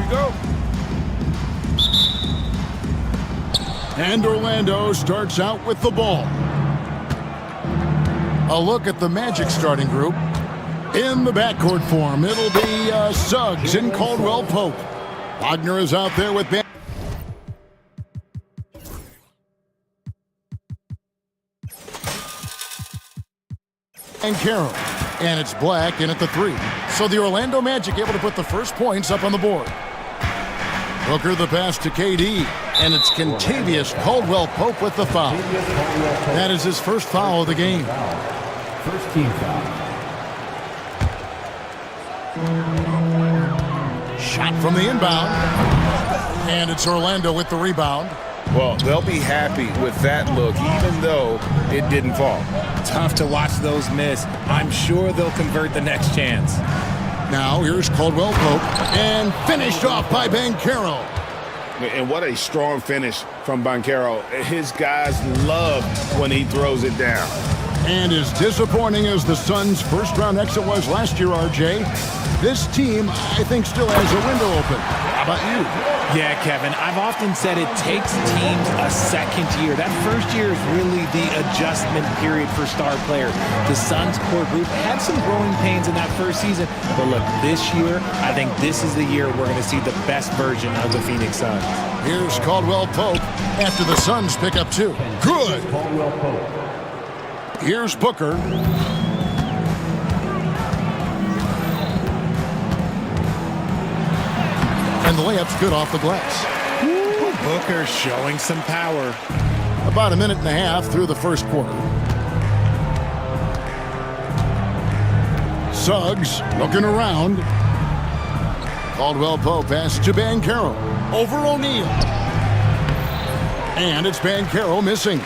we go. And Orlando starts out with the ball. A look at the Magic starting group. In the backcourt form, it'll be Suggs and Caldwell Pope. Wagner is out there with and Carroll. And it's Black in at the 3. So the Orlando Magic able to put the first points up on the board. Booker the pass to KD. And it's Kentavious Caldwell Pope with the foul. That is his first foul of the game. First team foul. Shot from the inbound. And it's Orlando with the rebound. Well, they'll be happy with that look, even though it didn't fall. Tough to watch those miss. I'm sure they'll convert the next chance. Now here's Caldwell Pope. And finished off by Banchero. And what a strong finish from Banchero. His guys love when he throws it down. And as disappointing as the Suns' first-round exit was last year, RJ, this team, I think, still has a window open. How about you? Yeah, Kevin, I've often said it takes teams a second year. That first year is really the adjustment period for star players. The Suns core group had some growing pains in that first season, but look, this year, I think this is the year we're going to see the best version of the Phoenix Suns. Here's Caldwell Pope after the Suns pick up 2. Good! Caldwell Pope. Here's Booker. And the layup's good off the glass. Ooh, Booker showing some power. About a minute and a half through the first quarter. Suggs looking around. Caldwell Pope pass to Banchero. Over O'Neal. And it's Banchero missing.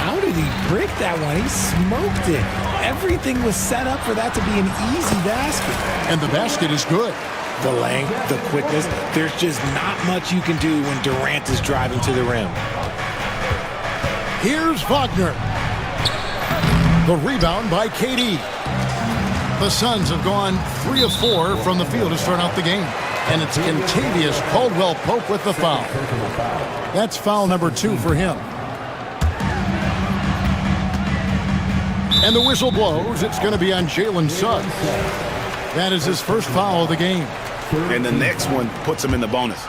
How did he break that one? He smoked it. Everything was set up for that to be an easy basket. And the basket is good. The length, the quickness, there's just not much you can do when Durant is driving to the rim. Here's Wagner. The rebound by KD. The Suns have gone 3 of 4 from the field to start out the game. And it's Kentavious Caldwell Pope with the foul. That's foul number 2 for him. And the whistle blows. It's going to be on Jalen Suggs. That is his first foul of the game. And the next one puts him in the bonus.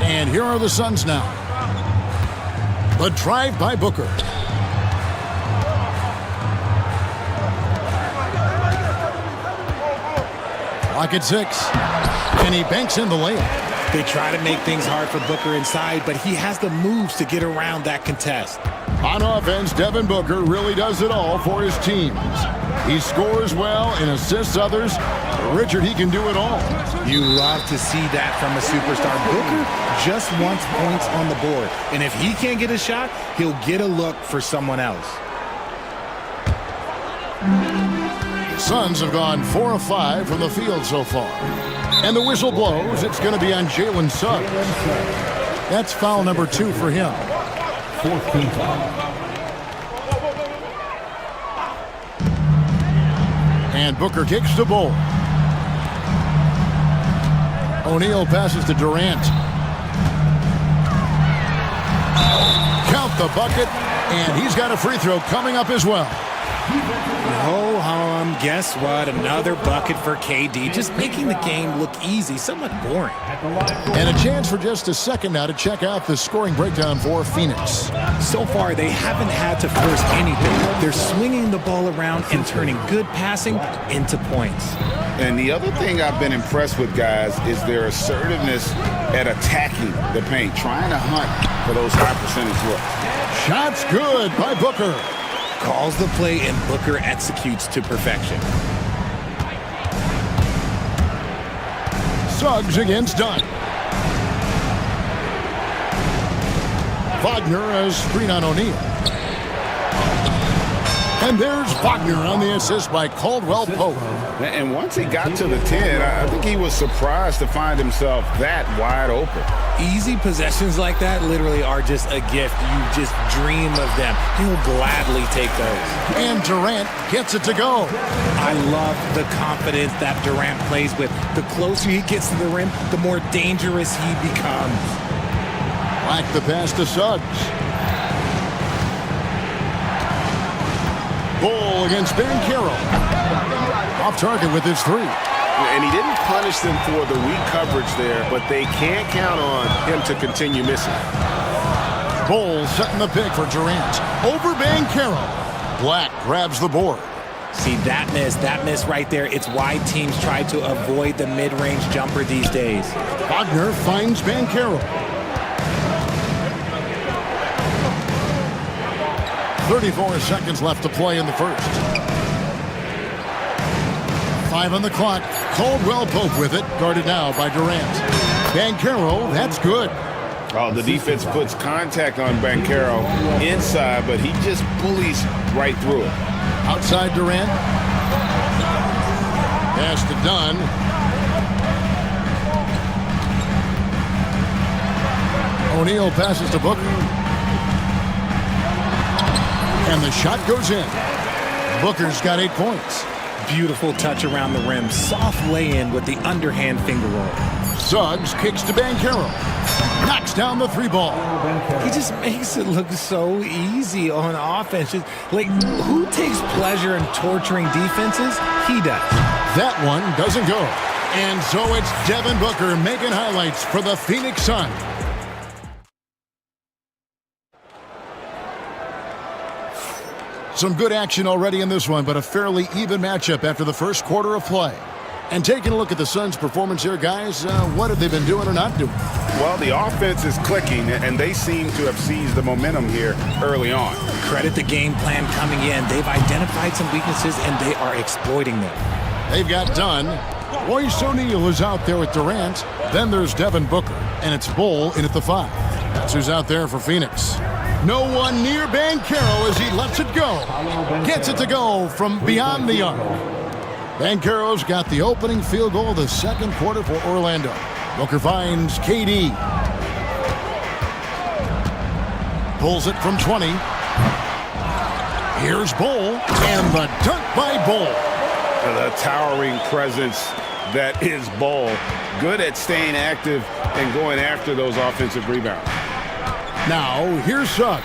And here are the Suns now. The drive by Booker. Clock at 6. And he banks in the layup. They try to make things hard for Booker inside, but he has the moves to get around that contest. On offense, Devin Booker really does it all for his teams. He scores well and assists others. Richard, he can do it all. You love to see that from a superstar. Booker just wants points on the board. And if he can't get a shot, he'll get a look for someone else. The Suns have gone 4 of 5 from the field so far. And the whistle blows. It's going to be on Jalen Suggs. That's foul number 2 for him. 14 foul. And Booker kicks the ball. O'Neal passes to Durant. Count the bucket, and he's got a free throw coming up as well. Ho hum, guess what? Another bucket for KD, just making the game look easy, somewhat boring. And a chance for just a second now to check out the scoring breakdown for Phoenix. So far, they haven't had to force anything. They're swinging the ball around and turning good passing into points. And the other thing I've been impressed with, guys, is their assertiveness at attacking the paint, trying to hunt for those high percentage looks. Shots good by Booker. Calls the play and Booker executes to perfection. Suggs against Dunn. Wagner as screen on O'Neal. And there's Wagner on the assist by Caldwell Pope. And once he got to the 10, I think he was surprised to find himself that wide open. Easy possessions like that literally are just a gift. You just dream of them. He'll gladly take those. And Durant gets it to go. I love the confidence that Durant plays with. The closer he gets to the rim, the more dangerous he becomes. Black the pass to Suggs. Bull against Ben Carroll. Off target with his three. And he didn't punish them for the weak coverage there, but they can't count on him to continue missing. Bull setting the pick for Durant. Over Ben Carroll. Black grabs the board. See, that miss right there, it's why teams try to avoid the mid-range jumper these days. Wagner finds Ben Carroll. 34 seconds left to play in the first. 5 on the clock. Caldwell Pope with it, guarded now by Durant. Ben Carroll, that's good. Oh, the defense puts contact on Banchero inside, but he just bullies right through it. Outside Durant. Pass to Dunn. O'Neal passes to Booker. And the shot goes in. Booker's got 8 points. Beautiful touch around the rim. Soft lay-in with the underhand finger roll. Suggs kicks to Banchero. Knocks down the 3 ball. He just makes it look so easy on offense. Just, like, who takes pleasure in torturing defenses? He does. That one doesn't go. And so it's Devin Booker making highlights for the Phoenix Suns. Some good action already in this one, but a fairly even matchup after the first quarter of play. And taking a look at the Suns' performance here, guys, what have they been doing or not doing? Well, the offense is clicking, and they seem to have seized the momentum here early on. Credit the game plan coming in. They've identified some weaknesses, and they are exploiting them. They've got Dunn. Royce O'Neal is out there with Durant. Then there's Devin Booker, and it's Bull in at the 5. That's who's out there for Phoenix. No one near Banchero as he lets it go. Gets it to go from beyond the arc. Banchero's got the opening field goal of the second quarter for Orlando. Booker finds KD. Pulls it from 20. Here's Bull, and the dunk by Bull. The towering presence that is Bull. Good at staying active and going after those offensive rebounds. Now, here's Suggs.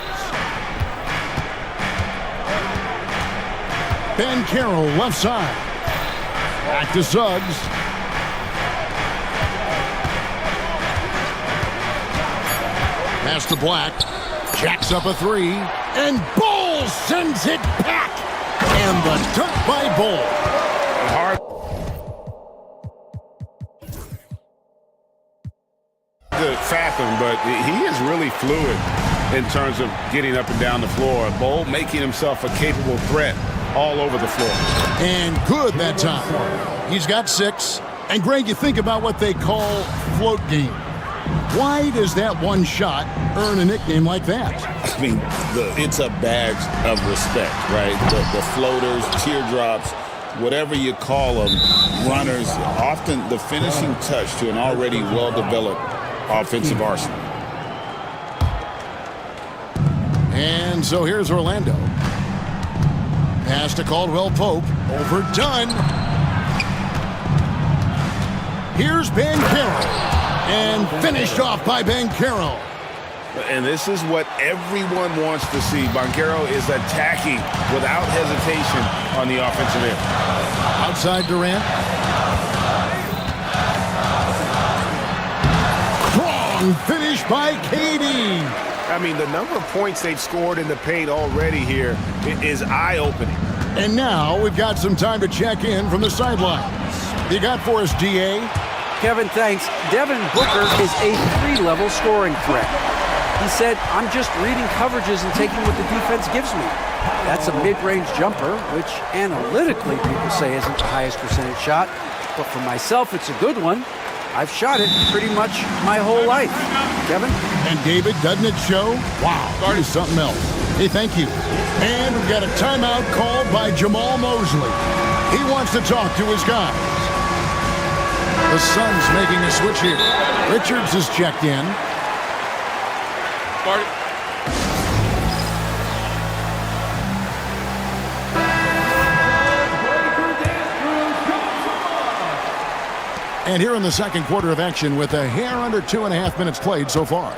Banchero left side. Back to Suggs. Pass to Black. Jacks up a 3. And Bull sends it back. And the dunk by Bull. Hard to fathom, but he is really fluid in terms of getting up and down the floor. Bull making himself a capable threat all over the floor. And good that time. He's got 6. And Greg, you think about what they call float game. Why does that one shot earn a nickname like that? I mean, it's a badge of respect, right? The floaters, teardrops, whatever you call them, runners, often the finishing touch to an already well-developed offensive arsenal. And so here's Orlando. Pass to Caldwell Pope. Overdone. Here's Banchero. And finished off by Banchero. And this is what everyone wants to see. Banchero is attacking without hesitation on the offensive end. Outside Durant. Strong finish by KD. I mean, the number of points they've scored in the paint already here is eye-opening. And now we've got some time to check in from the sidelines. You got for us, DA? Kevin, thanks. Devin Booker is a 3-level scoring threat. He said, I'm just reading coverages and taking what the defense gives me. That's a mid-range jumper, which analytically people say isn't the highest percentage shot. But for myself, it's a good one. I've shot it pretty much my whole life. Kevin? And David, doesn't it show? Wow, that is something else. Hey, thank you. And we've got a timeout called by Jamal Mosley. He wants to talk to his guys. The Suns making a switch here. Richards is checked in. And here in the second quarter of action with a hair under 2.5 minutes played so far.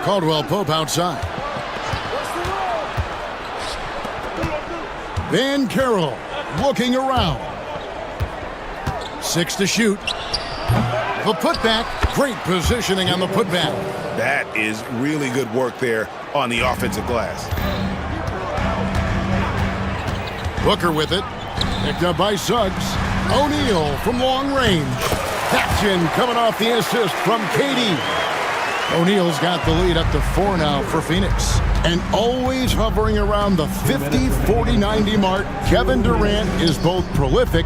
Caldwell Pope outside. Van Carroll looking around. 6 to shoot. The putback. Great positioning on the putback. That is really good work there on the offensive glass. Booker with it. Picked up by Suggs. O'Neal from long range. Action coming off the assist from KD. O'Neal's got the lead up to 4 now for Phoenix. And always hovering around the 50, 40, 90 mark, Kevin Durant is both prolific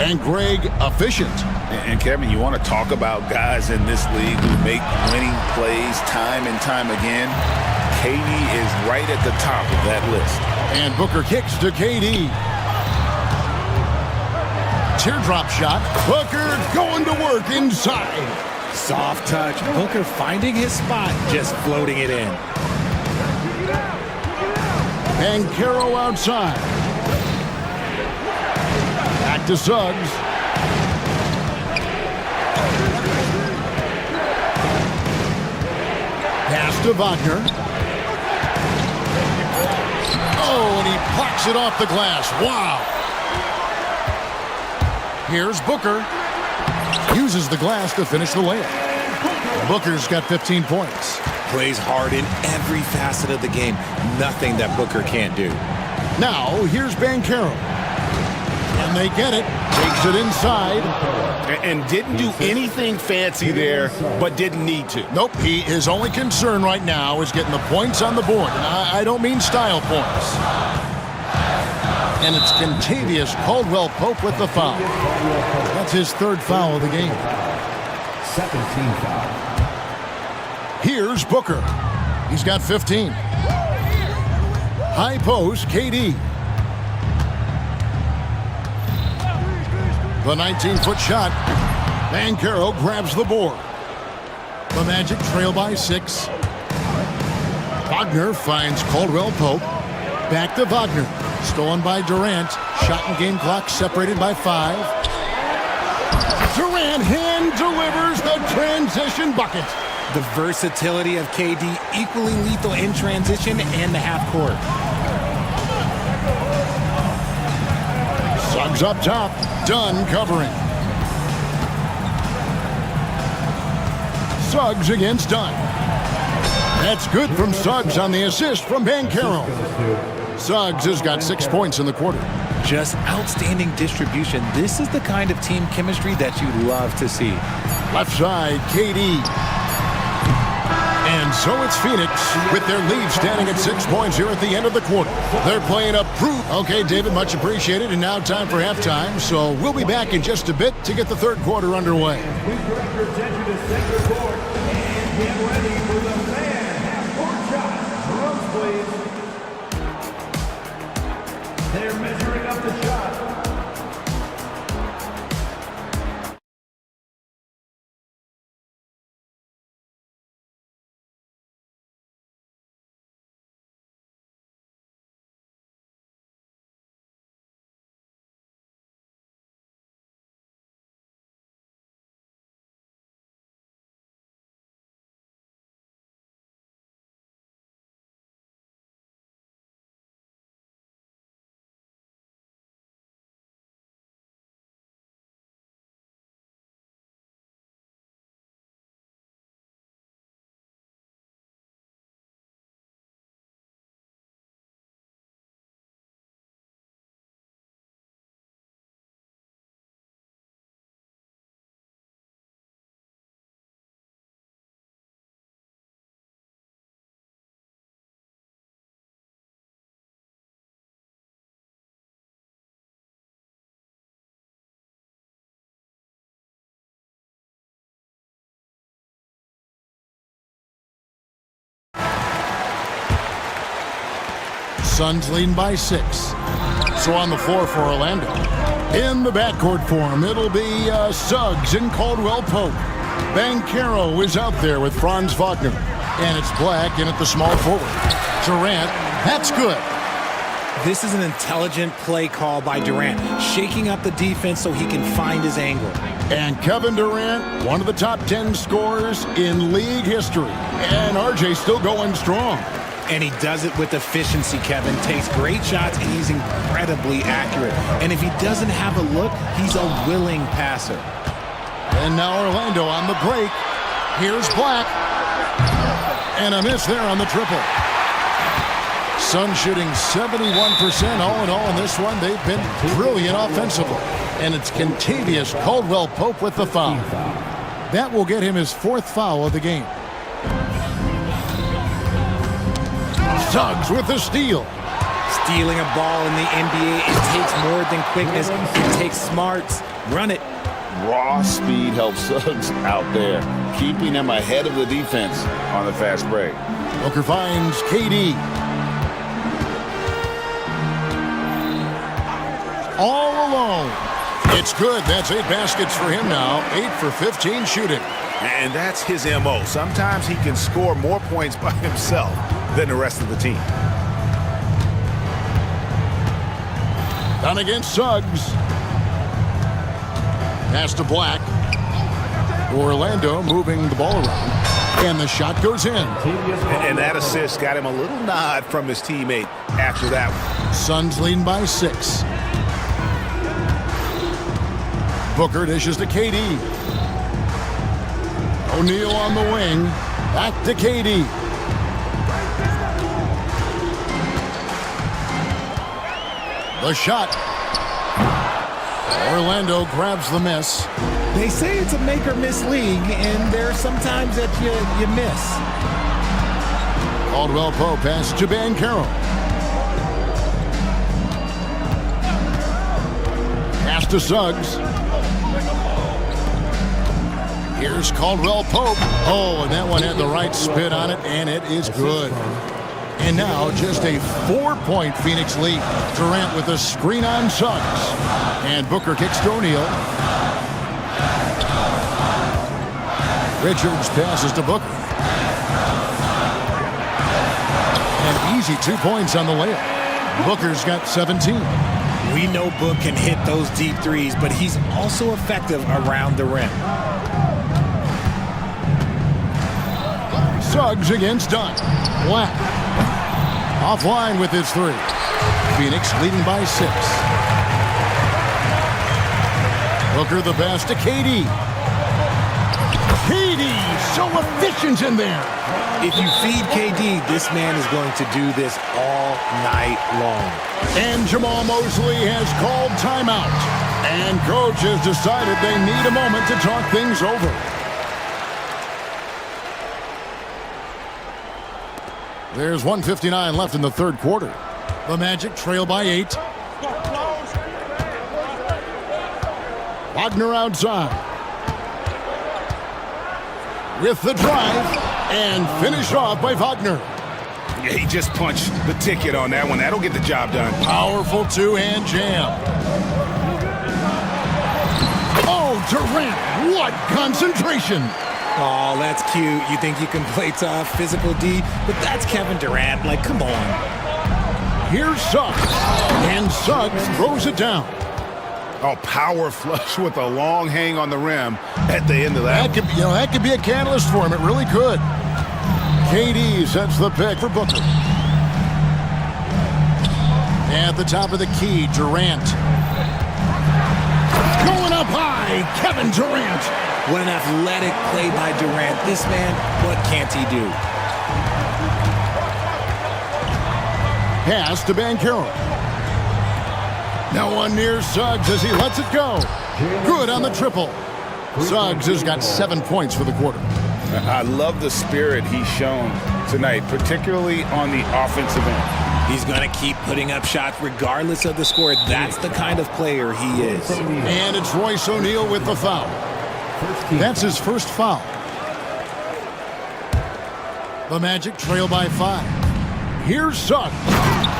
and Greg efficient. And Kevin, you want to talk about guys in this league who make winning plays time and time again? KD is right at the top of that list. And Booker kicks to KD. Teardrop shot. Booker going to work inside. Soft touch. Booker finding his spot, just floating it in. And Caro outside. Back to Suggs. Pass to Wagner. Oh, and he plucks it off the glass. Wow. Here's Booker. Uses the glass to finish the layup. Booker's got 15 points. Plays hard in every facet of the game. Nothing that Booker can't do. Now, here's Banchero. And they get it. Takes it inside. And didn't do anything fancy there, but didn't need to. Nope, his only concern right now is getting the points on the board. And I don't mean style points. And it's Kentavious Caldwell-Pope with the foul. That's his 3rd foul of the game. Second team foul. Here's Booker. He's got 15. High post, KD. The 19-foot shot. Banchero grabs the board. The Magic trail by 6. Wagner finds Caldwell-Pope. Back to Wagner. Stolen by Durant. Shot and game clock separated by 5. Durant hand delivers the transition bucket. The versatility of KD, equally lethal in transition and the half court. Suggs up top. Dunn covering. Suggs against Dunn. That's good from Suggs on the assist from Banchero. Suggs has got 6 points in the quarter. Just outstanding distribution. This is the kind of team chemistry that you love to see. Left side, KD. And so it's Phoenix with their lead standing at 6 points here at the end of the quarter. They're playing a proof. Okay, David, much appreciated. And now time for halftime. So we'll be back in just a bit to get the 3rd quarter underway. Please direct your attention to center court and get ready for the fan half-court shot. Drums, please. They're measuring up the shot. Suns leading by 6. So on the floor for Orlando. In the backcourt for him, it'll be Suggs and Caldwell-Pope. Banchero is out there with Franz Wagner. And it's Black in at the small forward. Durant, that's good. This is an intelligent play call by Durant, shaking up the defense so he can find his angle. And Kevin Durant, one of the top 10 scorers in league history. And RJ still going strong. And he does it with efficiency, Kevin. Takes great shots, and he's incredibly accurate. And if he doesn't have a look, he's a willing passer. And now Orlando on the break. Here's Black. And a miss there on the triple. Suns shooting 71% all in all in this one. They've been brilliant offensively. And it's Kentavious Caldwell-Pope with the foul. That will get him his 4th foul of the game. Suggs with the steal. Stealing a ball in the NBA, it takes more than quickness. It takes smarts. Run it. Raw speed helps Suggs out there, keeping him ahead of the defense on the fast break. Booker finds KD. All alone. It's good. That's 8 baskets for him now. 8 for 15 shooting. And that's his MO. Sometimes he can score more points by himself than the rest of the team. Down against Suggs. Pass to Black. Orlando moving the ball around. And the shot goes in. And that assist got him a little nod from his teammate after that one. Suns leading by 6. Booker dishes to KD. O'Neal on the wing. Back to KD. The shot. Orlando grabs the miss. They say it's a make-or-miss league, and there are some times that you miss. Caldwell-Pope pass to Banchero. Pass to Suggs. Here's Caldwell-Pope. Oh, and that one had the right spin on it, and it is good. And now just a 4-point Phoenix lead. Durant with a screen on Suggs. And Booker kicks to O'Neal. Richards passes to Booker. And easy 2 points on the layup. Booker's got 17. We know Book can hit those deep threes, but he's also effective around the rim. Suggs against Dunn. Black. Offline with his 3. Phoenix leading by 6. Booker the pass to KD. KD so efficient in there. If you feed KD, this man is going to do this all night long. And Jamal Mosley has called timeout. And coach has decided they need a moment to talk things over. There's 1:59 left in the third quarter. The Magic trail by 8. Wagner outside. With the drive, and finished off by Wagner. Yeah, he just punched the ticket on that one. That'll get the job done. Powerful 2-hand jam. Oh, Durant, what concentration. Oh, that's cute. You think you can play tough, physical D, but that's Kevin Durant. Like, come on. Here's Suggs, and Suggs throws it down. Oh, power flush with a long hang on the rim at the end of that. That could be a catalyst for him. It really could. KD sets the pick for Booker. At the top of the key, Durant. Going up high, Kevin Durant. What an athletic play by Durant. This man, what can't he do? Pass to Banchero. Now one near Suggs as he lets it go. Good on the triple. Suggs has got 7 points for the quarter. I love the spirit he's shown tonight, particularly on the offensive end. He's going to keep putting up shots regardless of the score. That's the kind of player he is. And it's Royce O'Neal with the foul. That's his first foul. The Magic trail by 5. Here's Suggs.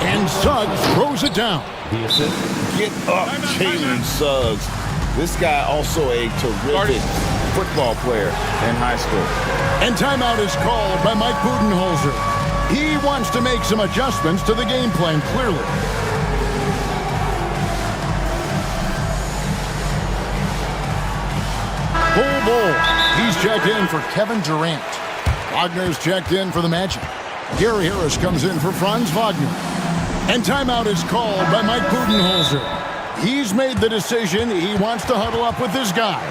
And Suggs throws it down. Get up, Jalen Suggs. This guy also a terrific football player in high school. And timeout is called by Mike Budenholzer. He wants to make some adjustments to the game plan, clearly. Bull. He's checked in for Kevin Durant. Wagner's checked in for the Magic. Gary Harris comes in for Franz Wagner. And timeout is called by Mike Budenholzer. He's made the decision. He wants to huddle up with his guys.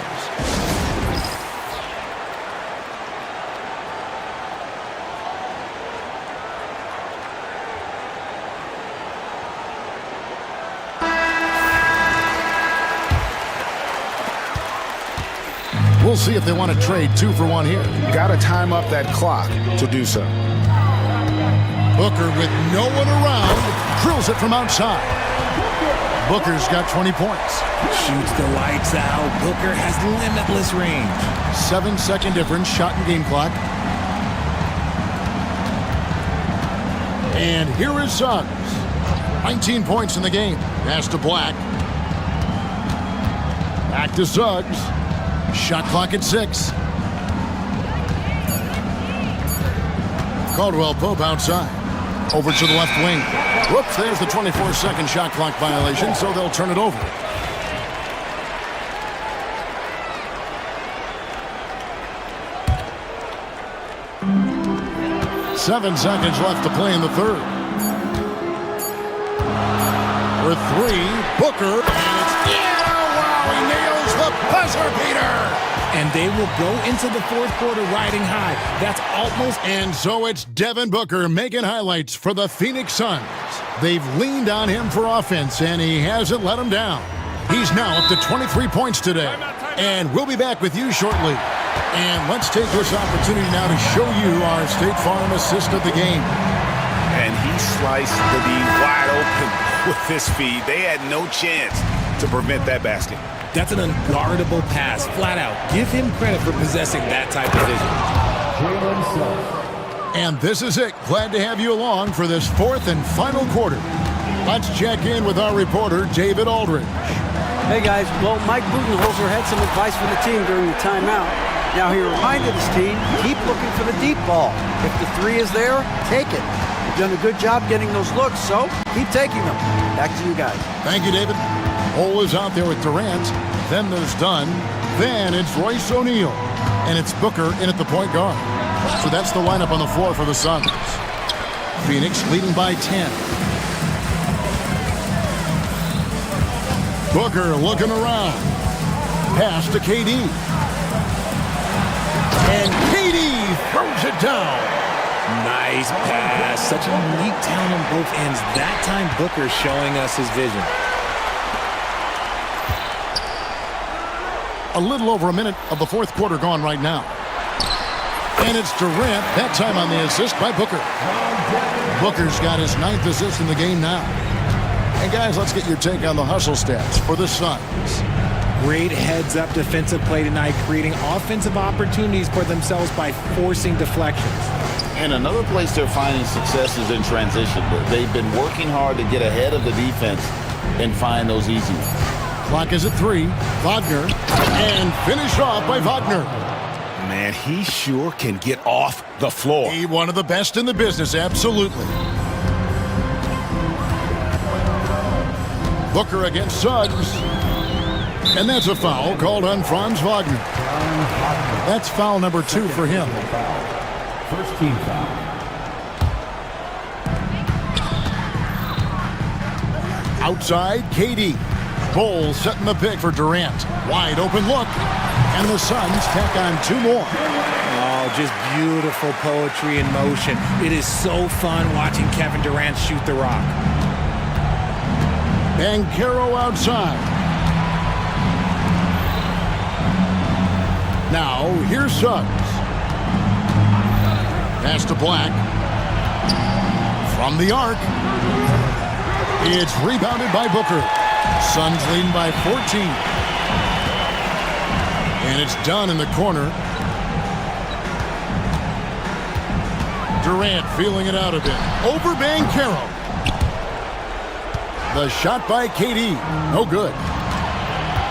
We'll see if they want to trade 2 for 1 here. Got to time up that clock to do so. Booker with no one around, drills it from outside. Booker's got 20 points. Shoots the lights out. Booker has limitless range. 7-second difference, shot and game clock. And here is Suggs. 19 points in the game. Pass to Black. Back to Suggs. Shot clock at 6. Caldwell Pope outside. Over to the left wing. Whoops, there's the 24-second shot clock violation, so they'll turn it over. Seven seconds left to play in the third. For 3, Booker, and it's in! Wow, he nails the buzzer beater! And they will go into the fourth quarter riding high. That's almost... And so it's Devin Booker making highlights for the Phoenix Suns. They've leaned on him for offense, and he hasn't let them down. He's now up to 23 points today. And we'll be back with you shortly. And let's take this opportunity now to show you our State Farm assist of the game. And he sliced the D wide open with this feed. They had no chance to prevent that basket. That's an unguardable pass, flat out. Give him credit for possessing that type of vision. And this is it. Glad to have you along for this fourth and final quarter. Let's check in with our reporter, David Aldridge. Hey guys, well, Mike Budenholzer had some advice for the team during the timeout. Now he reminded his team, keep looking for the deep ball. If the 3 is there, take it. You've done a good job getting those looks, so keep taking them. Back to you guys. Thank you, David. Cole is out there with Durant. Then there's Dunn. Then it's Royce O'Neal. And it's Booker in at the point guard. So that's the lineup on the floor for the Suns. Phoenix leading by 10. Booker looking around. Pass to KD. And KD throws it down. Nice pass. Such a unique talent on both ends. That time, Booker showing us his vision. A little over a minute of the fourth quarter gone right now. And it's Durant, that time on the assist by Booker. Booker's got his 9th assist in the game now. And guys, let's get your take on the hustle stats for the Suns. Great heads-up defensive play tonight, creating offensive opportunities for themselves by forcing deflections. And another place they're finding success is in transition. They've been working hard to get ahead of the defense and find those easy ones. Clock is at 3. Wagner. And finished off by Wagner. Man, he sure can get off the floor. He one of the best in the business, absolutely. Booker against Suggs. And that's a foul called on Franz Wagner. That's foul number 2 for him. First team foul. Outside, KD. Bulls setting the pick for Durant. Wide open look. And the Suns tack on 2 more. Oh, just beautiful poetry in motion. It is so fun watching Kevin Durant shoot the rock. Banchero outside. Now, here's Suggs. Pass to Black. From the arc. It's rebounded by Booker. Suns leading by 14. And it's done in the corner. Durant feeling it out a bit. Over Banchero. The shot by KD. No good.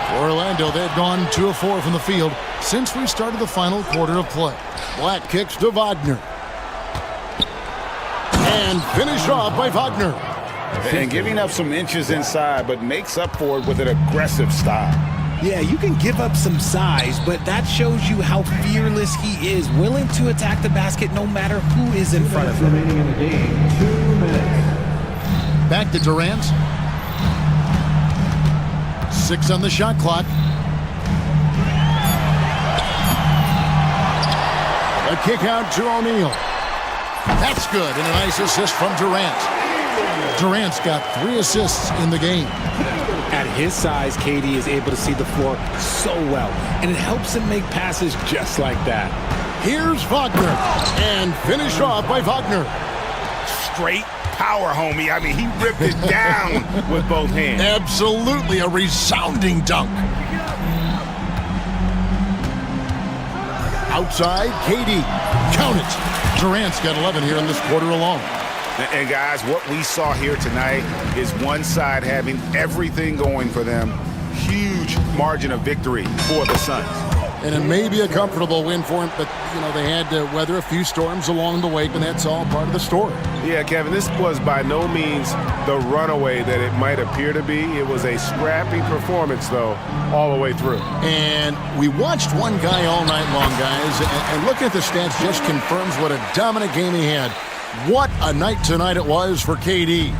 For Orlando, they've gone 2 of 4 from the field since we started the final quarter of play. Black kicks to Wagner. And finished off by Wagner. And giving up some inches inside, but makes up for it with an aggressive style. Yeah, you can give up some size, but that shows you how fearless he is, willing to attack the basket no matter who is in front of him. Remaining in the game, 2 minutes. Back to Durant. 6 on the shot clock. A kick out to O'Neal. That's good, and a nice assist from Durant. Durant's got 3 assists in the game. At his size, KD is able to see the floor so well, and it helps him make passes just like that. Here's Wagner, and finished off by Wagner. Straight power, homie. I mean, he ripped it down with both hands. Absolutely a resounding dunk. Outside, KD. Count it. Durant's got 11 here in this quarter alone. And guys, what we saw here tonight is one side having everything going for them. Huge margin of victory for the Suns. And it may be a comfortable win for him, but, you know, they had to weather a few storms along the way, but that's all part of the story. Yeah, Kevin, this was by no means the runaway that it might appear to be. It was a scrappy performance, though, all the way through. And we watched one guy all night long, guys, and looking at the stats just confirms what a dominant game he had. What a night tonight it was for KD.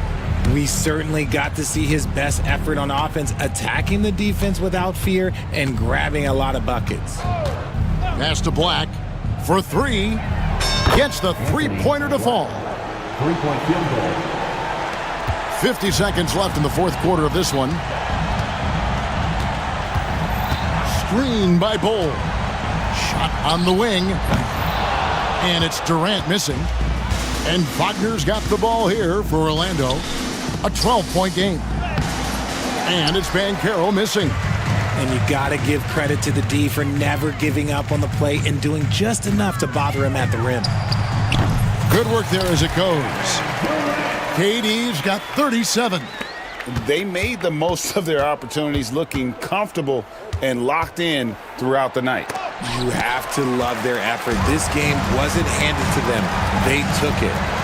We certainly got to see his best effort on offense, attacking the defense without fear and grabbing a lot of buckets. Pass to Black for 3. Gets the three-pointer to fall. 3-point field goal. 50 seconds left in the fourth quarter of this one. Screen by Bull. Shot on the wing. And it's Durant missing. And Wagner's got the ball here for Orlando. A 12-point game. And it's Banchero missing. And you got to give credit to the D for never giving up on the play and doing just enough to bother him at the rim. Good work there as it goes. KD's got 37. They made the most of their opportunities, looking comfortable and locked in throughout the night. You have to love their effort. This game wasn't handed to them. They took it.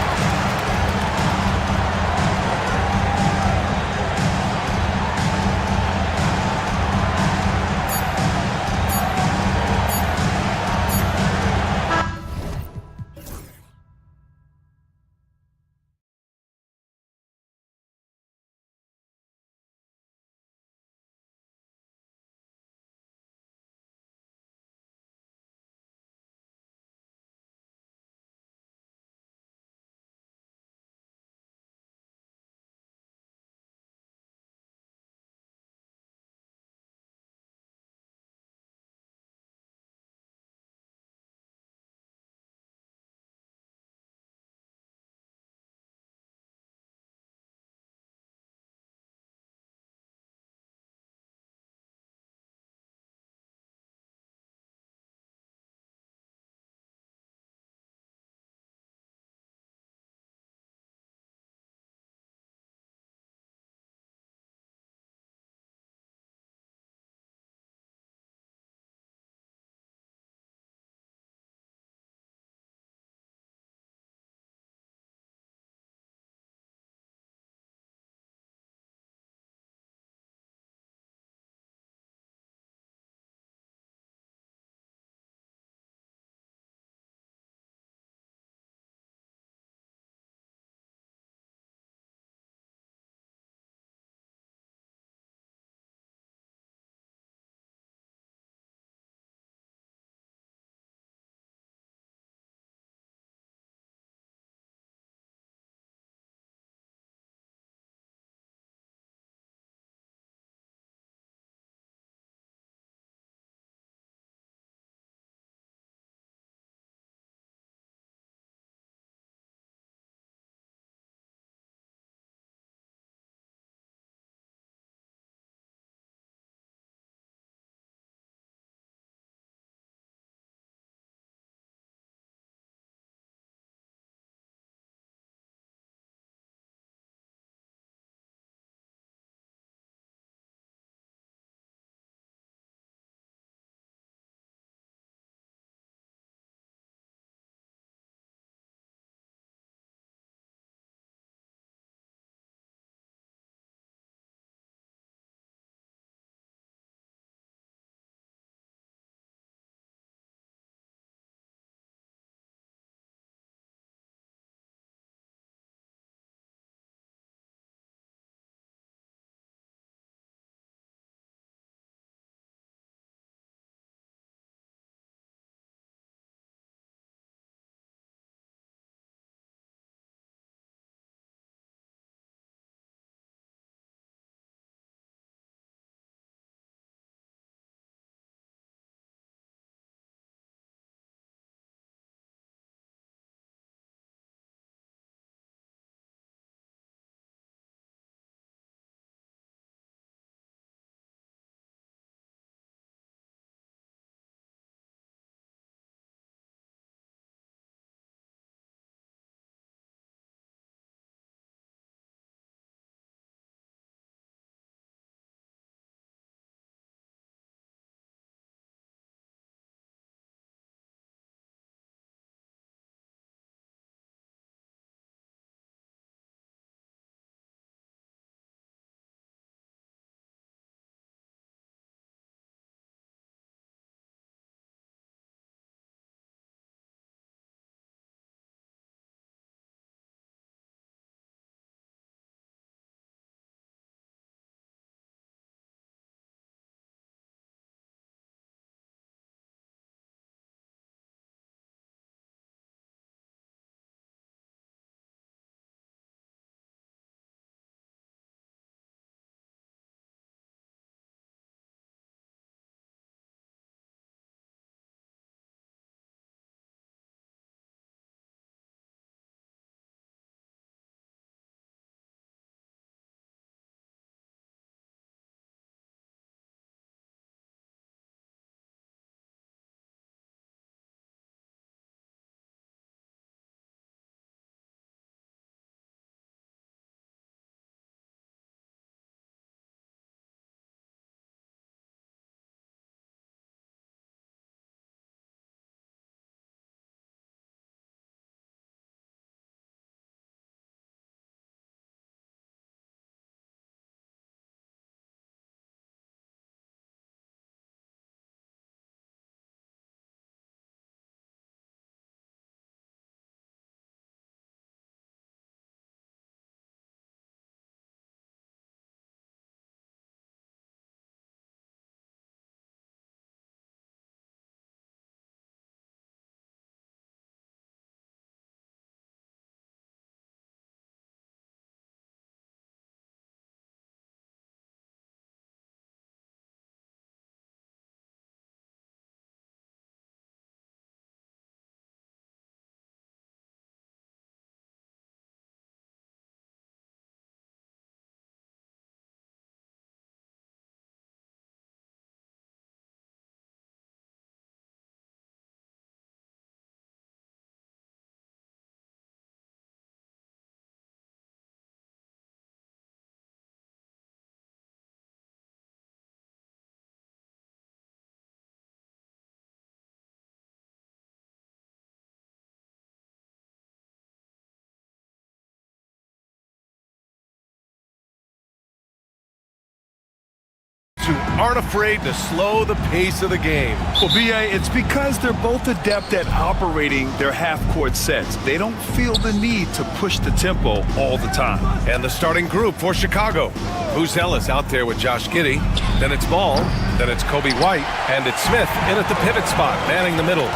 aren't afraid to slow the pace of the game. Well, B.A., it's because they're both adept at operating their half-court sets. They don't feel the need to push the tempo all the time. And the starting group for Chicago. Buzelis out there with Josh Giddey. Then it's Ball. Then it's Kobe White. And it's Smith in at the pivot spot, manning the middle.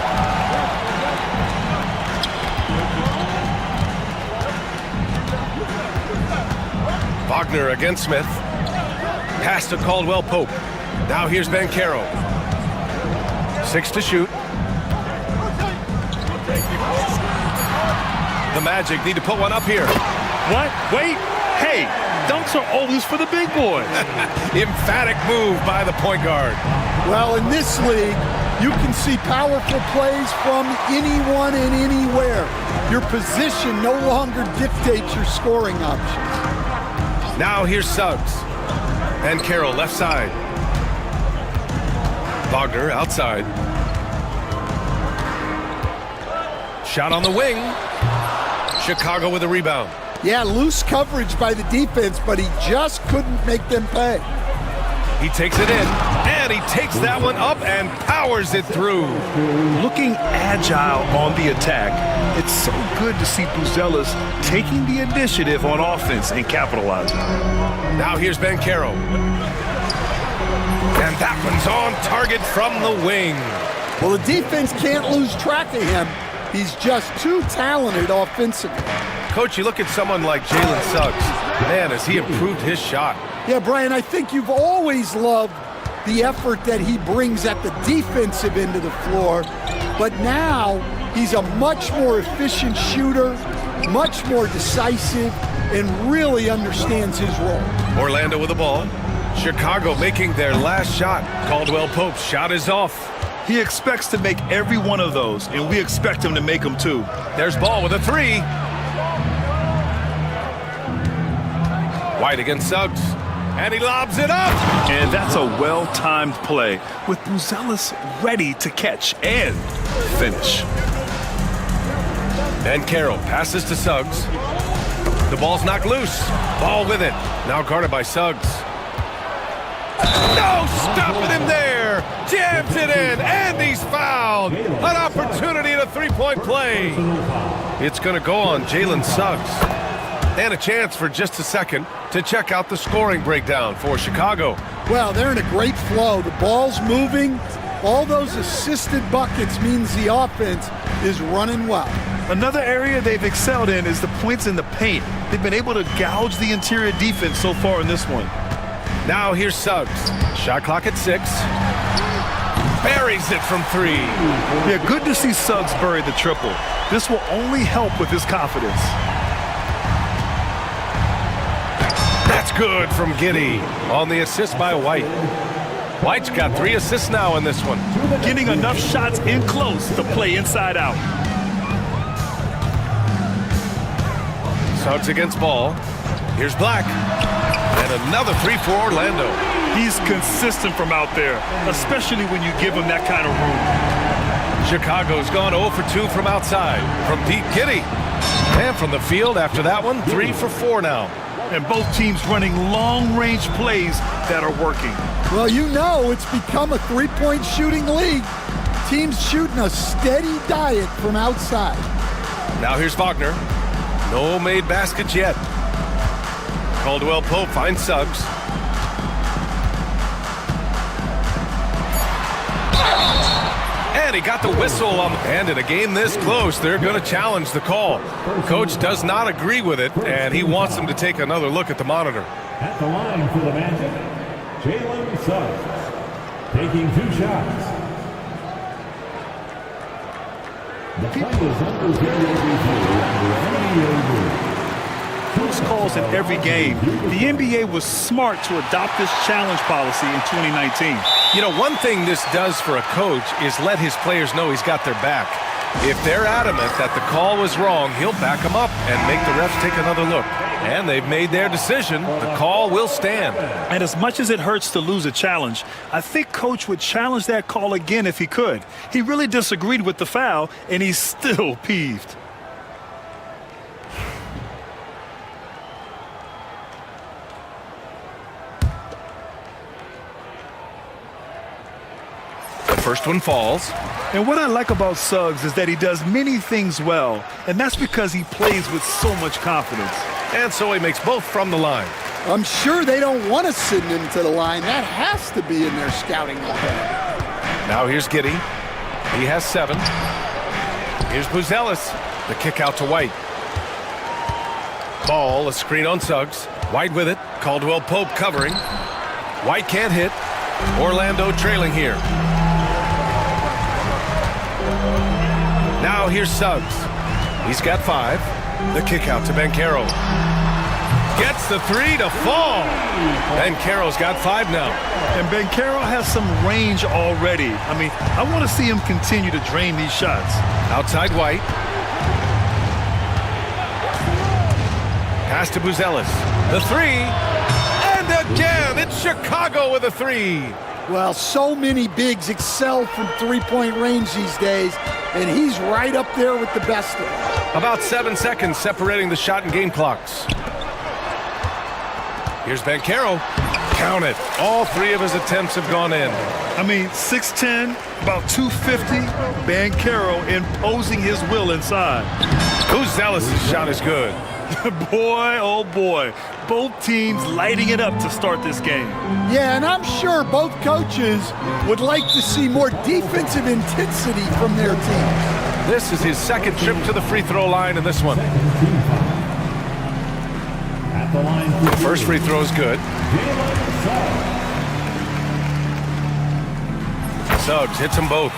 Wagner against Smith. Pass to Caldwell Pope. Now here's Banchero. 6 to shoot. The Magic need to put one up here. What? Wait. Hey, dunks are always for the big boys. Emphatic move by the point guard. Well, in this league, you can see powerful plays from anyone and anywhere. Your position no longer dictates your scoring options. Now here's Suggs. And Carroll left side. Wagner outside. Shot on the wing. Chicago with a rebound. Yeah, loose coverage by the defense, but he just couldn't make them pay. He takes it in, and he takes that one up and powers it through. Looking agile on the attack, it's so good to see Buzelis taking the initiative on offense and capitalizing. Now here's Banchero. And that one's on target from the wing. Well, the defense can't lose track of him. He's just too talented offensively. Coach, you look at someone like Jalen Suggs. Man, has he improved his shot. Yeah, Brian, I think you've always loved the effort that he brings at the defensive end of the floor, but now he's a much more efficient shooter, much more decisive, and really understands his role. Orlando with the ball. Chicago making their last shot. Caldwell Pope's shot is off. He expects to make every one of those, and we expect him to make them too. There's Ball with a three. White against Suggs. And he lobs it up. And that's a well-timed play with Buzelis ready to catch and finish. And Carroll passes to Suggs. The ball's knocked loose. Ball with it. Now guarded by Suggs. No, stopping him there. Jams it in, and he's fouled. An opportunity at a three-point play. It's going to go on Jalen Suggs. And a chance for just a second to check out the scoring breakdown for Chicago. Well, they're in a great flow. The ball's moving. All those assisted buckets means the offense is running well. Another area they've excelled in is the points in the paint. They've been able to gouge the interior defense so far in this one. Now here's Suggs. Shot clock at 6. Buries it from 3. Yeah, good to see Suggs bury the triple. This will only help with his confidence. That's good from Giddey on the assist by White. White's got 3 assists now in this one. Getting enough shots in close to play inside out. Suggs against Ball. Here's Black. And another 3 for Orlando. He's consistent from out there, especially when you give him that kind of room. Chicago's gone 0 for 2 from outside. From Pete Giddey. And from the field after that one, 3 for 4 now. And both teams running long-range plays that are working. Well, you know it's become a three-point shooting league. Teams shooting a steady diet from outside. Now here's Wagner. No made baskets yet. Caldwell Pope finds Suggs. And he got the whistle on. And in a game this close, they're going to challenge the call. Coach does not agree with it, and he wants them to take another look at the monitor. At the line for the Magic, Jalen Suggs, taking 2 shots. The play is under video review under NBA rules. Close calls in every game. The NBA was smart to adopt this challenge policy in 2019. You know, one thing this does for a coach is let his players know he's got their back. If they're adamant that the call was wrong, he'll back them up and make the refs take another look. And they've made their decision. The call will stand. And as much as it hurts to lose a challenge, I think Coach would challenge that call again if he could. He really disagreed with the foul, and he's still peeved. first one falls. And what I like about Suggs is that he does many things well, and that's because he plays with so much confidence. And so he makes both from the line. I'm sure they don't want to send him to the line. That has to be in their scouting report. Now here's Giddey. He has 7. Here's Buzelis. The kick out to White. Ball, a screen on Suggs. White with it. Caldwell Pope covering. White can't hit. Orlando trailing here. Now here's Suggs. He's got 5. The kick out to Banchero. Gets the 3 to fall. Banchero's got 5 now. And Banchero has some range already. I mean, I want to see him continue to drain these shots. Outside White. Pass to Buzelis. The 3. And again, it's Chicago with a 3. Well, so many bigs excel from three-point range these days, and he's right up there with the best of them. About 7 seconds separating the shot and game clocks. Here's Banchero. Count it. All 3 of his attempts have gone in. I mean, 6'10", about 250. Banchero imposing his will inside. Buzelis' shot is good. Boy, oh boy. Both teams lighting it up to start this game. Yeah, and I'm sure both coaches would like to see more defensive intensity from their team. This is his second trip to the free throw line in this one. The first free throw is good. Suggs hits them both.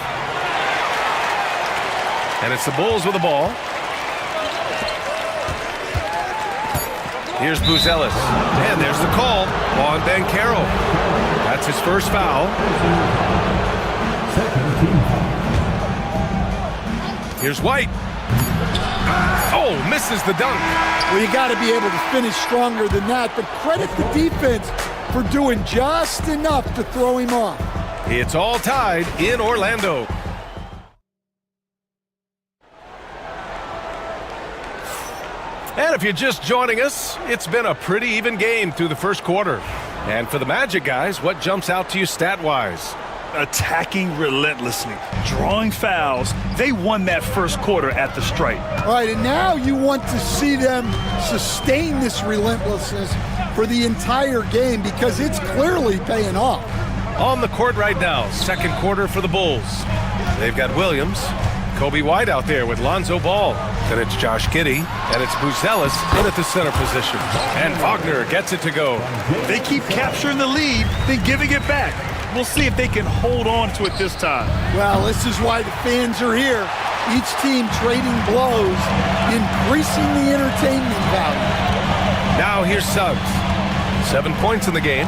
And it's the Bulls with the ball. Here's Buzelis. And there's the call on Banchero. That's his first foul. Here's White. Oh, misses the dunk. Well, you got to be able to finish stronger than that, but credit the defense for doing just enough to throw him off. It's all tied in Orlando. And if you're just joining us, it's been a pretty even game through the first quarter. And for the Magic guys, what jumps out to you stat-wise? Attacking relentlessly, drawing fouls. They won that first quarter at the stripe. All right, and now you want to see them sustain this relentlessness for the entire game because it's clearly paying off. On the court right now, second quarter for the Bulls. They've got Williams, Kobe White out there with Lonzo Ball. Then it's Josh Giddey, and it's Buzelis in at the center position. And Wagner gets it to go. They keep capturing the lead, then giving it back. We'll see if they can hold on to it this time. Well, this is why the fans are here. Each team trading blows, increasing the entertainment value. Now here's Suggs. 7 points in the game.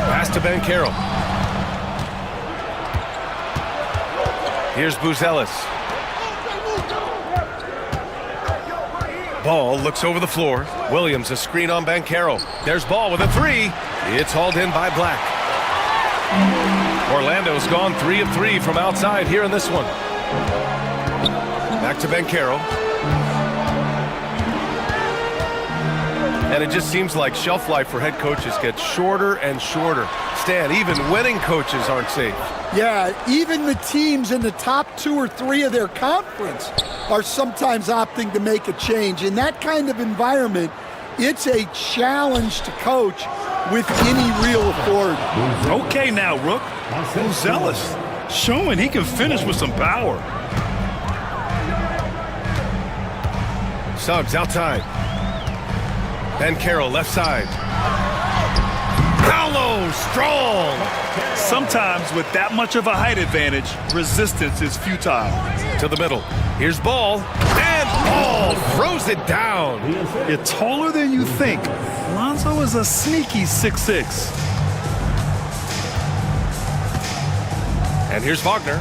Pass to Banchero. Here's Buzelis. Ball looks over the floor. Williams a screen on Banchero. There's Ball with a 3. It's hauled in by Black. Orlando's gone 3 of 3 from outside here in this one. Back to Banchero. And it just seems like shelf life for head coaches gets shorter and shorter. Stan, even winning coaches aren't safe. Yeah, even the teams in the top 2 or 3 of their conference are sometimes opting to make a change. In that kind of environment, it's a challenge to coach with any real authority. Okay now, Rook. Buzelis showing he can finish with some power. Suggs outside. Banchero left side. Paolo strong. Sometimes with that much of a height advantage, resistance is futile. To the middle. Here's Ball. And Ball throws it down. You're taller than you think. Lonzo is a sneaky 6'6". And here's Wagner.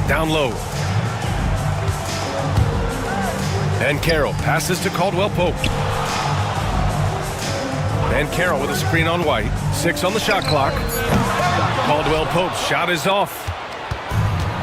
Down low. Banchero passes to Caldwell Pope. Banchero with a screen on White. 6 on the shot clock. Caldwell Pope's shot is off.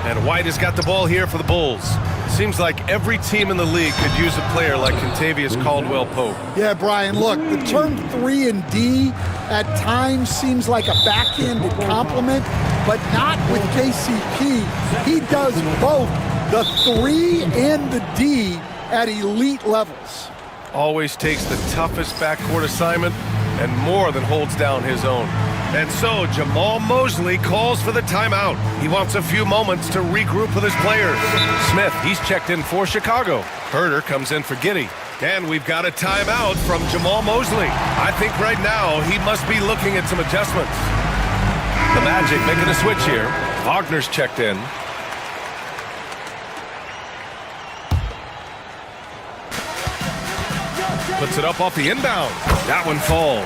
And White has got the ball here for the Bulls. Seems like every team in the league could use a player like Kentavious Caldwell Pope. Yeah, Brian, look, the term 3 and D at times seems like a backhanded compliment, but not with KCP. He does both the 3 and the D at elite levels. Always takes the toughest backcourt assignment and more than holds down his own. And so Jamal Mosley calls for the timeout. He wants a few moments to regroup with his players. Smith, he's checked in for Chicago. Herder comes in for Giddey. And we've got a timeout from Jamal Mosley. I think right now he must be looking at some adjustments. The Magic making a switch here. Wagner's checked in. Puts it up off the inbound. That one falls.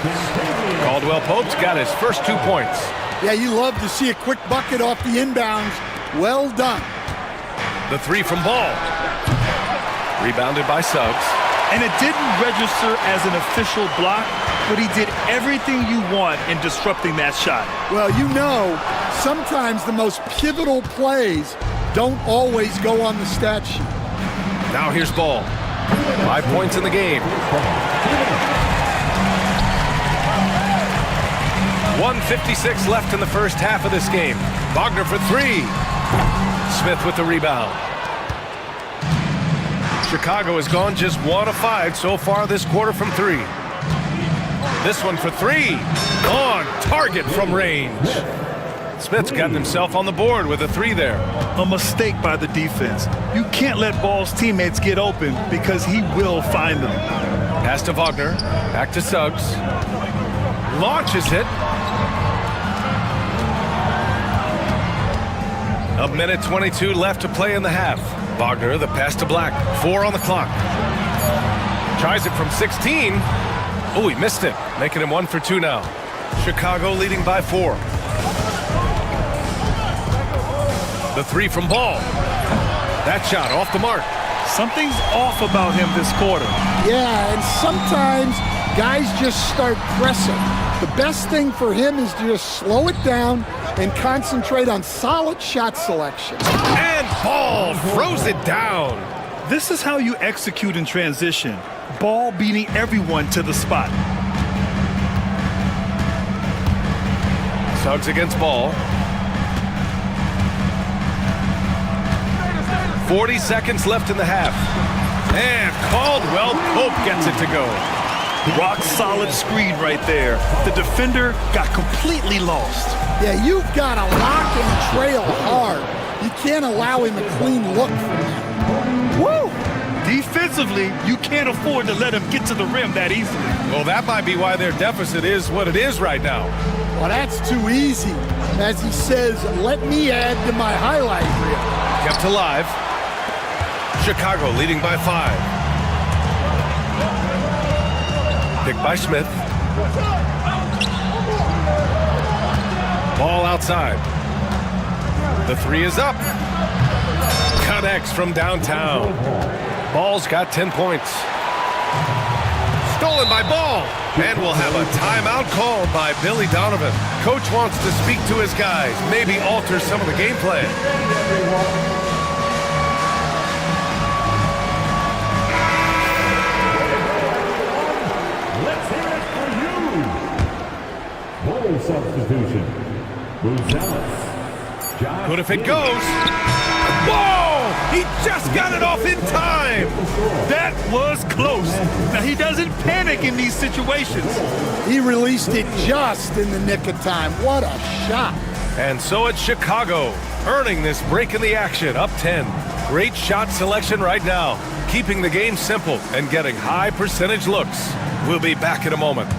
Caldwell Pope's got his first 2 points. Yeah, you love to see a quick bucket off the inbounds. Well done. The 3 from Ball. Rebounded by Suggs. And it didn't register as an official block, but he did everything you want in disrupting that shot. Well, you know, sometimes the most pivotal plays don't always go on the stat sheet. Now here's Ball. 5 points in the game. 1:56 left in the first half of this game. Wagner for 3. Smith with the rebound. Chicago has gone just 1 of 5 so far this quarter from 3. This one for 3. On target from range. Smith's gotten himself on the board with a 3 there. A mistake by the defense. You can't let Ball's teammates get open because he will find them. Pass to Wagner. Back to Suggs. Launches it. A minute 22 left to play in the half. Wagner, the pass to Black. 4 on the clock. Tries it from 16. Oh, he missed it. Making him 1 for 2 now. Chicago leading by 4. The 3 from Ball. That shot off the mark. Something's off about him this quarter. Yeah, and sometimes guys just start pressing. The best thing for him is to just slow it down and concentrate on solid shot selection. And Ball throws it down. This is how you execute in transition. Ball beating everyone to the spot. Suggs against Ball. 40 seconds left in the half. And Caldwell Pope gets it to go. Rock solid screen right there. The defender got completely lost. Yeah, you've got to lock and trail hard. You can't allow him a clean look from that. Woo! Defensively, you can't afford to let him get to the rim that easily. Well, that might be why their deficit is what it is right now. Well, that's too easy. As he says, let me add to my highlight reel. Kept alive. Chicago leading by 5. Picked by Smith. Ball outside. The 3 is up. Connects from downtown. Ball's got 10 points. Stolen by Ball. And we'll have a timeout called by Billy Donovan. Coach wants to speak to his guys, maybe alter some of the game plan. Let's hear it for you. Bowl substitution. Rosales. Good if it goes. Whoa! He just got it off in time. That was close. Now, he doesn't panic in these situations. He released it just in the nick of time. What a shot. And so it's Chicago, earning this break in the action, up 10. Great shot selection right now, keeping the game simple and getting high percentage looks. We'll be back in a moment.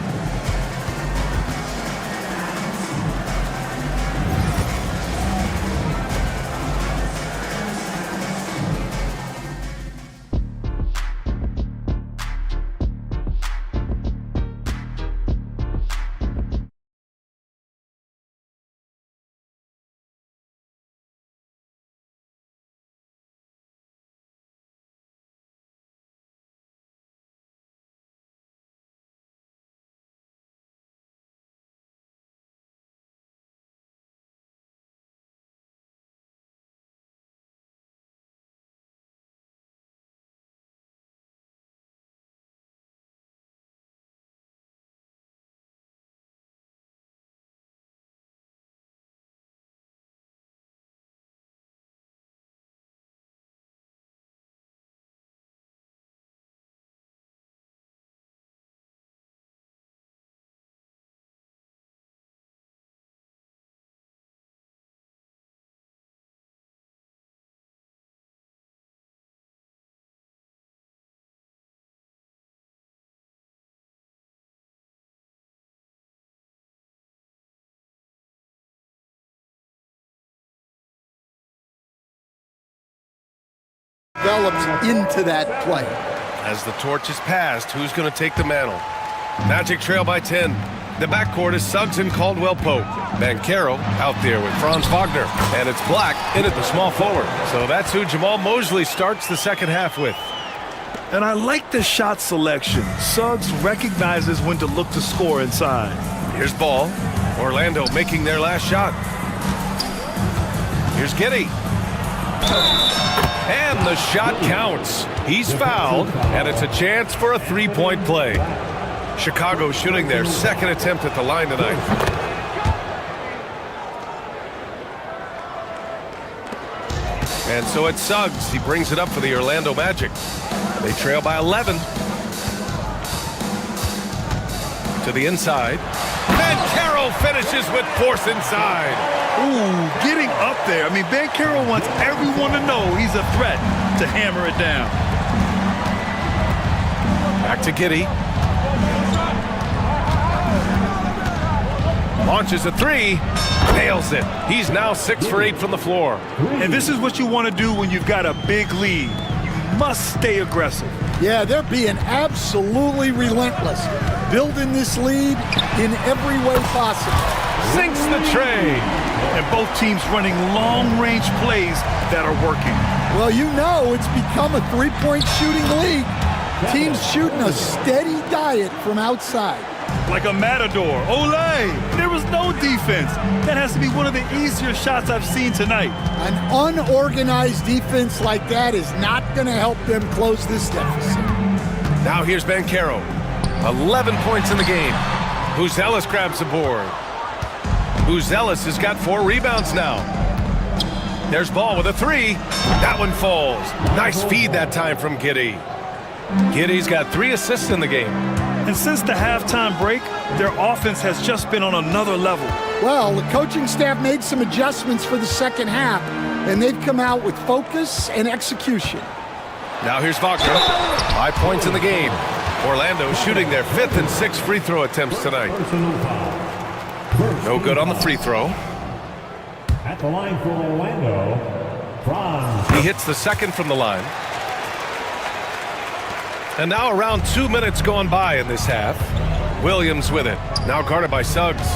develops into that play. As the torch is passed, who's going to take the mantle? Magic trail by 10. The backcourt is Suggs and Caldwell Pope. Banchero out there with Franz Wagner. And it's Black in at the small forward. So that's who Jamal Mosley starts the second half with. And I like the shot selection. Suggs recognizes when to look to score inside. Here's Ball. Orlando making their last shot. Here's Giddey. And the shot counts. He's fouled, and it's a chance for a three-point play. Chicago shooting their second attempt at the line tonight. And so it's Suggs. He brings it up for the Orlando Magic. They trail by 11. To the inside. Banchero finishes with force inside. Ooh, getting up there. I mean, Banchero wants everyone to know he's a threat to hammer it down. Back to Giddey. Launches a three. Nails it. He's now 6 for 8 from the floor. And this is what you want to do when you've got a big lead. You must stay aggressive. Yeah, they're being absolutely relentless, building this lead in every way possible. Sinks the tray. And both teams running long-range plays that are working. Well, you know it's become a three-point shooting league. Teams shooting a steady diet from outside. Like a matador. Olay! There was no defense. That has to be one of the easier shots I've seen tonight. An unorganized defense like that is not going to help them close this deficit. Now here's Banchero. 11 points in the game. Buzelis grabs the board. Buzelis has got 4 rebounds now. There's Ball with a three. That one falls. Nice feed that time from Giddey. Giddey's got 3 assists in the game. And since the halftime break, their offense has just been on another level. Well, the coaching staff made some adjustments for the second half, and they've come out with focus and execution. Now here's Wagner. 5 points in the game. Orlando shooting their 5th and 6th free throw attempts tonight. No good on the free throw. At the line for Orlando, Franz. He hits the second from the line. And now around 2 minutes gone by in this half. Williams with it. Now guarded by Suggs.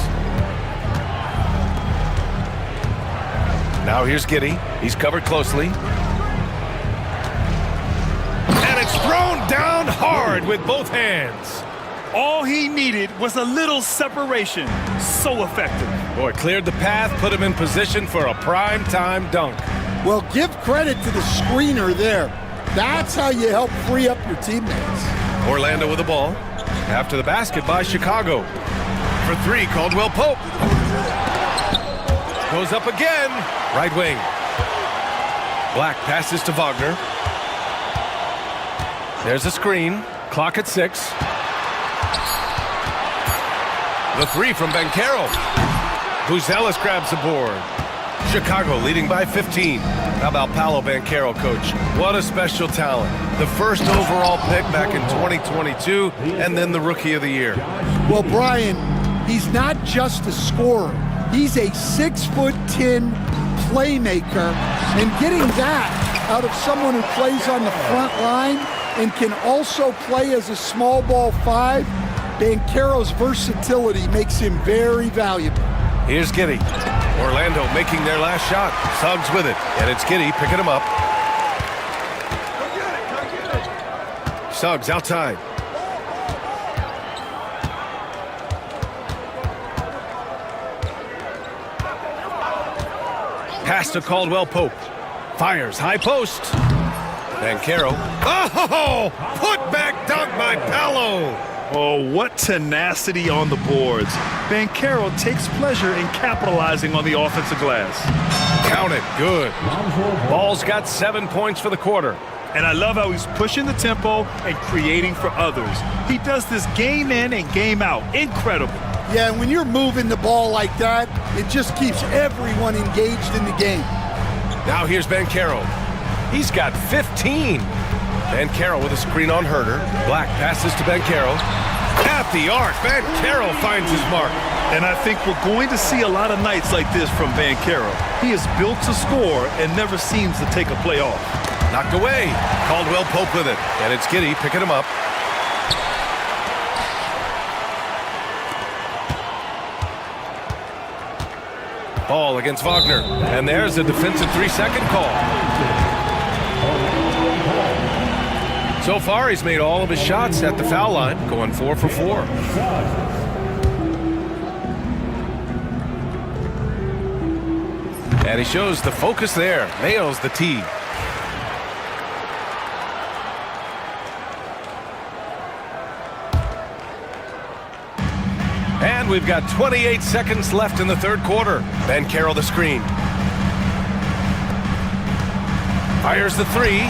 Now here's Giddey. He's covered closely. And it's thrown down hard with both hands. All he needed was a little separation. So effective. Boy, cleared the path, put him in position for a prime-time dunk. Well, give credit to the screener there. That's how you help free up your teammates. Orlando with the ball. After the basket by Chicago. For 3, Caldwell Pope. Goes up again. Right wing. Black passes to Wagner. There's a screen. Clock at 6. The 3 from Banchero. Buzelis grabs the board. Chicago leading by 15. How about Paolo Banchero, coach? What a special talent. The first overall pick back in 2022, and then the Rookie of the Year. Well, Brian, he's not just a scorer. He's a 6'10" playmaker, and getting that out of someone who plays on the front line and can also play as a small ball 5, Banchero's versatility makes him very valuable. Here's Giddey. Orlando making their last shot. Suggs with it, and it's Giddey picking him up. Suggs outside. Pass to Caldwell Pope. Fires, high post. Banchero. Oh, put back dunk by Paolo. Oh, what tenacity on the boards. Banchero takes pleasure in capitalizing on the offensive glass. Count it, good. Ball's got 7 points for the quarter. And I love how he's pushing the tempo and creating for others. He does this game in and game out. Incredible. Yeah, and when you're moving the ball like that, it just keeps everyone engaged in the game. Now here's Banchero. He's got 15. Banchero with a screen on Herter. Black passes to Banchero. At the arc, Banchero finds his mark. And I think we're going to see a lot of nights like this from Banchero. He is built to score and never seems to take a play off. Knocked away. Caldwell Pope with it. And it's Giddey picking him up. Ball against Wagner. And there's a defensive 3-second call. So far, he's made all of his shots at the foul line, going 4 for 4. And he shows the focus there. Nails the tee. And we've got 28 seconds left in the third quarter. Ben Carroll the screen. Fires the three.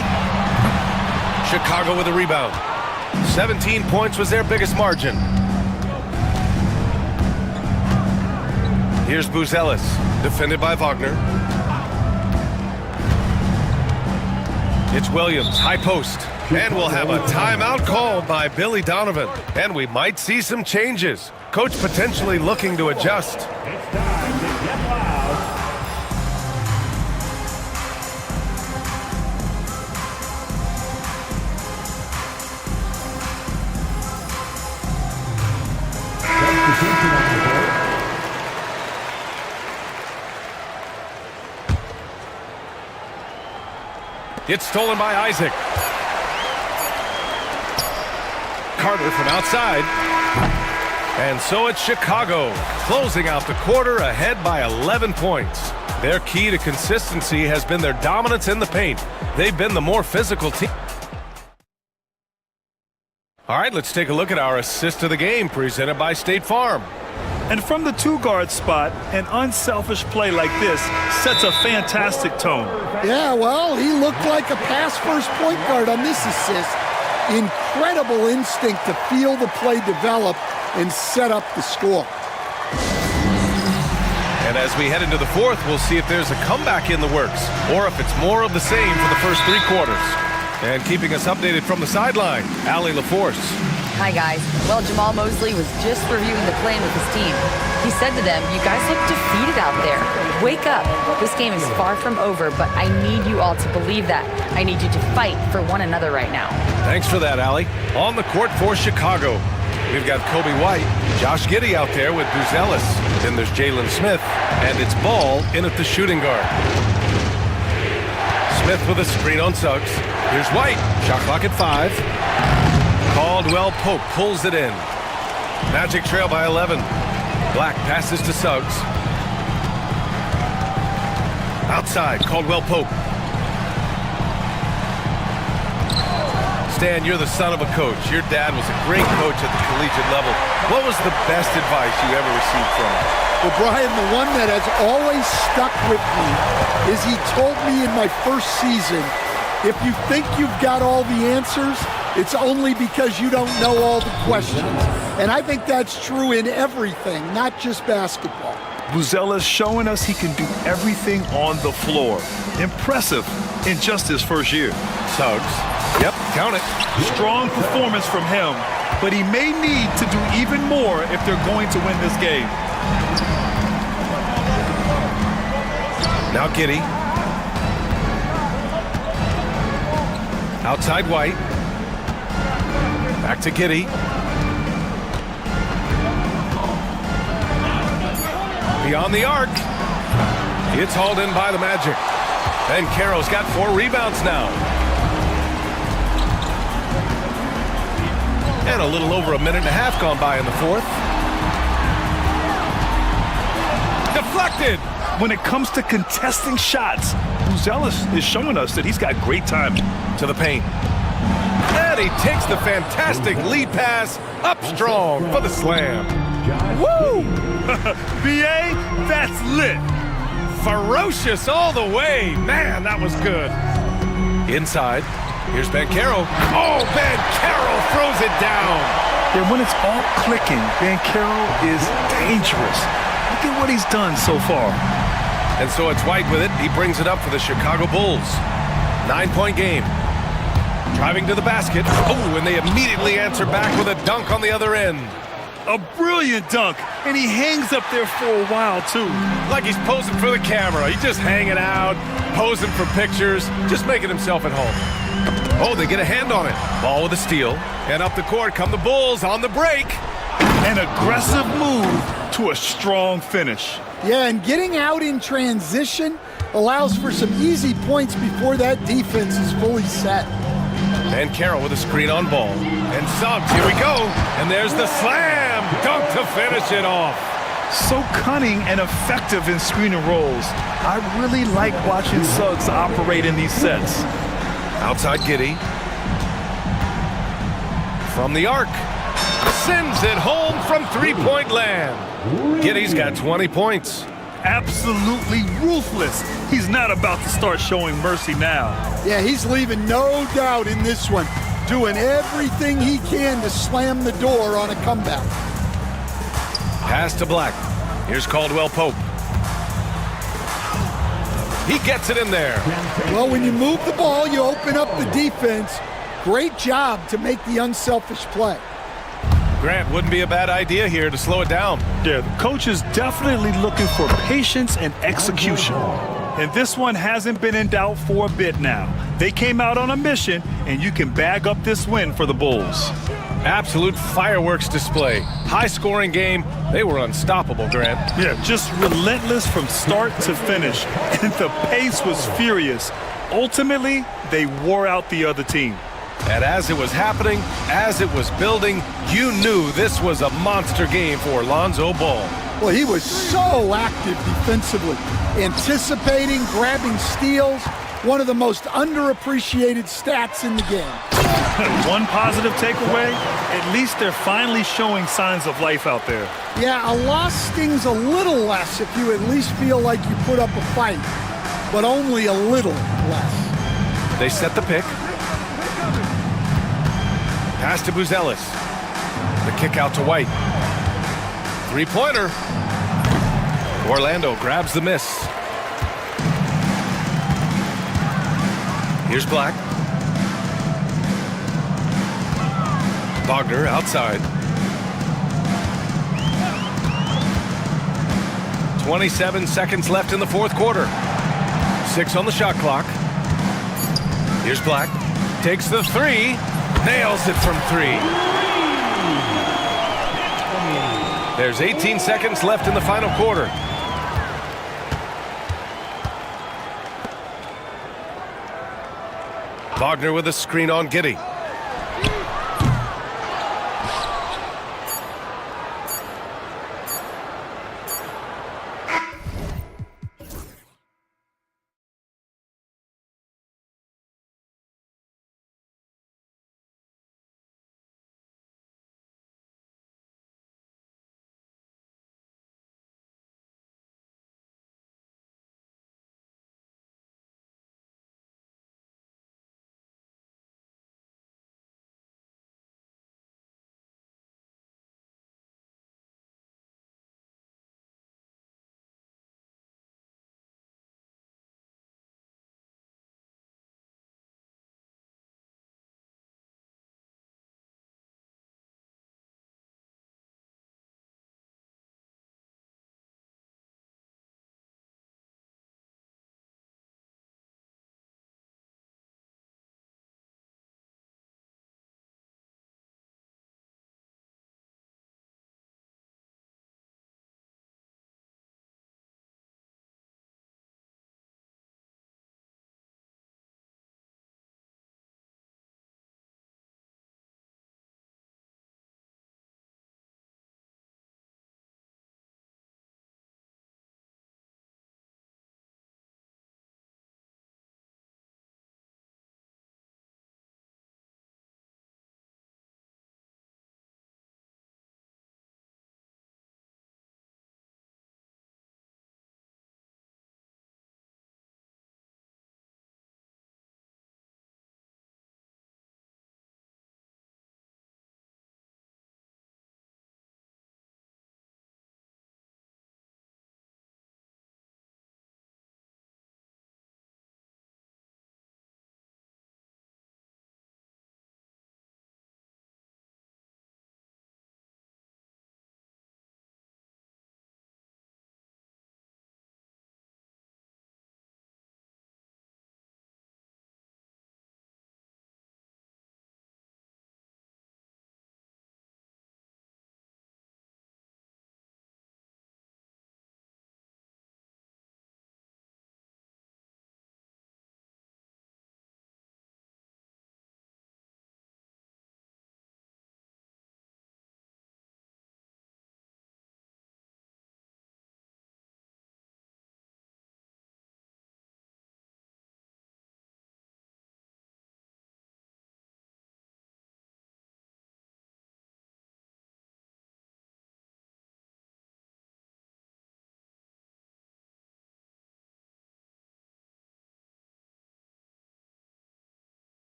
Chicago with a rebound. 17 points was their biggest margin. Here's Buzelis, defended by Wagner. It's Williams, high post. And we'll have a timeout called by Billy Donovan. And we might see some changes. Coach potentially looking to adjust. It's time to get loud. It's stolen by Isaac. Carter from outside. And so it's Chicago, closing out the quarter ahead by 11 points. Their key to consistency has been their dominance in the paint. They've been the more physical team. All right, let's take a look at our assist of the game, presented by State Farm. And from the two-guard spot, an unselfish play like this sets a fantastic tone. Yeah, well, he looked like a pass-first point guard on this assist. Incredible instinct to feel the play develop and set up the score. And as we head into the fourth, we'll see if there's a comeback in the works or if it's more of the same for the first three quarters. And keeping us updated from the sideline, Allie LaForce. Hi, guys. Well, Jamal Mosley was just reviewing the plan with his team. He said to them, "You guys look defeated out there. Wake up. This game is far from over, but I need you all to believe that. I need you to fight for one another right now." Thanks for that, Allie. On the court for Chicago, we've got Kobe White, Josh Giddey out there with Buzelis. Then there's Jalen Smith, and it's Ball in at the shooting guard. Smith with a screen on Suggs. Here's White, shot clock at 5. Caldwell Pope pulls it in. Magic trail by 11. Black passes to Suggs. Outside, Caldwell Pope. Stan, you're the son of a coach. Your dad was a great coach at the collegiate level. What was the best advice you ever received from him? Well, Brian, the one that has always stuck with me is he told me in my first season, if you think you've got all the answers, it's only because you don't know all the questions. And I think that's true in everything, not just basketball. Buzelis showing us he can do everything on the floor. Impressive in just his first year. Suggs. Yep, count it. Strong performance from him, but he may need to do even more if they're going to win this game. Now Giddey. Outside White. Back to Giddey. Beyond the arc. It's hauled in by the Magic. Ben Carroll's got 4 rebounds now. And a little over a minute and a half gone by in the fourth. Deflected! When it comes to contesting shots, Buzelis is showing us that he's got great timing. To the paint. And he takes the fantastic lead pass up strong for the slam. Woo! BA, that's lit. Ferocious all the way. Man, that was good. Inside. Here's Ben Carroll. Oh, Ben Carroll throws it down. And when it's all clicking, Ben Carroll is dangerous. Look at what he's done so far. And so it's White with it. He brings it up for the Chicago Bulls. 9-point game. Driving to the basket. Oh, and they immediately answer back with a dunk on the other end. A brilliant dunk, and he hangs up there for a while, too. Like he's posing for the camera. He's just hanging out, posing for pictures, just making himself at home. Oh, they get a hand on it. Ball with a steal. And up the court come the Bulls on the break. An aggressive move to a strong finish. Yeah, and getting out in transition allows for some easy points before that defense is fully set. And Carroll with a screen on ball. And Suggs, here we go. And there's the slam dunk to finish it off. So cunning and effective in screen and rolls. I really like watching Suggs operate in these sets. Outside Giddey. From the arc. Sends it home from three-point land. Giddey's got 20 points. Absolutely ruthless. He's not about to start showing mercy now. Yeah, he's leaving no doubt in this one, doing everything he can to slam the door on a comeback. Pass to Black. Here's Caldwell Pope. He gets it in there. Well, when you move the ball, you open up the defense. Great job to make the unselfish play. Grant, wouldn't be a bad idea here to slow it down. Yeah, the coach is definitely looking for patience and execution. And this one hasn't been in doubt for a bit now. They came out on a mission, and you can bag up this win for the Bulls. Absolute fireworks display. High-scoring game. They were unstoppable, Grant. Yeah, just relentless from start to finish. And the pace was furious. Ultimately, they wore out the other team. And as it was happening, as it was building, you knew this was a monster game for Lonzo Ball. Well, he was so active defensively, anticipating, grabbing steals, one of the most underappreciated stats in the game. One positive takeaway, at least they're finally showing signs of life out there. Yeah, a loss stings a little less if you at least feel like you put up a fight, but only a little less. They set the pick. Pass to Buzelis. The kick out to White. Three-pointer. Orlando grabs the miss. Here's Black. Wagner outside. 27 seconds left in the fourth quarter. 6 on the shot clock. Here's Black. Takes the three. Nails it from 3. There's 18 seconds left in the final quarter. Wagner with a screen on Giddey.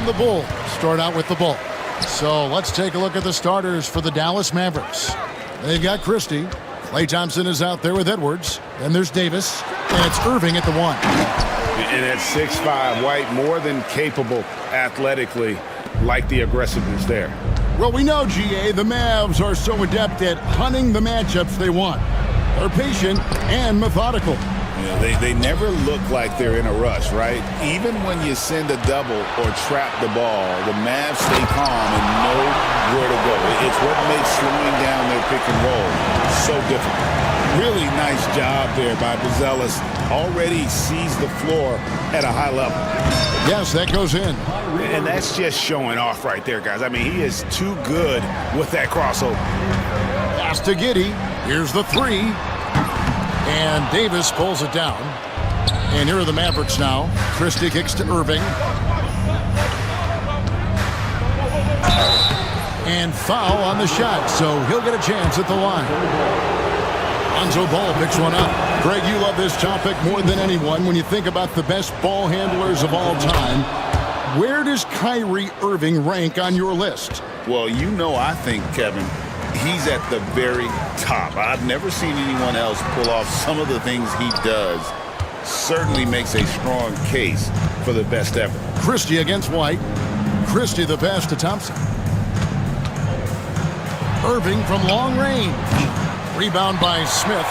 And the Bulls start out with the ball. So let's take a look at the starters for the Dallas Mavericks. They've got Christie. Klay Thompson is out there with Edwards. Then there's Davis. And it's Irving at the 1. And at 6'5", White more than capable athletically, like the aggressiveness there. Well, we know, GA, the Mavs are so adept at hunting the matchups they want. They're patient and methodical. Yeah, they never look like they're in a rush, right? Even when you send a double or trap the ball, the Mavs stay calm and know where to go. It's what makes slowing down their pick and roll so difficult. Really nice job there by Buzelis. Already sees the floor at a high level. Yes, that goes in. And that's just showing off right there, guys. I mean, he is too good with that crossover. Pass to Giddey. Here's the 3. And Davis pulls it down. And here are the Mavericks now. Christie kicks to Irving. And foul on the shot, so he'll get a chance at the line. Lonzo Ball picks one up. Greg, you love this topic more than anyone when you think about the best ball handlers of all time. Where does Kyrie Irving rank on your list? Well, you know, I think, Kevin, he's at the very top. I've never seen anyone else pull off some of the things he does. Certainly makes a strong case for the best ever. Christie against White. Christie the pass to Thompson. Irving from long range. Rebound by Smith.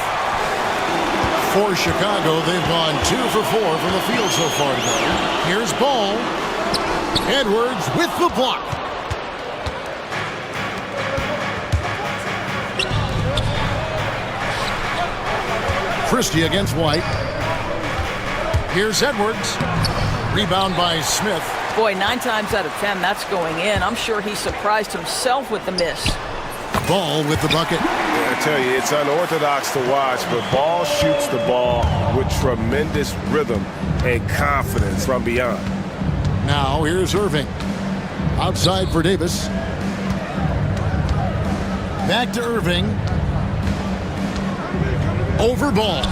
For Chicago, they've gone 2 for 4 from the field so far today. Here's Ball. Edwards with the block. Christie against White. Here's Edwards. Rebound by Smith. Boy, 9 times out of 10, that's going in. I'm sure he surprised himself with the miss. Ball with the bucket. I tell you, it's unorthodox to watch, but Ball shoots the ball with tremendous rhythm and confidence from beyond. Now here's Irving. Outside for Davis. Back to Irving. Over Ball.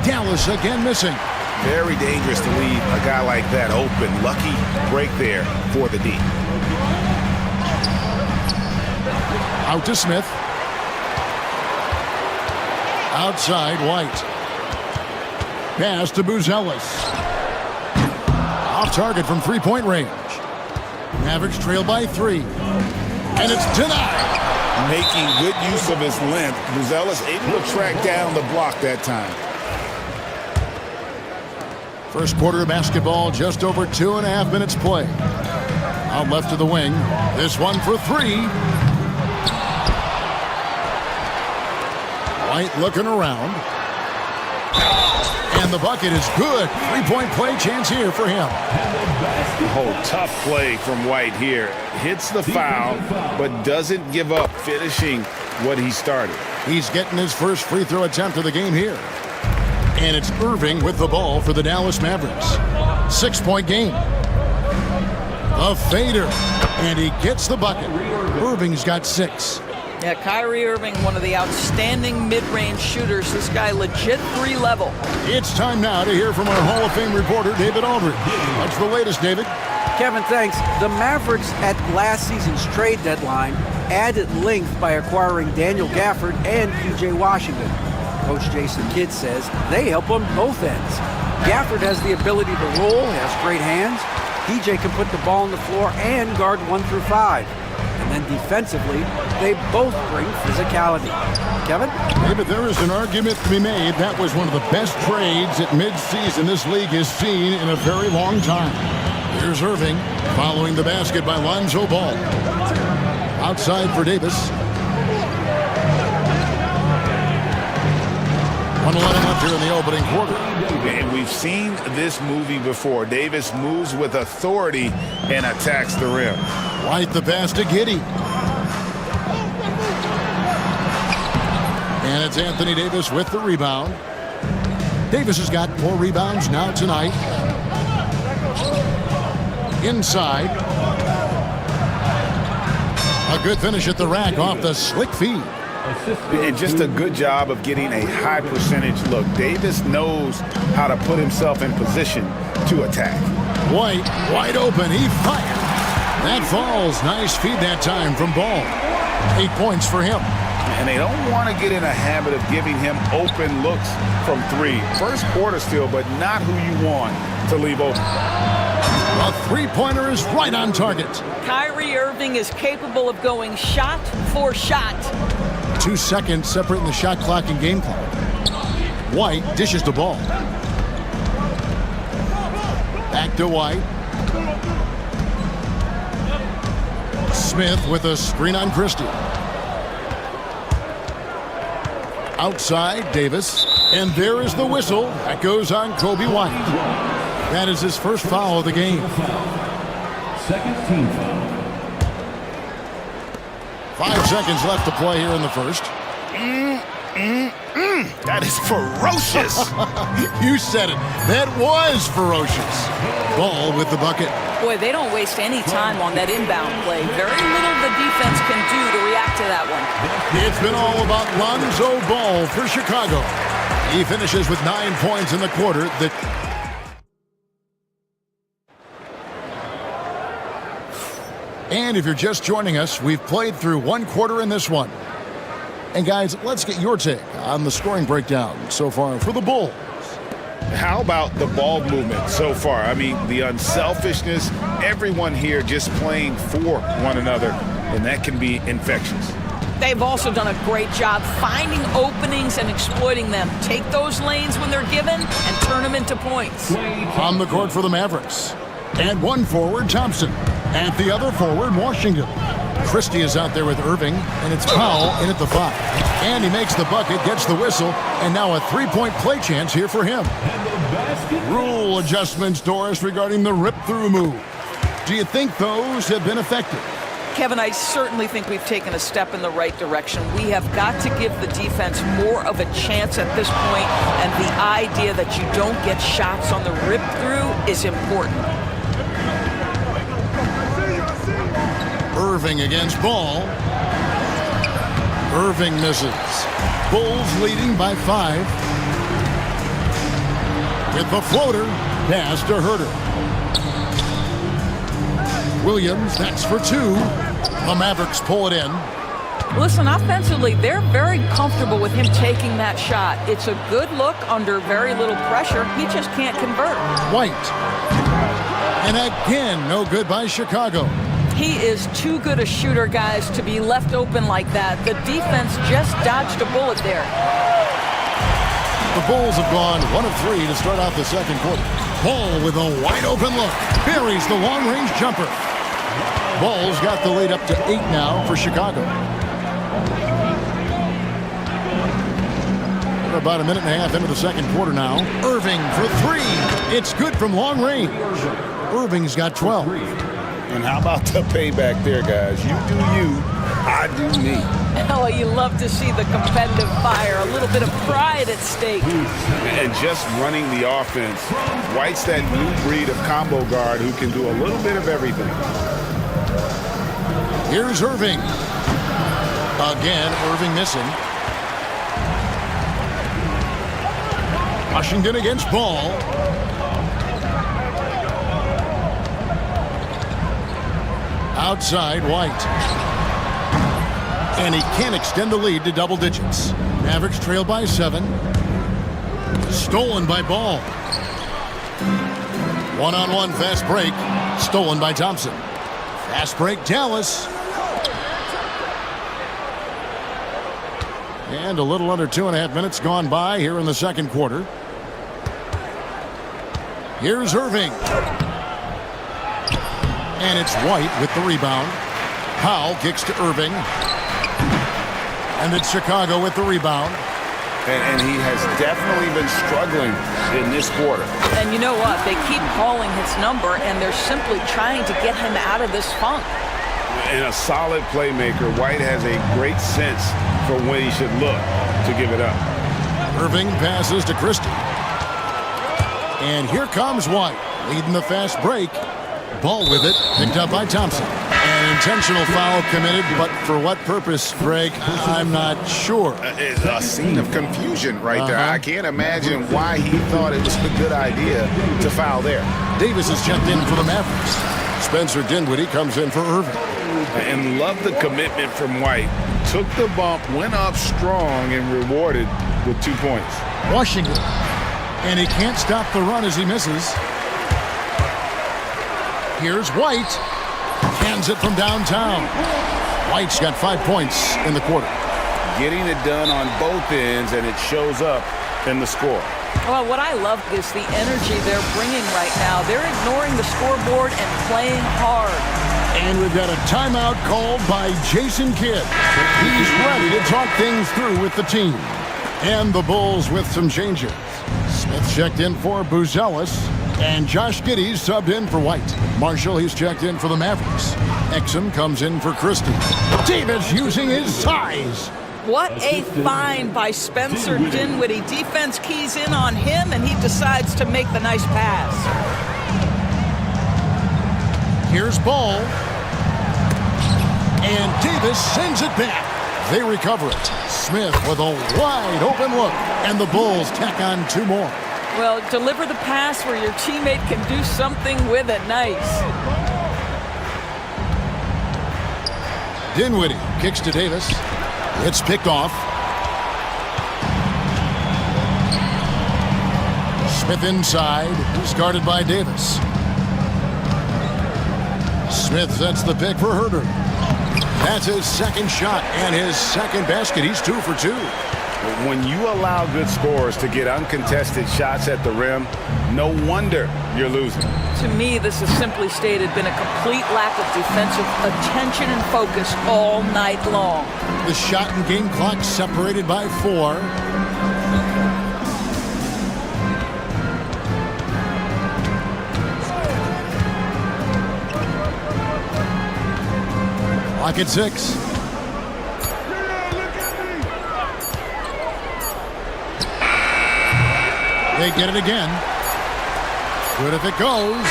Dallas again missing. Very dangerous to leave a guy like that open. Lucky break there for the D. Out to Smith. Outside, White. Pass to Buzelis. Off target from three-point range. Mavericks trail by 3. And it's denied. Making good use of his length. Buzelis able to track down the block that time. First quarter of basketball, just over 2.5 minutes play. Out left to the wing. This one for 3. White looking around. And the bucket is good. 3-point play chance here for him. Oh, tough play from White here. Hits the foul, but doesn't give up finishing what he started. He's getting his first free throw attempt of the game here. And it's Irving with the ball for the Dallas Mavericks. 6-point game. A fader. And he gets the bucket. Irving's got 6. Yeah, Kyrie Irving, one of the outstanding mid-range shooters. This guy legit 3-level. It's time now to hear from our Hall of Fame reporter, David Aldridge. What's the latest, David? Kevin, thanks. The Mavericks at last season's trade deadline added length by acquiring Daniel Gafford and P.J. Washington. Coach Jason Kidd says they help on both ends. Gafford has the ability to roll, has great hands. P.J. can put the ball on the floor and guard 1 through 5. And then defensively, they both bring physicality. Kevin? David, there is an argument to be made. That was one of the best trades at midseason this league has seen in a very long time. Here's Irving following the basket by Lonzo Ball. Outside for Davis. 1:11 left here in the opening quarter. And we've seen this movie before. Davis moves with authority and attacks the rim. White the pass to Giddey. And it's Anthony Davis with the rebound. Davis has got 4 rebounds now tonight. Inside. A good finish at the rack off the slick feed. And just a good job of getting a high percentage look. Davis knows how to put himself in position to attack. White, wide open. He fired. That falls. Nice feed that time from Ball. 8 points for him. And they don't want to get in a habit of giving him open looks from three. First quarter still, but not who you want to leave open. A three-pointer is right on target. Kyrie Irving is capable of going shot for shot. 2 seconds separating the shot clock and game clock. White dishes the ball. Back to White. Smith with a screen on Christie. Outside, Davis. And there is the whistle. That goes on Kobe White. That is his first foul of the game. Second team foul. 5 seconds left to play here in the first. That is ferocious. You said it. That was ferocious. Ball with the bucket. Boy, they don't waste any time on that inbound play. Very little the defense can do to react to that one. It's been all about Lonzo Ball for Chicago. He finishes with 9 points in the quarter. And if you're just joining us, we've played through 1 quarter in this one. And guys, let's get your take on the scoring breakdown so far for the Bulls. How about the ball movement so far? I mean, the unselfishness, everyone here just playing for one another, and that can be infectious. They've also done a great job finding openings and exploiting them. Take those lanes when they're given and turn them into points. On the court for the Mavericks. And one forward, Thompson. And the other forward, Washington. Christie is out there with Irving, and it's Powell in at the 5. And he makes the bucket, gets the whistle, and now a 3-point play chance here for him. Rule adjustments, Doris, regarding the rip-through move. Do you think those have been effective? Kevin, I certainly think we've taken a step in the right direction. We have got to give the defense more of a chance at this point, and the idea that you don't get shots on the rip-through is important. Irving against Ball. Irving misses. Bulls leading by 5. With the floater, pass to Herter. Williams, that's for 2. The Mavericks pull it in. Listen, offensively, they're very comfortable with him taking that shot. It's a good look under very little pressure. He just can't convert. White. And again, no good by Chicago. He is too good a shooter, guys, to be left open like that. The defense just dodged a bullet there. The Bulls have gone 1 of 3 to start out the second quarter. Ball with a wide open look. Buries the long-range jumper. Bulls got the lead up to 8 now for Chicago. We're about a minute and a half into the second quarter now. Irving for 3. It's good from long range. Irving's got 12. And how about the payback there, guys? You do you, I do me. Oh, you love to see the competitive fire, a little bit of pride at stake. And just running the offense. White's that new breed of combo guard who can do a little bit of everything. Here's Irving. Again, Irving missing. Washington against Ball. Outside, White. And he can't extend the lead to double digits. Mavericks trail by 7. Stolen by Ball. One-on-one fast break. Stolen by Thompson. Fast break, Dallas. And a little under 2.5 minutes gone by here in the second quarter. Here's Irving. And it's White with the rebound. Powell kicks to Irving. And it's Chicago with the rebound. And he has definitely been struggling in this quarter. And you know what? They keep calling his number, and they're simply trying to get him out of this funk. And a solid playmaker, White has a great sense for when he should look to give it up. Irving passes to Christie. And here comes White, leading the fast break. Ball with it, picked up by Thompson. And An intentional foul committed, but for what purpose, Greg? I'm not sure. It's a scene of confusion right there. I can't imagine why he thought it was a good idea to foul there. Davis is checked in for the Mavericks. Spencer Dinwiddie comes in for Irving. And love the commitment from White. Took the bump, went up strong, and rewarded with 2 points. Washington. And he can't stop the run as he misses. Here's White. Hands it from downtown. White's got 5 points in the quarter. Getting it done on both ends, and it shows up in the score. Well, what I love is the energy they're bringing right now. They're ignoring the scoreboard and playing hard. And we've got a timeout called by Jason Kidd. He's ready to talk things through with the team. And the Bulls with some changes. Smith checked in for Buzelis. And Josh Giddey's subbed in for White. Marshall, he's checked in for the Mavericks. Exum comes in for Christie. Davis using his size. What a find by Spencer Dinwiddie. Defense keys in on him, and he decides to make the nice pass. Here's Ball. And Davis sends it back. They recover it. Smith with a wide open look. And the Bulls tack on 2 more. Well, deliver the pass where your teammate can do something with it. Nice. Dinwiddie kicks to Davis. It's picked off. Smith inside. He's guarded by Davis. Smith sets the pick for Herder. That's his second shot and his second basket. He's 2 for 2. When you allow good scorers to get uncontested shots at the rim, no wonder you're losing. To me, this has simply stated been a complete lack of defensive attention and focus all night long. The shot and game clock separated by 4. Clock at 6. They get it again. Good if it goes.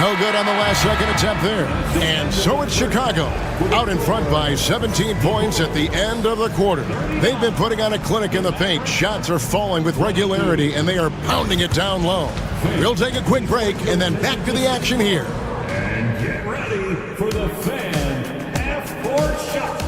No good on the last second attempt there. And so it's Chicago, out in front by 17 points at the end of the quarter. They've been putting on a clinic in the paint. Shots are falling with regularity, and they are pounding it down low. We'll take a quick break and then back to the action here. And get ready for the fan half-court shots.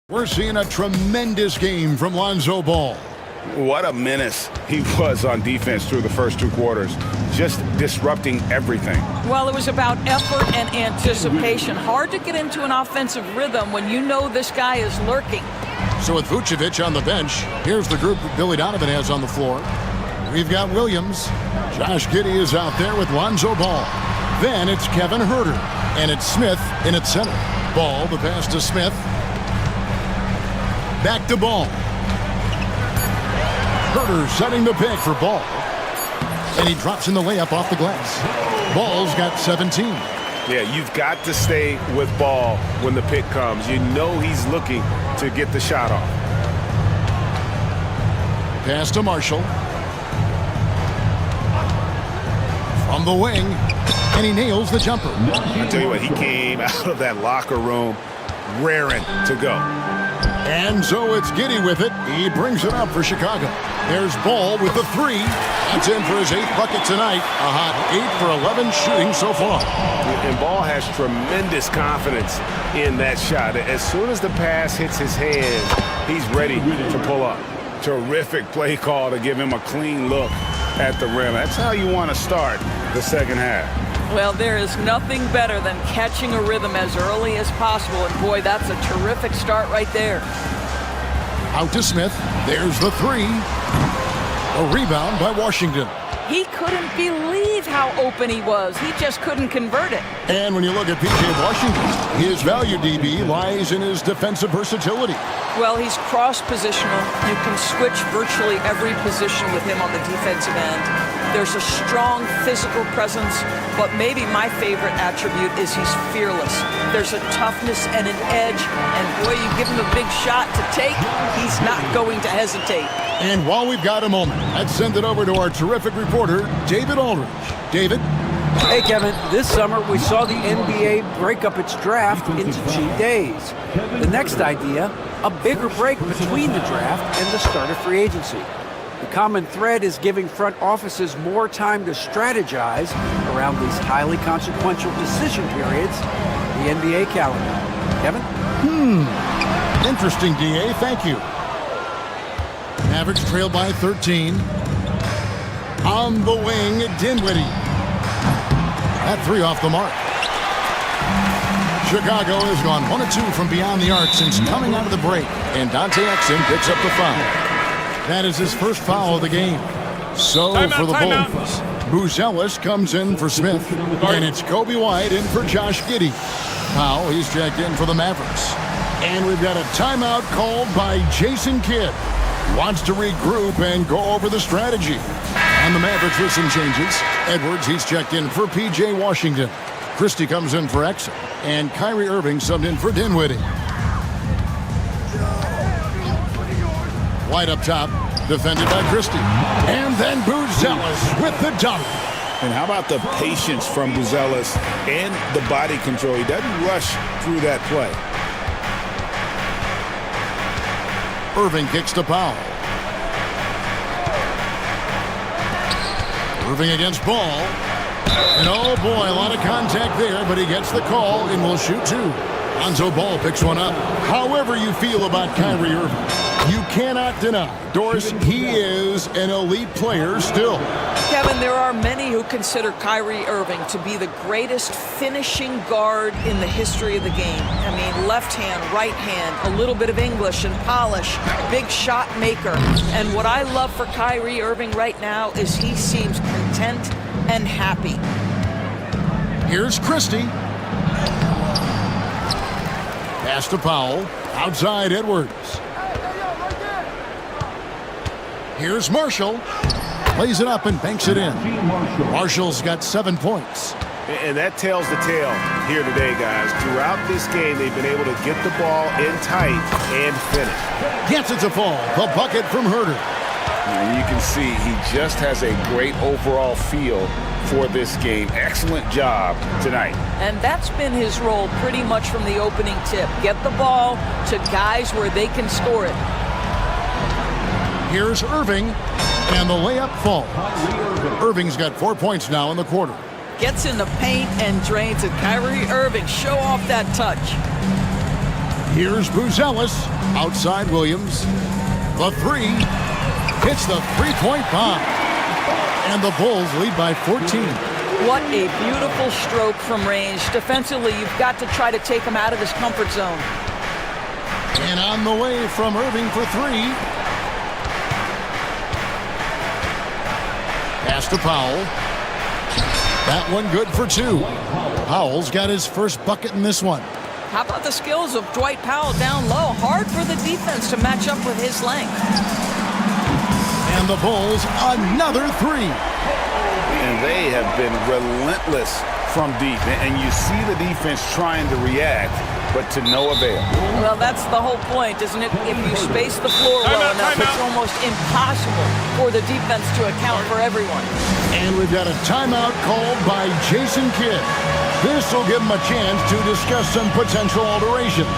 We're seeing a tremendous game from Lonzo Ball. What a menace he was on defense through the first 2 quarters, just disrupting everything. Well, it was about effort and anticipation. Hard to get into an offensive rhythm when you know this guy is lurking. So with Vucevic on the bench, here's the group that Billy Donovan has on the floor. We've got Williams. Josh Giddey is out there with Lonzo Ball. Then it's Kevin Herder, and it's Smith in at center. Ball, the pass to Smith. Back to Ball. Herder setting the pick for Ball. And he drops in the layup off the glass. Ball's got 17. Yeah, you've got to stay with Ball when the pick comes. You know he's looking to get the shot off. Pass to Marshall. From the wing. And he nails the jumper. I tell you what, he came out of that locker room raring to go. And so it's Giddy with it. He brings it up for Chicago. There's Ball with the three. That's in for his 8th bucket tonight. A hot 8 for 11 shooting so far. And Ball has tremendous confidence in that shot. As soon as the pass hits his hand, he's ready to pull up. Terrific play call to give him a clean look at the rim. That's how you want to start the second half. Well, there is nothing better than catching a rhythm as early as possible. And boy, that's a terrific start right there. Out to Smith. There's the three. A rebound by Washington. He couldn't believe how open he was. He just couldn't convert it. And when you look at P.J. Washington, his value DB lies in his defensive versatility. Well, he's cross-positional. You can switch virtually every position with him on the defensive end. There's a strong physical presence, but maybe my favorite attribute is he's fearless. There's a toughness and an edge, and boy, you give him a big shot to take, he's not going to hesitate. And while we've got a moment, let's send it over to our terrific reporter, David Aldridge. David? Hey, Kevin, this summer we saw the NBA break up its draft into cheat days. The next idea, a bigger break between the draft and the start of free agency. The common thread is giving front offices more time to strategize around these highly consequential decision periods, the NBA calendar. Kevin? Interesting, D.A. Thank you. Mavericks trail by 13. On the wing, Dinwiddie. That three off the mark. Chicago has gone 1 of 2 from beyond the arc since coming out of the break, and Dante Exum picks up the foul. That is his first foul of the game. So for the Bulls, Buzelis comes in for Smith, and it's Kobe White in for Josh Giddey. Powell, he's checked in for the Mavericks. And we've got a timeout called by Jason Kidd. Wants to regroup and go over the strategy. And the Mavericks with some changes. Edwards, he's checked in for P.J. Washington. Christie comes in for Exum. And Kyrie Irving subbed in for Dinwiddie. White up top, defended by Christie. And then Buzelis with the dunk. And how about the patience from Buzelis and the body control? He doesn't rush through that play. Irving kicks to Powell. Irving against Ball. And oh boy, a lot of contact there, but he gets the call and will shoot two. Lonzo Ball picks one up. However you feel about Kyrie Irving, you cannot deny, Doris, he is an elite player still. Kevin, there are many who consider Kyrie Irving to be the greatest finishing guard in the history of the game. I mean, left hand, right hand, a little bit of English and polish, big shot maker. And what I love for Kyrie Irving right now is he seems content and happy. Here's Christie. Pass to Powell. Outside Edwards. Here's Marshall. Plays it up and banks it in. Marshall's got 7 points. And that tells the tale here today, guys. Throughout this game, they've been able to get the ball in tight and finish. Gets it to fall. The bucket from Herter. And you can see he just has a great overall feel for this game. Excellent job tonight. And that's been his role pretty much from the opening tip. Get the ball to guys where they can score it. Here's Irving, and the layup falls. Irving's got 4 points now in the quarter. Gets in the paint and drains it. Kyrie Irving, show off that touch. Here's Buzelis, outside Williams. The three, hits the three-point bomb. And the Bulls lead by 14. What a beautiful stroke from range. Defensively, you've got to try to take him out of his comfort zone. And on the way from Irving for three. Pass to Powell. That one good for two. Powell's got his first bucket in this one. How about the skills of Dwight Powell down low? Hard for the defense to match up with his length. And the Bulls, another three. And they have been relentless from deep. And you see the defense trying to react. but to no avail. Well, that's the whole point, isn't it? If you space the floor well enough, it's almost impossible for the defense to account for everyone. And we've got a timeout called by Jason Kidd. This will give him a chance to discuss some potential alterations.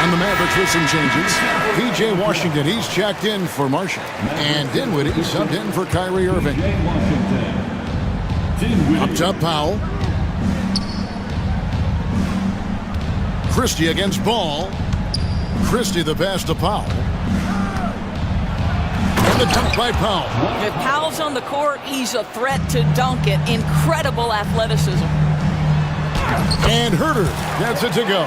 And the Mavericks with some changes. P.J. Washington, he's checked in for Marshall. And Dinwiddie subbed in for Kyrie Irving. Up top, Powell. Christie against Ball. Christie the pass to Powell. And the dunk by Powell. If Powell's on the court, he's a threat to dunk it. Incredible athleticism. And Herter gets it to go.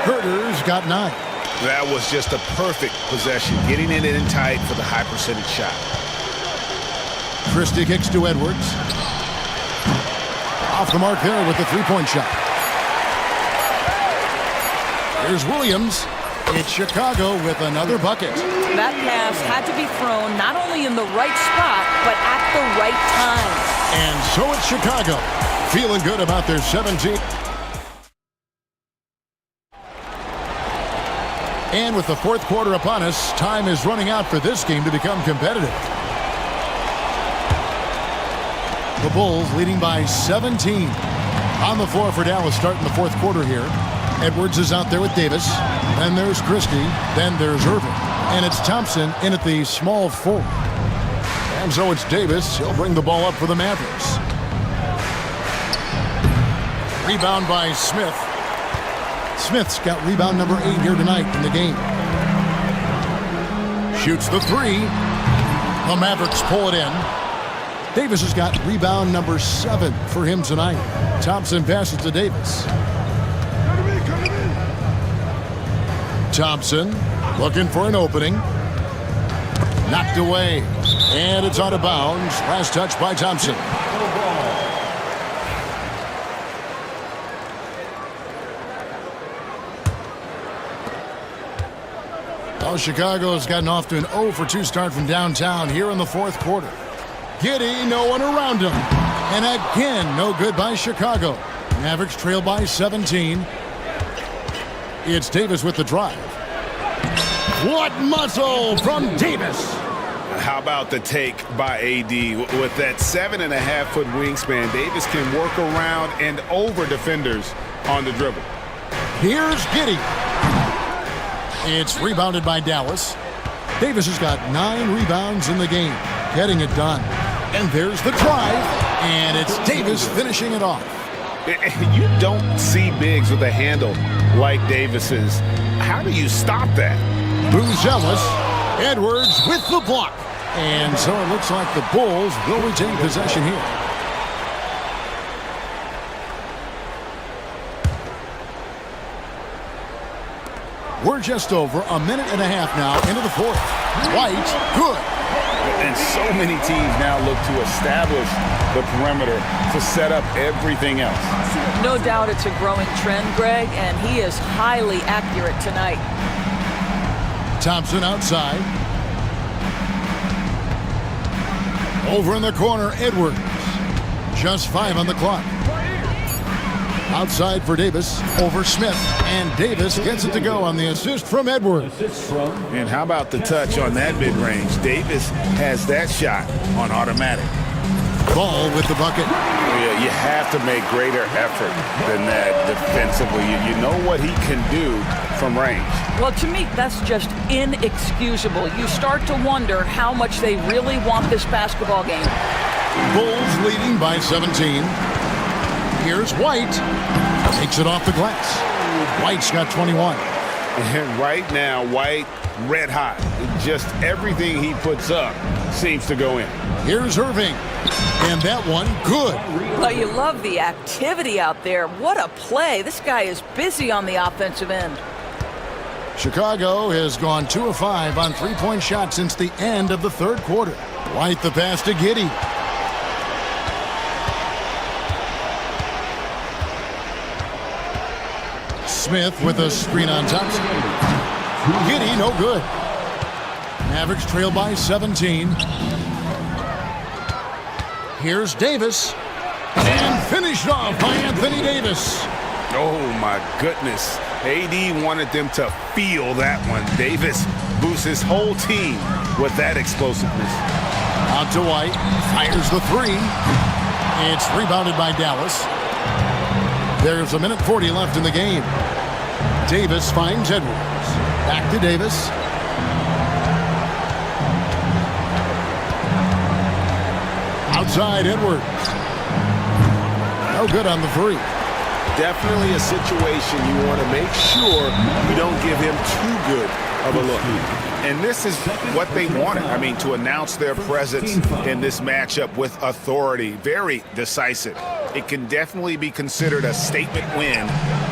Herter's got 9. That was just a perfect possession, getting it in tight for the high percentage shot. Christie kicks to Edwards. Off the mark there with the three-point shot. Here's Williams. It's Chicago with another bucket. That pass had to be thrown not only in the right spot, but at the right time. And so it's Chicago, feeling good about their 17th. And with the fourth quarter upon us, time is running out for this game to become competitive. The Bulls leading by 17. On the floor for Dallas starting the fourth quarter here. Edwards is out there with Davis. Then there's Christie. Then there's Irving. And it's Thompson in at the small forward. And so it's Davis. He'll bring the ball up for the Mavericks. Rebound by Smith. Smith's got rebound number 8 here tonight in the game. Shoots the three. The Mavericks pull it in. Davis has got rebound number 7 for him tonight. Thompson passes to Davis. Thompson looking for an opening. Knocked away. And it's out of bounds. Last touch by Thompson. Well, Chicago's gotten off to an 0 for 2 start from downtown here in the fourth quarter. Giddey, no one around him. And again, no good by Chicago. Mavericks trail by 17. It's Davis with the drive. What muscle from Davis! How about the take by AD? With that 7.5-foot wingspan, Davis can work around and over defenders on the dribble. Here's Giddey. It's rebounded by Dallas. Davis has got 9 rebounds in the game, getting it done. And there's the drive, and it's Davis finishing it off. You don't see bigs with a handle like Davis's. How do you stop that? Buzelis, Edwards with the block. And so it looks like the Bulls will retain possession here. We're just over a minute and a half now into the fourth. White, good. And so many teams now look to establish the perimeter to set up everything else. No doubt it's a growing trend, Greg, and he is highly accurate tonight. Thompson outside. Over in the corner, Edwards. Just 5 on the clock. Outside for Davis, over Smith, and Davis gets it to go on the assist from Edwards. And how about the touch on that mid-range? Davis has that shot on automatic. Ball with the bucket. Yeah, you have to make greater effort than that defensively. You know what he can do from range. Well, to me, that's just inexcusable. You start to wonder how much they really want this basketball game. Bulls leading by 17. Here's White. Takes it off the glass. White's got 21. And right now, White, red hot. Just everything he puts up seems to go in. Here's Irving. And that one, good. Well, you love the activity out there. What a play. This guy is busy on the offensive end. Chicago has gone 2 of 5 on three-point shots since the end of the third quarter. White the pass to Giddey. Smith with a screen on Thompson. Giddey, no good. Mavericks trail by 17. Here's Davis. And finish. Dished off by Anthony Davis. Oh, my goodness. AD wanted them to feel that one. Davis boosts his whole team with that explosiveness. Out to White. Fires the three. It's rebounded by Dallas. There's 1:40 left in the game. Davis finds Edwards. Back to Davis. Outside Edwards. No good on the three. Definitely a situation you want to make sure you don't give him too good of a look. And this is what they wanted. I mean, to announce their presence in this matchup with authority. Very decisive. It can definitely be considered a statement win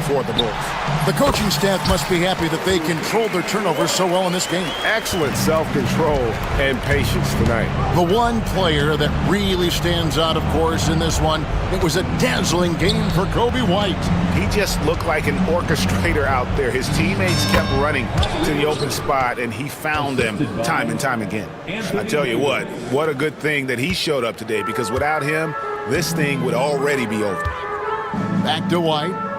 for the Bulls. The coaching staff must be happy that they controlled their turnovers so well in this game. Excellent self-control and patience tonight. The one player that really stands out, of course, in this one, it was a dazzling game for Kobe White. He just looked like an orchestrator out there. His teammates kept running to the open spot, and he found them time and time again. I tell you what a good thing that he showed up today, because without him, this thing would already be over. Back to White.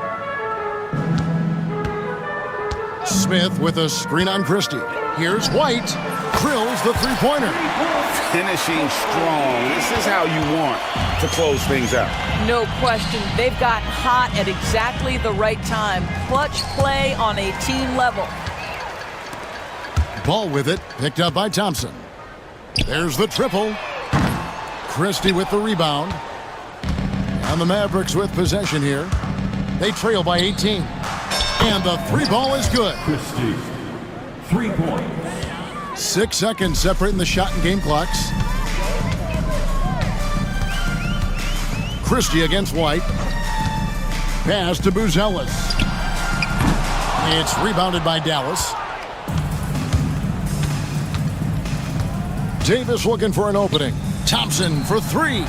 Smith with a screen on Christie. Here's White. Drills the three-pointer. Finishing strong. This is how you want to close things out. No question. They've gotten hot at exactly the right time. Clutch play on a team level. Ball with it. Picked up by Thompson. There's the triple. Christie with the rebound. And the Mavericks with possession here. They trail by 18. And the three ball is good. Christie, 3 points. 6 seconds separating the shot and game clocks. Christie against White. Pass to Buzelis. It's rebounded by Dallas. Davis looking for an opening. Thompson for three.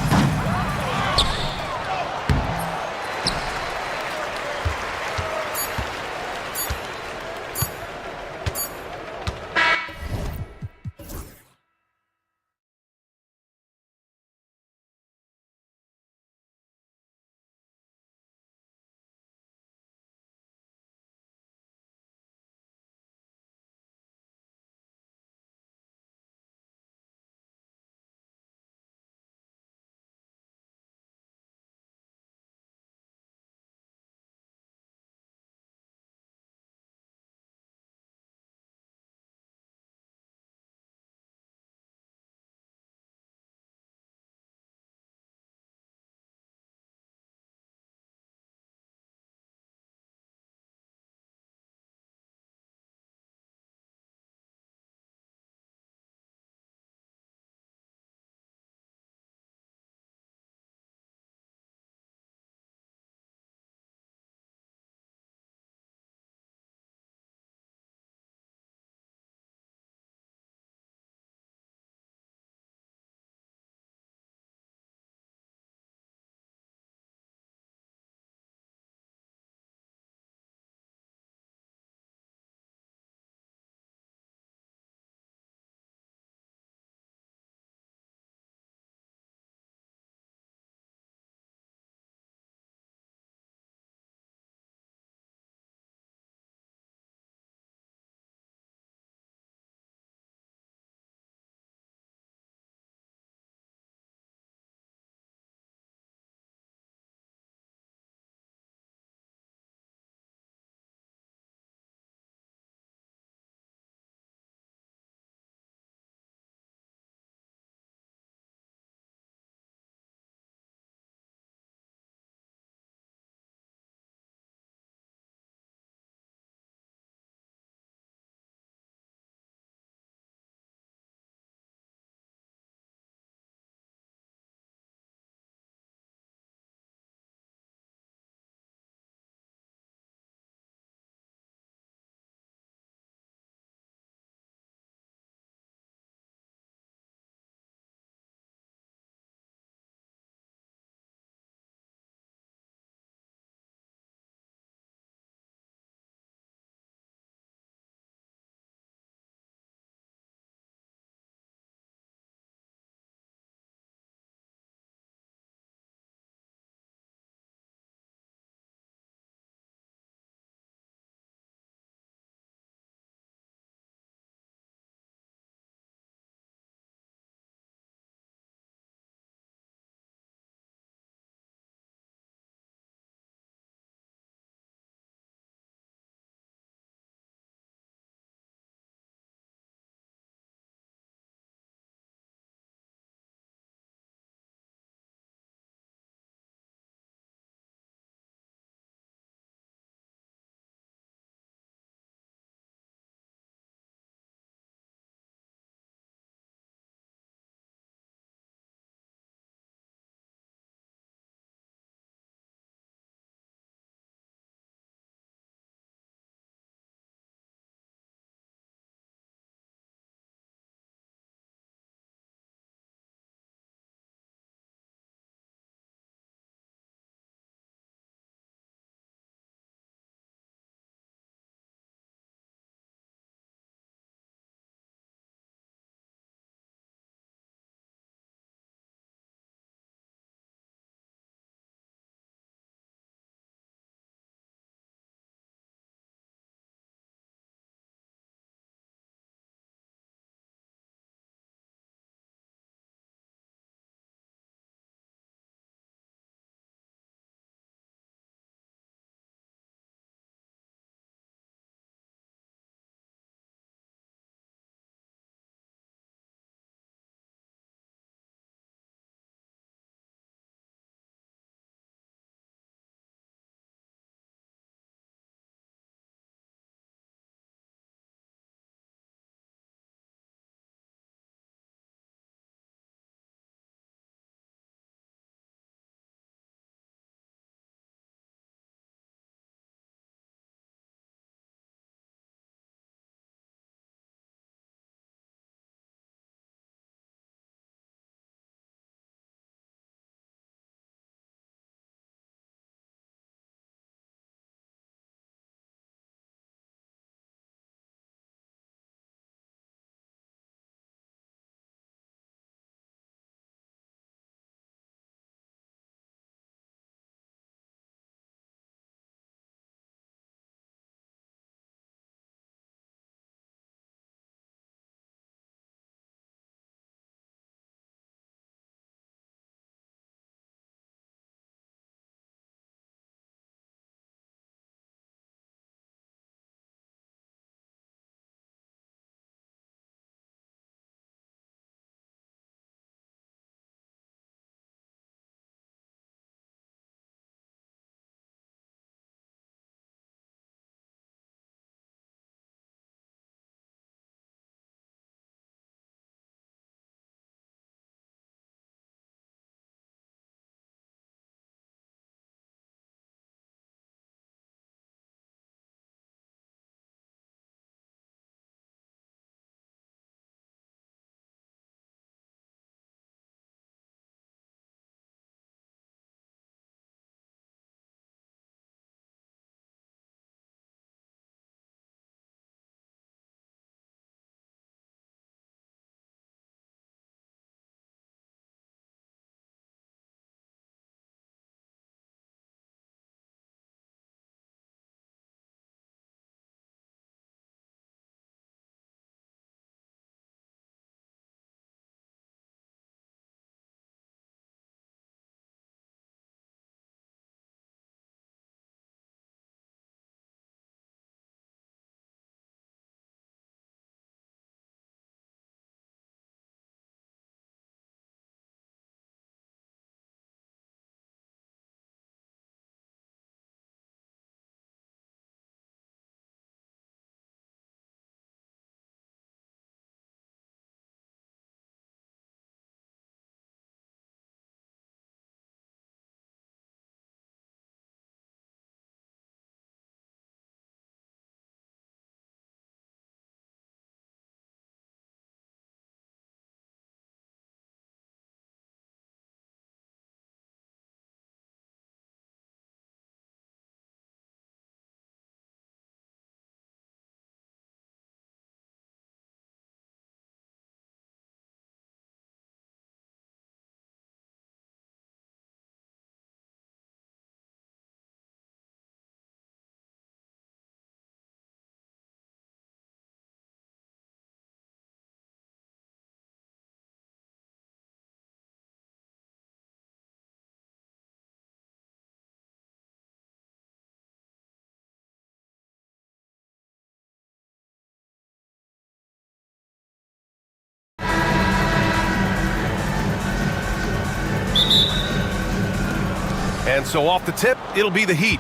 And so off the tip, it'll be the Heat.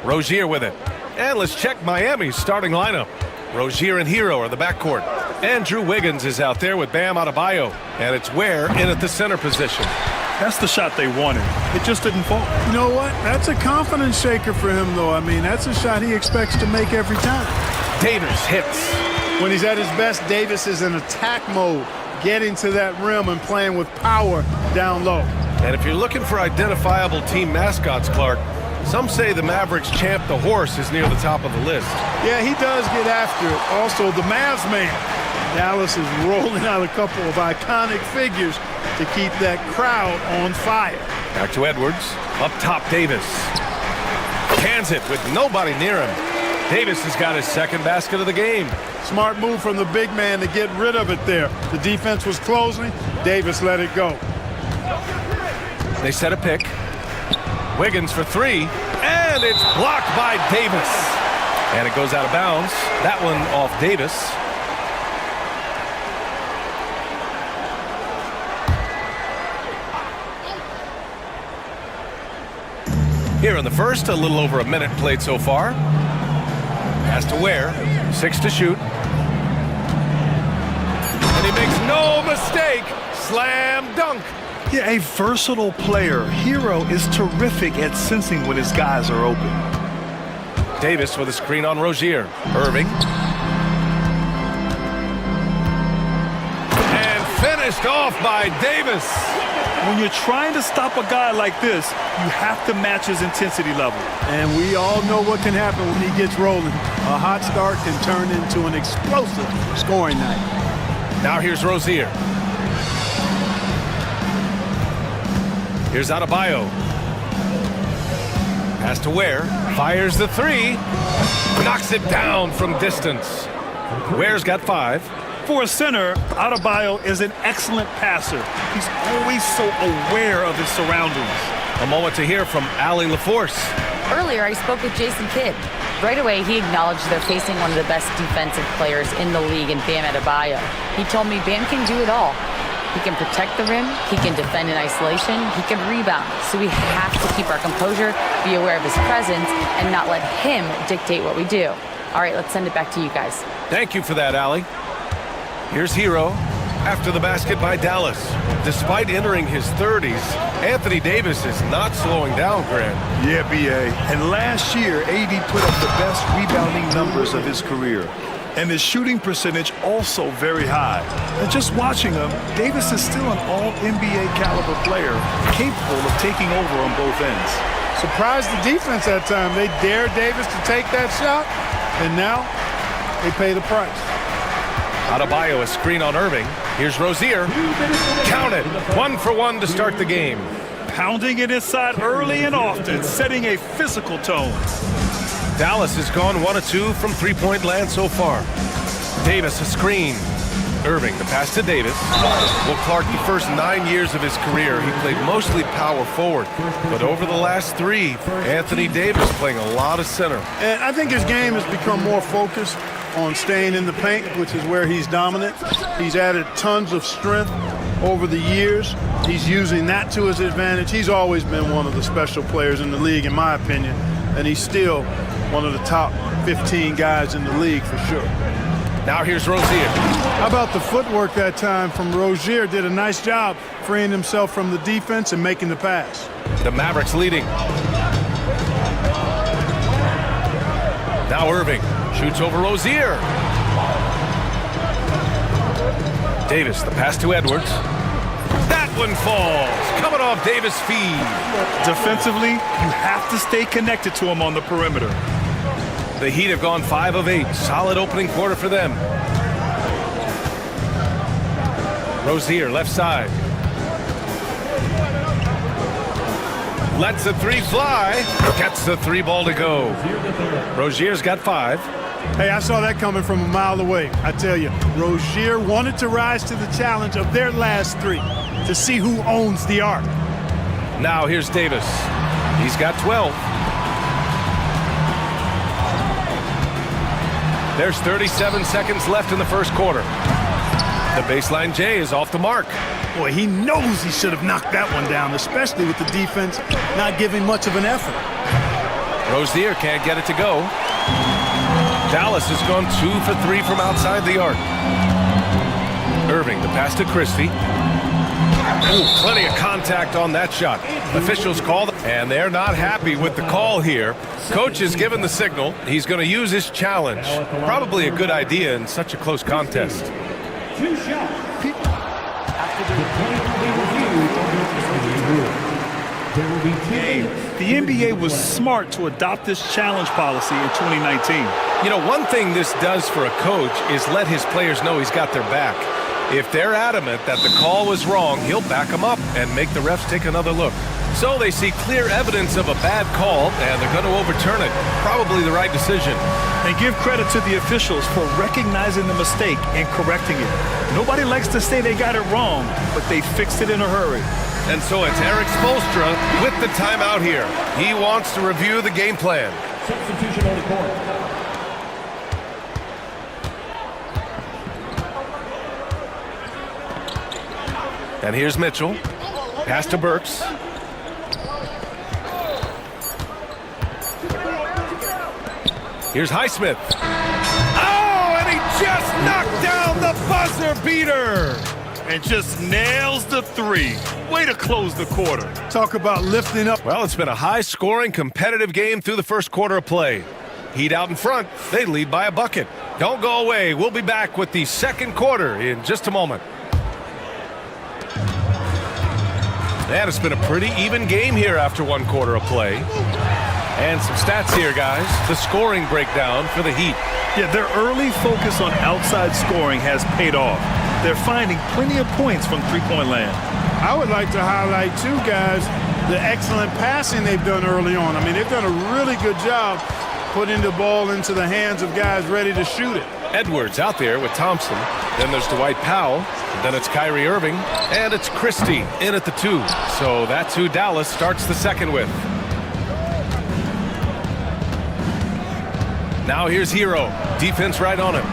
Rozier with it. And let's check Miami's starting lineup. Rozier and Hero are the backcourt. Andrew Wiggins is out there with Bam Adebayo. And it's Ware in at the center position. That's the shot they wanted. It just didn't fall. You know what? That's a confidence shaker for him, though. I mean, that's a shot he expects to make every time. Davis hits. When he's at his best, Davis is in attack mode, getting to that rim and playing with power down low. And if you're looking for identifiable team mascots, Clark, some say the Mavericks champ, the horse, is near the top of the list. Yeah, he does get after it. Also, the Mavs man. Dallas is rolling out a couple of iconic figures to keep that crowd on fire. Back to Edwards. Up top, Davis. Cans it with nobody near him. Davis has got his second basket of the game. Smart move from the big man to get rid of it there. The defense was closing. Davis let it go. They set a pick. Wiggins for three. And it's blocked by Davis. And it goes out of bounds. That one off Davis. Here in the first, a little over a minute played so far. Pass to Ware, 6 to shoot. And he makes no mistake. Slam dunk. Yeah, a versatile player. Hero is terrific at sensing when his guys are open. Davis with a screen on Rozier. Irving. And finished off by Davis. When you're trying to stop a guy like this, you have to match his intensity level. And we all know what can happen when he gets rolling. A hot start can turn into an explosive scoring night. Now here's Rozier. Here's Adebayo. Pass to Ware. Fires the three. Knocks it down from distance. Ware's got 5. For a center, Adebayo is an excellent passer. He's always so aware of his surroundings. A moment to hear from Allie LaForce. Earlier, I spoke with Jason Kidd. Right away, he acknowledged they're facing one of the best defensive players in the league in Bam Adebayo. He told me Bam can do it all. He can protect the rim, he can defend in isolation, he can rebound. So we have to keep our composure, be aware of his presence, and not let him dictate what we do. All right, let's send it back to you guys. Thank you for that, Allie. Here's Hero after the basket by Dallas. Despite entering his 30s, Anthony Davis is not slowing down, Grant. Yeah, B.A. And last year, AD put up the best rebounding numbers of his career. And his shooting percentage also very high. And just watching him, Davis is still an all-NBA caliber player, capable of taking over on both ends. Surprised the defense that time. They dared Davis to take that shot, and now they pay the price. Adebayo, a screen on Irving. Here's Rozier. Count it. 1 for 1 to start the game. Pounding it inside early and often, setting a physical tone. Dallas has gone 1 of 2 from three-point land so far. Davis, a screen. Irving, the pass to Davis. Well, Clark, the first 9 years of his career, he played mostly power forward. But over the last 3, Anthony Davis playing a lot of center. And I think his game has become more focused on staying in the paint, which is where he's dominant. He's added tons of strength over the years. He's using that to his advantage. He's always been one of the special players in the league, in my opinion, and he's still one of the top 15 guys in the league for sure. Now here's Rozier. How about the footwork that time from Rozier? Did a nice job freeing himself from the defense and making the pass. The Mavericks leading. Now Irving shoots over Rozier. Davis, the pass to Edwards. That one falls. Coming off Davis' feed. Defensively, you have to stay connected to him on the perimeter. The Heat have gone 5 of 8. Solid opening quarter for them. Rozier, left side. Lets the 3 fly. Gets the 3 ball to go. Rozier's got 5. Hey, I saw that coming from a mile away. I tell you, Rozier wanted to rise to the challenge of their last 3 to see who owns the arc. Now here's Davis. He's got 12. There's 37 seconds left in the first quarter. The baseline J is off the mark. Boy, he knows he should have knocked that one down, especially with the defense not giving much of an effort. Rozier can't get it to go. Dallas has gone 2 for 3 from outside the arc. Irving, the pass to Christie. Ooh, plenty of contact on that shot. Officials call, and they're not happy with the call here. Coach has given the signal. He's going to use his challenge. Probably a good idea in such a close contest. 2 shots. After the play will be reviewed there will be 2 The NBA was smart to adopt this challenge policy in 2019. You know, one thing this does for a coach is let his players know he's got their back. If they're adamant that the call was wrong, he'll back them up and make the refs take another look. So they see clear evidence of a bad call, and they're going to overturn it. Probably the right decision. And give credit to the officials for recognizing the mistake and correcting it. Nobody likes to say they got it wrong, but they fixed it in a hurry. And so it's Eric Spoelstra with the timeout here. He wants to review the game plan. Substitution on the court. And here's Mitchell. Pass to Burks. Here's Highsmith. Oh, and he just knocked down the buzzer beater. And just nails the 3. Way to close the quarter. Talk about lifting up. Well, it's been a high-scoring, competitive game through the first quarter of play. Heat out in front. They lead by a bucket. Don't go away. We'll be back with the second quarter in just a moment. And it's been a pretty even game here after 1 quarter of play. And some stats here, guys. The scoring breakdown for the Heat. Yeah, their early focus on outside scoring has paid off. They're finding plenty of points from three-point land. I would like to highlight, too, guys, the excellent passing they've done early on. I mean, they've done a really good job putting the ball into the hands of guys ready to shoot it. Edwards out there with Thompson. Then there's Dwight Powell. Then it's Kyrie Irving. And it's Christie in at the 2. So that's who Dallas starts the second with. Now here's Hero. Defense right on him.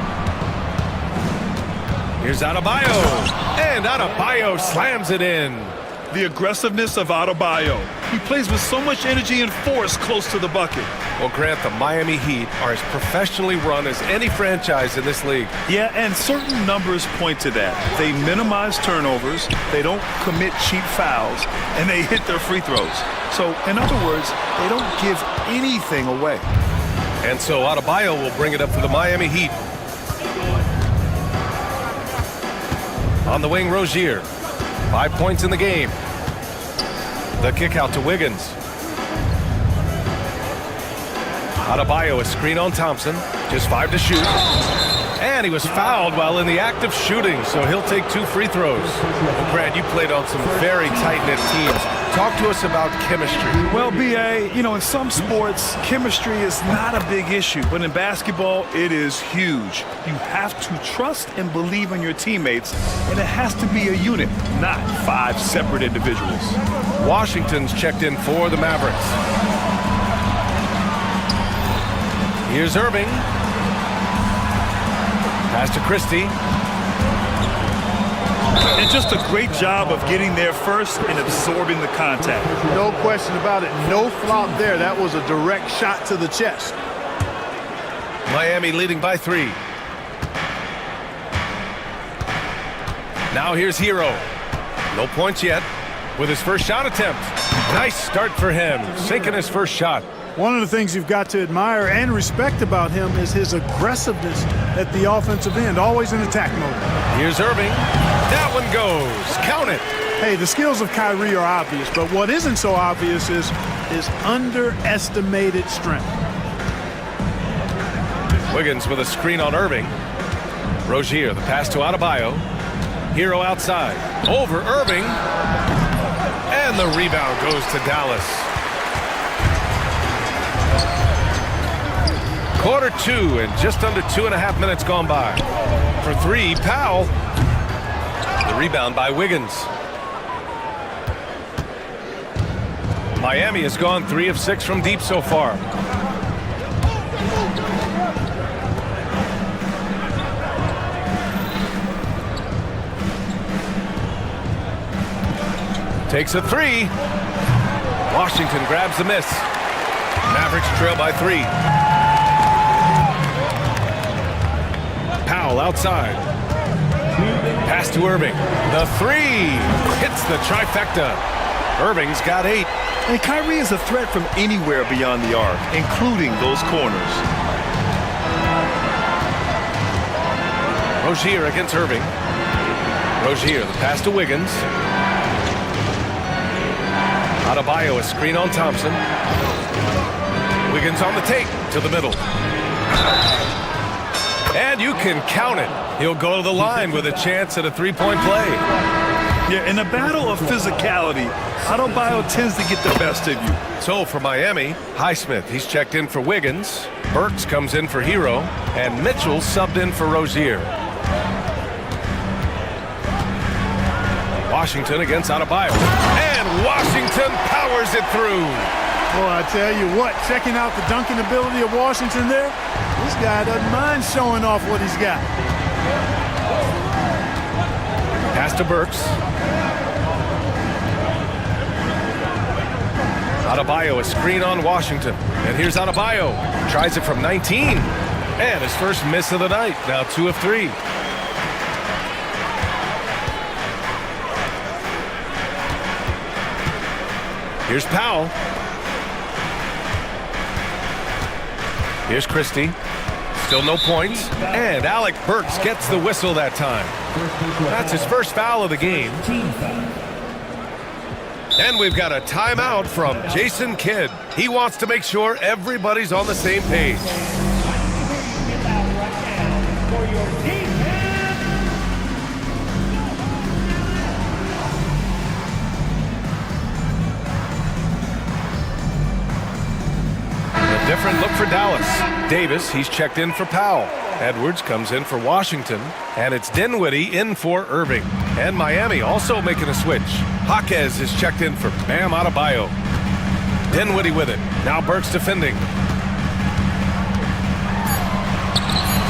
Here's Adebayo. And Adebayo slams it in. The aggressiveness of Adebayo. He plays with so much energy and force close to the bucket. Well, Grant, the Miami Heat are as professionally run as any franchise in this league. Yeah, and certain numbers point to that. They minimize turnovers, they don't commit cheap fouls, and they hit their free throws. So, in other words, they don't give anything away. And so Adebayo will bring it up for the Miami Heat. On the wing, Rozier. 5 points in the game. The kick out to Wiggins. Adebayo, a screen on Thompson. Just 5 to shoot. And he was fouled while in the act of shooting, so he'll take 2 free throws. Well, Brad, you played on some very tight-knit teams. Talk to us about chemistry. Well, B.A., you know, in some sports, chemistry is not a big issue, but in basketball, it is huge. You have to trust and believe in your teammates, and it has to be a unit, not 5 separate individuals. Washington's checked in for the Mavericks. Here's Irving. Pass to Christie. And just a great job of getting there first and absorbing the contact. No question about it. No flop there. That was a direct shot to the chest. Miami leading by 3. Now here's Hero. No points yet with his first shot attempt. Nice start for him, sinking his first shot. One of the things you've got to admire and respect about him is his aggressiveness at the offensive end, always in attack mode. Here's Irving. That one goes. Count it. Hey, the skills of Kyrie are obvious, but what isn't so obvious is his underestimated strength. Wiggins with a screen on Irving. Rozier, the pass to Adebayo. Hero outside. Over Irving. And the rebound goes to Dallas. Quarter 2 and just under 2.5 minutes gone by. For 3, Powell. The rebound by Wiggins. Miami has gone 3 of 6 from deep so far. Takes a three. Washington grabs the miss. Mavericks trail by 3. Powell outside. Pass to Irving. The three hits the trifecta. Irving's got 8. And Kyrie is a threat from anywhere beyond the arc, including those corners. Rozier against Irving. Rozier, the pass to Wiggins. Adebayo, a screen on Thompson. Wiggins on the take to the middle. And you can count it. He'll go to the line with a chance at a three-point play. Yeah, in a battle of physicality, Adebayo tends to get the best of you. So for Miami, Highsmith, he's checked in for Wiggins. Burks comes in for Hero. And Mitchell subbed in for Rozier. Washington against Adebayo. And Washington powers it through. Well, I tell you what, checking out the dunking ability of Washington there, this guy doesn't mind showing off what he's got. Pass to Burks. Adebayo, a screen on Washington. And here's Adebayo. Tries it from 19. And his first miss of the night. Now 2 of 3. Here's Powell. Here's Christie. Still no points. And Alec Burks gets the whistle that time. That's his first foul of the game. And we've got a timeout from Jason Kidd. He wants to make sure everybody's on the same page. Different look for Dallas. Davis, he's checked in for Powell. Edwards comes in for Washington. And it's Dinwiddie in for Irving. And Miami also making a switch. Jaquez is checked in for Bam Adebayo. Dinwiddie with it. Now Burks defending.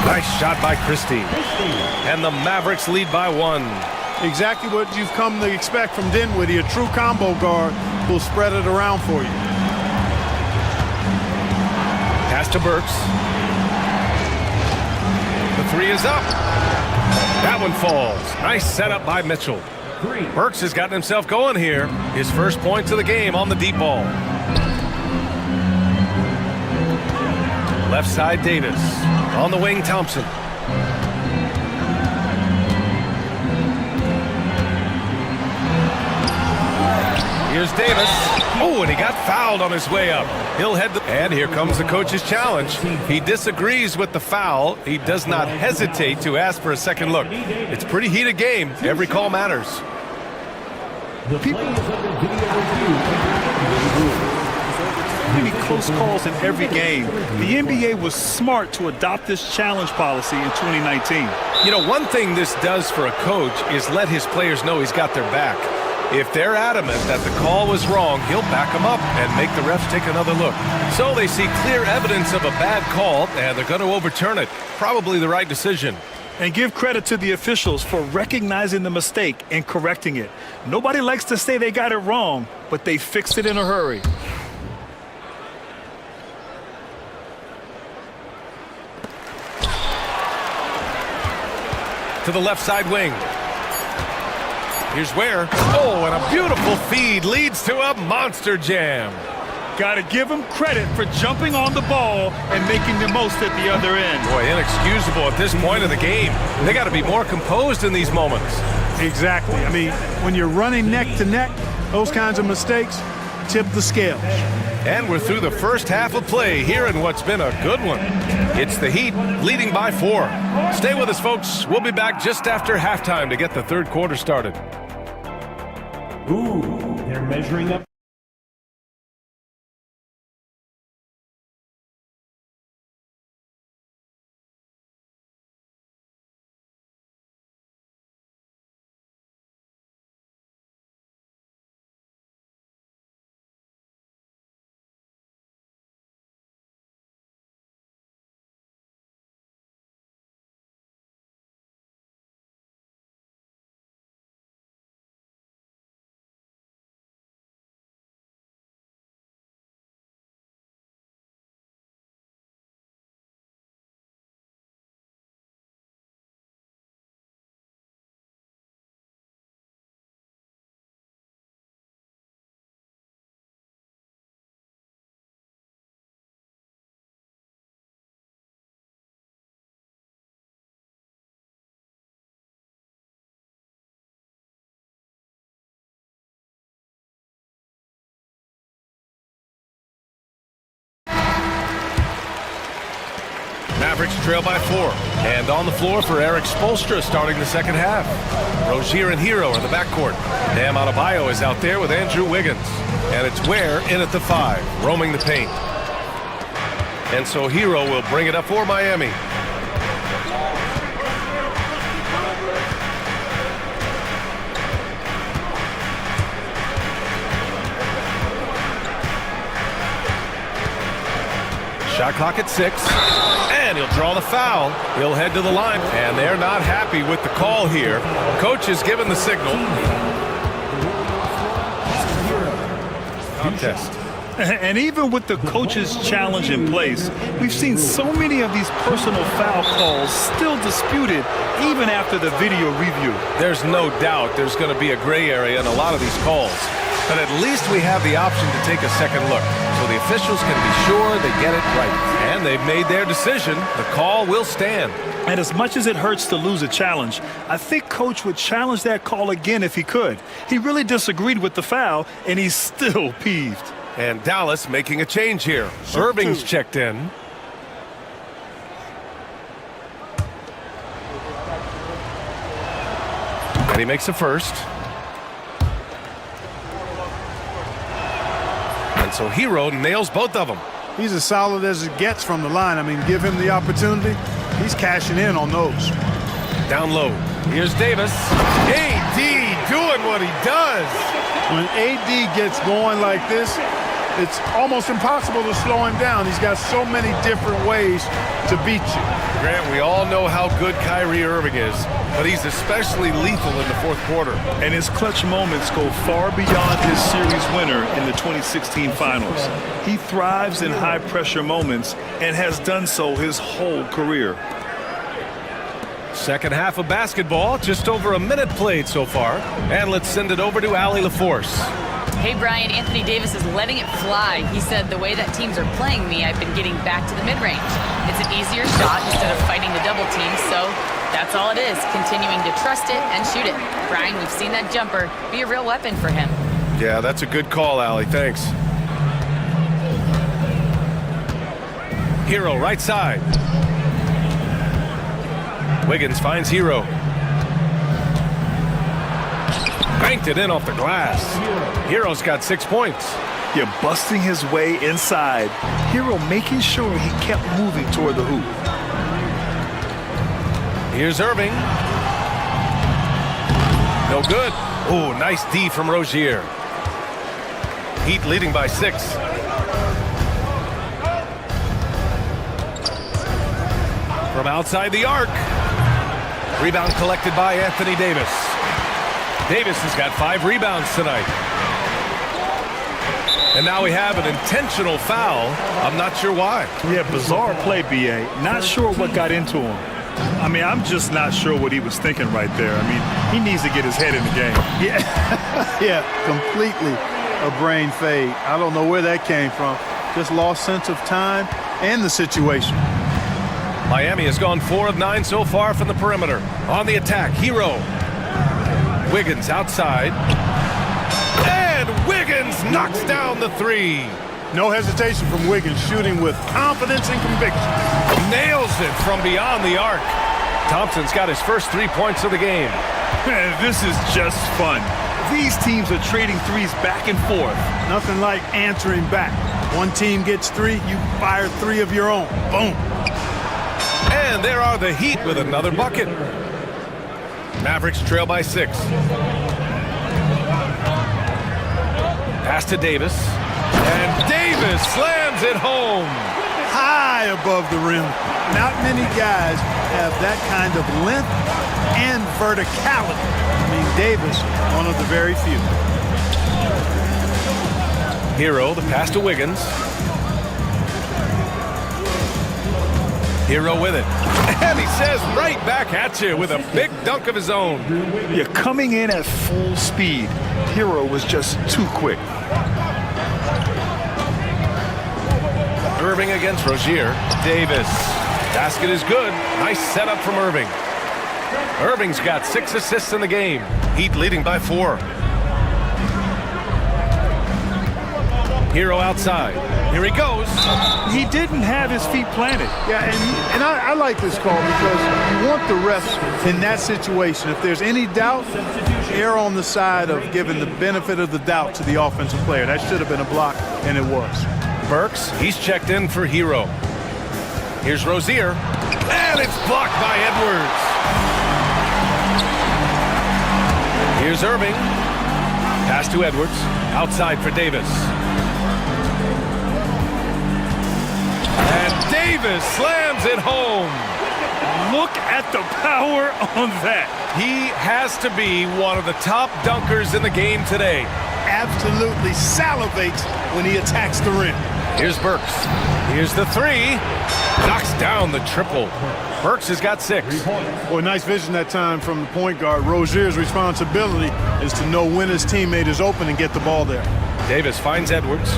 Nice shot by Christie. And the Mavericks lead by 1. Exactly what you've come to expect from Dinwiddie. A true combo guard who'll spread it around for you. Pass to Burks. The three is up. That one falls. Nice setup by Mitchell. Burks has gotten himself going here. His first points of the game on the deep ball. Left side Davis. On the wing Thompson. Here's Davis. Oh, and he got fouled on his way up. He'll head and here comes the coach's challenge. He disagrees with the foul. He does not hesitate to ask for a second look. It's a pretty heated game. Every call matters. Many close calls in every game. The NBA was smart to adopt this challenge policy in 2019. You know, one thing this does for a coach is let his players know he's got their back. If they're adamant that the call was wrong, he'll back them up and make the refs take another look. So they see clear evidence of a bad call, and they're going to overturn it. Probably the right decision. And give credit to the officials for recognizing the mistake and correcting it. Nobody likes to say they got it wrong, but they fixed it in a hurry. To the left side wing. Here's Ware. Oh, and a beautiful feed leads to a monster jam. Got to give him credit for jumping on the ball and making the most at the other end. Boy, inexcusable at this point of the game. They got to be more composed in these moments. Exactly. I mean, when you're running neck to neck, those kinds of mistakes tip the scales. And we're through the first half of play here in what's been a good one. It's the Heat leading by 4. Stay with us, folks. We'll be back just after halftime to get the third quarter started. Ooh, they're measuring up. Mavericks trail by 4. And on the floor for Eric Spoelstra starting the second half. Rozier and Hero in the backcourt. Bam Adebayo is out there with Andrew Wiggins. And it's Ware in at the 5, roaming the paint. And so Hero will bring it up for Miami. Shot clock at 6, and he'll draw the foul. He'll head to the line, and they're not happy with the call here. Coach has given the signal. Contest. And even with the coach's challenge in place, we've seen so many of these personal foul calls still disputed even after the video review. There's no doubt there's going to be a gray area in a lot of these calls. But at least we have the option to take a second look, so the officials can be sure they get it right. And they've made their decision. The call will stand. And as much as it hurts to lose a challenge, I think Coach would challenge that call again if he could. He really disagreed with the foul, and he's still peeved. And Dallas making a change here. Irving's checked in. And he makes a first. And so Hero nails both of them. He's as solid as it gets from the line. I mean, give him the opportunity. He's cashing in on those. Down low. Here's Davis. AD doing what he does. When AD gets going like this, it's almost impossible to slow him down. He's got so many different ways to beat you. Grant, we all know how good Kyrie Irving is, but he's especially lethal in the fourth quarter. And his clutch moments go far beyond his series winner in the 2016 finals. He thrives in high-pressure moments and has done so his whole career. Second half of basketball, just over a minute played so far. And let's send it over to Allie LaForce. Hey, Brian, Anthony Davis is letting it fly. He said, the way that teams are playing me, I've been getting back to the mid-range. It's an easier shot instead of fighting the double team, so that's all it is, continuing to trust it and shoot it. Brian, we've seen that jumper be a real weapon for him. Yeah, that's a good call, Allie. Thanks. Hero, right side. Wiggins finds Hero. Banked it in off the glass. Hero's got 6 points. Yeah, busting his way inside. Hero making sure he kept moving toward the hoop. Here's Irving. No good. Oh, nice D from Rozier. Heat leading by 6. From outside the arc. Rebound collected by Anthony Davis. Davis has got 5 rebounds tonight. And now we have an intentional foul. I'm not sure why. Yeah, bizarre play, B.A. Not sure what got into him. I mean, I'm just not sure what he was thinking right there. I mean, he needs to get his head in the game. Yeah, yeah, completely a brain fade. I don't know where that came from. Just lost sense of time and the situation. Miami has gone 4 of 9 so far from the perimeter. On the attack, Hero. Wiggins outside. And Wiggins knocks down the 3. No hesitation from Wiggins, shooting with confidence and conviction. Nails it from beyond the arc. Thompson's got his first 3 points of the game. Man, this is just fun. These teams are trading threes back and forth. Nothing like answering back. One team gets 3, you fire 3 of your own. Boom. And there are the Heat with another bucket. Mavericks trail by 6. Pass to Davis. And Davis slams it home. High above the rim. Not many guys have that kind of length and verticality. I mean, Davis, one of the very few. Hero, the pass to Wiggins. Hero with it. And he says right back at you with a big dunk of his own. You're coming in at full speed. Hero was just too quick. Irving against Rozier. Davis. Basket is good. Nice setup from Irving. Irving's got 6 assists in the game. Heat leading by 4. Hero outside. Here he goes. He didn't have his feet planted. Yeah, and I like this call because you want the refs in that situation. If there's any doubt, err on the side of giving the benefit of the doubt to the offensive player. That should have been a block, and it was. Burks, he's checked in for Hero. Here's Rozier, and it's blocked by Edwards. Here's Irving. Pass to Edwards. Outside for Davis. And Davis slams it home. Look at the power on that. He has to be one of the top dunkers in the game today. Absolutely salivates when he attacks the rim. Here's Burks. Here's the three. Knocks down the triple. Burks has got 6. Boy, nice vision that time from the point guard. Rozier's responsibility is to know when his teammate is open and get the ball there. Davis finds Edwards.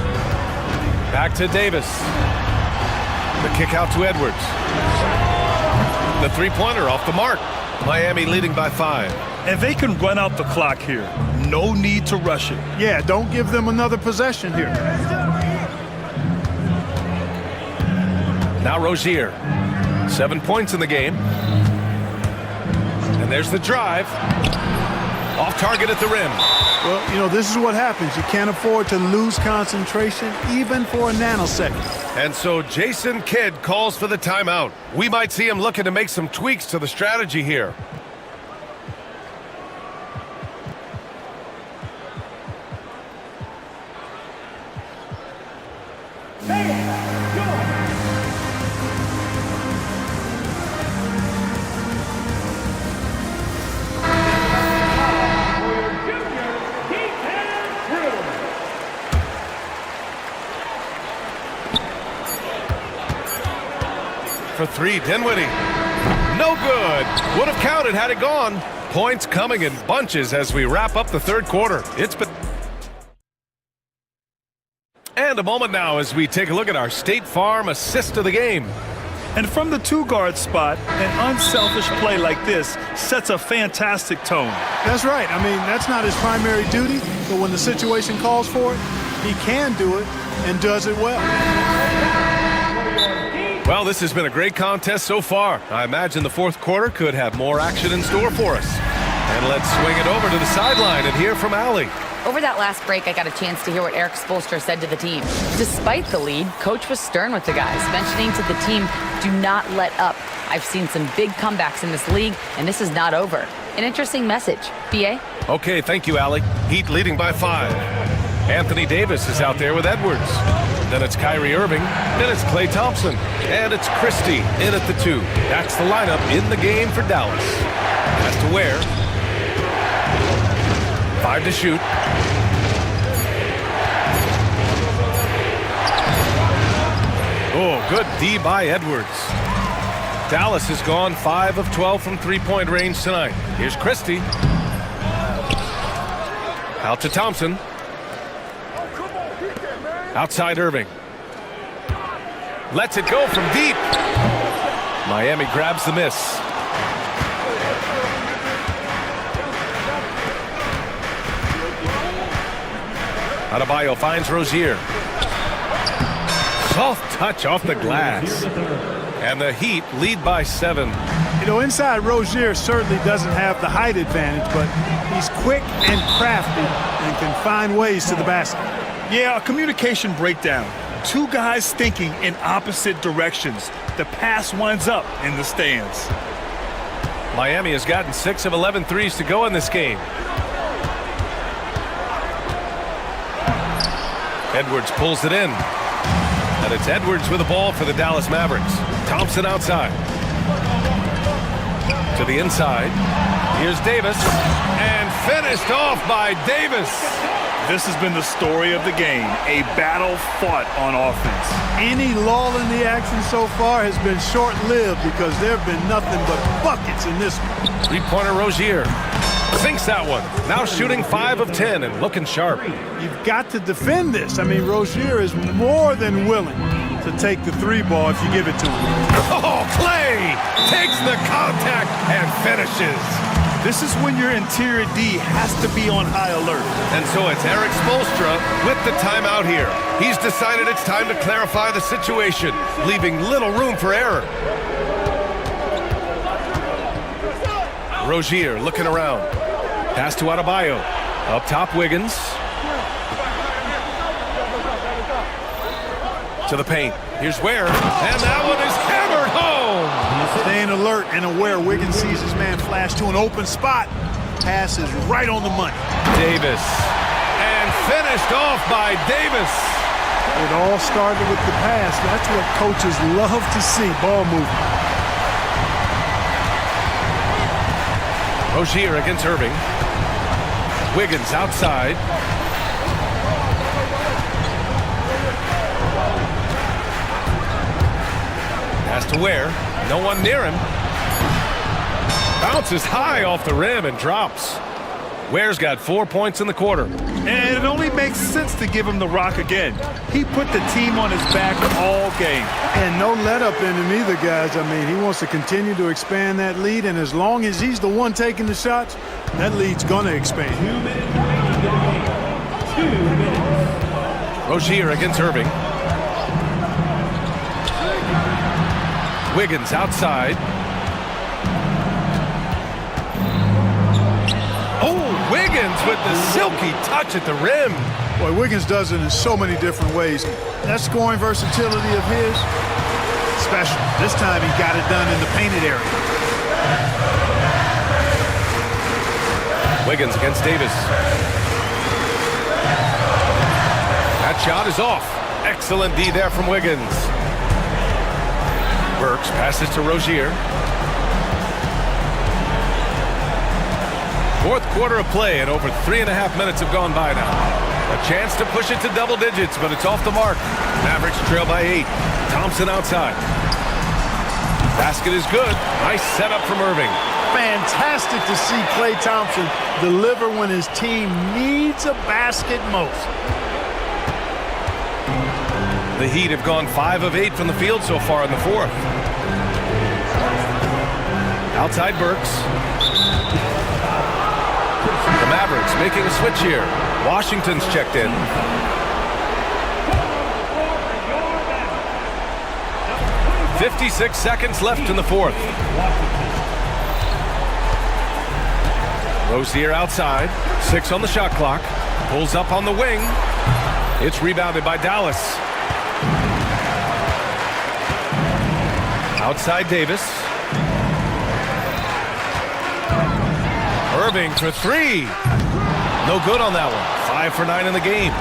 Back to Davis. The kick out to Edwards. The three-pointer off the mark. Miami leading by 5. And they can run out the clock here. No need to rush it. Yeah, don't give them another possession here. Now Rozier. 7 points in the game. And there's the drive. Off target at the rim. Well, you know, this is what happens. You can't afford to lose concentration even for a nanosecond. And so Jason Kidd calls for the timeout. We might see him looking to make some tweaks to the strategy here. For 3, Dinwiddie. No good. Would have counted had it gone. Points coming in bunches as we wrap up the third quarter. It's been... And a moment now as we take a look at our State Farm assist of the game. And from the 2-guard spot, an unselfish play like this sets a fantastic tone. That's right. I mean, that's not his primary duty, but when the situation calls for it, he can do it and does it well. Well, this has been a great contest so far. I imagine the fourth quarter could have more action in store for us. And let's swing it over to the sideline and hear from Allie. Over that last break, I got a chance to hear what Eric Spoelstra said to the team. Despite the lead, Coach was stern with the guys, mentioning to the team, do not let up. I've seen some big comebacks in this league, and this is not over. An interesting message. BA? Okay, thank you, Allie. Heat leading by 5. Anthony Davis is out there with Edwards. Then it's Kyrie Irving. Then it's Klay Thompson. And it's Christie in at the 2. That's the lineup in the game for Dallas. Has to Ware. 5 to shoot. Oh, good D by Edwards. Dallas has gone 5 of 12 from three-point range tonight. Here's Christie. Out to Thompson. Outside Irving. Lets it go from deep. Miami grabs the miss. Adebayo finds Rozier. Soft touch off the glass. And the Heat lead by 7. You know, inside Rozier certainly doesn't have the height advantage, but he's quick and crafty and can find ways to the basket. Yeah, a communication breakdown. 2 guys thinking in opposite directions. The pass winds up in the stands. Miami has gotten 6 of 11 threes to go in this game. Edwards pulls it in. And it's Edwards with the ball for the Dallas Mavericks. Thompson outside. To the inside. Here's Davis. And finished off by Davis. This has been the story of the game, a battle fought on offense. Any lull in the action so far has been short-lived because there have been nothing but buckets in this one. Three-pointer Rozier sinks that one. Now shooting 5 of 10 and looking sharp. You've got to defend this. I mean, Rozier is more than willing to take the 3 ball if you give it to him. Oh, Klay takes the contact and finishes. This is when your interior D has to be on high alert. And so it's Eric Spoelstra with the timeout here. He's decided it's time to clarify the situation, leaving little room for error. Rozier looking around. Pass to Adebayo. Up top, Wiggins. To the paint. Here's Ware. And that one is hammered home. Staying alert and aware. Wiggins sees his man flash to an open spot. Pass is right on the money. Davis. And finished off by Davis. It all started with the pass. That's what coaches love to see. Ball movement. Rozier against Irving. Wiggins outside. Pass to Ware. No one near him. Bounces high off the rim and drops. Ware's got 4 points in the quarter. And it only makes sense to give him the rock again. He put the team on his back all game. And no let up in him either, guys. I mean, he wants to continue to expand that lead, and as long as he's the one taking the shots, that lead's going to expand. 2 minutes. Rozier against Irving. Wiggins outside. Oh, Wiggins with the silky touch at the rim. Boy, Wiggins does it in so many different ways. That scoring versatility of his, special. This time he got it done in the painted area. Wiggins against Davis. That shot is off. Excellent D there from Wiggins. Burks passes to Rozier. Fourth quarter of play, and over 3.5 minutes have gone by now. A chance to push it to double digits, but it's off the mark. Mavericks trail by 8. Thompson outside. Basket is good. Nice setup from Irving. Fantastic to see Klay Thompson deliver when his team needs a basket most. The Heat have gone 5 of 8 from the field so far in the fourth. Outside Burks. The Mavericks making a switch here. Washington's checked in. .56 seconds left in the fourth. Rozier outside. 6 on the shot clock. Pulls up on the wing. It's rebounded by Dallas. Outside Davis. Irving for 3. No good on that one. 5 for 9 in the game.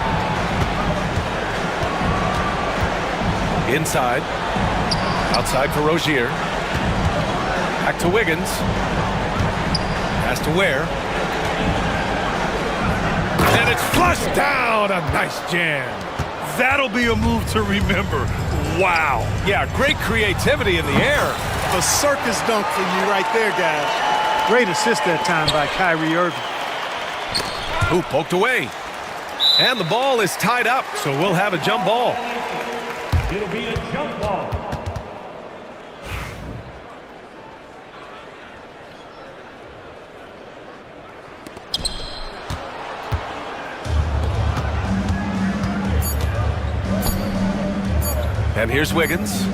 Inside. Outside for Rozier. Back to Wiggins. Pass to Ware. And it's flushed down. A nice jam. That'll be a move to remember. Wow. Yeah, great creativity in the air. A circus dunk for you right there, guys. Great assist that time by Kyrie Irving. Who poked away. And the ball is tied up, so we'll have a jump ball. It'll be a jump ball. And here's Wiggins.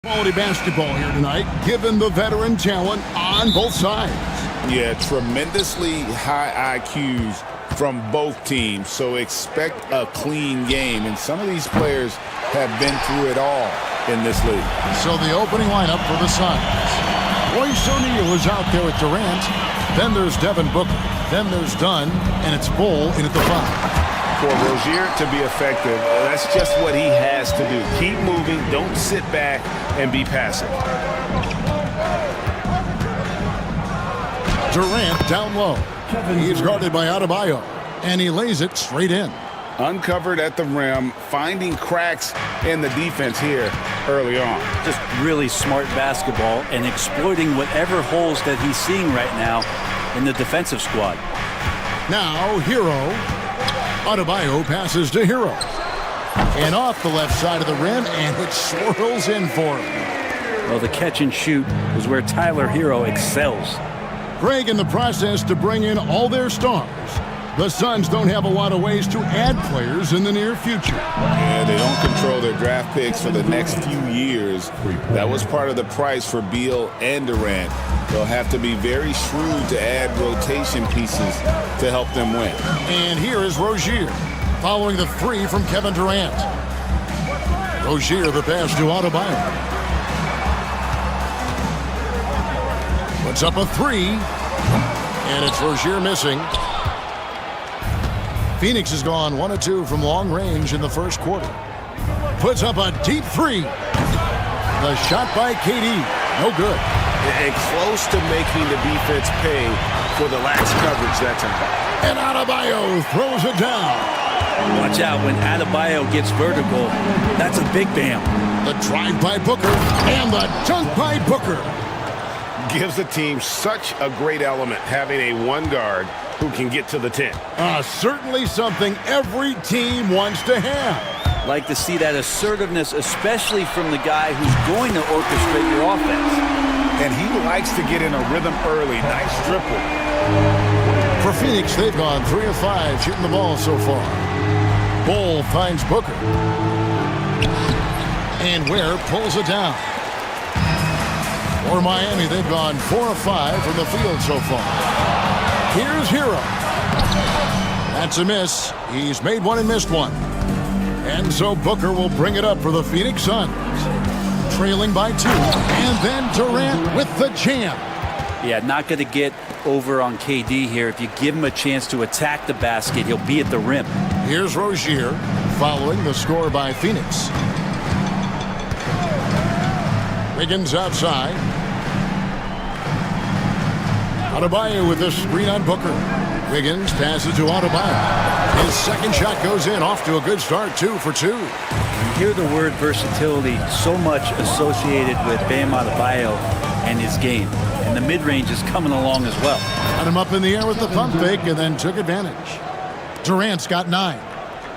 Quality basketball here tonight, given the veteran talent on both sides. Yeah, tremendously high IQs from both teams, so expect a clean game. And some of these players have been through it all in this league. So the opening lineup for the Suns. Royce O'Neal is out there with Durant. Then there's Devin Booker. Then there's Dunn, and it's Bull in at the 5. For Rozier to be effective, that's just what he has to do. Keep moving, don't sit back and be passive. Durant down low. He's guarded by Adebayo, and he lays it straight in. Uncovered at the rim, finding cracks in the defense here early on. Just really smart basketball and exploiting whatever holes that he's seeing right now in the defensive squad. Now, Hero. Adebayo passes to Hero. And off the left side of the rim, and it swirls in for him. Well, the catch and shoot is where Tyler Hero excels. Greg in the process to bring in all their stars. The Suns don't have a lot of ways to add players in the near future. Yeah, they don't control their draft picks for the next few years. That was part of the price for Beal and Durant. They'll have to be very shrewd to add rotation pieces to help them win. And here is Rozier, following the 3 from Kevin Durant. Rozier the pass to Adebayo. Puts up a 3, and it's Rozier missing. Phoenix has gone 1 of 2 from long range in the first quarter. Puts up a deep 3. The shot by KD, no good. And close to making the defense pay for the lax coverage that time. And Adebayo throws it down. Watch out when Adebayo gets vertical. That's a big bam. The drive by Booker and the dunk by Booker. Gives the team such a great element having a one guard who can get to the 10. Certainly something every team wants to have. Like to see that assertiveness, especially from the guy who's going to orchestrate your offense. And he likes to get in a rhythm early. Nice triple. For Phoenix, they've gone 3 of 5 shooting the ball so far. Bull finds Booker. And Ware pulls it down. For Miami, they've gone 4 of 5 from the field so far. Here's Hero. That's a miss. He's made one and missed one. And so Booker will bring it up for the Phoenix Suns. Trailing by 2. And then Durant with the jam. Yeah, not going to get over on KD here. If you give him a chance to attack the basket, he'll be at the rim. Here's Rozier following the score by Phoenix. Wiggins outside. Adebayo with the screen on Booker. Wiggins passes to Adebayo. His second shot goes in, off to a good start, 2 for 2. You hear the word versatility so much associated with Bam Adebayo and his game. And the mid-range is coming along as well. Got him up in the air with the pump fake and then took advantage. Durant's got 9.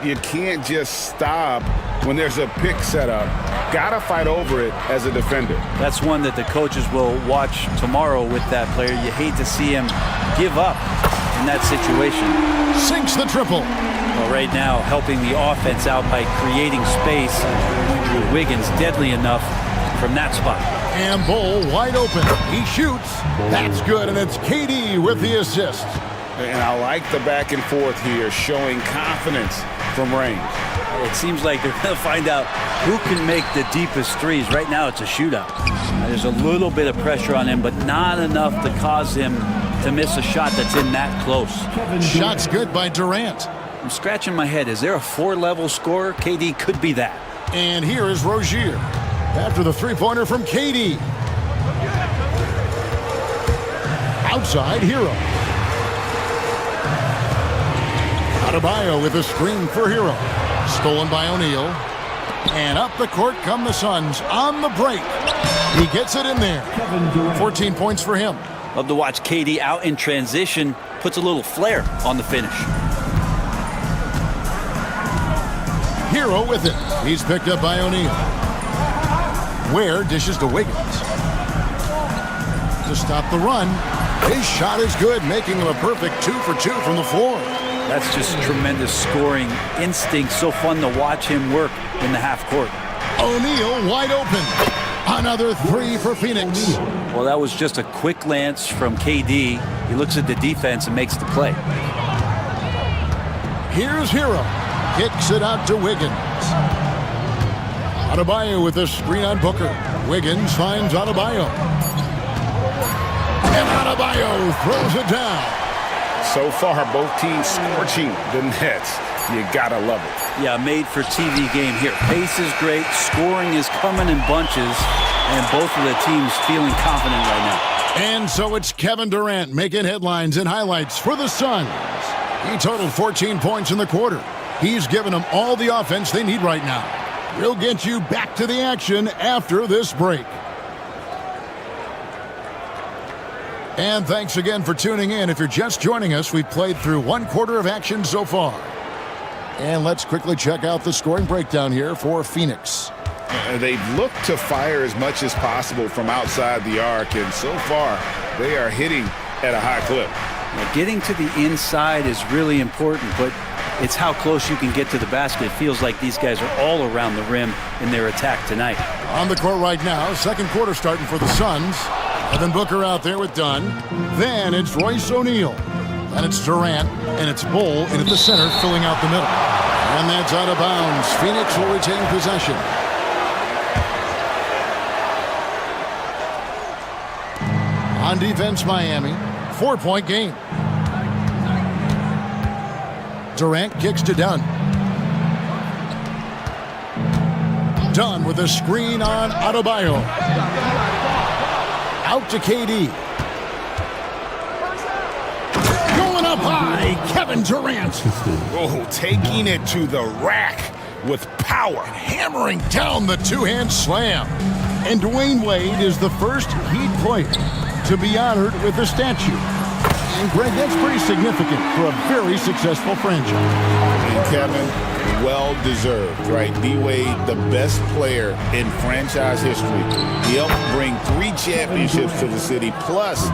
You can't just stop when there's a pick set up. Gotta fight over it as a defender. That's one that the coaches will watch tomorrow with that player. You hate to see him give up in that situation. Sinks the triple. Well, right now, helping the offense out by creating space. Wiggins deadly enough from that spot. And Bull wide open. He shoots. That's good, and it's KD with the assist. And I like the back and forth here, showing confidence from range. It seems like they're going to find out who can make the deepest threes. Right now, it's a shootout. There's a little bit of pressure on him, but not enough to cause him to miss a shot that's in that close. Shot's good by Durant. I'm scratching my head. Is there a 4-level scorer? KD could be that. And here is Rozier after the three-pointer from KD. Outside, Hero. Adebayo with a screen for Hero. Stolen by O'Neal. And up the court come the Suns on the break. He gets it in there. 14 points for him. Love to watch KD out in transition. Puts a little flair on the finish. Hero with it. He's picked up by O'Neal. Ware dishes to Wiggins. To stop the run. His shot is good, making him a perfect 2 for 2 from the floor. That's just tremendous scoring instinct. So fun to watch him work in the half court. O'Neal wide open. Another three for Phoenix. Well, that was just a quick glance from KD. He looks at the defense and makes the play. Here's Hero. Kicks it out to Wiggins. Adebayo with a screen on Booker. Wiggins finds Adebayo. And Adebayo throws it down. So far, both teams scorching the nets. You gotta love it. Yeah, made for TV game here. Pace is great. Scoring is coming in bunches. And both of the teams feeling confident right now. And so it's Kevin Durant making headlines and highlights for the Suns. He totaled 14 points in the quarter. He's given them all the offense they need right now. We'll get you back to the action after this break. And thanks again for tuning in. If you're just joining us, we've played through one quarter of action so far. And let's quickly check out the scoring breakdown here for Phoenix. They've looked to fire as much as possible from outside the arc, and so far they are hitting at a high clip. Now, getting to the inside is really important, but it's how close you can get to the basket. It feels like these guys are all around the rim in their attack tonight. On the court right now, second quarter starting for the Suns. Evan Booker out there with Dunn. Then it's Royce O'Neal. Then it's Durant, and it's Bull in at the center, filling out the middle. And that's out of bounds. Phoenix will retain possession. On defense, Miami. 4-point game. Durant kicks to Dunn. Dunn with a screen on Adebayo. Out to KD. Going up high, Kevin Durant. Oh, taking it to the rack with power. Hammering down the two-hand slam. And Dwayne Wade is the first Heat player to be honored with a statue. And Greg, that's pretty significant for a very successful franchise. And Kevin, well-deserved, right? D-Wade, the best player in franchise history. He helped bring 3 championships to the city, plus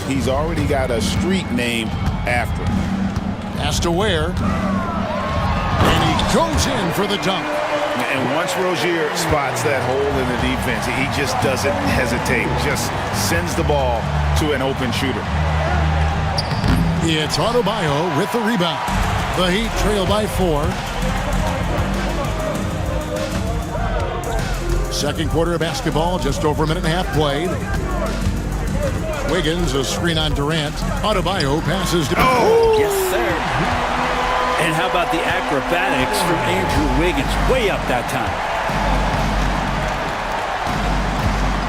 he's already got a street named after him. Has to wear. And he goes in for the dunk. And once Rozier spots that hole in the defense, he just doesn't hesitate, just sends the ball to an open shooter. It's Adebayo with the rebound. The Heat trail by 4. Second quarter of basketball, just over a minute and a half played. Wiggins, a screen on Durant. Adebayo passes to... Oh, yes, sir. And how about the acrobatics from Andrew Wiggins? Way up that time.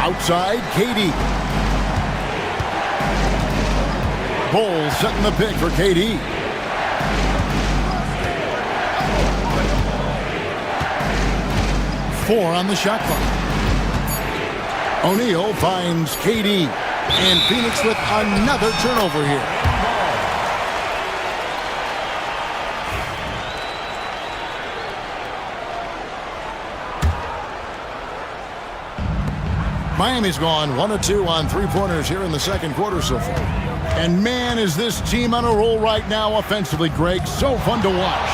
Outside, KD. Bulls setting the pick for KD. Four on the shot clock. O'Neal finds KD. And Phoenix with another turnover here. Miami's gone 1 of 2 on three-pointers here in the second quarter so far. And man, is this team on a roll right now offensively, Greg. So fun to watch.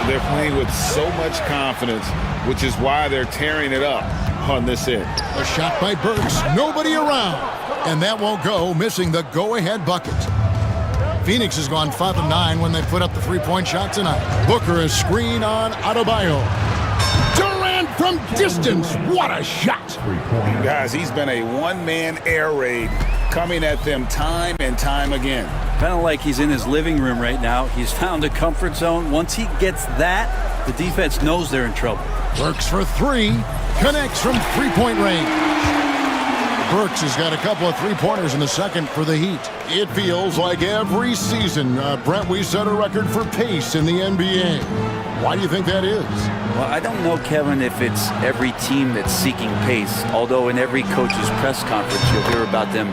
They're playing with so much confidence, which is why they're tearing it up on this end. A shot by Burks. Nobody around. And that won't go, missing the go-ahead bucket. Phoenix has gone 5 of 9 when they put up the three-point shot tonight. Booker is screen on Adebayo. Durant from distance. What a shot. Guys, he's been a one-man air raid coming at them time and time again. Kind of like he's in his living room right now. He's found a comfort zone. Once he gets that, the defense knows they're in trouble. Works for 3. Connects from three-point range. Burks has got a couple of three-pointers in the second for the Heat. It feels like every season, Brent, we set a record for pace in the NBA. Why do you think that is? Well, I don't know, Kevin, if it's every team that's seeking pace, although in every coach's press conference you'll hear about them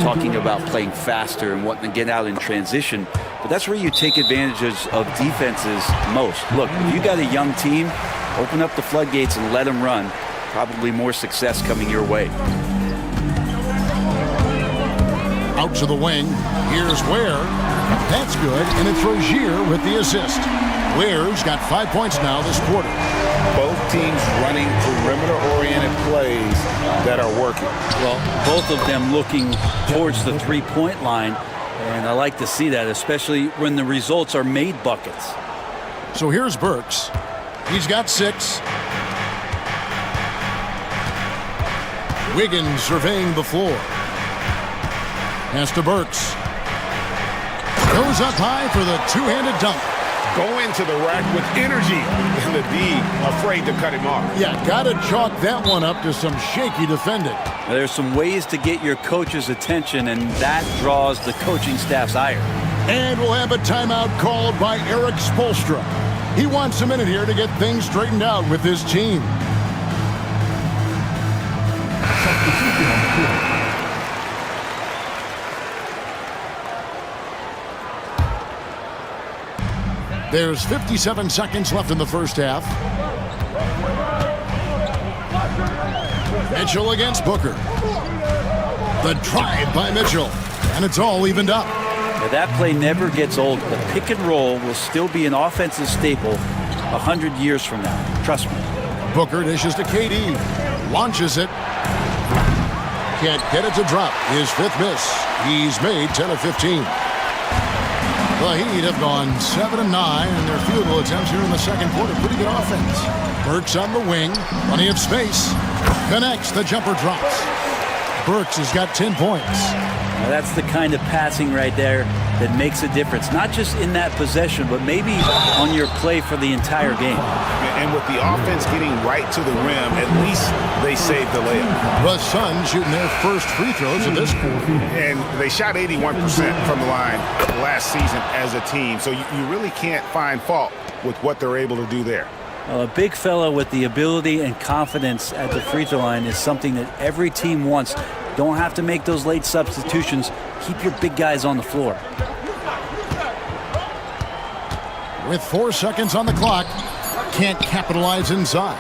talking about playing faster and wanting to get out in transition. But that's where you take advantages of defenses most. Look, if you got a young team, open up the floodgates and let them run. Probably more success coming your way. Out to the wing. Here's Ware. That's good, and it's Rozier with the assist. Ware's got 5 points now this quarter. Both teams running perimeter-oriented plays that are working. Well, both of them looking towards the three-point line, and I like to see that, especially when the results are made buckets. So here's Burks. He's got 6. Wiggins surveying the floor. Pass to Burks. Goes up high for the two-handed dunk. Go into the rack with energy, and the D afraid to cut him off. Yeah, gotta chalk that one up to some shaky defending. There's some ways to get your coach's attention, and that draws the coaching staff's ire. And we'll have a timeout called by Eric Spoelstra. He wants a minute here to get things straightened out with his team. There's 57 seconds left in the first half. Mitchell against Booker. The drive by Mitchell. And it's all evened up. Now, that play never gets old. The pick and roll will still be an offensive staple 100 years from now. Trust me. Booker dishes to KD. Launches it. Can't get it to drop. His 5th miss. He's made 10 of 15. The Heat have gone 7-9 in their field goal attempts here in the second quarter. Pretty good offense. Burks on the wing. Plenty of space. Connects. The jumper drops. Burks has got 10 points. Now, that's the kind of passing right there that makes a difference. Not just in that possession, but maybe on your play for the entire game. And with the offense getting right to the rim, at least they saved the layup. The Suns shooting their first free throws of this quarter. And they shot 81% from the line last season as a team. So you really can't find fault with what they're able to do there. Well, a big fella with the ability and confidence at the free throw line is something that every team wants. Don't have to make those late substitutions. Keep your big guys on the floor. With 4 seconds on the clock, can't capitalize inside.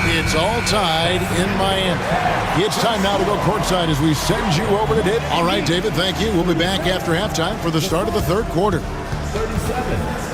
It's all tied in Miami. It's time now to go courtside as we send you over to David. All right, David, thank you. We'll be back after halftime for the start of the third quarter. 37.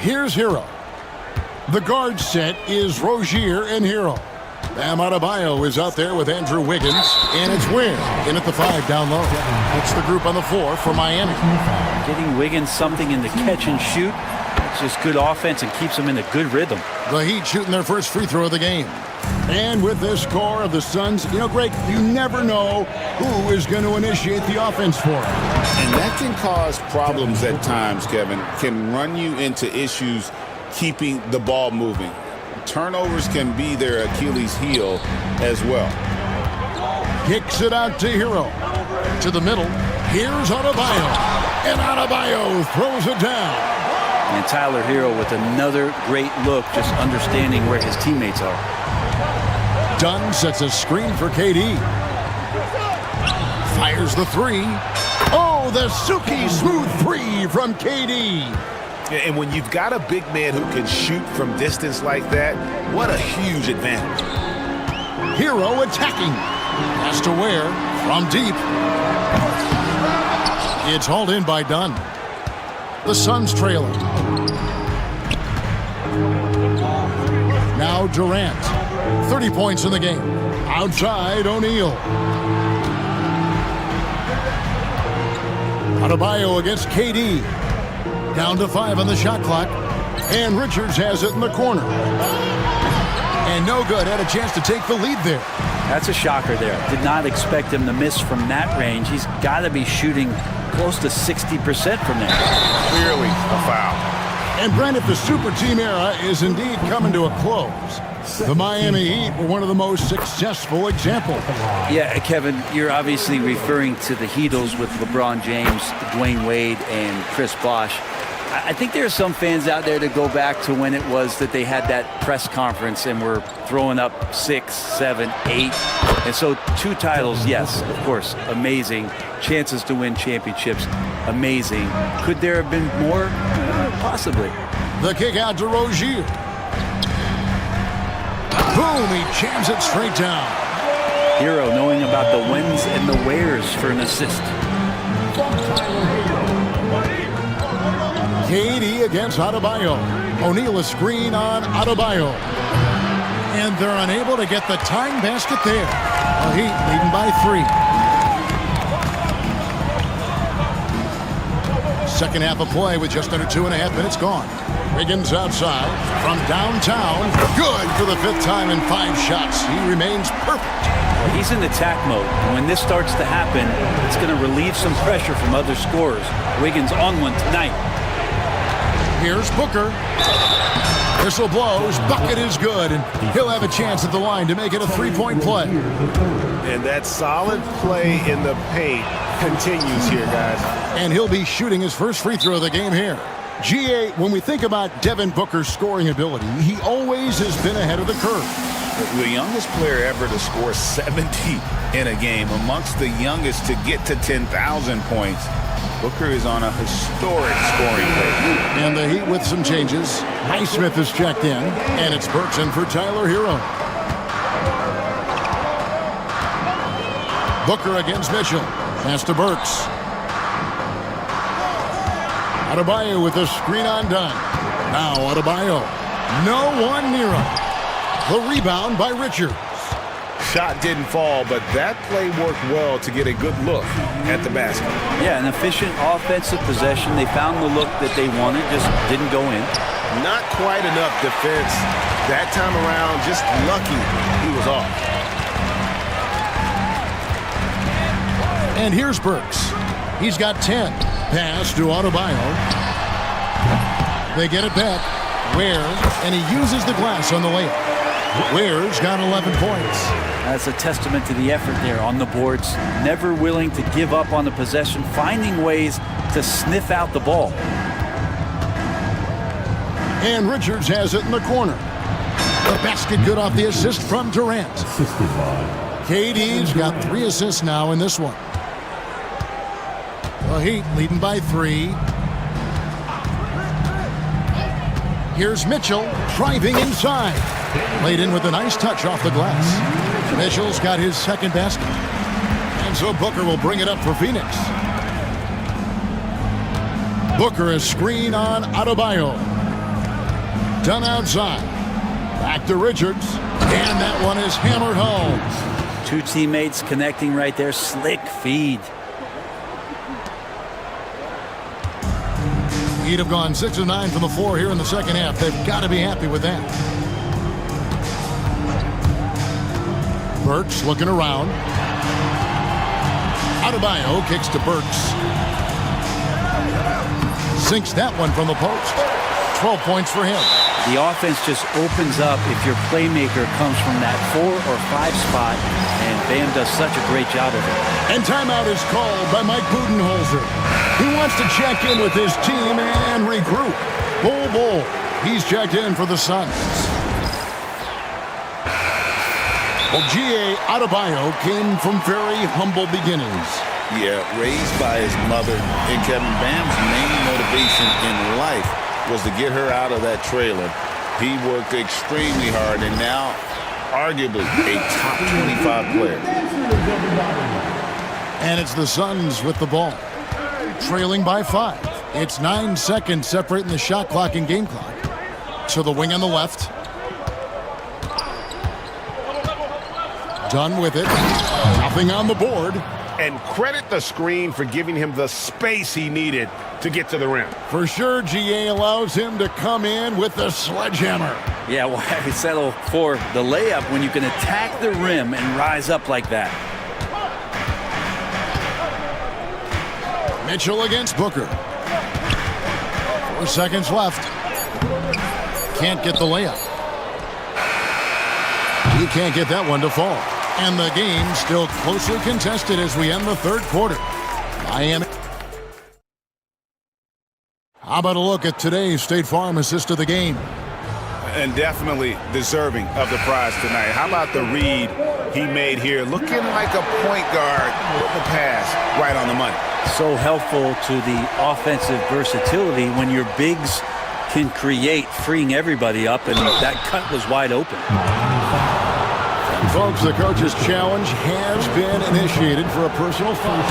Here's Hero. The guard set is Rozier and Hero. Bam Adebayo is out there with Andrew Wiggins, and it's Ware in at the 5 down low. It's the group on the floor for Miami. Getting Wiggins something in the catch and shoot. It's just good offense and keeps them in a good rhythm. The Heat shooting their first free throw of the game. And with this score of the Suns, you know, Greg, you never know who is going to initiate the offense for them. And that can cause problems at times, Kevin. Can run you into issues keeping the ball moving. Turnovers can be their Achilles heel as well. Kicks it out to Hero. To the middle. Here's Adebayo. And Adebayo throws it down. And Tyler Hero with another great look, just understanding where his teammates are. Dunn sets a screen for KD. Fires the 3. Oh, the silky smooth 3 from KD. And when you've got a big man who can shoot from distance like that, what a huge advantage. Hero attacking. Has to wear from deep. It's hauled in by Dunn. The Suns trailing. Now Durant. 30 points in the game. Outside O'Neal. Adebayo against KD. Down to 5 on the shot clock. And Richards has it in the corner. And no good. Had a chance to take the lead there. That's a shocker there. Did not expect him to miss from that range. He's got to be shooting close to 60% from there. Clearly a foul. And Brent, if the super team era is indeed coming to a close, the Miami Heat were one of the most successful examples. Yeah, Kevin, you're obviously referring to the Heatles with LeBron James, Dwayne Wade, and Chris Bosh. I think there are some fans out there that go back to when it was that they had that press conference and were throwing up 6, 7, 8. And so 2 titles, yes, of course, amazing. Chances to win championships, amazing. Could there have been more? Possibly. The kick out to Rozier. Boom, he jams it straight down. Hero knowing about the whens and the wheres for an assist. KD against Adebayo. O'Neal a screen on Adebayo. And they're unable to get the tying basket there. The Heat leading by 3. Second half of play with just under 2.5 minutes gone. Wiggins outside from downtown. Good for the 5th time in 5 shots. He remains perfect. He's in attack mode. And when this starts to happen, it's going to relieve some pressure from other scorers. Wiggins on one tonight. Here's Booker. Whistle blows. Bucket is good. And he'll have a chance at the line to make it a 3-point play. And that solid play in the paint continues here, guys. And he'll be shooting his first free throw of the game here. GA, when we think about Devin Booker's scoring ability, he always has been ahead of the curve. The youngest player ever to score 70 in a game, amongst the youngest to get to 10,000 points. Booker is on a historic scoring rate. And the Heat with some changes. Highsmith is checked in, and it's Burks in for Tyler Hero. Booker against Mitchell. Pass to Burks. Adebayo with a screen on Dunn. Now Adebayo. No one near him. The rebound by Richards. Shot didn't fall, but that play worked well to get a good look at the basket. Yeah, an efficient offensive possession. They found the look that they wanted, just didn't go in. Not quite enough defense that time around. Just lucky he was off. And here's Burks. He's got 10. Pass to Adebayo. They get it back. Ware, and he uses the glass on the layup. Ware's got 11 points. That's a testament to the effort there on the boards. Never willing to give up on the possession, finding ways to sniff out the ball. And Richards has it in the corner. The basket good off the assist from Durant. KD's got 3 assists now in this one. The Heat leading by 3. Here's Mitchell driving inside. Laid in with a nice touch off the glass. Mitchell's got his second basket. And so Booker will bring it up for Phoenix. Booker a screen on Adebayo. Done outside. Back to Richards. And that one is hammered home. 2 teammates connecting right there. Slick feed. Heat have gone 6 of 9 from the floor here in the second half. They've got to be happy with that. Burks looking around. Adebayo kicks to Burks. Sinks that one from the post. 12 points for him. The offense just opens up if your playmaker comes from that 4 or 5 spot, and Bam does such a great job of it. And timeout is called by Mike Budenholzer. He wants to check in with his team and regroup. Bull. He's checked in for the Suns. Well, G.A. Adebayo came from very humble beginnings. Yeah, raised by his mother. And Kevin, Bam's main motivation in life was to get her out of that trailer. He worked extremely hard, and now arguably a top 25 player. And it's the Suns with the ball, trailing by 5. It's 9 seconds separating the shot clock and game clock. So the wing on the left. Done with it. Nothing on the board. And credit the screen for giving him the space he needed to get to the rim. For sure, GA allows him to come in with the sledgehammer. Yeah, why settle for the layup when you can attack the rim and rise up like that? Mitchell against Booker. 4 seconds left. Can't get the layup. He can't get that one to fall. And the game still closely contested as we end the third quarter. Miami. How about a look at today's State Farm assist of the game? And definitely deserving of the prize tonight. How about the read he made here? Looking like a point guard with the pass right on the money. So helpful to the offensive versatility when your bigs can create, freeing everybody up, and that cut was wide open. And folks, the coach's challenge has been initiated for a personal foul.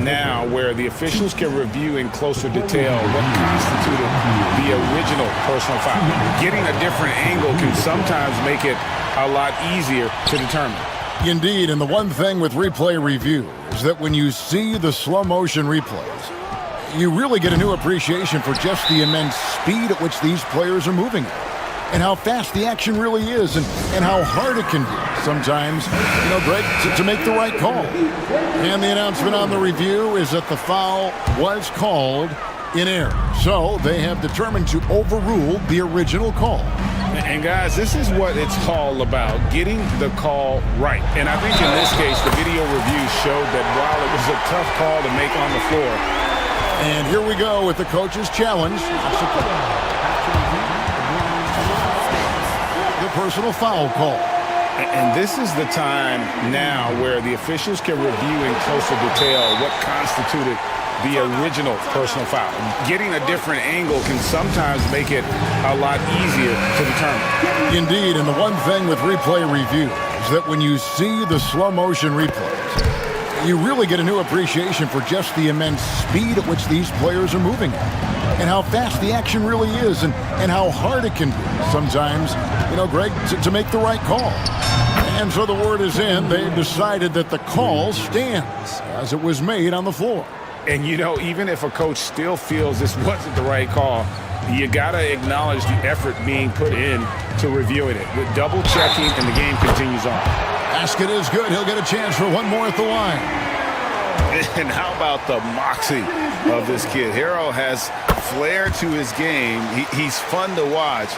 Now, where the officials can review in closer detail what constituted the original personal foul. Getting a different angle can sometimes make it a lot easier to determine. Indeed, and the one thing with replay review is that when you see the slow motion replays, you really get a new appreciation for just the immense speed at which these players are moving and how fast the action really is and how hard it can be sometimes, Greg, to make the right call. And the announcement on the review is that the foul was called in error. So they have determined to overrule the original call. And guys, this is what it's all about, getting the call right. And I think in this case, the video review showed that while it was a tough call to make on the floor. And here we go with the coach's challenge. The personal foul call. And this is the time now where the officials can review in closer detail what constituted the original personal foul. Getting a different angle can sometimes make it a lot easier to determine. Indeed, and the one thing with replay review is that when you see the slow motion replays, you really get a new appreciation for just the immense speed at which these players are moving and how fast the action really is and how hard it can be sometimes, Greg, to make the right call. And so the word is in. They've decided that the call stands as it was made on the floor. And, even if a coach still feels this wasn't the right call, you got to acknowledge the effort being put in to reviewing it. With double checking, and the game continues on. Basket is good. He'll get a chance for one more at the line. And how about the moxie of this kid? Harrell has flair to his game. He's fun to watch.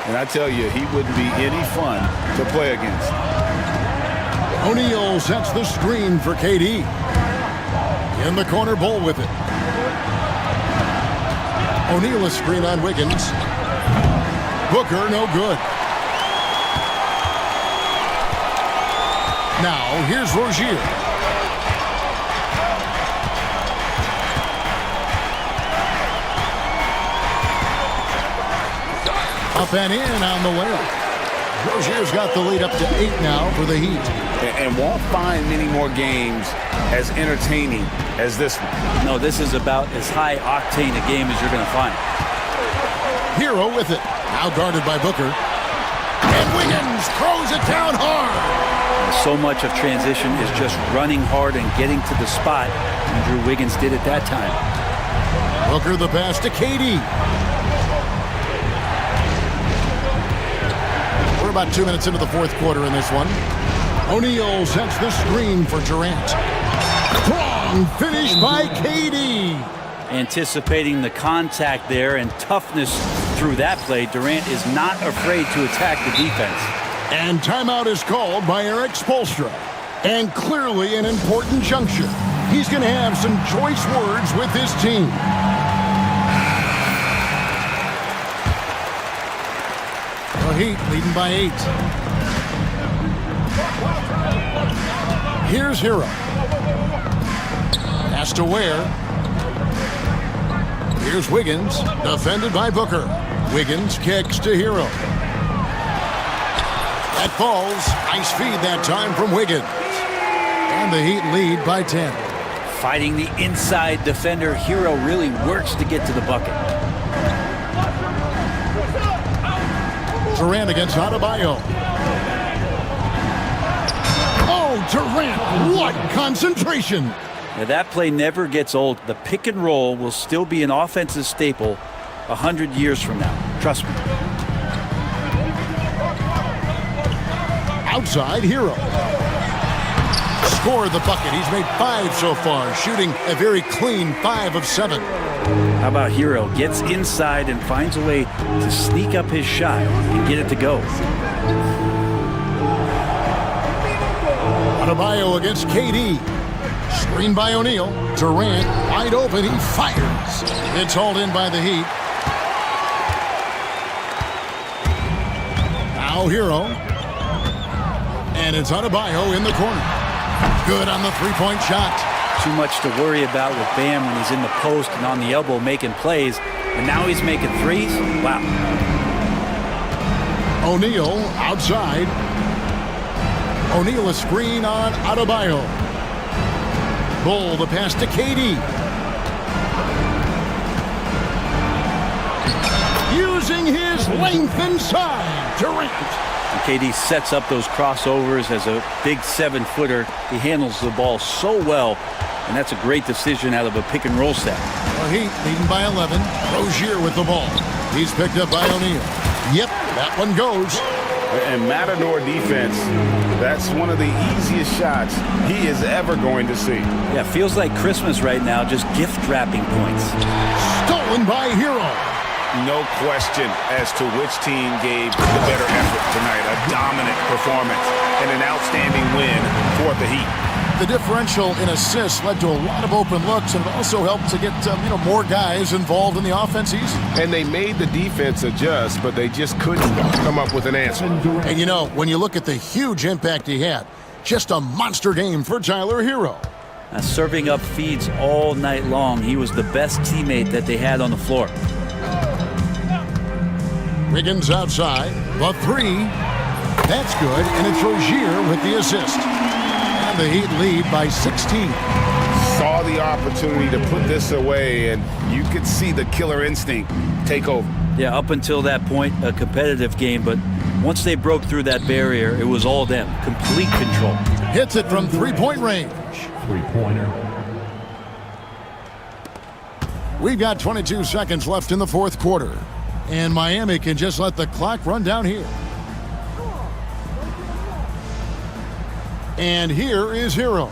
And I tell you, he wouldn't be any fun to play against. O'Neal sets the screen for KD. In the corner, Bull with it. O'Neal a screen on Wiggins. Booker, no good. Now, here's Rozier. Up and in on the layup. Rozier's got the lead up to 8 now for the Heat. And won't find many more games as entertaining as this one. No, this is about as high octane a game as you're going to find. Hero with it. Now guarded by Booker. And Wiggins throws it down hard. And so much of transition is just running hard and getting to the spot. And Drew Wiggins did it that time. Booker the pass to KD. We're about 2 minutes into the fourth quarter in this one. O'Neal sets the screen for Durant. Strong finish by KD. Anticipating the contact there and toughness through that play, Durant is not afraid to attack the defense. And timeout is called by Eric Spoelstra. And clearly an important juncture. He's going to have some choice words with his team. The Heat leading by 8. Here's Hero. Pass to Ware. Here's Wiggins, defended by Booker. Wiggins kicks to Hero. That falls. Nice feed that time from Wiggins. And the Heat lead by 10. Fighting the inside defender, Hero really works to get to the bucket. Durant against Adebayo. Oh, Durant, what concentration! Now that play never gets old. The pick and roll will still be an offensive staple 100 years from now. Trust me. Outside Hero. Scored the bucket. He's made 5 so far, shooting a very clean 5 of 7. How about Hero? Gets inside and finds a way to sneak up his shot and get it to go. Adebayo against KD. Screen by O'Neal. Durant wide open. He fires. It's hauled in by the Heat. Now Hero. And it's Adebayo in the corner. Good on the three-point shot. Too much to worry about with Bam when he's in the post and on the elbow making plays. And now he's making threes? Wow. O'Neal outside. O'Neal a screen on Adebayo. Bull the pass to KD. Using his length inside. Durant. And KD sets up those crossovers as a big 7-footer. He handles the ball so well, and that's a great decision out of a pick and roll set. The Heat leading by 11. Rozier with the ball. He's picked up by O'Neal. Yep, that one goes. And Matador defense, that's one of the easiest shots he is ever going to see. Yeah, feels like Christmas right now, just gift wrapping points. Stolen by Hero. No question as to which team gave the better effort tonight. A dominant performance and an outstanding win for the Heat. The differential in assists led to a lot of open looks, and it also helped to get more guys involved in the offense easy. And they made the defense adjust, but they just couldn't come up with an answer. And when you look at the huge impact he had, just a monster game for Tyler Hero. Serving up feeds all night long. He was the best teammate that they had on the floor. Wiggins outside, the three. That's good, and it's Rozier with the assist. And the Heat lead by 16. Saw the opportunity to put this away, and you could see the killer instinct take over. Yeah, up until that point, a competitive game, but once they broke through that barrier, it was all them. Complete control. Hits it from three-point range. Three-pointer. We've got 22 seconds left in the fourth quarter. And Miami can just let the clock run down here. And here is Hero.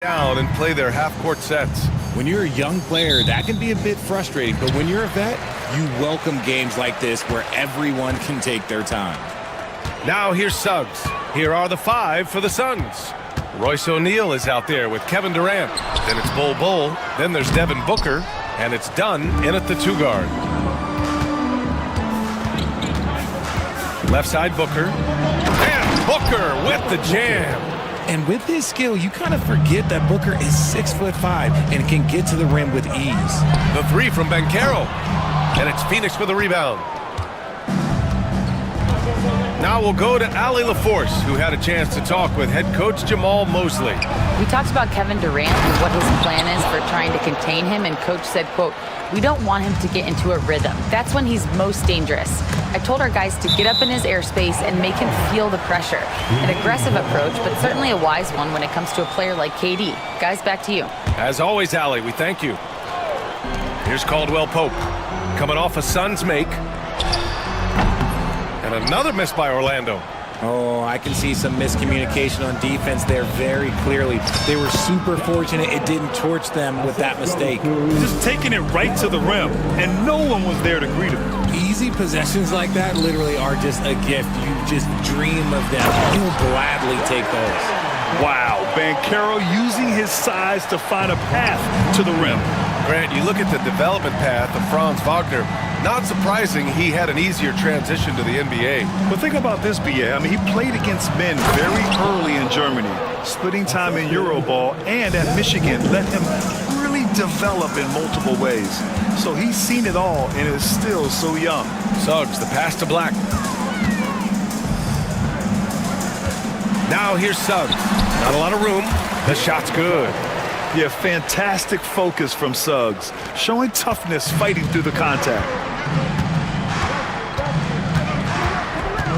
down and play their half-court sets. When you're a young player, that can be a bit frustrating, but when you're a vet, you welcome games like this where everyone can take their time. Now here's Suggs. Here are the 5 for the Suns. Royce O'Neal is out there with Kevin Durant. Then it's Bull. Then there's Devin Booker. And it's Dunn in at the 2 guard. Left side Booker. And Booker with the jam. And with his skill, you kind of forget that Booker is 6'5" and can get to the rim with ease. The 3 from Banchero. And it's Phoenix with a rebound. Now we'll go to Allie LaForce, who had a chance to talk with head coach Jamal Mosley. We talked about Kevin Durant and what his plan is for trying to contain him, and coach said, quote, "We don't want him to get into a rhythm. That's when he's most dangerous. I told our guys to get up in his airspace and make him feel the pressure. An aggressive approach, but certainly a wise one when it comes to a player like KD. Guys, back to you." As always, Allie, we thank you. Here's Caldwell Pope, coming off a Suns make. And another miss by Orlando. Oh, I can see some miscommunication on defense there very clearly. They were super fortunate it didn't torch them with that mistake. Just taking it right to the rim, and no one was there to greet him. Easy possessions like that literally are just a gift. You just dream of them. You'll gladly take those. Wow, Banchero using his size to find a path to the rim. Grant, you look at the development path of Franz Wagner. Not surprising he had an easier transition to the NBA. But think about this, BA. I mean, he played against men very early in Germany, splitting time in Euroball, and at Michigan let him really develop in multiple ways. So he's seen it all and is still so young. Suggs, the pass to Black. Now here's Suggs. Not a lot of room. The shot's good. Yeah, fantastic focus from Suggs, showing toughness fighting through the contact.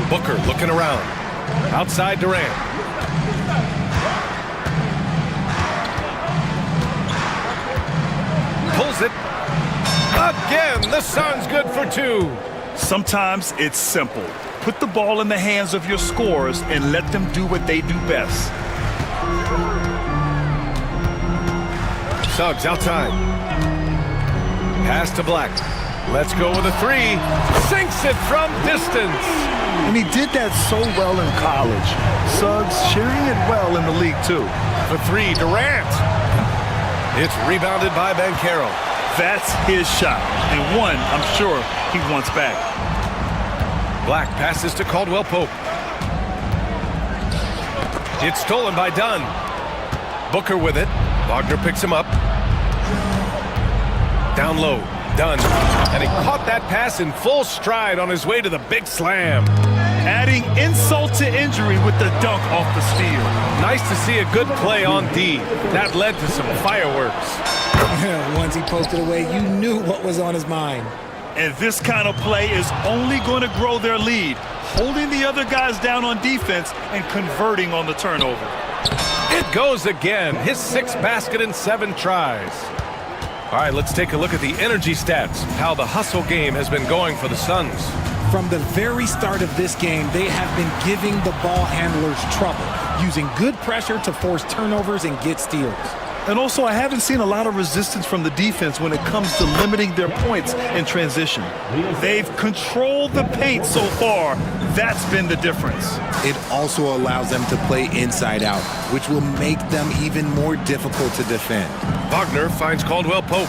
Booker looking around. Outside Durant. Pulls it. Again, the Suns good for 2. Sometimes it's simple. Put the ball in the hands of your scorers and let them do what they do best. Suggs outside. Pass to Black. Let's go with a 3. Sinks it from distance. And he did that so well in college. Suggs sharing it well in the league, too. For 3, Durant. It's rebounded by Banchero. That's his shot. And one, I'm sure, he wants back. Black passes to Caldwell Pope. It's stolen by Dunn. Booker with it. Wagner picks him up. Down low. Dunn. And he caught that pass in full stride on his way to the big slam. Adding insult to injury with the dunk off the steal. Nice to see a good play on D. That led to some fireworks. Once he posted away, you knew what was on his mind. And this kind of play is only going to grow their lead, holding the other guys down on defense and converting on the turnover. It goes again. His 6th basket in 7 tries. All right, let's take a look at the energy stats, how the hustle game has been going for the Suns. From the very start of this game, they have been giving the ball handlers trouble, using good pressure to force turnovers and get steals. And also, I haven't seen a lot of resistance from the defense when it comes to limiting their points in transition. They've controlled the paint so far. That's been the difference. It also allows them to play inside out, which will make them even more difficult to defend. Wagner finds Caldwell Pope.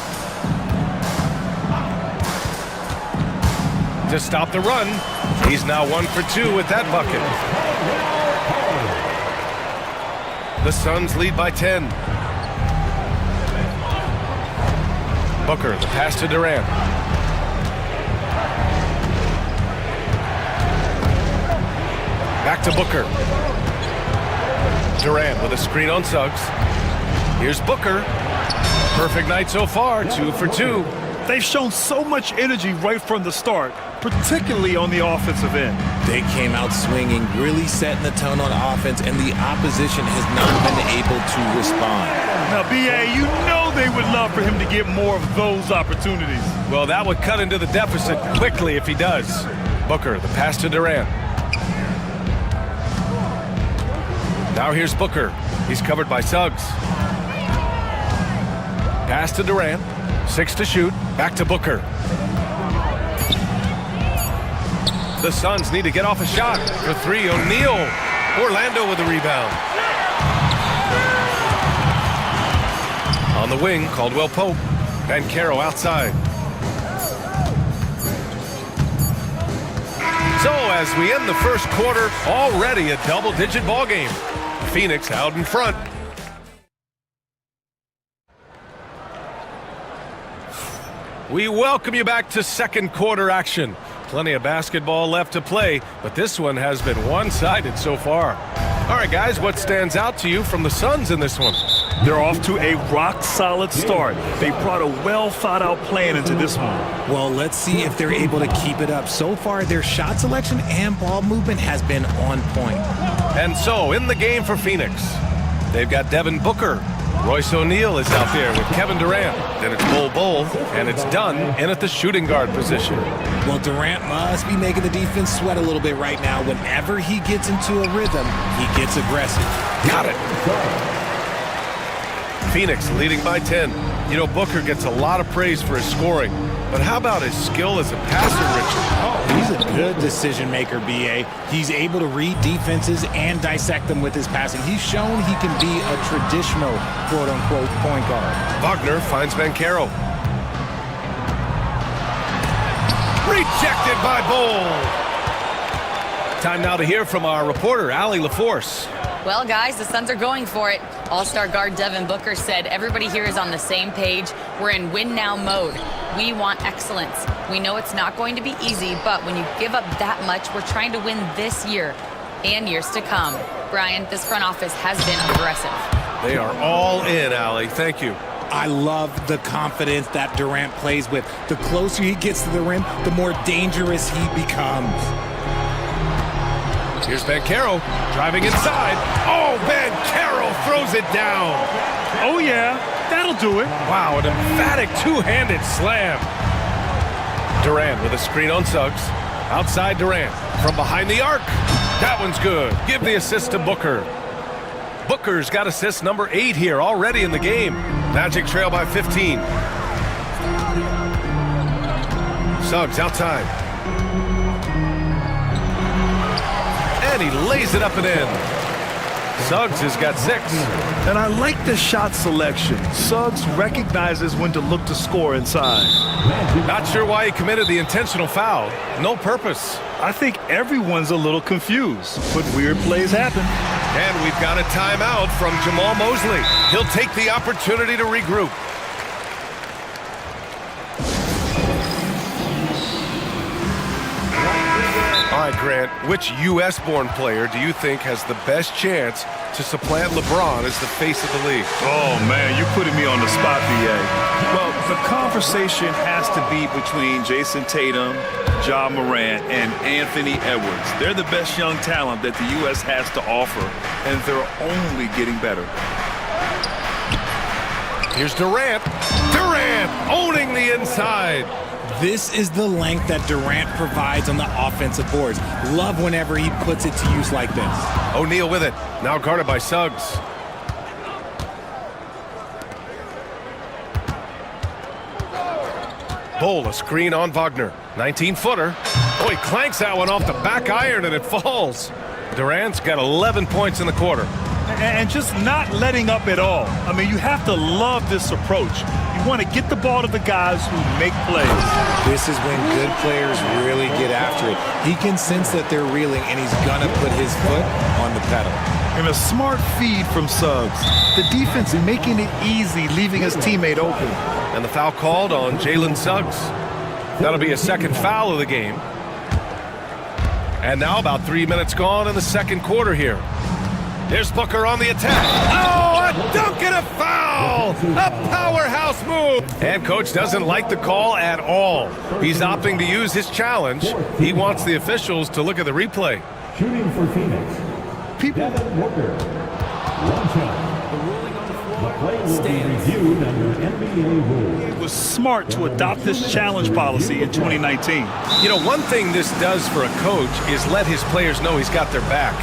To stop the run, he's now 1 for 2 with that bucket. The Suns lead by 10. Booker, the pass to Durant. Back to Booker. Durant with a screen on Suggs. Here's Booker. Perfect night so far, 2 for 2. They've shown so much energy right from the start, particularly on the offensive end. They came out swinging, really setting the tone on offense, and the opposition has not been able to respond. Now, BA, you know they would love for him to get more of those opportunities. Well, that would cut into the deficit quickly if he does. Booker, the pass to Durant. Now here's Booker. He's covered by Suggs. Pass to Durant. 6 to shoot. Back to Booker. The Suns need to get off a shot. For 3, O'Neal. Orlando with the rebound. On the wing, Caldwell Pope. Banchero outside. So as we end the first quarter, already a double-digit ball game. Phoenix out in front. We welcome you back to second quarter action. Plenty of basketball left to play, but this one has been one-sided so far. All right, guys, what stands out to you from the Suns in this one? They're off to a rock-solid start. They brought a well-thought-out plan into this one. Well, let's see if they're able to keep it up. So far, their shot selection and ball movement has been on point. And so, in the game for Phoenix, they've got Devin Booker. Royce O'Neal is out there with Kevin Durant. Then it's Bol, and it's Dunn in at the shooting guard position. Well, Durant must be making the defense sweat a little bit right now. Whenever he gets into a rhythm, he gets aggressive. Got it. Phoenix leading by 10. You know, Booker gets a lot of praise for his scoring, but how about his skill as a passer, Richard? Oh, he's a good decision maker, B.A. He's able to read defenses and dissect them with his passing. He's shown he can be a traditional, quote-unquote, point guard. Wagner finds Banchero. Rejected by Bol. Time now to hear from our reporter, Allie LaForce. Well, guys, the Suns are going for it. All-star guard Devin Booker said everybody here is on the same page. We're in win-now mode. We want excellence. We know it's not going to be easy, but when you give up that much, we're trying to win this year and years to come. Brian, this front office has been aggressive. They are all in, Allie. Thank you. I love the confidence that Durant plays with. The closer he gets to the rim, the more dangerous he becomes. Here's Banchero driving inside. Oh, Banchero throws it down. Oh, yeah, that'll do it. Wow, an emphatic two-handed slam. Durant with a screen on Suggs. Outside Durant from behind the arc. That one's good. Give the assist to Booker. Booker's got assist number 8 here already in the game. Magic trail by 15. Suggs outside. And he lays it up and in. Suggs has got 6. And I like the shot selection. Suggs recognizes when to look to score inside. Not sure why he committed the intentional foul. No purpose. I think everyone's a little confused, but weird plays happen. And we've got a timeout from Jamal Mosley. He'll take the opportunity to regroup. All right, Grant, which U.S.-born player do you think has the best chance to supplant LeBron as the face of the league? Oh, man, you're putting me on the spot, B.A. Well, the conversation has to be between Jason Tatum, Ja Morant, and Anthony Edwards. They're the best young talent that the U.S. has to offer, and they're only getting better. Here's Durant. Durant owning the inside. This is the length that Durant provides on the offensive boards. Love whenever he puts it to use like this. O'Neal with it. Now guarded by Suggs. Bol, a screen on Wagner. 19-footer. Oh, he clanks that one off the back iron and it falls. Durant's got 11 points in the quarter. And just not letting up at all. I mean, you have to love this approach. You want to get the ball to the guys who make plays. This is when good players really get after it. He can sense that they're reeling, and he's going to put his foot on the pedal. And a smart feed from Suggs. The defense making it easy, leaving his teammate open. And the foul called on Jalen Suggs. That'll be a second foul of the game. And now about 3 minutes gone in the second quarter here. Here's Booker on the attack. Oh, a dunk and a foul! A powerhouse move! And coach doesn't like the call at all. He's opting to use his challenge. He wants the officials to look at the replay. Shooting for Phoenix. People. Devin Booker. One shot. The play will be reviewed under NBA rules. It was smart to adopt this challenge policy in 2019. You know, one thing this does for a coach is let his players know he's got their back.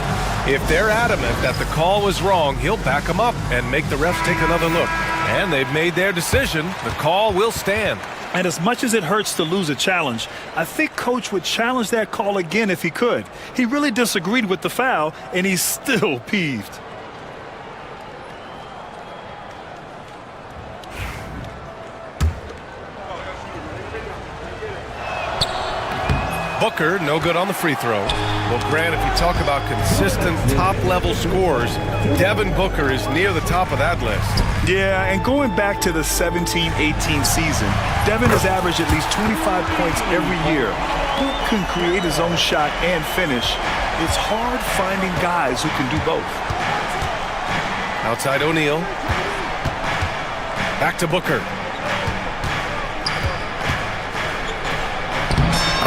If they're adamant that the call was wrong, he'll back them up and make the refs take another look. And they've made their decision. The call will stand. And as much as it hurts to lose a challenge, I think Coach would challenge that call again if he could. He really disagreed with the foul, and he's still peeved. Booker, no good on the free throw. Well, Grant, if you talk about consistent top-level scores, Devin Booker is near the top of that list. Yeah, and going back to the 17-18 season, Devin has averaged at least 25 points every year. Book can create his own shot and finish. It's hard finding guys who can do both. Outside O'Neal. Back to Booker.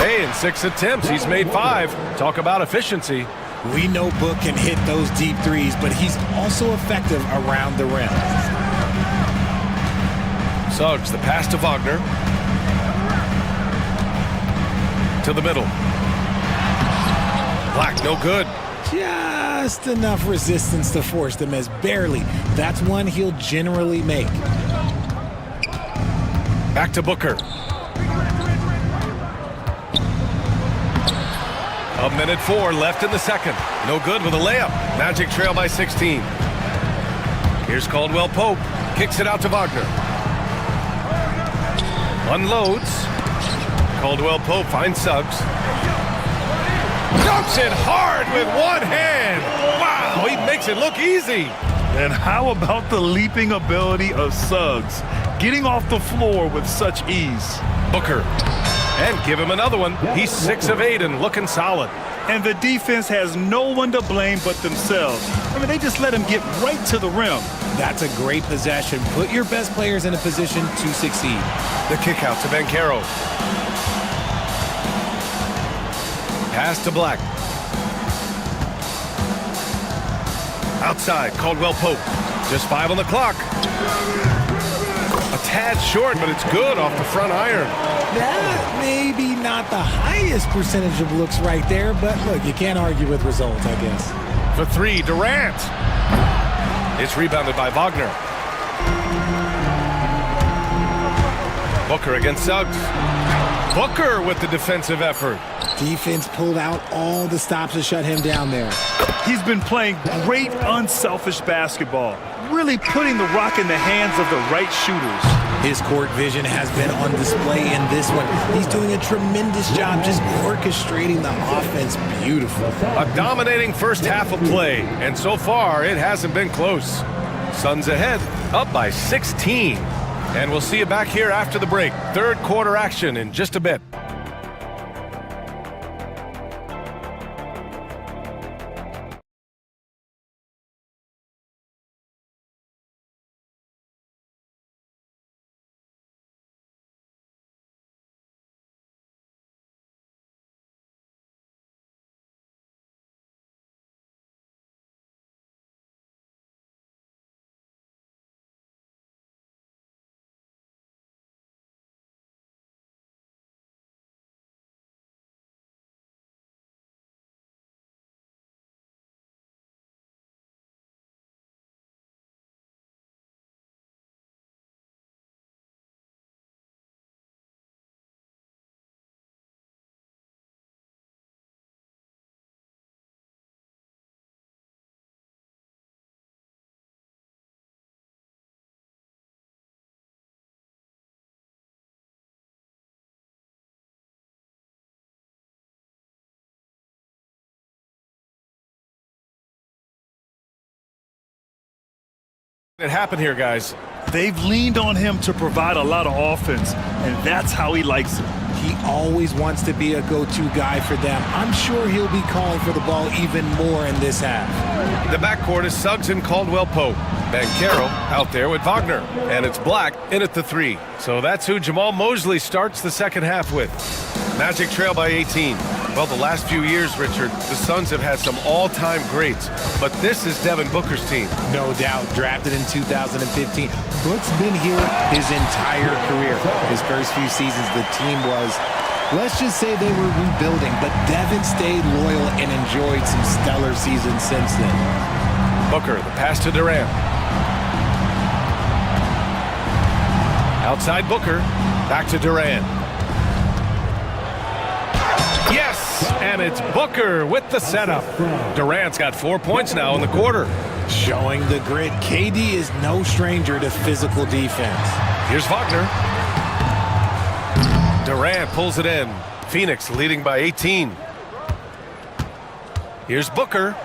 Hey, in 6 attempts, he's made 5. Talk about efficiency. We know Book can hit those deep threes, but he's also effective around the rim. Suggs, the pass to Wagner. To the middle. Black, no good. Just enough resistance to force them as barely. That's one he'll generally make. Back to Booker. A minute 4 left in the second. No good with a layup. Magic trail by 16. Here's Caldwell Pope. Kicks it out to Wagner. Unloads. Caldwell Pope finds Suggs. Dumps it hard with one hand. Wow, he makes it look easy. And how about the leaping ability of Suggs? Getting off the floor with such ease. Booker. And give him another one. He's 6 of 8 and looking solid. And the defense has no one to blame but themselves. I mean, they just let him get right to the rim. That's a great possession. Put your best players in a position to succeed. The kick out to Banchero. Pass to Black. Outside, Caldwell Pope. Just 5 on the clock. A tad short, but it's good off the front iron. That maybe not the highest percentage of looks right there, but look, you can't argue with results, I guess. For 3, Durant. It's rebounded by Wagner. Booker against Suggs. Booker with the defensive effort. Defense pulled out all the stops to shut him down there. He's been playing great unselfish basketball, really putting the rock in the hands of the right shooters. His court vision has been on display in this one. He's doing a tremendous job just orchestrating the offense beautifully. A dominating first half of play, and so far it hasn't been close. Suns ahead, up by 16. And we'll see you back here after the break. Third quarter action in just a bit. It happened here, guys. They've leaned on him to provide a lot of offense, and that's how he likes it. He always wants to be a go-to guy for them. I'm sure he'll be calling for the ball even more in this half. The backcourt is Suggs and Caldwell Pope. Banchero out there with Wagner. And it's Black in at the 3. So that's who Jamal Mosley starts the second half with. Magic trail by 18. Well, the last few years, Richard, the Suns have had some all-time greats. But this is Devin Booker's team. No doubt. Drafted in 2015. Book's been here his entire career. His first few seasons, the team was, let's just say they were rebuilding, but Devin stayed loyal and enjoyed some stellar seasons since then. Booker, the pass to Durant. Outside Booker. Back to Durant. Yes! And it's Booker with the setup. Durant's got 4 points now in the quarter. Showing the grit. KD is no stranger to physical defense. Here's Wagner. Durant pulls it in. Phoenix leading by 18. Here's Booker.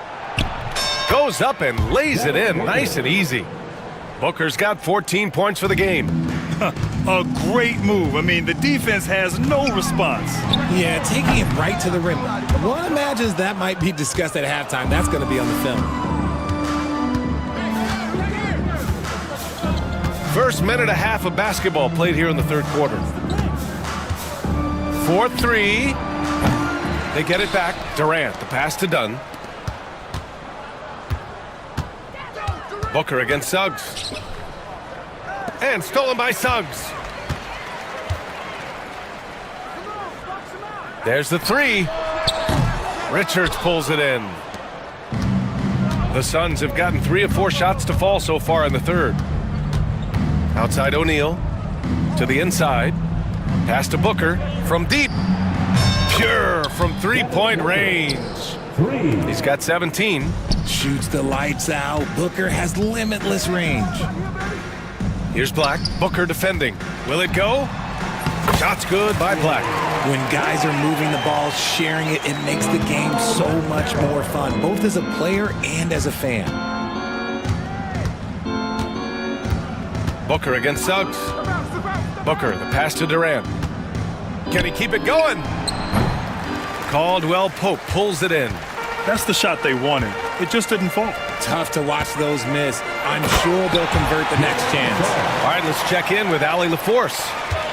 Goes up and lays it in nice and easy. Booker's got 14 points for the game. A great move. I mean, the defense has no response. Yeah, taking it right to the rim. One imagines that might be discussed at halftime. That's going to be on the film. First minute and a half of basketball played here in the third quarter. 4-3. They get it back. Durant, the pass to Dunn. Booker against Suggs. And stolen by Suggs. There's the three. Richards pulls it in. The Suns have gotten 3 of 4 shots to fall so far in the third. Outside O'Neal. To the inside. Pass to Booker. From deep. Pure from three-point range. He's got 17. Shoots the lights out. Booker has limitless range. Here's Black. Booker defending. Will it go? Shot's good by Black. When guys are moving the ball, sharing it, it makes the game so much more fun, both as a player and as a fan. Booker against Suggs. Booker, the pass to Durant. Can he keep it going? Caldwell Pope pulls it in. That's the shot they wanted. It just didn't fall. Tough to watch those miss. I'm sure they'll convert the next chance. All right, let's check in with Allie LaForce.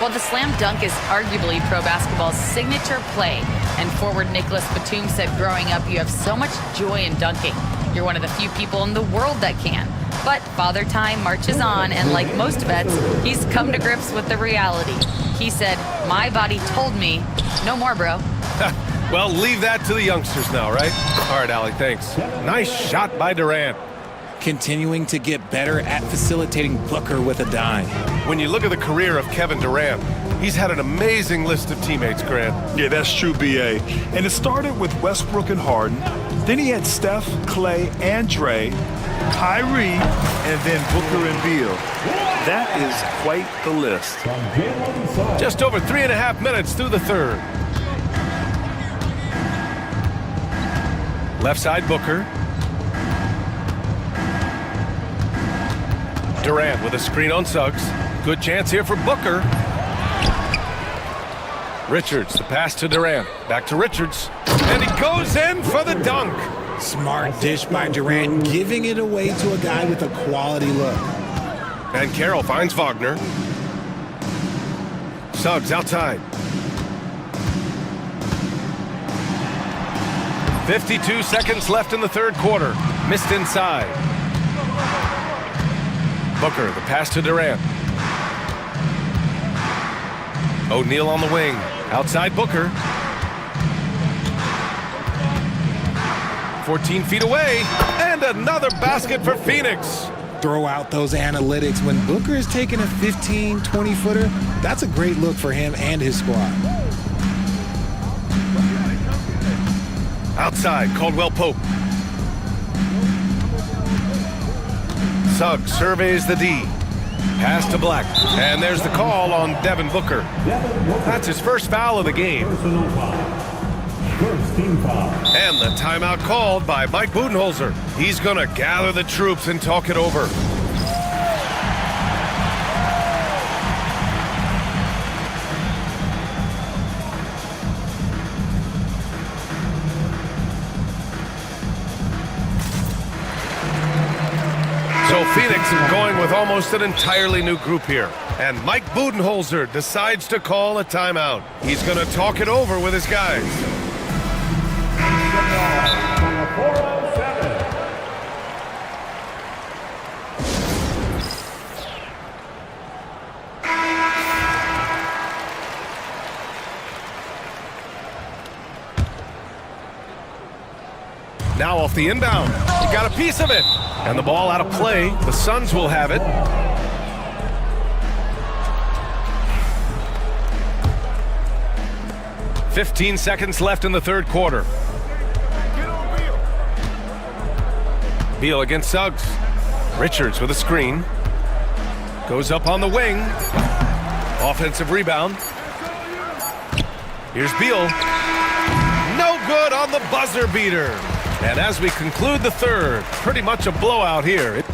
Well, the slam dunk is arguably pro basketball's signature play. And forward Nicholas Batum said growing up, you have so much joy in dunking. You're one of the few people in the world that can. But Father Time marches on, and like most vets, he's come to grips with the reality. He said, my body told me, no more, bro. Well, leave that to the youngsters now, right? All right, Allie, thanks. Nice shot by Durant. Continuing to get better at facilitating Booker with a dime. When you look at the career of Kevin Durant, he's had an amazing list of teammates, Grant. Yeah, that's true, B.A. And it started with Westbrook and Harden. Then he had Steph, Clay, and Dre, Kyrie, and then Booker and Beal. That is quite the list. Just over 3.5 minutes through the third. Left side, Booker. Durant with a screen on Suggs. Good chance here for Booker. Richards, the pass to Durant. Back to Richards. And he goes in for the dunk. Smart dish by Durant, giving it away to a guy with a quality look. And Carroll finds Wagner. Suggs outside. 52 seconds left in the third quarter. Missed inside. Booker, the pass to Durant. O'Neal on the wing. Outside Booker. 14 feet away. And another basket for Phoenix. Throw out those analytics. When Booker is taking a 15, 20-footer, that's a great look for him and his squad. Outside, Caldwell Pope. Suggs surveys the D. Pass to Black. And there's the call on Devin Booker. That's his first foul of the game. And the timeout called by Mike Budenholzer. He's going to gather the troops and talk it over. So Phoenix going with almost an entirely new group here. And Mike Budenholzer decides to call a timeout. He's going to talk it over with his guys. Now off the inbound. He got a piece of it. And the ball out of play. The Suns will have it. 15 seconds left in the third quarter. Beal against Suggs. Richards with a screen. Goes up on the wing. Offensive rebound. Here's Beal. No good on the buzzer beater. And as we conclude the third, pretty much a blowout here.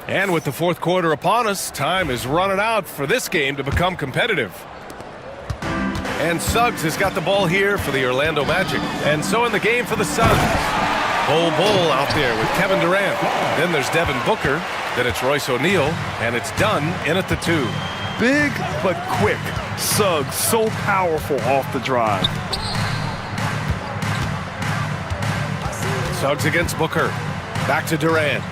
And with the fourth quarter upon us, time is running out for this game to become competitive. And Suggs has got the ball here for the Orlando Magic. And so in the game for the Suns. Bull out there with Kevin Durant. Then there's Devin Booker. Then it's Royce O'Neal. And it's done in at the 2. Big but quick. Suggs so powerful off the drive. Suggs against Booker. Back to Durant.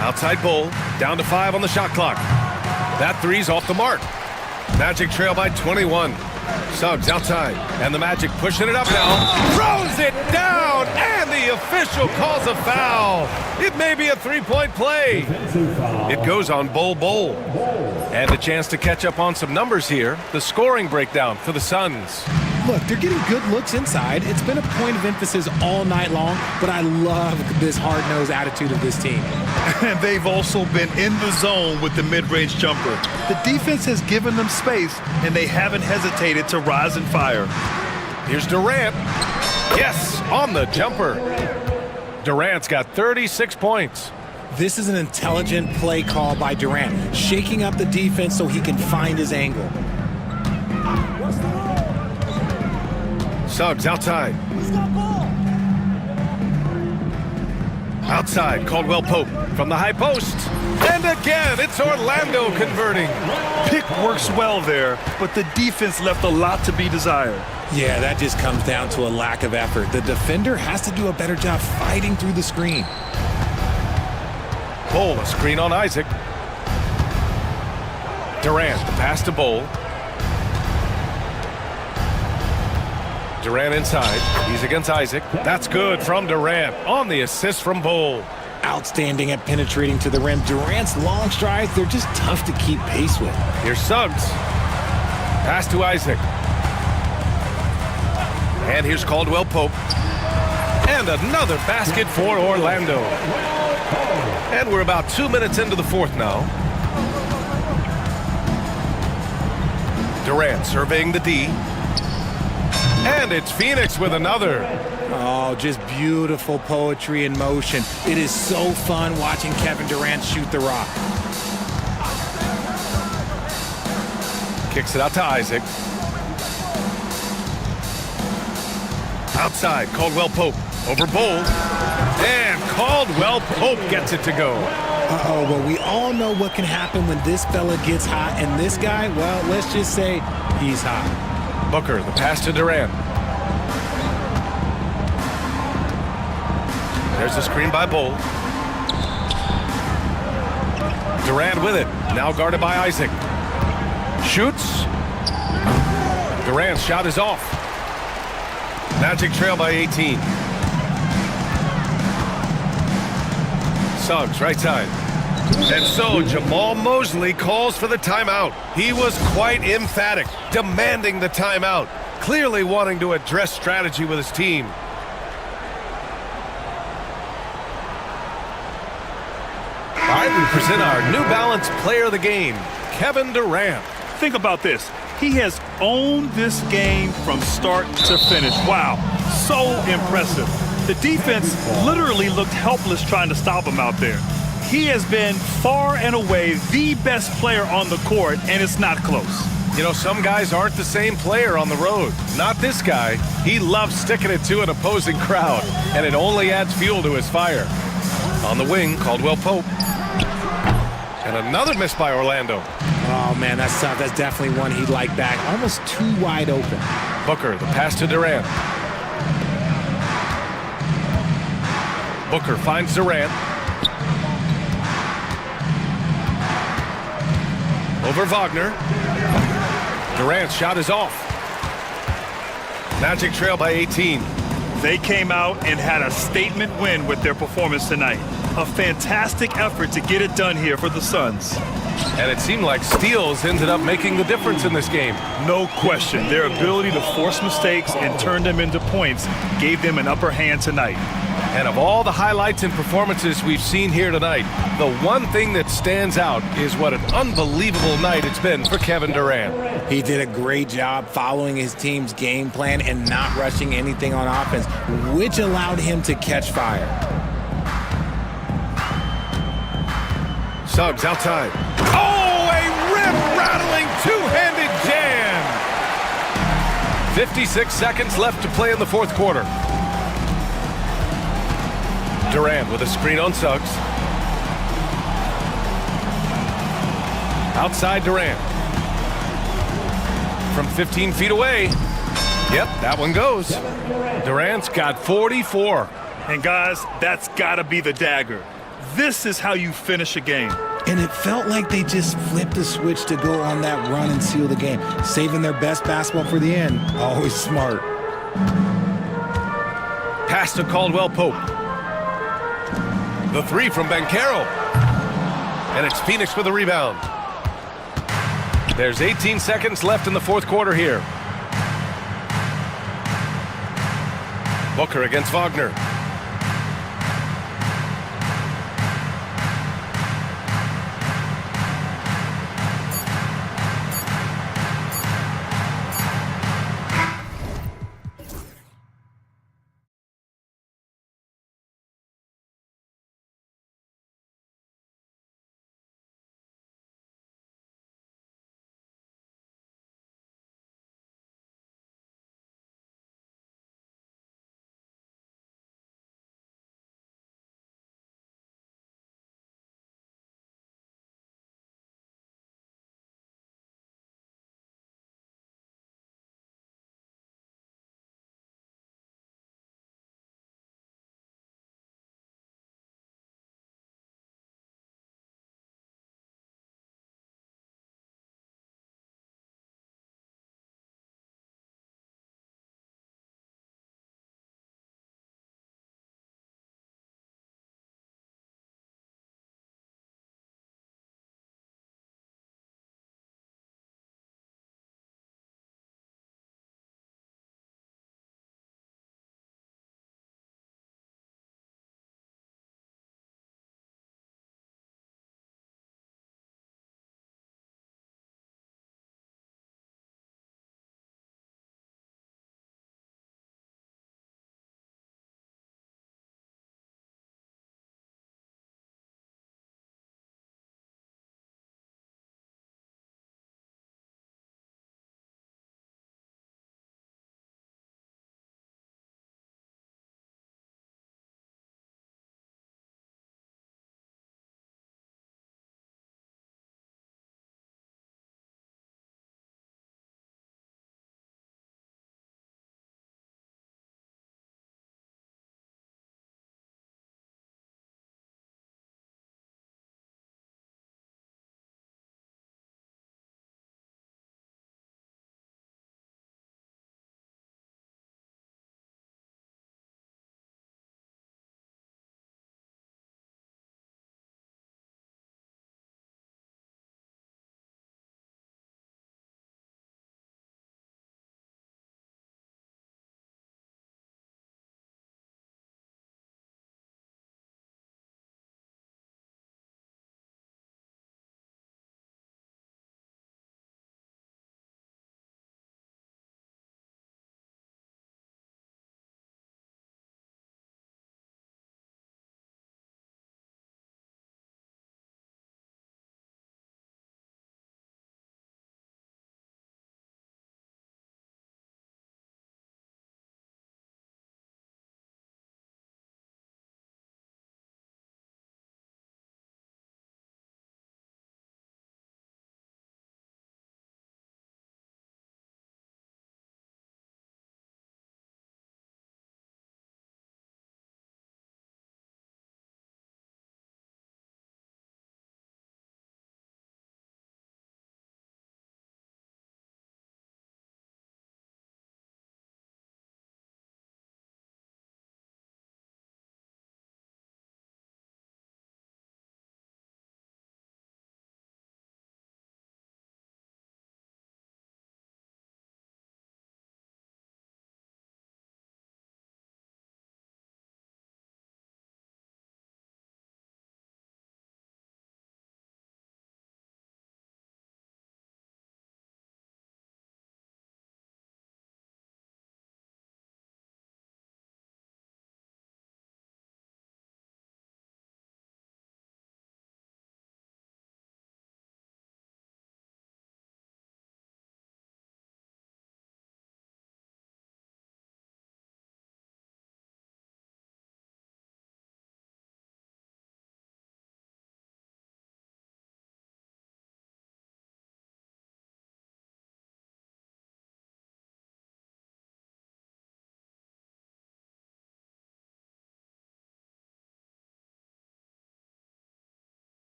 Outside Bull. Down to 5 on the shot clock. That three's off the mark. Magic trail by 21. Suggs outside. And the Magic pushing it up now. Throws it down. And the official calls a foul. It may be a three-point play. It goes on Bull. And a chance to catch up on some numbers here. The scoring breakdown for the Suns. Look, they're getting good looks inside. It's been a point of emphasis all night long, but I love this hard-nosed attitude of this team. And they've also been in the zone with the mid-range jumper. The defense has given them space, and they haven't hesitated to rise and fire. Here's Durant. Yes, on the jumper. Durant's got 36 points. This is an intelligent play call by Durant, shaking up the defense so he can find his angle. Suggs outside. Outside, Caldwell Pope from the high post. And again, it's Orlando converting. Pick works well there, but the defense left a lot to be desired. Yeah, that just comes down to a lack of effort. The defender has to do a better job fighting through the screen. Bull, a screen on Isaac. Durant, the pass to Bull. Durant inside. He's against Isaac. That's good from Durant on the assist from Bull. Outstanding at penetrating to the rim. Durant's long strides, they're just tough to keep pace with. Here's Suggs. Pass to Isaac. And here's Caldwell Pope. And another basket for Orlando. And we're about 2 minutes into the fourth now. Durant surveying the D. And it's Phoenix with another. Oh, just beautiful poetry in motion. It is so fun watching Kevin Durant shoot the rock. Kicks it out to Isaac. Outside, Caldwell Pope over Bull. And Caldwell Pope gets it to go. Uh-oh, well, we all know what can happen when this fella gets hot. And this guy, well, let's just say he's hot. Booker, the pass to Durant. There's a screen by Bull. Durant with it. Now guarded by Isaac. Shoots. Durant's shot is off. Magic trail by 18. Suggs, right side. And so Jamal Mosley calls for the timeout. He was quite emphatic, demanding the timeout, clearly wanting to address strategy with his team. All right, we present our New Balance player of the game, Kevin Durant. Think about this. He has owned this game from start to finish. Wow, so impressive. The defense literally looked helpless trying to stop him out there. He has been far and away the best player on the court, and it's not close. You know, some guys aren't the same player on the road. Not this guy. He loves sticking it to an opposing crowd, and it only adds fuel to his fire. On the wing, Caldwell Pope. And another miss by Orlando. Oh, man, that's tough. That's definitely one he'd like back. Almost too wide open. Booker, the pass to Durant. Booker finds Durant. Over Wagner. Durant's shot is off. Magic trail by 18. They came out and had a statement win with their performance tonight. A fantastic effort to get it done here for the Suns. And it seemed like steals ended up making the difference in this game. No question. Their ability to force mistakes and turn them into points gave them an upper hand tonight. And of all the highlights and performances we've seen here tonight, the one thing that stands out is what an unbelievable night it's been for Kevin Durant. He did a great job following his team's game plan and not rushing anything on offense, which allowed him to catch fire. Suggs outside. Oh, a rip-rattling two-handed jam! 56 seconds left to play in the fourth quarter. Durant with a screen on Suggs. Outside Durant. From 15 feet away. Yep, that one goes. Durant's got 44. And guys, that's gotta be the dagger. This is how you finish a game. And it felt like they just flipped the switch to go on that run and seal the game, saving their best basketball for the end. Always smart. Pass to Caldwell Pope. The three from Banchero. And it's Phoenix with a rebound. There's 18 seconds left in the fourth quarter here. Booker against Wagner.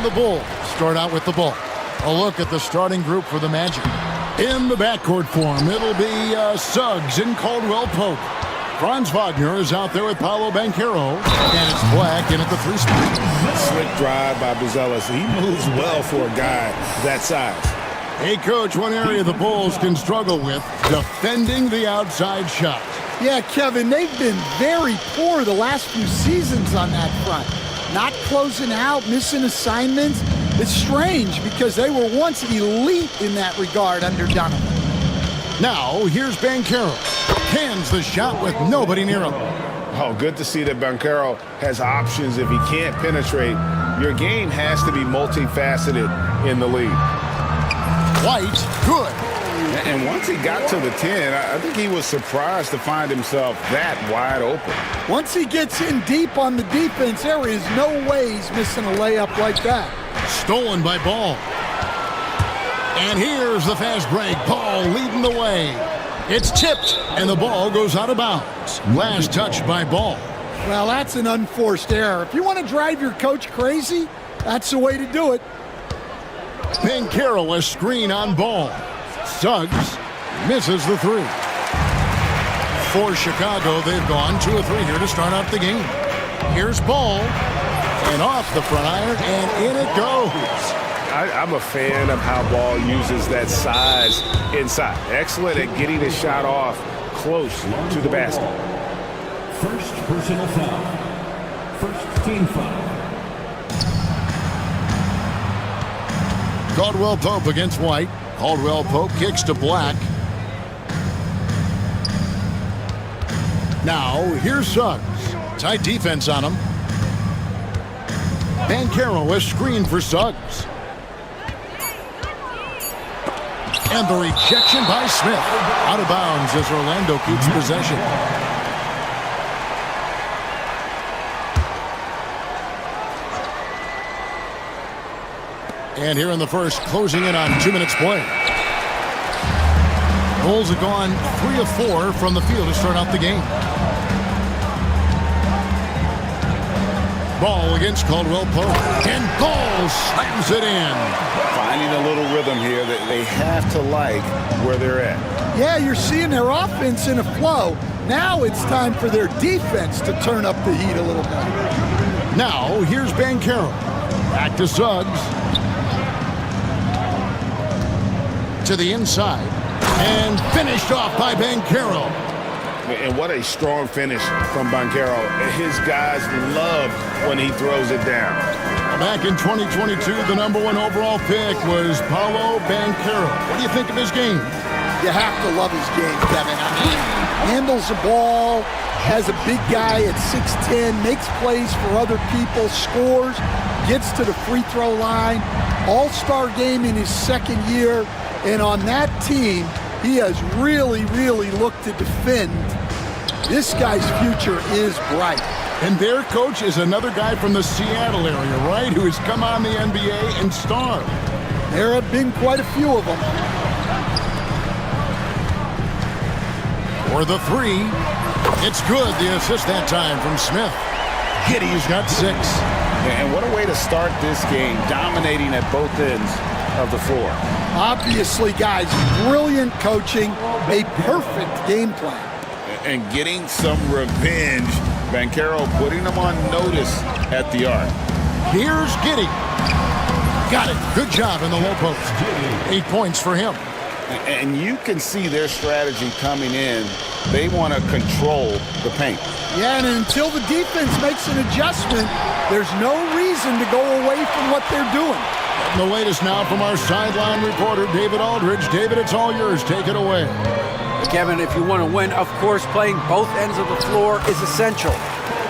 And the Bulls start out with the ball. A look at the starting group for the Magic. In the backcourt form, it'll be Suggs and Caldwell Pope. Franz Wagner is out there with Paolo Banchero. And it's Black in at the 3 spot. Slick drive by Buzelis. He moves well for a guy that size. Hey, Coach, one area the Bulls can struggle with, defending the outside shot. Yeah, Kevin, they've been very poor the last few seasons on that front. Not closing out, missing assignments. It's strange because they were once elite in that regard under Donovan. Now, here's Banchero. Cans the shot with nobody near him. Oh, good to see that Banchero has options if he can't penetrate. Your game has to be multifaceted in the league. White, good. And once he got to the 10, I think he was surprised to find himself that wide open. Once he gets in deep on the defense, there is no way he's missing a layup like that. Stolen by Ball. And here's the fast break. Ball leading the way. It's tipped, and the ball goes out of bounds. Last touch by Ball. Well, that's an unforced error. If you want to drive your coach crazy, that's the way to do it. Banchero a screen on Ball. Suggs misses the 3. For Chicago, they've gone 2 of 3 here to start out the game. Here's Ball. And off the front iron, and in it goes. I'm a fan of how Ball uses that size inside. Excellent at getting his shot off close to the basket. First personal foul. First team foul. Caldwell Pope against White. Caldwell Pope kicks to Black. Now, here's Suggs. Tight defense on him. Banchero a screen for Suggs. And the rejection by Smith. Out of bounds as Orlando keeps possession. And here in the first, closing in on 2 minutes play. Bulls have gone 3 of 4 from the field to start out the game. Ball against Caldwell Pope. And Ball slams it in. Finding a little rhythm here that they have to like where they're at. Yeah, you're seeing their offense in a flow. Now it's time for their defense to turn up the heat a little bit. Now, here's Banchero. Back to Suggs. To the inside. And finished off by Banchero. And what a strong finish from Banchero. His guys love when he throws it down. Back in 2022, the #1 overall pick was Paolo Banchero. What do you think of his game? You have to love his game, Kevin. I mean, handles the ball, has a big guy at 6'10", makes plays for other people, scores, gets to the free throw line. All-star game in his second year. And on that team, he has really, really looked to defend. This guy's future is bright. And their coach is another guy from the Seattle area, right, who has come on the NBA and starred. There have been quite a few of them. For the 3, it's good. The assist that time from Smith. Giddey's got 6. And what a way to start this game, dominating at both ends of the floor. Obviously, guys, brilliant coaching, a perfect game plan. And getting some revenge. Banchero putting them on notice at the arc. Here's Giddey. Got it. Good job in the low post. 8 points for him. And you can see their strategy coming in. They want to control the paint. Yeah, and until the defense makes an adjustment, there's no reason to go away from what they're doing. And the latest now from our sideline reporter, David Aldridge. David, it's all yours. Take it away. Kevin, if you want to win, of course, playing both ends of the floor is essential.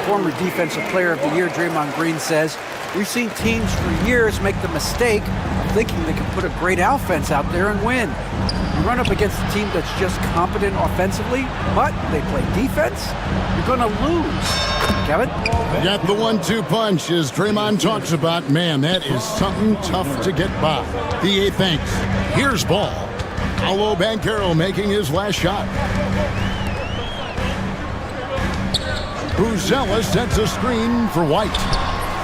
Former Defensive Player of the Year, Draymond Green, says, we've seen teams for years make the mistake of thinking they can put a great offense out there and win. You run up against a team that's just competent offensively, but they play defense, you're going to lose. Kevin? Got the 1-2 punch as Draymond talks about. Man, that is something tough to get by. DA thanks. Here's Ball. Paolo Banchero making his last shot. Buzelis sets a screen for White.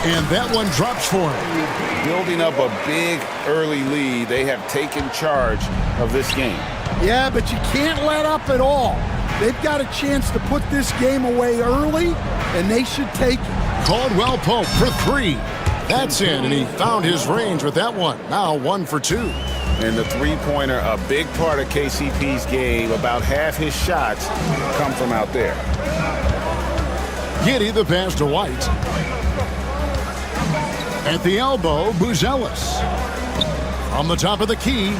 And that one drops for him. Building up a big early lead. They have taken charge of this game. Yeah, but you can't let up at all. They've got a chance to put this game away early, and they should take it. Caldwell Pope for 3. That's in, and he found his range with that one. Now 1 for 2. And the three-pointer, a big part of KCP's game. About half his shots come from out there. Giddey the pass to White. At the elbow, Buzelis. From the top of the key,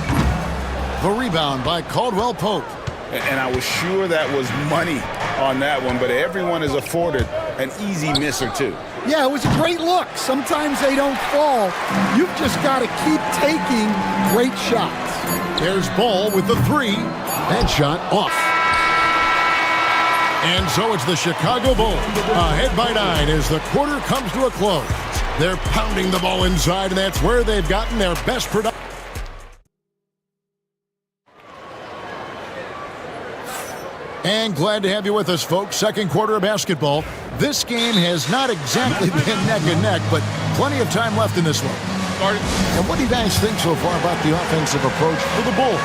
the rebound by Caldwell Pope. And I was sure that was money on that one, but everyone is afforded an easy miss or two. Yeah, it was a great look. Sometimes they don't fall. You've just got to keep taking great shots. There's Ball with the 3. That shot off. And so it's the Chicago Bulls ahead by 9 as the quarter comes to a close. They're pounding the ball inside, and that's where they've gotten their best production. And glad to have you with us, folks. Second quarter of basketball. This game has not exactly been neck and neck, but plenty of time left in this one. And what do you guys think so far about the offensive approach for the Bulls?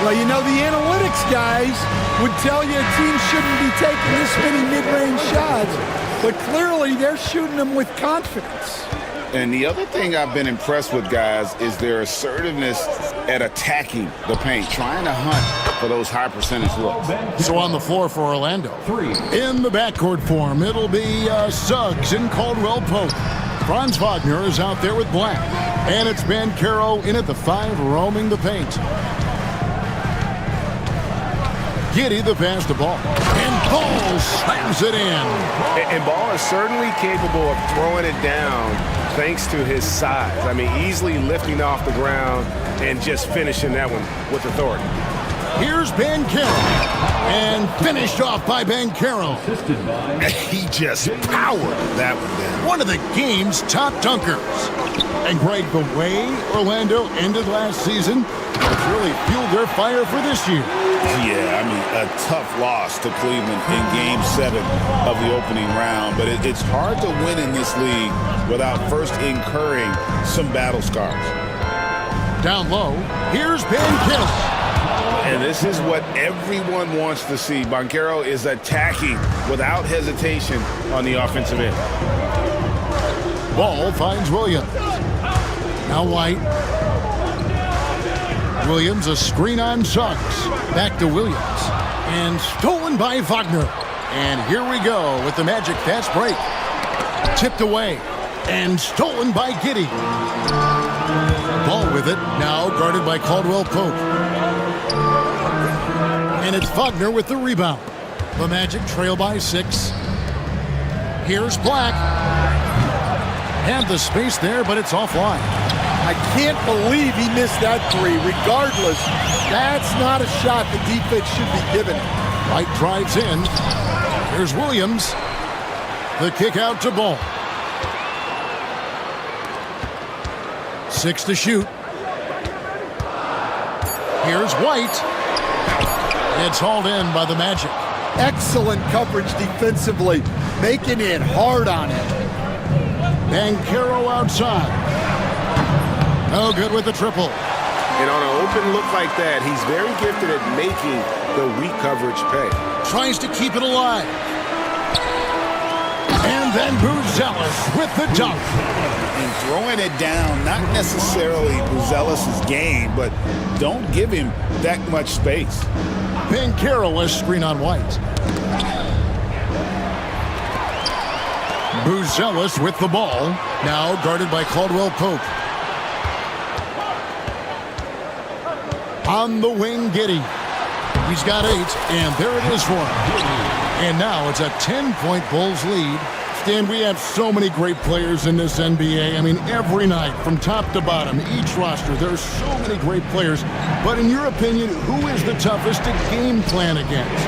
Well, you know, the analytics guys would tell you a team shouldn't be taking this many mid-range shots, but clearly they're shooting them with confidence. And the other thing I've been impressed with, guys, is their assertiveness at attacking the paint, trying to hunt for those high percentage looks. So on the floor for Orlando. In the backcourt form, it'll be Suggs and Caldwell Pope. Franz Wagner is out there with Black. And it's Banchero in at the 5, roaming the paint. Giddey the pass to Ball. And Ball slams it in. And Ball is certainly capable of throwing it down thanks to his size. I mean, easily lifting off the ground and just finishing that one with authority. Here's Banchero. And finished off by Banchero. He just powered that one down. One of the game's top dunkers. And Greg, the way Orlando ended last season, it's really fueled their fire for this year. Yeah, I mean, a tough loss to Cleveland in Game 7 of the opening round. But it's hard to win in this league without first incurring some battle scars. Down low, here's Banchero. And this is what everyone wants to see. Banchero is attacking without hesitation on the offensive end. Ball finds Williams. Now White. Williams, a screen on Suggs. Back to Williams. And stolen by Wagner. And here we go with the Magic fast break. Tipped away. And stolen by Giddey. Ball with it. Now guarded by Caldwell Pope. And it's Wagner with the rebound. The Magic trail by 6. Here's Black. Had the space there, but it's offline. I can't believe he missed that 3. Regardless, that's not a shot the defense should be giving. White drives in. Here's Williams. The kick out to Ball. 6 to shoot. Here's White. It's hauled in by the Magic. Excellent coverage defensively, making it hard on him. Banchero outside. No good with the triple. And on an open look like that, he's very gifted at making the weak coverage pay. Tries to keep it alive. And then Buzelis with the dunk. And throwing it down, not necessarily Buzelis' game, but don't give him that much space. Banchero a screen on White. Buzelis with the ball. Now guarded by Caldwell Pope. On the wing, Giddey. He's got 8, and there it is for him. And now it's a 10-point Bulls lead. Stan, we have so many great players in this NBA. I mean, every night, from top to bottom, each roster, there's so many great players. But in your opinion, who is the toughest to game plan against?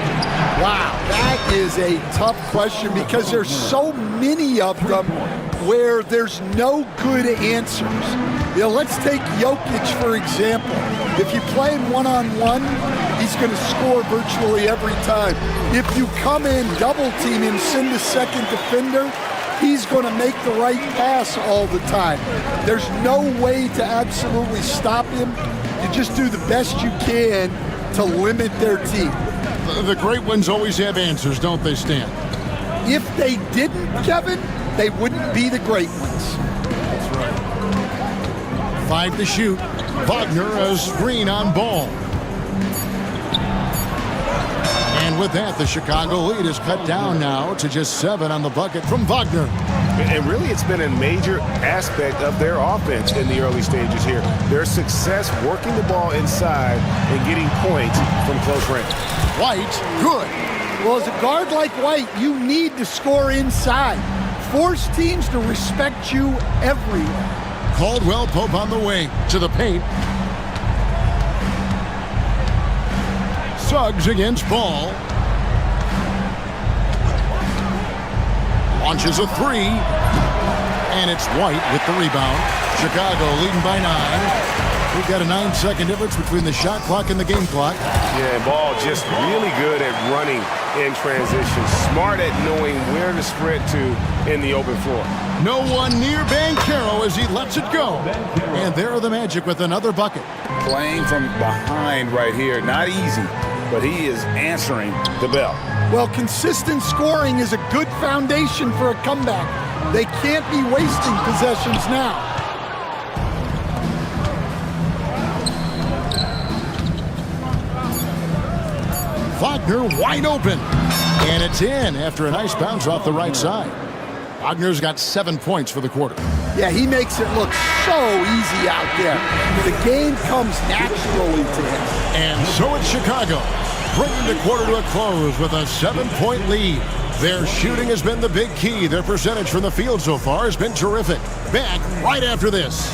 Wow, that is a tough question because there's so many of them where there's no good answers. You know, let's take Jokic, for example. If you play him one-on-one, he's going to score virtually every time. If you come in, double-team him, send a second defender, he's going to make the right pass all the time. There's no way to absolutely stop him. You just do the best you can to limit their team. The great ones always have answers, don't they, Stan? If they didn't, Kevin, they wouldn't be the great ones. That's right. 5 to shoot. Wagner a screen on ball. And with that, the Chicago lead is cut down now to just 7 on the bucket from Wagner. And really, it's been a major aspect of their offense in the early stages here. Their success working the ball inside and getting points from close range. White, good. Well, as a guard like White, you need to score inside. Force teams to respect you everywhere. Caldwell Pope on the wing to the paint. Suggs against Ball. Launches a 3. And it's White with the rebound. Chicago leading by 9. We've got a 9-second difference between the shot clock and the game clock. Yeah, and Ball just really good at running in transition. Smart at knowing where to sprint to in the open floor. No one near Banchero as he lets it go. And there are the Magic with another bucket. Playing from behind right here. Not easy, but he is answering the bell. Well, consistent scoring is a good foundation for a comeback. They can't be wasting possessions now. Wagner wide open. And it's in after a nice bounce off the right side. Wagner's got 7 points for the quarter. Yeah, he makes it look so easy out there. The game comes naturally to him. And so it's Chicago, bringing the quarter to a close with a 7-point lead. Their shooting has been the big key. Their percentage from the field so far has been terrific. Back right after this.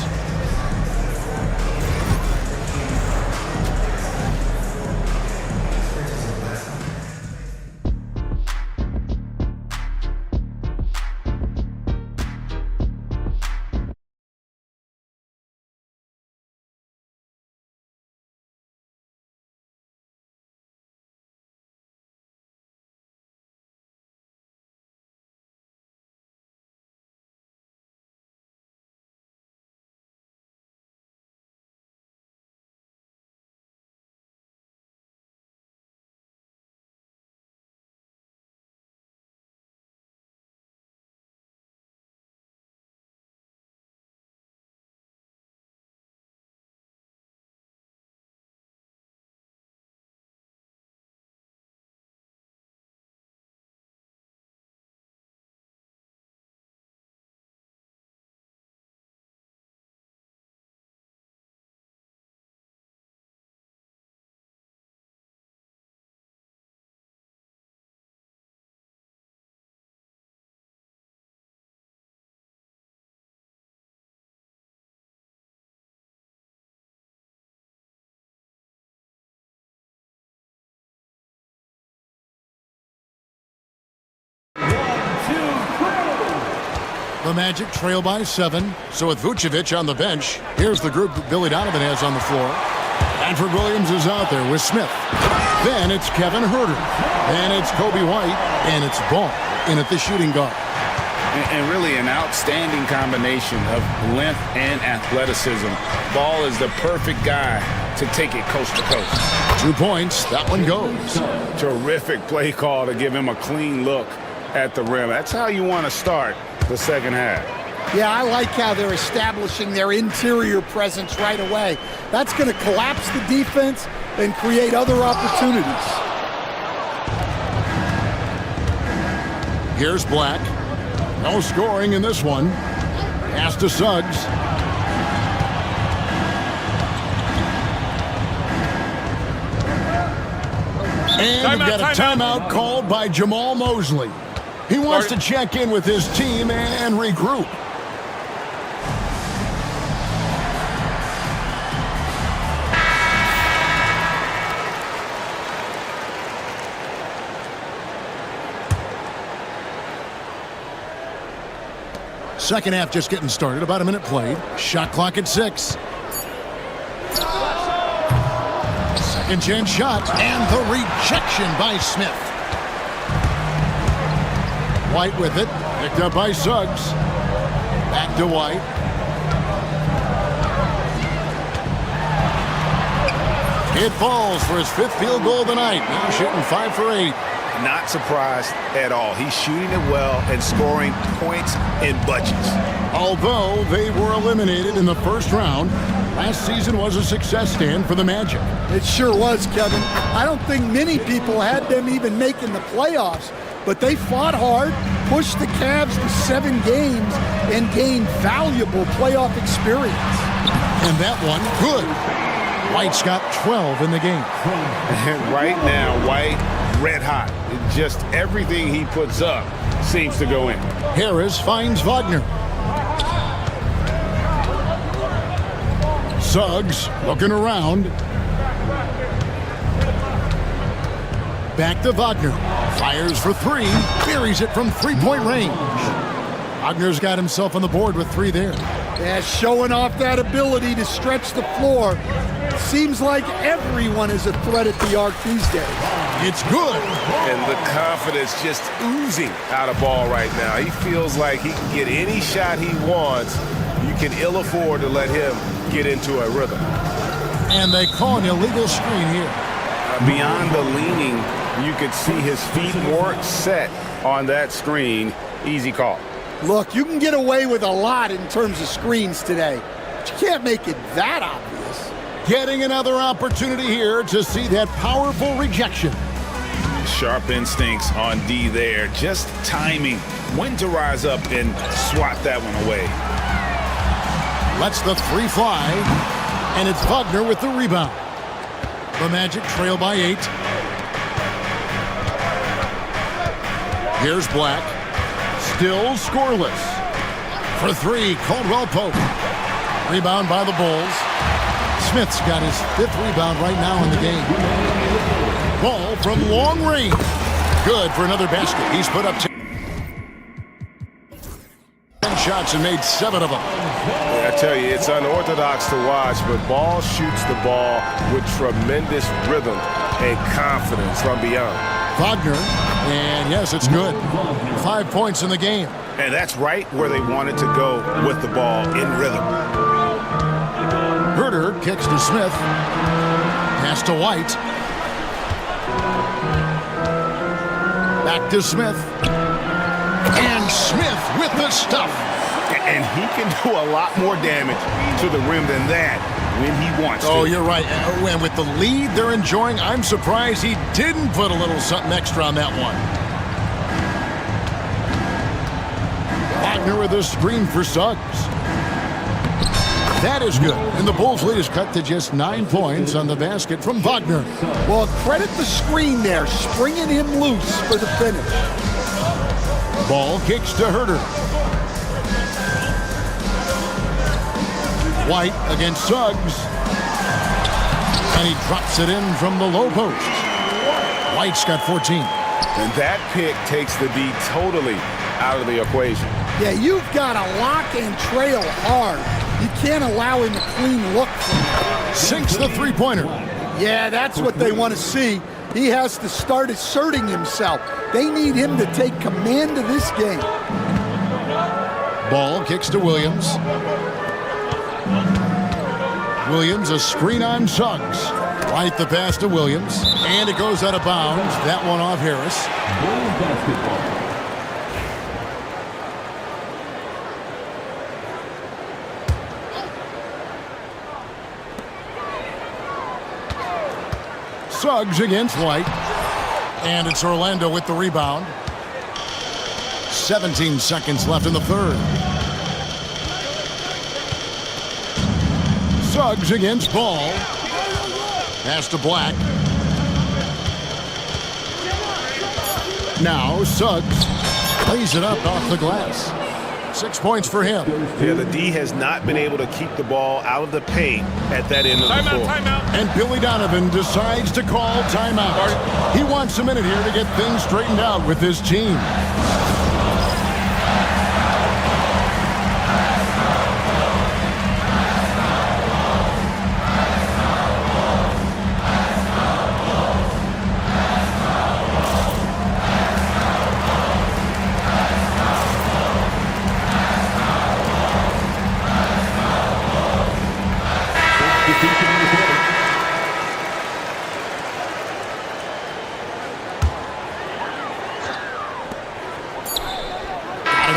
The Magic trail by 7. So with Vucevic on the bench, here's the group that Billy Donovan has on the floor. Alfred Williams is out there with Smith. Then it's Kevin Huerter. Then it's Kobe White. And it's Ball in at the shooting guard. And really an outstanding combination of length and athleticism. Ball is the perfect guy to take it coast to coast. 2 points. That one goes. Terrific play call to give him a clean look at the rim. That's how you want to start the second half. Yeah, I like how they're establishing their interior presence right away. That's going to collapse the defense and create other opportunities. Here's Black. No scoring in this one. Pass to Suggs. And we've got a timeout called by Jamal Mosley. He wants to check in with his team and regroup. Second half just getting started. About a minute played. Shot clock at 6. Second chance shot. And the rejection by Smith. White with it. Picked up by Suggs. Back to White. It falls for his 5th field goal of the night. Now shooting 5 for 8. Not surprised at all. He's shooting it well and scoring points in bunches. Although they were eliminated in the first round, last season was a success stand for the Magic. It sure was, Kevin. I don't think many people had them even making the playoffs, but they fought hard, pushed the Cavs to 7 games, and gained valuable playoff experience. And that one, good. White's got 12 in the game. And right now, White, red hot. Just everything he puts up seems to go in. Harris finds Wagner. Suggs looking around. Back to Wagner. Fires for 3. Buries it from 3-point range. Wagner's got himself on the board with 3 there. Yeah, showing off that ability to stretch the floor. Seems like everyone is a threat at the arc these days. It's good. And the confidence just oozing out of Ball right now. He feels like he can get any shot he wants. You can ill afford to let him get into a rhythm. And they call an illegal screen here. Beyond the leaning, you could see his feet weren't set on that screen. Easy call. Look, you can get away with a lot in terms of screens today, but you can't make it that obvious. Getting another opportunity here to see that powerful rejection. Sharp instincts on D there. Just timing when to rise up and swat that one away. Lets the 3 fly, and it's Wagner with the rebound. The Magic trail by 8. Here's Black. Still scoreless. For 3, Caldwell Pope. Rebound by the Bulls. Smith's got his 5th rebound right now in the game. Ball from long range. Good for another basket. He's put up 10 shots and made 7 of them. I tell you, it's unorthodox to watch, but Ball shoots the ball with tremendous rhythm and confidence from beyond. Wagner, and yes, it's good. 5 points in the game. And that's right where they wanted to go with the ball, in rhythm. Herter kicks to Smith. Pass to White. Back to Smith. And Smith with the stuff. And he can do a lot more damage to the rim than that when he wants to. Oh, you're right. And with the lead they're enjoying, I'm surprised he didn't put a little something extra on that one. Wagner with a screen for Suggs. That is good. And the Bulls' lead is cut to just 9 points on the basket from Wagner. Well, credit the screen there, springing him loose for the finish. Ball kicks to Herter. White against Suggs. And he drops it in from the low post. White's got 14. And that pick takes the D totally out of the equation. Yeah, you've got to lock and trail hard. You can't allow him a clean look. Sinks the 3-pointer. Yeah, that's what they want to see. He has to start asserting himself. They need him to take command of this game. Ball kicks to Williams. Williams, a screen on Suggs. Right the pass to Williams. And it goes out of bounds. That one off Harris. Suggs against White. And it's Orlando with the rebound. 17 seconds left in the third. Suggs against Ball. Pass to Black. Now Suggs lays it up off the glass. 6 points for him. Yeah, the D has not been able to keep the ball out of the paint at that end of the floor. And Billy Donovan decides to call timeout. He wants a minute here to get things straightened out with his team.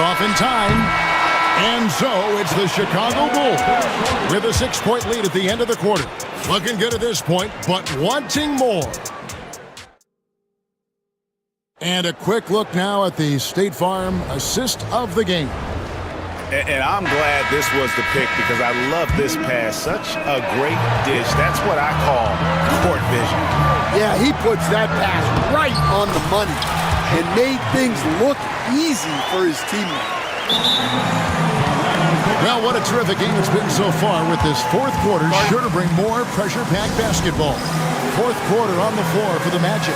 off in time. And so it's the Chicago Bulls with a 6-point lead at the end of the quarter. Looking good at this point, but wanting more. And a quick look now at the State Farm assist of the game. And I'm glad this was the pick because I love this pass. Such a great dish. That's what I call court vision. Yeah, he puts that pass right on the money and made things look easy for his teammates. Well, what a terrific game it's been so far with this fourth quarter. Sure to bring more pressure-packed basketball. Fourth quarter on the floor for the Magic.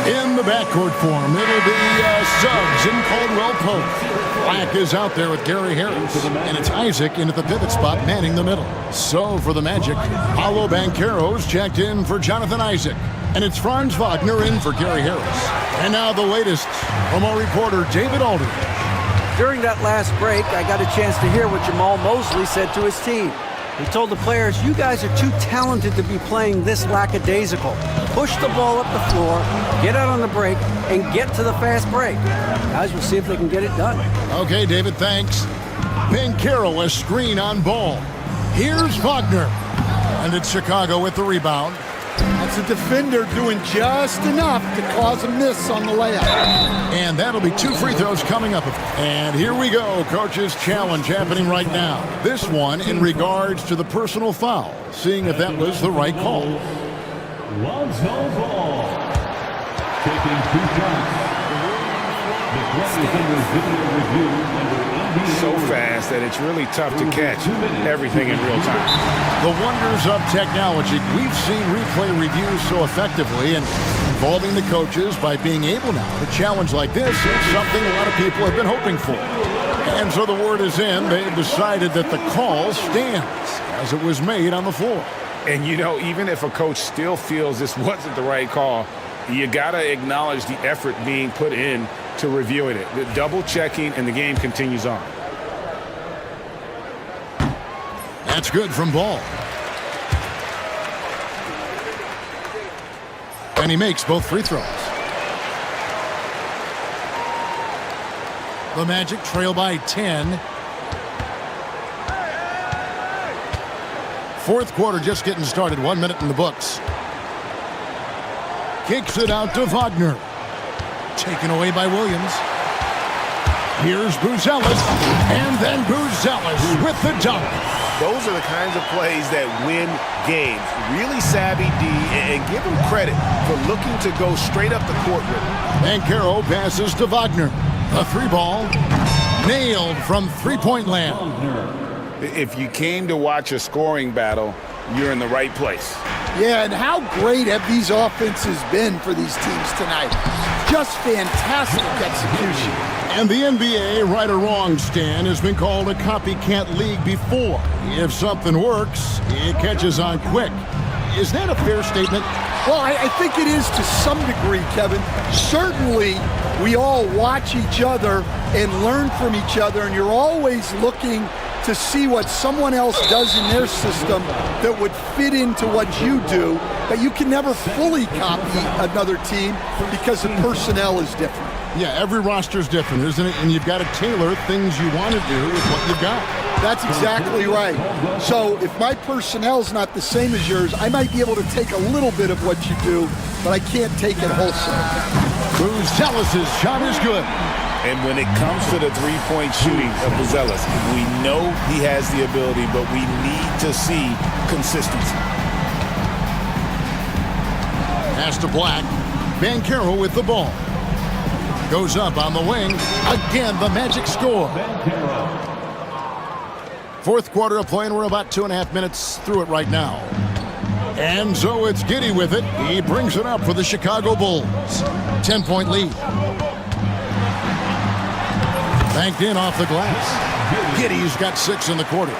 In the backcourt form, it'll be Suggs and Caldwell Pope. Black is out there with Gary Harris. And it's Isaac in at the pivot spot, manning the middle. So for the Magic, Paolo Banchero's checked in for Jonathan Isaac. And it's Franz Wagner in for Gary Harris. And now the latest from our reporter, David Aldridge. During that last break, I got a chance to hear what Jamal Mosley said to his team. He told the players, you guys are too talented to be playing this lackadaisical. Push the ball up the floor, get out on the break, and get to the fast break. Guys, we'll see if they can get it done. Okay, David, thanks. Banchero, a screen on ball. Here's Wagner. And it's Chicago with the rebound. That's a defender doing just enough to cause a miss on the layup. And that'll be 2 free throws coming up. And here we go, coach's challenge happening right now. This one in regards to the personal foul, seeing if that was the right call. Lonzo Ball taking 2 shots. The play is under video review under NBA. So fast that it's really tough to catch everything in real time. The wonders of technology. We've seen replay reviews so effectively, and involving the coaches by being able now to challenge like this is something a lot of people have been hoping for. And so the word is in. They've decided that the call stands as it was made on the floor. And, you know, even if a coach still feels this wasn't the right call, you got to acknowledge the effort being put in to reviewing it. The double checking, and the game continues on. That's good from Ball. And he makes both free throws. The Magic trail by 10. Fourth quarter just getting started. 1 minute in the books. Kicks it out to Wagner. Taken away by Williams. Here's Buzelis. And then Buzelis with the dunk. Those are the kinds of plays that win games. Really savvy D, and give him credit for looking to go straight up the court with him. Banchero passes to Wagner. A 3-ball. Nailed from three-point land. If you came to watch a scoring battle, you're in the right place. Yeah, and how great have these offenses been for these teams tonight? Just fantastic execution. And the NBA, right or wrong, Stan, has been called a copycat league before. If something works, it catches on quick. Is that a fair statement? Well, I think it is to some degree, Kevin. Certainly, we all watch each other and learn from each other, and you're always looking to see what someone else does in their system that would fit into what you do, but you can never fully copy another team because the personnel is different. Yeah, every roster is different, isn't it? And you've got to tailor things you want to do with what you've got. That's exactly right. So if my personnel's not the same as yours, I might be able to take a little bit of what you do, but I can't take it wholesale. Buzelis' shot is good. And when it comes to the three-point shooting of Buzelis, we know he has the ability, but we need to see consistency. Pass to Black. Banchero with the ball. Goes up on the wing. Again, the Magic score. Fourth quarter of play, and we're about 2.5 minutes through it right now. And so it's Giddey with it. He brings it up for the Chicago Bulls. 10-point lead. Banked in off the glass. Giddey's got 6 in the quarter.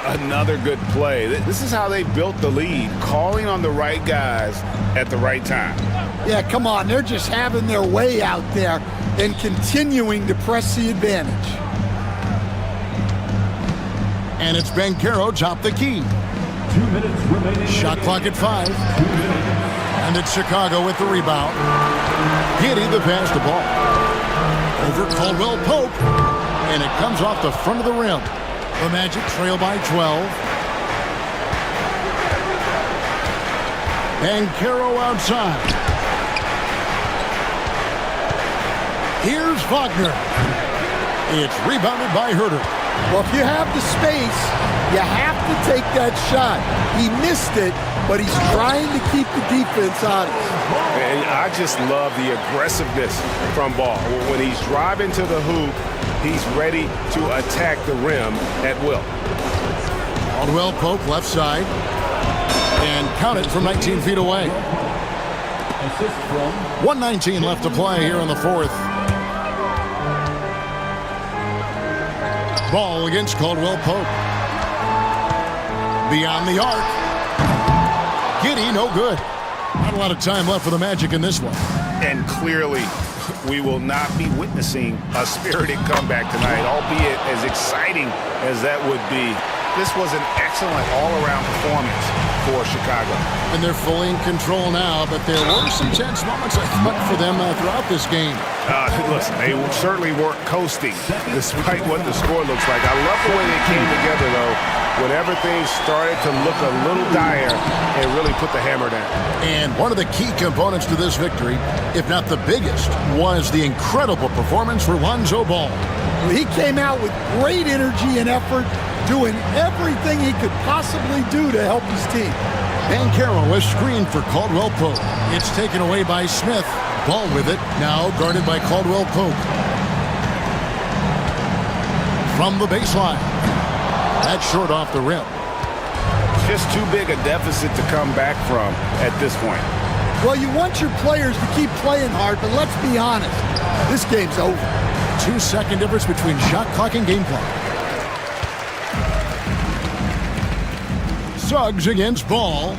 Another good play. This is how they built the lead, calling on the right guys at the right time. Yeah, come on. They're just having their way out there and continuing to press the advantage. And it's Banchero top the key. 2 minutes remaining. Shot clock at 5. And it's Chicago with the rebound. Giddey the pass to ball. Over Caldwell Pope. and it comes off the front of the rim. The Magic trail by 12. Bankero outside. Here's Wagner. It's rebounded by Herter. Well, if you have the space, you have to take that shot. He missed it, but he's trying to keep the defense honest. And I just love the aggressiveness from Ball. When he's driving to the hoop, he's ready to attack the rim at will. Caldwell Pope left side. And count it from 19 feet away. 1:19 left to play here in the fourth. Ball against Caldwell Pope. Beyond the arc. Giddy, no good. Not a lot of time left for the Magic in this one. And clearly, we will not be witnessing a spirited comeback tonight, albeit as exciting as that would be. This was an excellent all-around performance for Chicago. And they're fully in control now, but there were some tense moments, I thought, for them throughout this game. Listen, they certainly weren't coasting, despite what the score looks like. I love the way they came together, though, when everything started to look a little dire and really put the hammer down. And one of the key components to this victory, if not the biggest, was the incredible performance for Lonzo Ball. He came out with great energy and effort, doing everything he could possibly do to help his team. Bankero was screened for Caldwell Pope. It's taken away by Smith. Ball with it, now guarded by Caldwell Pope. From the baseline. That's short off the rim. Just too big a deficit to come back from at this point. Well, you want your players to keep playing hard, but let's be honest. This game's over. 2-second difference between shot clock and game clock. Suggs against Ball.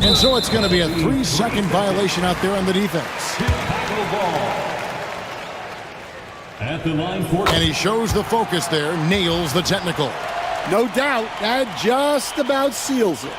And so it's going to be a 3-second violation out there on the defense. And he shows the focus there, nails the technical. No doubt, that just about seals it.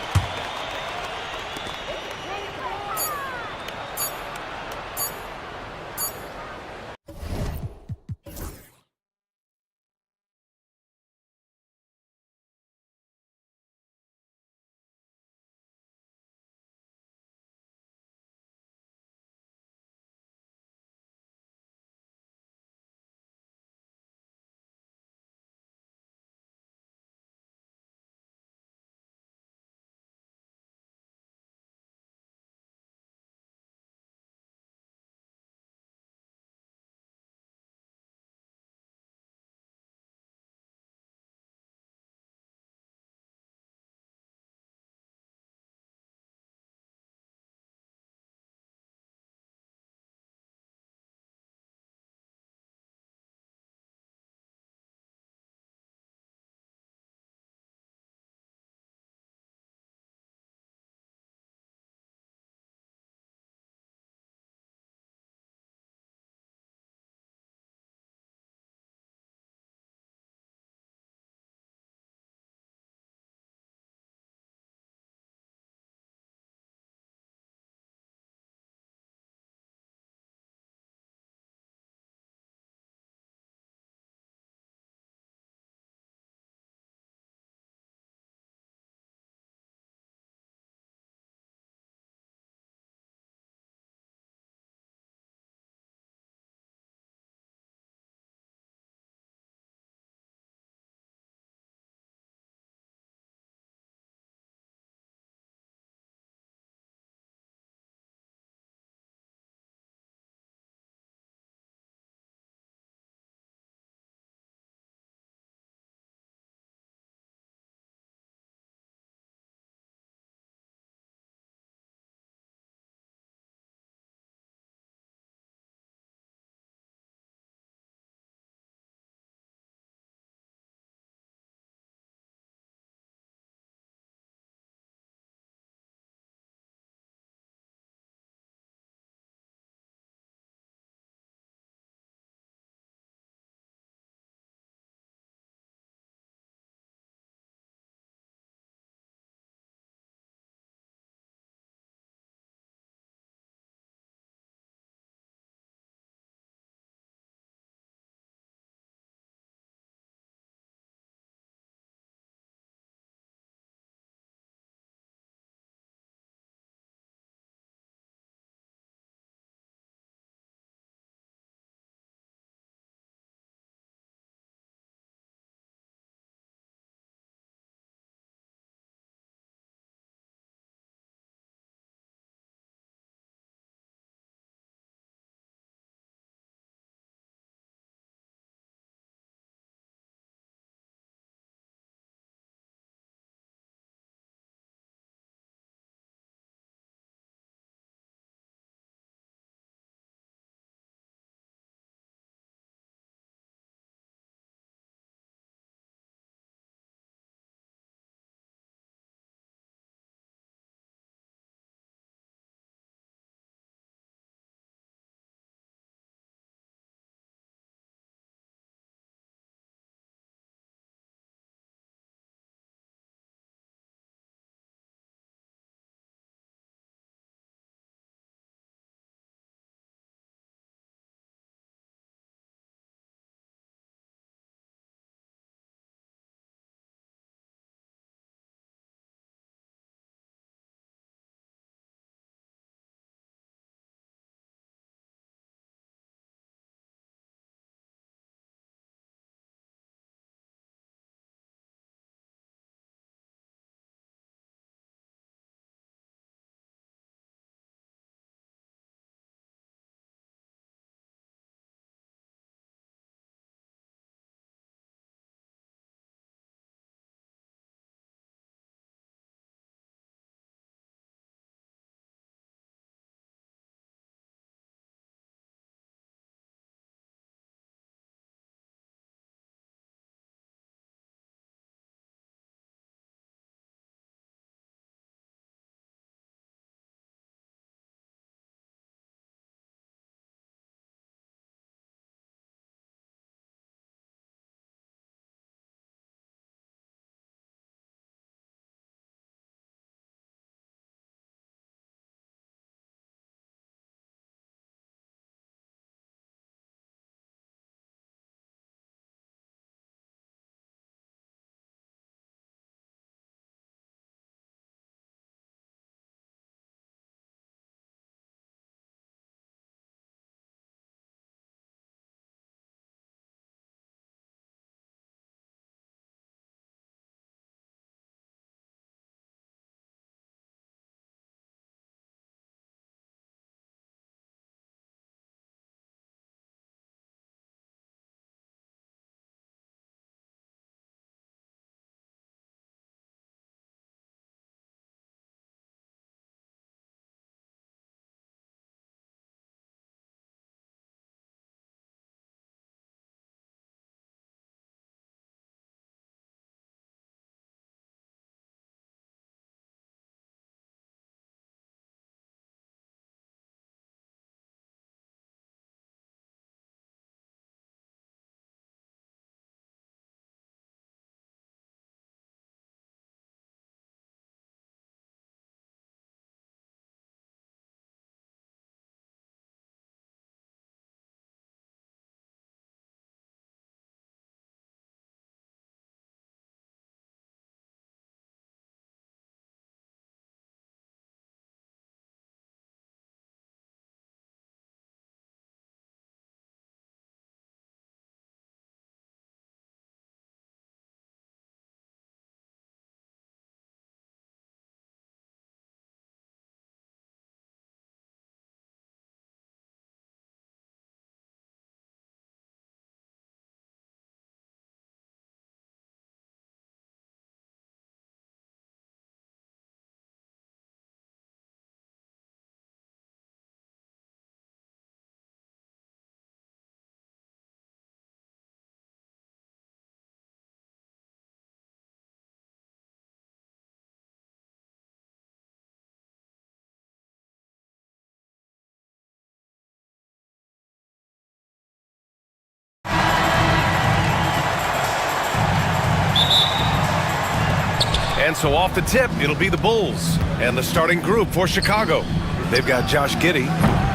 And so off the tip, it'll be the Bulls. And the starting group for Chicago. They've got Josh Giddey,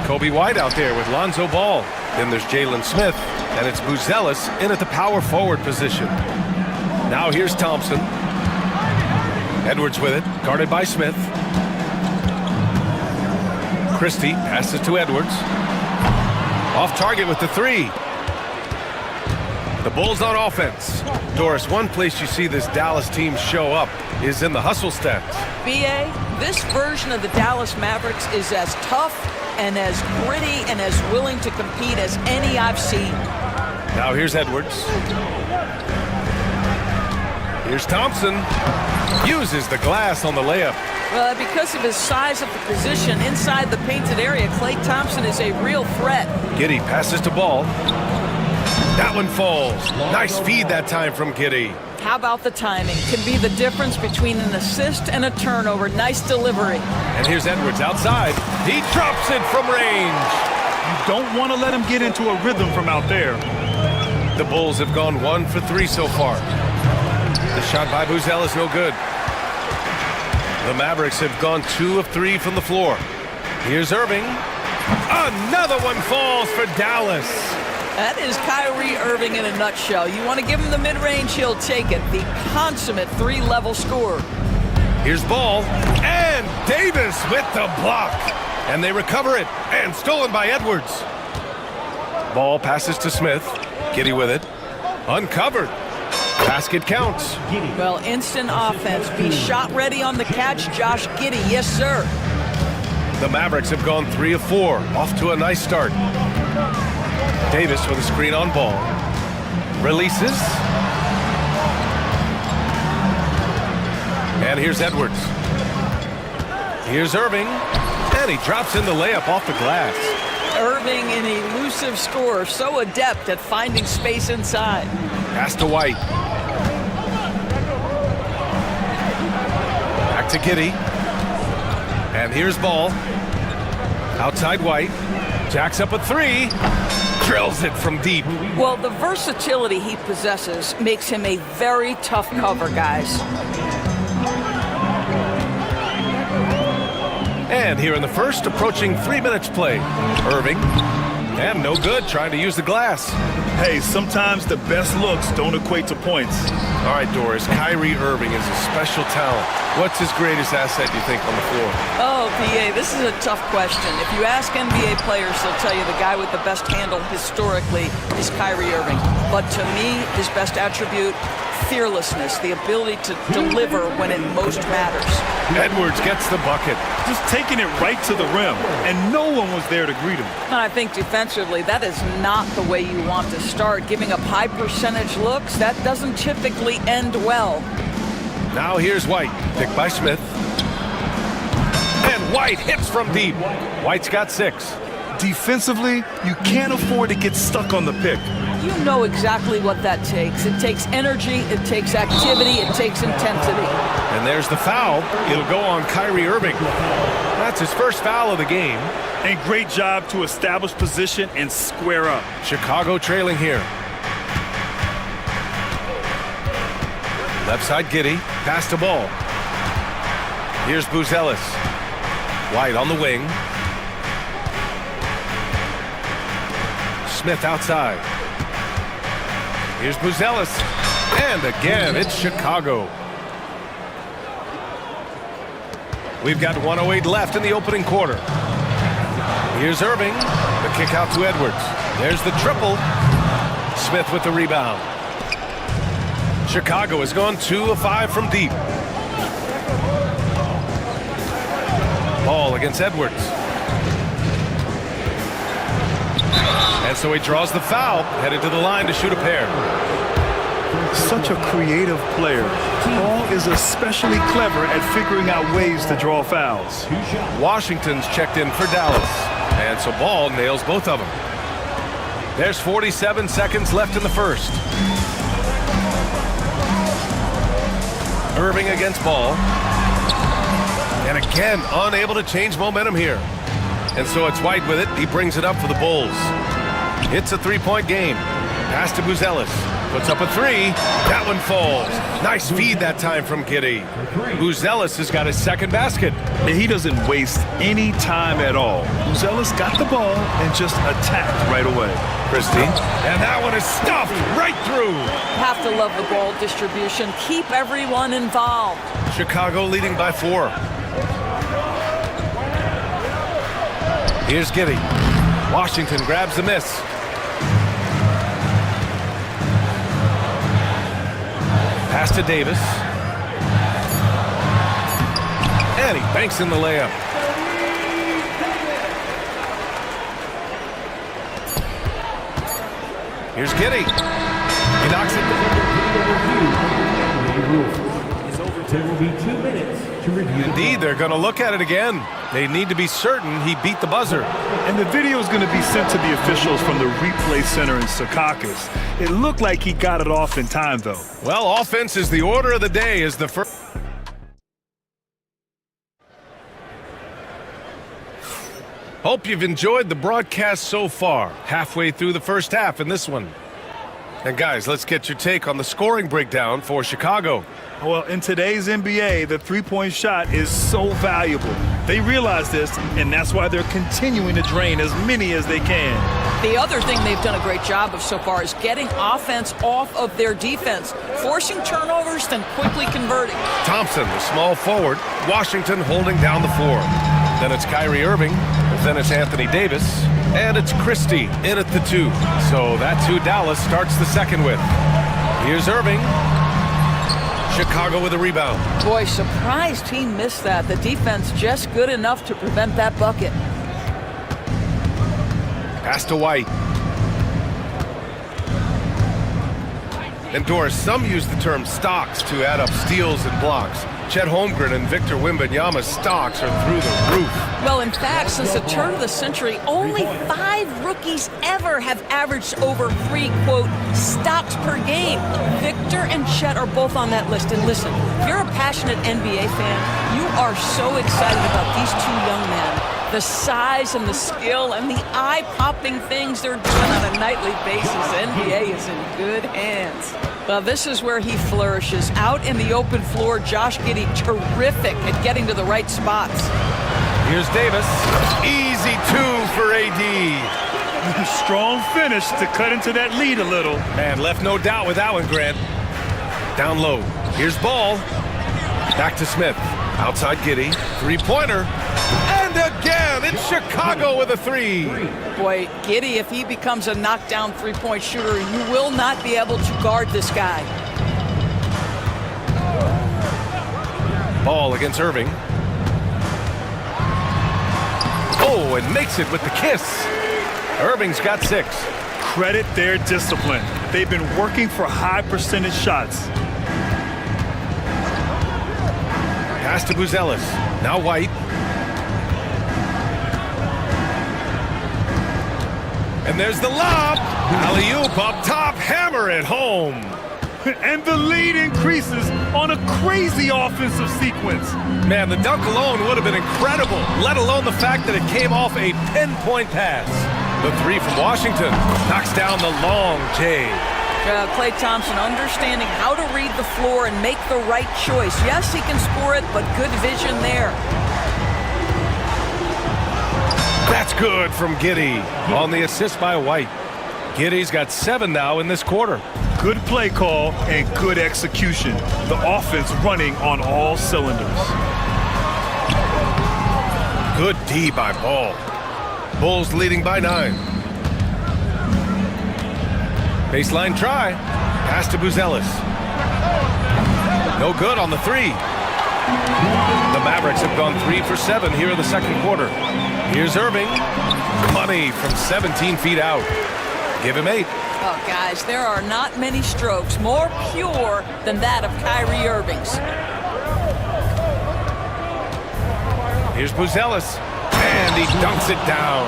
Kobe White out there with Lonzo Ball. Then there's Jalen Smith, and it's Buzelis in at the power forward position. Now here's Thompson. Edwards with it, guarded by Smith. Christie passes to Edwards. Off target with the three. The Bulls on offense. Doris, one place you see this Dallas team show up is in the hustle stats. B.A., this version of the Dallas Mavericks is as tough and as gritty and as willing to compete as any I've seen. Now here's Edwards. Here's Thompson. Uses the glass on the layup. Well, because of his size of the position inside the painted area, Klay Thompson is a real threat. Giddey passes to Ball. That one falls. Nice feed that time from Giddey. How about the timing? Can be the difference between an assist and a turnover. Nice delivery. And here's Edwards outside. He drops it from range. You don't want to let him get into a rhythm from out there. The Bulls have gone 1 for 3 so far. The shot by Buzel is no good. The Mavericks have gone 2 of 3 from the floor. Here's Irving. Another one falls for Dallas. That is Kyrie Irving in a nutshell. You want to give him the mid-range, he'll take it. The consummate three-level scorer. Here's Ball. And Davis with the block. And they recover it. And stolen by Edwards. Ball passes to Smith. Giddey with it. Uncovered. Basket counts. Well, instant offense. Be shot ready on the catch, Josh Giddey. Yes, sir. The Mavericks have gone 3 of 4. Off to a nice start. Davis with a screen on Ball. Releases. And here's Edwards. Here's Irving. And he drops in the layup off the glass. Irving, an elusive scorer, so adept at finding space inside. Pass to White. Back to Giddey. And here's Ball. Outside White. Jacks up a three. Drills it from deep. Well, the versatility he possesses makes him a very tough cover, guys. And here in the first, approaching 3 minutes play. Irving. And no good, trying to use the glass. Hey, sometimes the best looks don't equate to points. All right, Doris, Kyrie Irving is a special talent. What's his greatest asset, you think, on the floor? Oh, PA, this is a tough question. If you ask NBA players, they'll tell you the guy with the best handle historically is Kyrie Irving. But to me, his best attribute, fearlessness, the ability to deliver when it most matters. Edwards gets the bucket. Just taking it right to the rim, and no one was there to greet him. And I think defensively, that is not the way you want to start. Giving up high percentage looks, that doesn't typically end well. Now here's White, picked by Smith. And White hits from deep. White's got 6. Defensively, you can't afford to get stuck on the pick. You know exactly what that takes. It takes energy, it takes activity, it takes intensity. And there's the foul. It'll go on Kyrie Irving. That's his first foul of the game. And great job to establish position and square up. Chicago trailing here. Left side Giddey. Pass to Ball. Here's Buzelis. White on the wing. Smith outside. Here's Buzelis. And again, it's Chicago. We've got 1:08 left in the opening quarter. Here's Irving. The kick out to Edwards. There's the triple. Smith with the rebound. Chicago has gone 2 of 5 from deep. Ball against Edwards. And so he draws the foul, headed to the line to shoot a pair. Such a creative player. Ball is especially clever at figuring out ways to draw fouls. Washington's checked in for Dallas. And so Ball nails both of them. There's 47 seconds left in the first. Irving against Ball. And again, unable to change momentum here. And so it's White with it. He brings it up for the Bulls. It's a 3-point game. Pass to Buzelis. Puts up a three. That one falls. Nice feed that time from Giddy. Buzelis has got his second basket. And he doesn't waste any time at all. Buzelis got the ball and just attacked right away. Christie. And that one is stuffed right through. Have to love the ball distribution. Keep everyone involved. Chicago leading by 4. Here's Giddy. Washington grabs the miss. Pass to Davis. And he banks in the layup. Here's Giddy. He knocks it. There will be 2 minutes to review. Indeed, they're going to look at it again. They need to be certain he beat the buzzer. And the video is going to be sent to the officials from the replay center in Secaucus. It looked like he got it off in time, though. Well, offense is the order of the day as the first. Hope you've enjoyed the broadcast so far. Halfway through the first half in this one. And guys, let's get your take on the scoring breakdown for Chicago. Well, in today's NBA, the three-point shot is so valuable. They realize this, and that's why they're continuing to drain as many as they can. The other thing they've done a great job of so far is getting offense off of their defense, forcing turnovers, then quickly converting. Thompson, the small forward. Washington holding down the floor. Then it's Kyrie Irving. Then it's Anthony Davis. And it's Christie in at the 2. So that's who Dallas starts the second with. Here's Irving. Chicago with a rebound. Boy, surprised he missed that. The defense just good enough to prevent that bucket. Pass to White. And Doris, some use the term stocks to add up steals and blocks. Chet Holmgren and Victor Wembanyama's stocks are through the roof. Well, in fact, since the turn of the century, only 5 rookies ever have averaged over 3, quote, stocks per game. Victor and Chet are both on that list. And listen, if you're a passionate NBA fan, you are so excited about these 2 young men. The size and the skill and the eye-popping things they're doing on a nightly basis. NBA is in good hands. Well, this is where he flourishes. Out in the open floor, Josh Giddey terrific at getting to the right spots. Here's Davis. Easy 2 for AD. Strong finish to cut into that lead a little. Man, left no doubt with that one, Grant. Down low. Here's Ball. Back to Smith. Outside Giddey. 3-pointer. And again, it's Chicago with a 3. Boy, Giddey, if he becomes a knockdown 3-point shooter, you will not be able to guard this guy. Ball against Irving. Oh, and makes it with the kiss. Irving's got 6. Credit their discipline. They've been working for high percentage shots. Pass to Buzelis. Now White. And there's the lob. Alley-oop up top. Hammer it home. And the lead increases on a crazy offensive sequence. Man, the dunk alone would have been incredible, let alone the fact that it came off a pinpoint pass. The 3 from Washington knocks down the long J. Klay Thompson understanding how to read the floor and make the right choice. Yes, he can score it, but good vision there. That's good from Giddey on the assist by White. Giddey's got 7 now in this quarter. Good play call and good execution. The offense running on all cylinders. Good D by Ball. Bulls leading by 9. Baseline try. Pass to Buzelis. No good on the 3. The Mavericks have gone 3 for 7 here in the second quarter. Here's Irving. Money from 17 feet out. Give him 8. Oh, guys, there are not many strokes more pure than that of Kyrie Irving's. Here's Buzelis. And he dunks it down.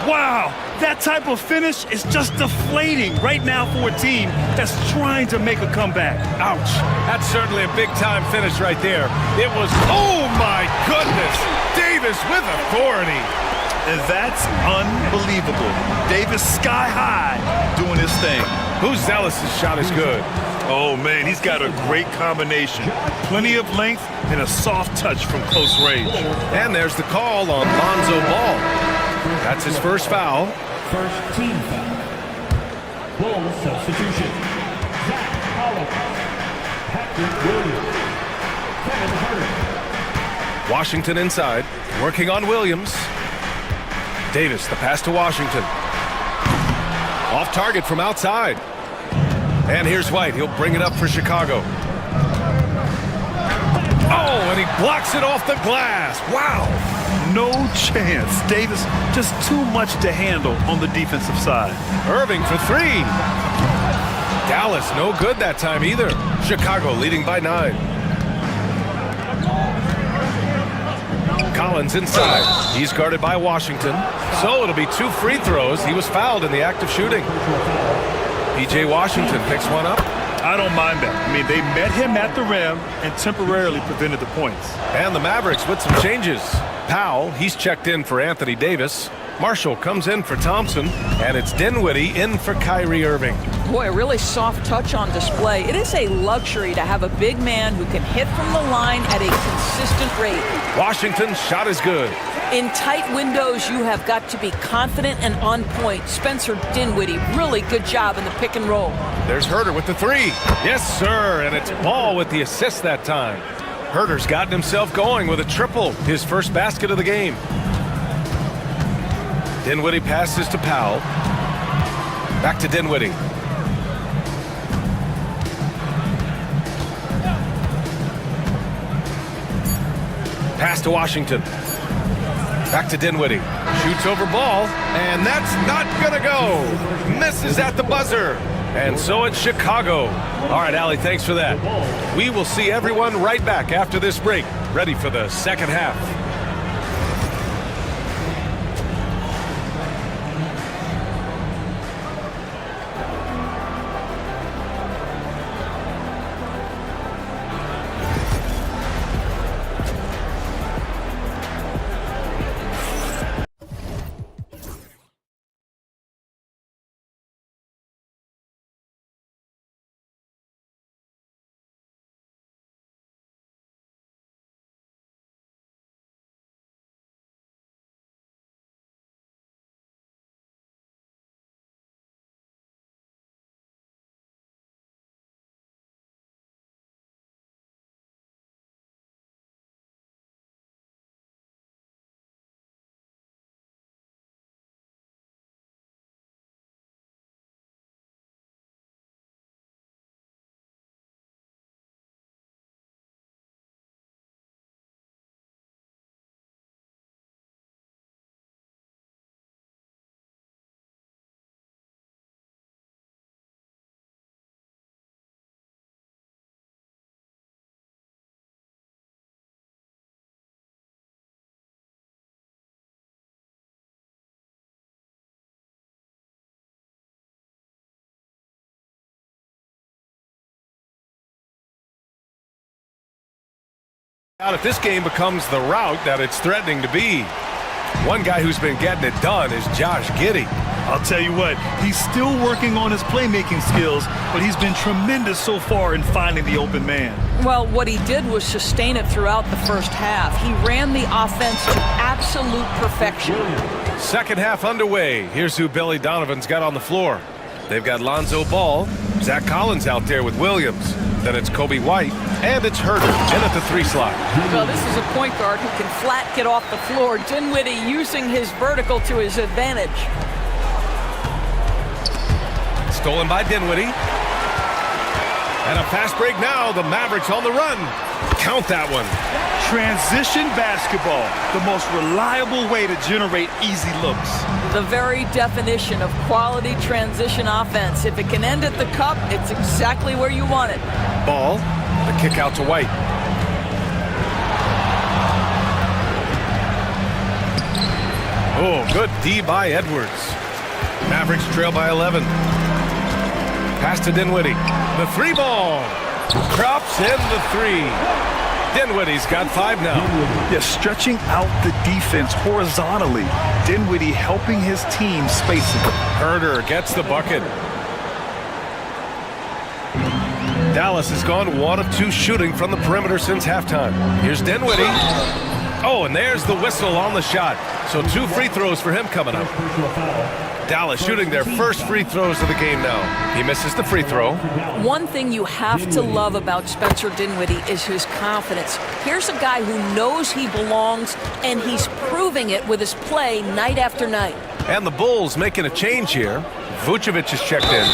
Wow, that type of finish is just deflating right now for a team that's trying to make a comeback. Ouch. That's certainly a big-time finish right there. It was, oh my goodness, Davis with authority. And that's unbelievable. Davis sky high doing his thing. Who's Zealous' shot is good. Oh, man, he's got a great combination. Plenty of length and a soft touch from close range. And there's the call on Lonzo Ball. That's his first foul. First team foul. Bulls substitution. Zach Holloway. Patrick Williams. Kevin Herter. Washington inside, working on Williams. Davis, the pass to Washington. Off target from outside. And here's White. He'll bring it up for Chicago. Oh, and he blocks it off the glass. Wow. No chance. Davis just too much to handle on the defensive side. Irving for three. Dallas, no good that time either. Chicago leading by 9. Collins inside. He's guarded by Washington. So it'll be 2 free throws. He was fouled in the act of shooting. P.J. Washington picks one up. I don't mind that. I mean, they met him at the rim and temporarily prevented the points. And the Mavericks with some changes. Powell, he's checked in for Anthony Davis. Marshall comes in for Thompson. And it's Dinwiddie in for Kyrie Irving. Boy, a really soft touch on display. It is a luxury to have a big man who can hit from the line at a consistent rate. Washington's shot is good. In tight windows, you have got to be confident and on point. Spencer Dinwiddie, really good job in the pick and roll. There's Herter with the 3. Yes, sir, and it's Ball with the assist that time. Herter's gotten himself going with a triple, his first basket of the game. Dinwiddie passes to Powell. Back to Dinwiddie. Pass to Washington. Back to Dinwiddie. Shoots over Ball, and that's not gonna go. Misses at the buzzer. And so it's Chicago. All right, Allie, thanks for that. We will see everyone right back after this break, ready for the second half. Out if this game becomes the route that it's threatening to be. One guy who's been getting it done is Josh Giddey. I'll tell you what, he's still working on his playmaking skills, but he's been tremendous so far in finding the open man. Well, what he did was sustain it throughout the first half. He ran the offense to absolute perfection. Second half underway. Here's who Billy Donovan's got on the floor. They've got Lonzo Ball, Zach Collins out there with Williams. Then it's Kobe White, and it's Herter in at the 3 slot. Well, this is a point guard who can flat get off the floor. Dinwiddie using his vertical to his advantage. Stolen by Dinwiddie. And a fast break now. The Mavericks on the run. Count that one. Transition basketball, the most reliable way to generate easy looks. The very definition of quality transition offense. If it can end at the cup, it's exactly where you want it. Ball, the kick out to White. Oh, good D by Edwards. Mavericks trail by 11. Pass to Dinwiddie. The 3 ball. Drops in the 3. Dinwiddie's got 5 now. Yeah, stretching out the defense horizontally. Dinwiddie helping his team space it. Herder gets the bucket. Dallas has gone 1 of 2 shooting from the perimeter since halftime. Here's Dinwiddie. Oh, and there's the whistle on the shot. So 2 free throws for him coming up. Dallas shooting their first free throws of the game now. He misses the free throw. One thing you have to love about Spencer Dinwiddie is his confidence. Here's a guy who knows he belongs, and he's proving it with his play night after night. And the Bulls making a change here. Vucevic is checked in,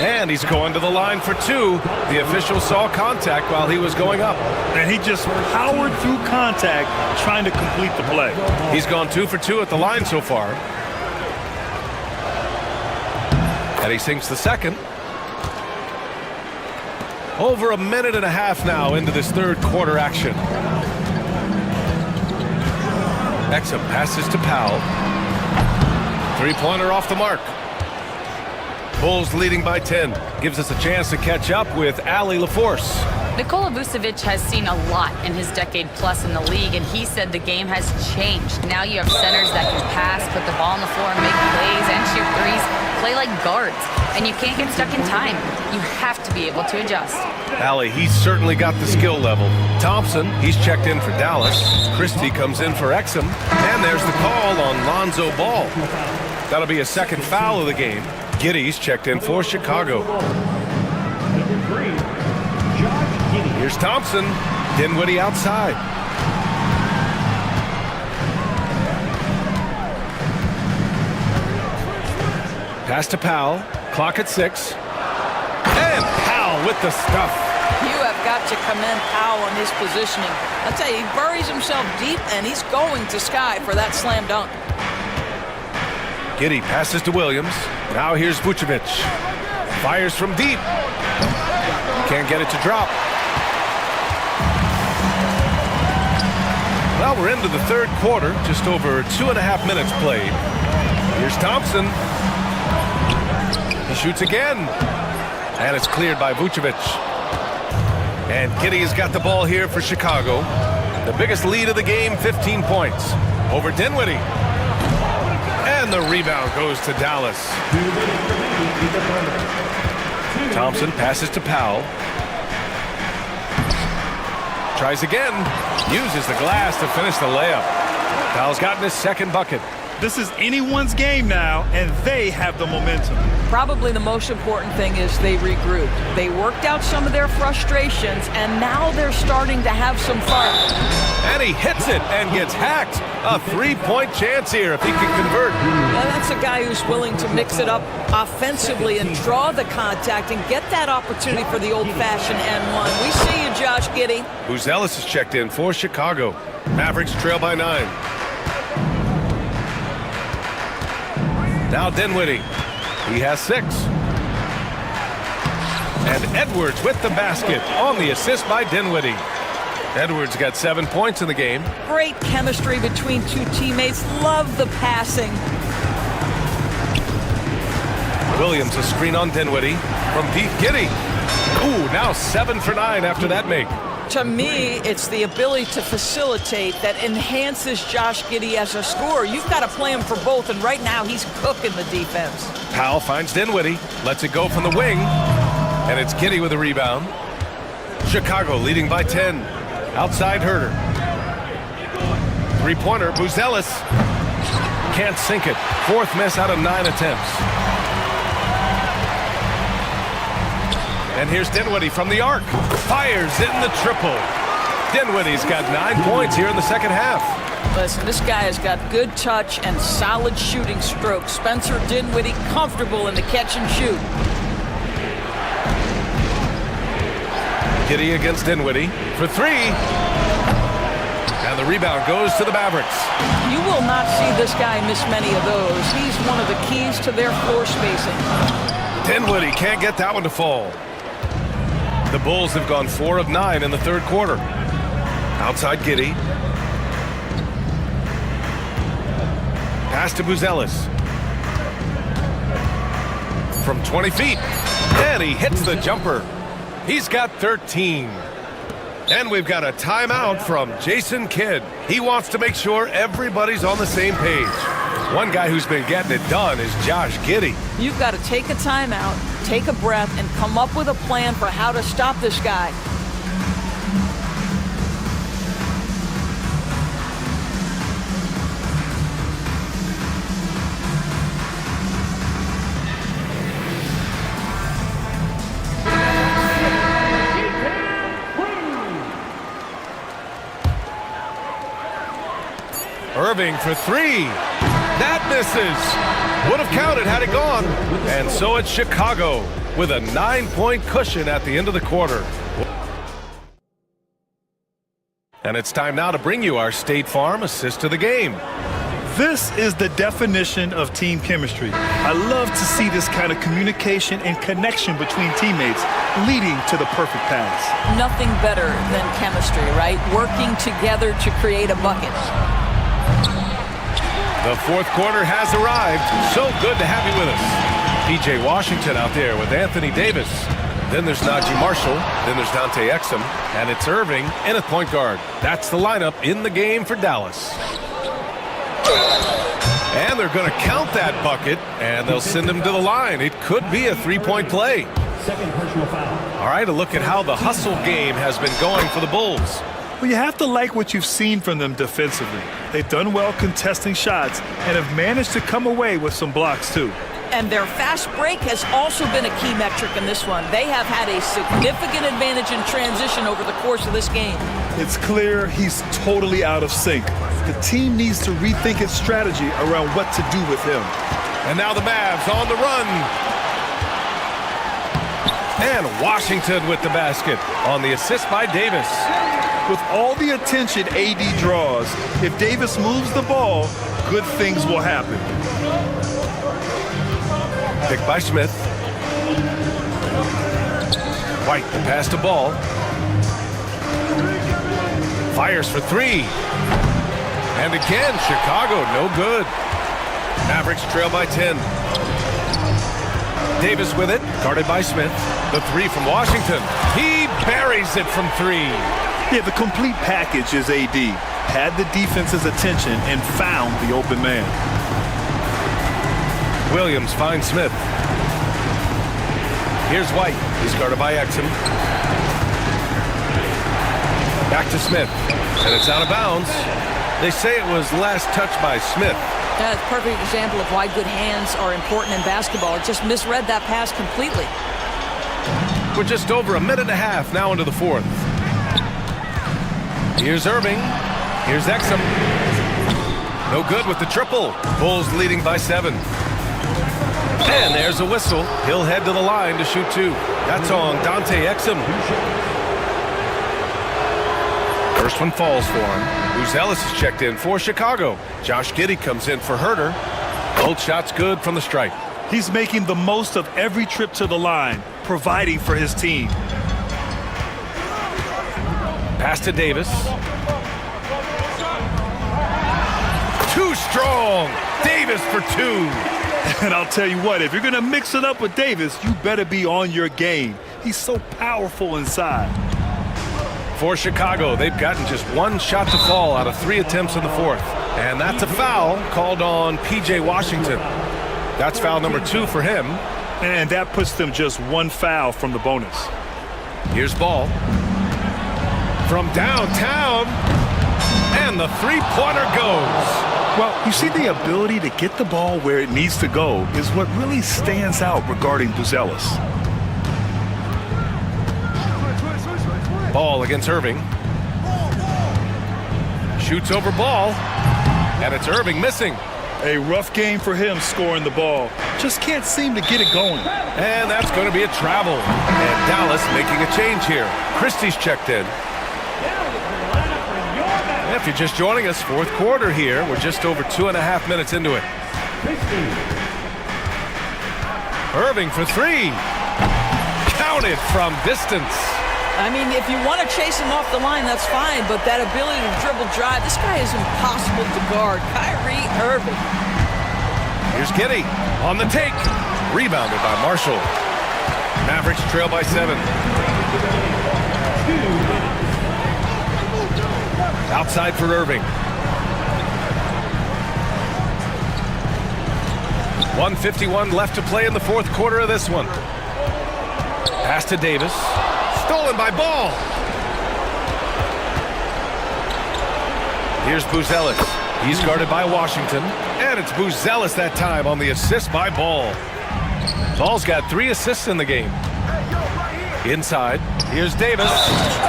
and he's going to the line for 2. The official saw contact while he was going up. And he just powered through contact trying to complete the play. He's gone 2 for 2 at the line so far. And he sinks the second. Over a minute and a half now into this third quarter action. Exum passes to Powell. 3-pointer off the mark. Bulls leading by 10. Gives us a chance to catch up with Ali LaForce. Nikola Vucevic has seen a lot in his decade plus in the league, and he said the game has changed. Now you have centers that can pass, put the ball on the floor, make plays, and shoot threes, play like guards, and you can't get stuck in time. You have to be able to adjust. Ali, he's certainly got the skill level. Thompson, he's checked in for Dallas. Christie comes in for Exum, and there's the call on Lonzo Ball. That'll be a second foul of the game. Giddey's checked in for Chicago. Here's Thompson. Dinwiddie outside. Pass to Powell. Clock at 6. And Powell with the stuff. You have got to commend Powell on his positioning. I'll tell you, he buries himself deep, and he's going to Sky for that slam dunk. Giddey passes to Williams. Now here's Vucevic. Fires from deep. Can't get it to drop. Well, we're into the third quarter. Just over 2.5 minutes played. Here's Thompson. He shoots again. And it's cleared by Vucevic. And Giddey's got the ball here for Chicago. The biggest lead of the game, 15 points. Over Dinwiddie. And the rebound goes to Dallas. Thompson passes to Powell. Tries again. Uses the glass to finish the layup. Powell's gotten his second bucket. This is anyone's game now, and they have the momentum. Probably the most important thing is they regrouped. They worked out some of their frustrations, and now they're starting to have some fun. And he hits it and gets hacked. A 3-point chance here if he can convert. Well, that's a guy who's willing to mix it up offensively and draw the contact and get that opportunity for the old-fashioned N1. We see you, Josh Giddey. Buzelis is checked in for Chicago. Mavericks trail by 9. Now Dinwiddie. He has 6. And Edwards with the basket on the assist by Dinwiddie. Edwards got 7 points in the game. Great chemistry between two teammates. Love the passing. Williams a screen on Dinwiddie from Pete Giddey. Ooh, now 7 for 9 after that make. To me, it's the ability to facilitate that enhances Josh Giddey as a scorer. You've got to play him for both, and right now he's cooking the defense. Powell finds Dinwiddie, lets it go from the wing, and it's Giddey with a rebound. Chicago leading by 10. Outside Herder. 3-pointer, Buzelis. Can't sink it. 4th miss out of 9 attempts. And here's Dinwiddie from the arc. Fires in the triple. Dinwiddie's got 9 points here in the second half. Listen, this guy has got good touch and solid shooting stroke. Spencer Dinwiddie comfortable in the catch and shoot. Giddey against Dinwiddie for 3. And the rebound goes to the Mavericks. You will not see this guy miss many of those. He's one of the keys to their floor spacing. Dinwiddie can't get that one to fall. The Bulls have gone 4 of 9 in the third quarter. Outside Giddey. Pass to Buzelis. From 20 feet. And he hits the jumper. He's got 13. And we've got a timeout from Jason Kidd. He wants to make sure everybody's on the same page. One guy who's been getting it done is Josh Giddey. You've got to take a timeout, take a breath, and come up with a plan for how to stop this guy. Irving for three. That misses. Would have counted had it gone. And so it's Chicago with a 9-point cushion at the end of the quarter. And it's time now to bring you our State Farm assist of the game. This is the definition of team chemistry. I love to see this kind of communication and connection between teammates leading to the perfect pass. Nothing better than chemistry, right? Working together to create a bucket. The fourth quarter has arrived. So good to have you with us. P.J. Washington out there with Anthony Davis. Then there's Najee Marshall. Then there's Dante Exum. And it's Irving in at point guard. That's the lineup in the game for Dallas. And they're going to count that bucket, and they'll send him to the line. It could be a three-point play. All right, a look at how the hustle game has been going for the Bulls. Well, you have to like what you've seen from them defensively. They've done well contesting shots and have managed to come away with some blocks, too. And their fast break has also been a key metric in this one. They have had a significant advantage in transition over the course of this game. It's clear he's totally out of sync. The team needs to rethink its strategy around what to do with him. And now the Mavs on the run. And Washington with the basket on the assist by Davis. With all the attention AD draws, if Davis moves the ball, good things will happen. Picked by Smith. White the pass to Ball. Fires for three. And again, Chicago, no good. Mavericks trail by 10. Davis with it, guarded by Smith. The three from Washington. He buries it from three. Yeah, the complete package is AD. Had the defense's attention and found the open man. Williams finds Smith. Here's White. He's guarded by Exum. Back to Smith. And it's out of bounds. They say it was last touched by Smith. That's a perfect example of why good hands are important in basketball. It just misread that pass completely. We're just over a minute and a half now into the fourth. Here's Irving. Here's Exum. No good with the triple. Bulls leading by 7. And there's a whistle. He'll head to the line to shoot two. That's on Dante Exum. First one falls for him. Ellis is checked in for Chicago. Josh Giddey comes in for Herter. Both shots good from the stripe. He's making the most of every trip to the line, providing for his team. Pass to Davis. Too strong. Davis for two. And I'll tell you what, if you're going to mix it up with Davis, you better be on your game. He's so powerful inside. For Chicago, they've gotten just one shot to fall out of 3 attempts in the fourth. And that's a foul called on P.J. Washington. That's foul number 2 for him. And that puts them just one foul from the bonus. Here's Ball. From downtown. And the three-pointer goes. Well, you see, the ability to get the ball where it needs to go is what really stands out regarding Buzelis. Ball against Irving. Shoots over Ball. And it's Irving missing. A rough game for him scoring the ball. Just can't seem to get it going. And that's going to be a travel. And Dallas making a change here. Christie's checked in. And if you're just joining us, fourth quarter here. We're just over 2.5 minutes into it. Irving for three. Counted from distance. I mean, if you want to chase him off the line, that's fine, but that ability to dribble drive, this guy is impossible to guard. Kyrie Irving. Here's Giddey on the take. Rebounded by Marshall. Mavericks trail by 7. Outside for Irving. 1:51 left to play in the fourth quarter of this one. Pass to Davis. Stolen by Ball. Here's Buzelis. He's guarded by Washington. And it's Buzelis that time on the assist by Ball. Ball's got 3 assists in the game. Inside, here's Davis.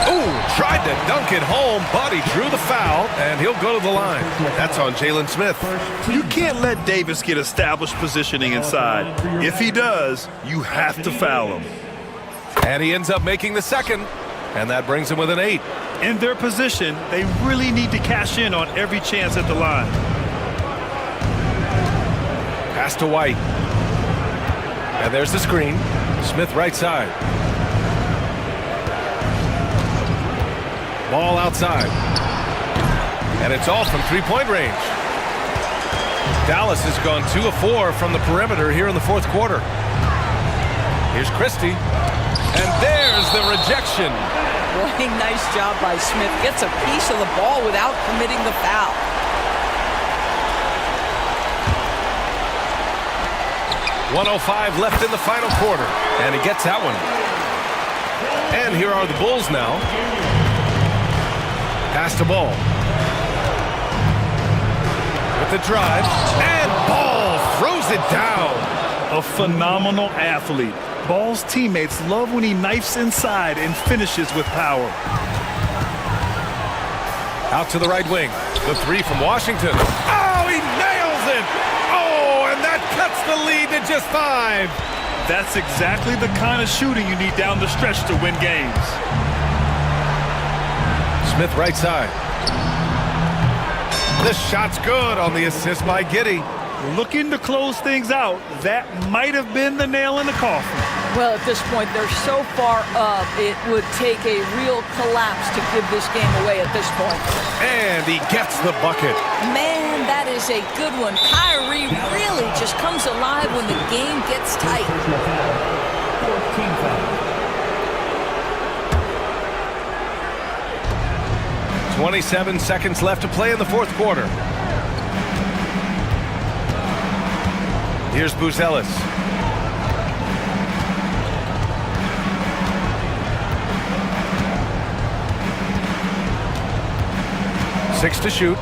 Ooh, tried to dunk it home, but he drew the foul, and he'll go to the line. That's on Jalen Smith. You can't let Davis get established positioning inside. If he does, you have to foul him. And he ends up making the second, and that brings him with an 8. In their position, they really need to cash in on every chance at the line. Pass to White. And there's the screen. Smith right side. Ball outside. And it's all from three-point range. Dallas has gone 2 of 4 from the perimeter here in the fourth quarter. Here's Christie. And there's the rejection. Boy, nice job by Smith. Gets a piece of the ball without committing the foul. .105 left in the final quarter. And he gets that one. And here are the Bulls now. Pass to Ball. With the drive. And Ball throws it down. A phenomenal athlete. Ball's teammates love when he knifes inside and finishes with power. Out to the right wing. The 3 from Washington. Oh, he nails it! Oh, and that cuts the lead to just 5. That's exactly the kind of shooting you need down the stretch to win games. Smith right side. This shot's good on the assist by Giddey. Looking to close things out. That might have been the nail in the coffin. Well, at this point, they're so far up, it would take a real collapse to give this game away at this point. And he gets the bucket. Man, that is a good one. Kyrie really just comes alive when the game gets tight. 27 seconds left to play in the fourth quarter. Here's Buzelis. Six to shoot.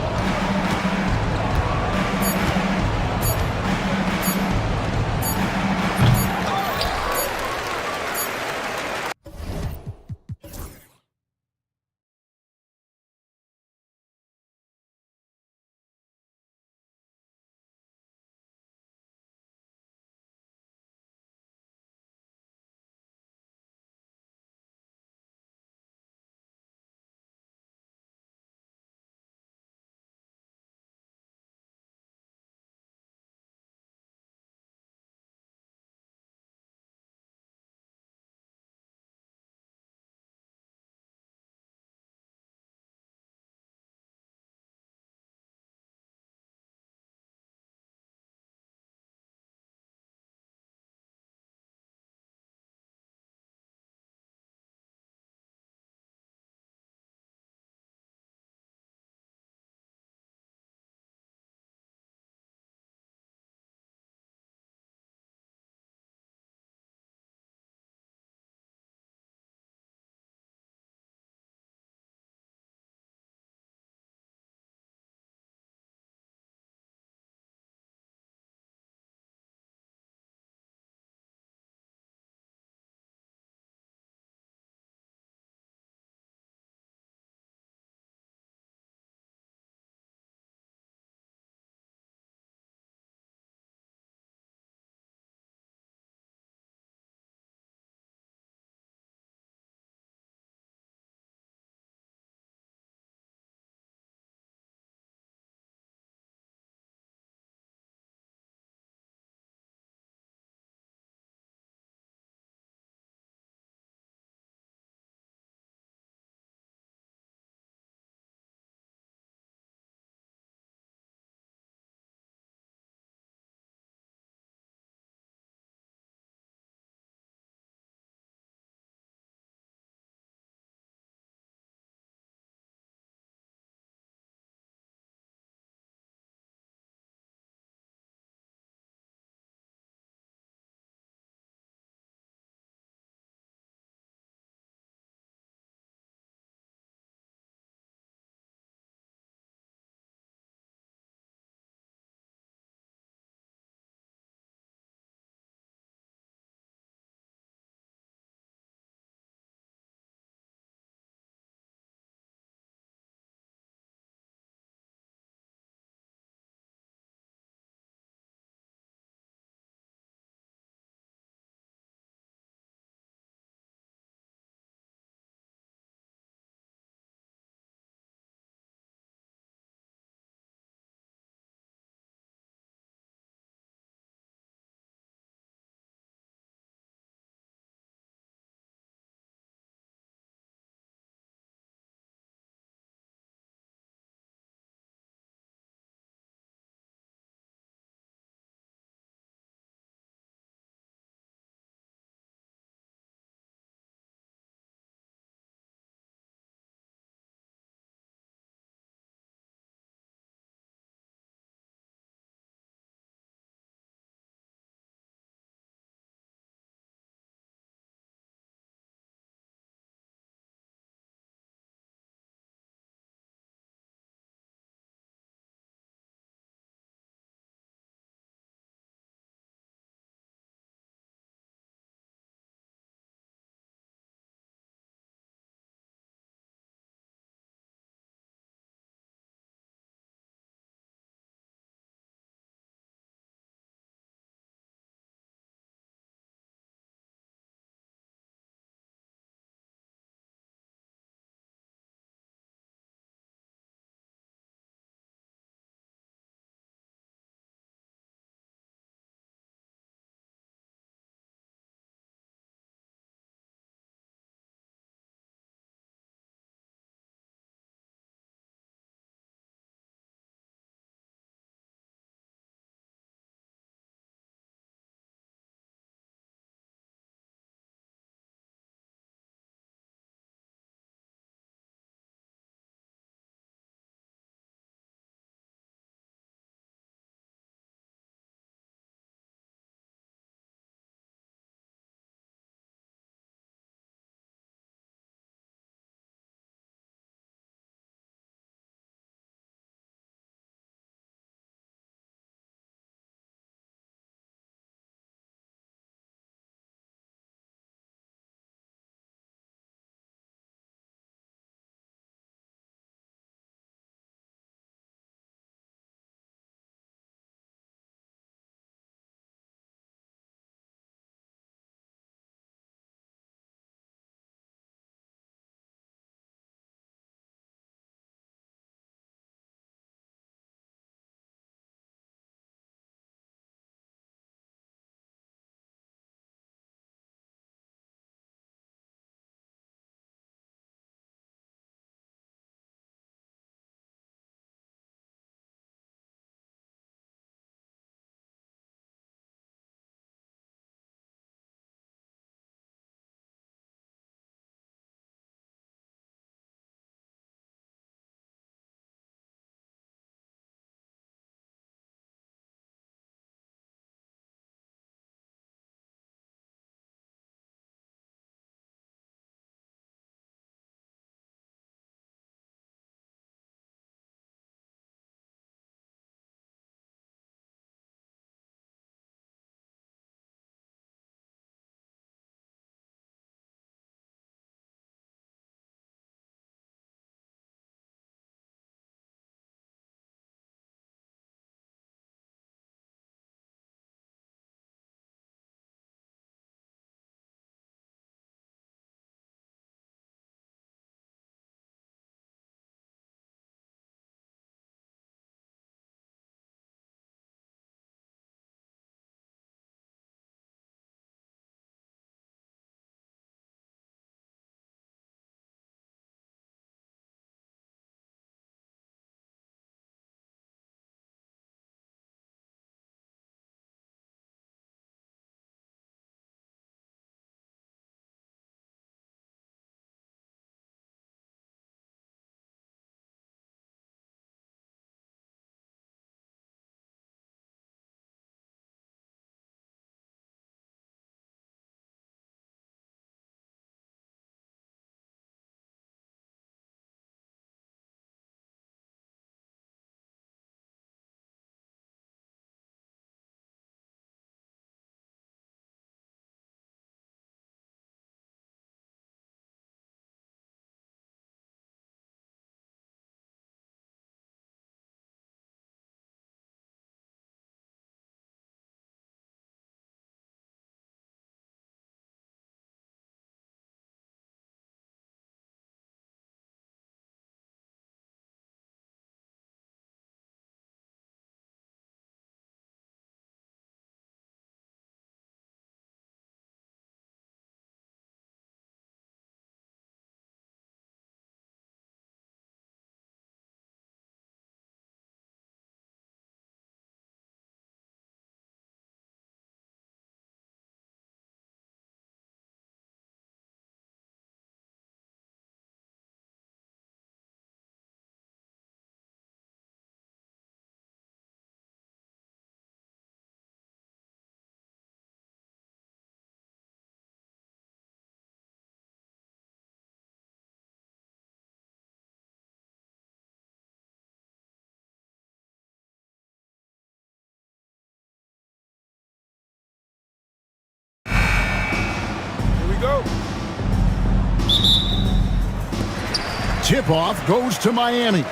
tip-off goes to Miami.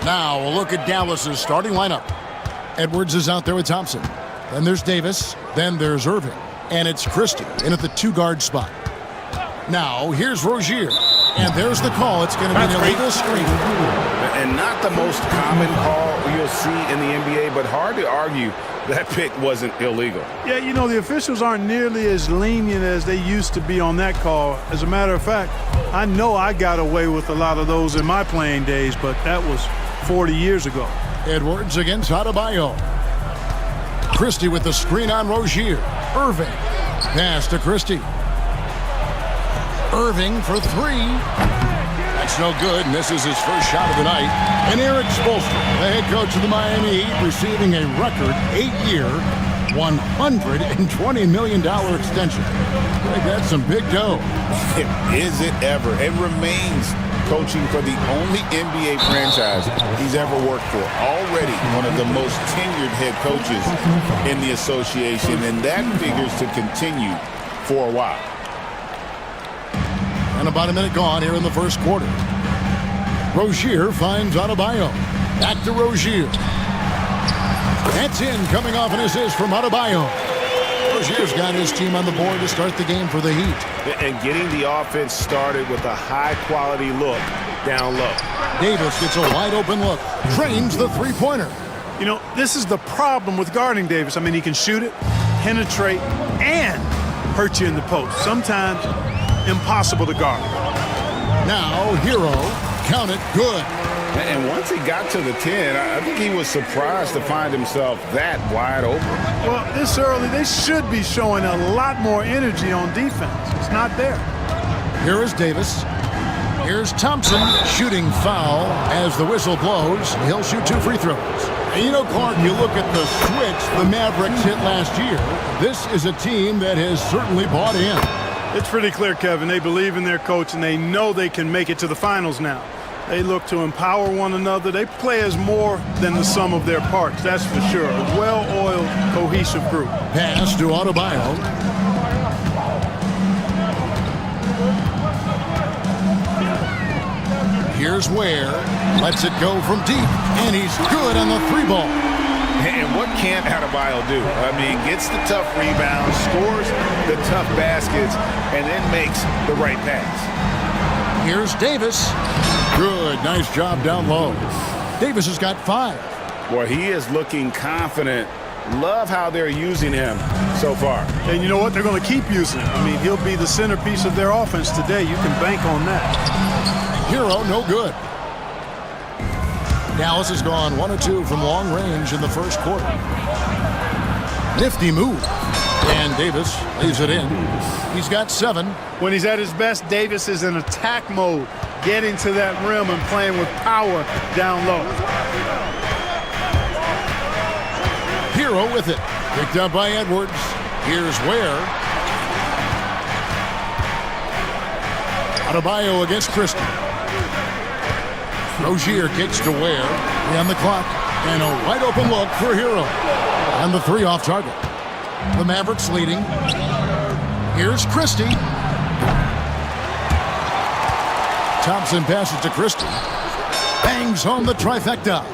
Now a look at Dallas's starting lineup. Edwards is out there with Thompson. Then there's Davis. Then there's Irving. And it's Christie in at the two-guard spot. Now here's Rozier. And there's the call. It's going to be an illegal screen. And not the most common call you'll see in the NBA, but hard to argue that pick wasn't illegal. Yeah, you know, the officials aren't nearly as lenient as they used to be on that call. As a matter of fact, I know I got away with a lot of those in my playing days, but that was 40 years ago. Edwards against Adebayo. Christie with the screen on Rozier. Irving. Pass to Christie. Irving for three. That's no good. Misses his first shot of the night. And Eric Spoelstra, the head coach of the Miami Heat, receiving a record 8-year, $120 million extension. I think that's some big dough. Is it ever? It remains coaching for the only NBA franchise he's ever worked for. Already one of the most tenured head coaches in the association, and that figures to continue for a while. And about a minute gone here in the first quarter. Rozier finds Adebayo. Back to Rozier. That's in, coming off an assist from Adebayo. Rozier's got his team on the board to start the game for the Heat. And getting the offense started with a high-quality look down low. Davis gets a wide-open look. Drains the three-pointer. You know, this is the problem with guarding Davis. I mean, he can shoot it, penetrate, and hurt you in the post. Sometimes impossible to guard. Now, Hero, count it, good. And once he got to the 10, I think he was surprised to find himself that wide open. Well, this early, they should be showing a lot more energy on defense. It's not there. Here is Davis. Here's Thompson, shooting foul as the whistle blows. He'll shoot 2 free throws. And you know, Clark, you look at the switch the Mavericks hit last year. This is a team that has certainly bought in. It's pretty clear, Kevin. They believe in their coach, and they know they can make it to the finals now. They look to empower one another. They play as more than the sum of their parts, that's for sure. A well-oiled, cohesive group. Pass to Adebayo. Here's Ware. Lets it go from deep, and he's good on the three ball. And what can't Adebayo do? I mean, gets the tough rebounds, scores the tough baskets, and then makes the right pass. Here's Davis. Good, nice job down low. Davis has got 5. Boy, he is looking confident. Love how they're using him so far. And you know what? They're going to keep using him. I mean, he'll be the centerpiece of their offense today. You can bank on that. Hero, no good. Dallas has gone 1 of 2 from long range in the first quarter. Nifty move. And Davis leaves it in. He's got 7. When he's at his best, Davis is in attack mode, getting to that rim and playing with power down low. Hero with it. Picked up by Edwards. Here's Ware. Adebayo against Christie. Rozier kicks to Ware. 3 on the clock. And a wide open look for Hero. And the 3 off target. The Mavericks leading. Here's Christie. Thompson passes to Christie. Bangs home the trifecta.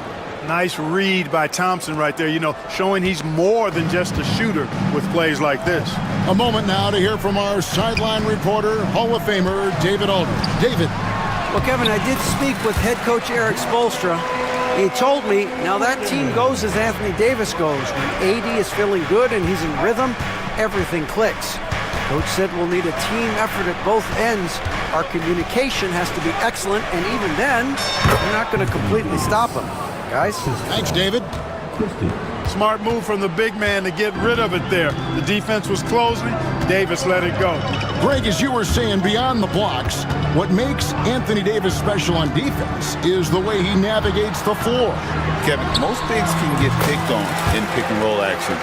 Nice read by Thompson right there, you know, showing he's more than just a shooter with plays like this. A moment now to hear from our sideline reporter, Hall of Famer David Aldridge. David. Well, Kevin, I did speak with head coach Eric Spoelstra. He told me, now that team goes as Anthony Davis goes. When AD is feeling good and he's in rhythm, everything clicks. Coach said we'll need a team effort at both ends. Our communication has to be excellent, and even then, we're not going to completely stop him. Guys? Thanks, David. Smart move from the big man to get rid of it there. The defense was closing. Davis let it go. Greg, as you were saying, beyond the blocks, what makes Anthony Davis special on defense is the way he navigates the floor. Kevin, most bigs can get picked on in pick-and-roll action.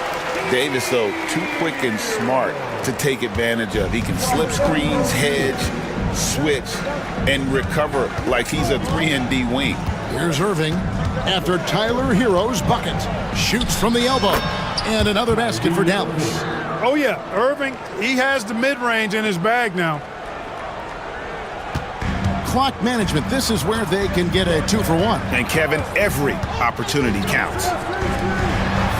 Davis, though, too quick and smart to take advantage of. He can slip screens, hedge, switch, and recover like he's a 3-and-D wing. Here's Irving after Tyler Hero's bucket. Shoots from the elbow. And another basket for Dallas. Oh, yeah. Irving, he has the mid-range in his bag now. clock management. This is where they can get a 2-for-1. And Kevin, every opportunity counts.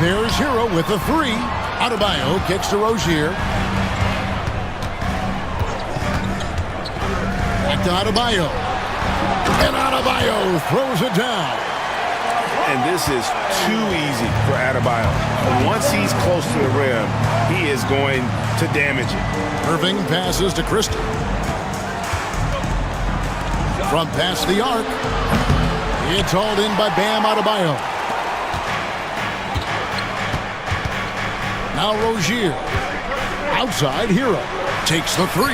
There's Hero with the 3. Adebayo kicks to Rozier. Back to Adebayo. And Adebayo throws it down. And this is too easy for Adebayo. Once he's close to the rim, he is going to damage it. Irving passes to Christie. From past the arc. It's hauled in by Bam Adebayo. Now Rozier. Outside, Hero. Takes the 3.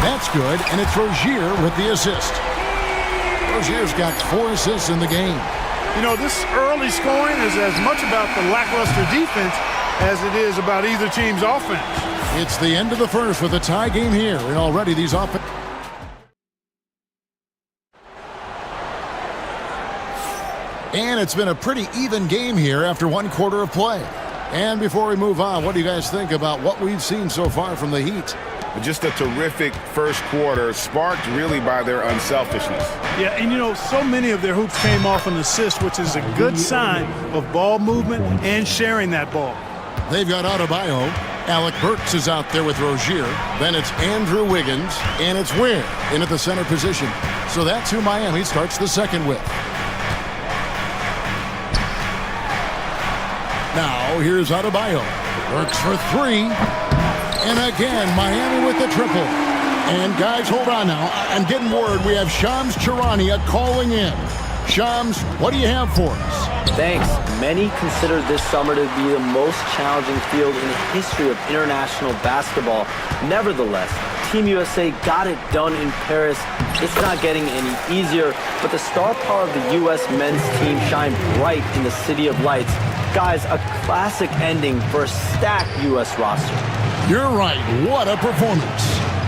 That's good, and it's Rozier with the assist. Rozier's got 4 assists in the game. You know, this early scoring is as much about the lackluster defense as it is about either team's offense. It's the end of the first with a tie game here, and already these offense. And it's been a pretty even game here after 1 quarter of play. And before we move on, what do you guys think about what we've seen so far from the Heat? Just a terrific first quarter, sparked really by their unselfishness. Yeah, and you know, so many of their hoops came off an assist, which is a good sign of ball movement and sharing that ball. They've got Adebayo. Alec Burks is out there with Rozier. Then it's Andrew Wiggins, and it's Ware in at the center position. So that's who Miami starts the second with. Now, here's Adebayo. Works for 3. And again, Miami with the triple. And guys, hold on now. I'm getting word we have Shams Charania calling in. Shams, what do you have for us? Thanks. Many consider this summer to be the most challenging field in the history of international basketball. Nevertheless, Team USA got it done in Paris. It's not getting any easier, but the star power of the U.S. men's team shined bright in the City of Lights. Guys, a classic ending for a stacked U.S. roster. You're right. What a performance.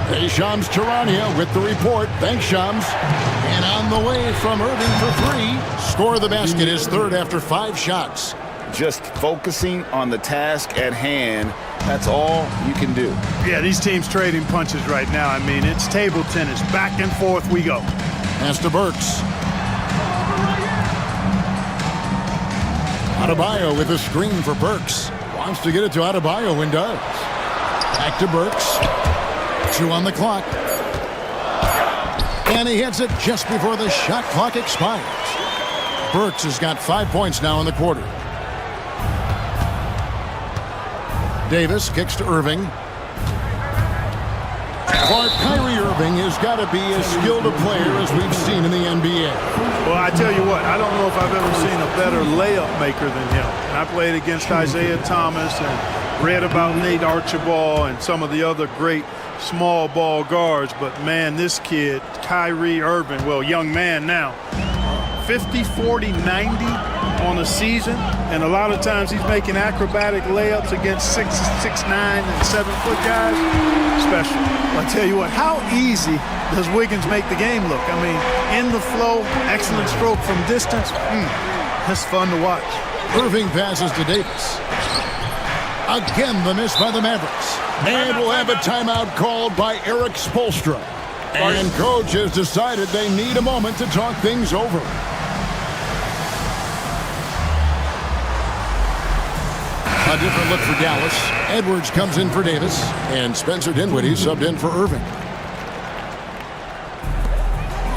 Hey, Shams Charania with the report. Thanks, Shams. And on the way from Irving for 3. Score the basket is 3rd after 5 shots. Just focusing on the task at hand. That's all you can do. Yeah, these teams trading punches right now. I mean, it's table tennis. Back and forth we go. Pass to Burks. Adebayo with a screen for Burks. Wants to get it to Adebayo and does. Back to Burks. 2 on the clock. And he hits it just before the shot clock expires. Burks has got 5 points now in the quarter. Davis kicks to Irving. For Kyrie Irving has got to be as skilled a player as we've seen in the NBA. Well, I tell you what, I don't know if I've ever seen a better layup maker than him. I played against Isaiah Thomas and read about Nate Archibald and some of the other great small ball guards, but man, this kid, Kyrie Irving, well, young man now, 50, 40, 90 on a season, and a lot of times he's making acrobatic layups against 6'9" and 7-foot guys. Special. I'll tell you what, how easy does Wiggins make the game look? I mean, in the flow, excellent stroke from distance. That's fun to watch. Irving passes to Davis. Again, the miss by the Mavericks. And we'll have a timeout called by Eric Spoelstra. And coach has decided they need a moment to talk things over. A different look for Dallas. Edwards comes in for Davis, and Spencer Dinwiddie subbed in for Irving.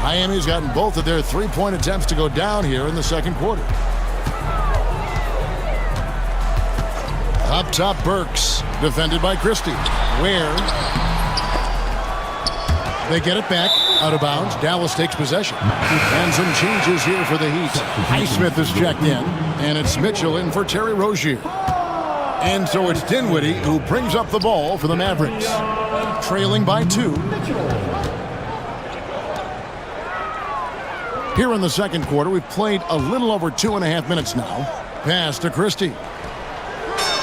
Miami's gotten both of their three-point attempts to go down here in the second quarter. Up top, Burks, defended by Christie. Ware. They get it back, out of bounds. Dallas takes possession. And some changes here for the Heat. Highsmith is checked in, and it's Mitchell in for Terry Rozier. And so it's Dinwiddie who brings up the ball for the Mavericks. Trailing by 2. Here in the second quarter, we've played a little over 2.5 minutes now. Pass to Christie.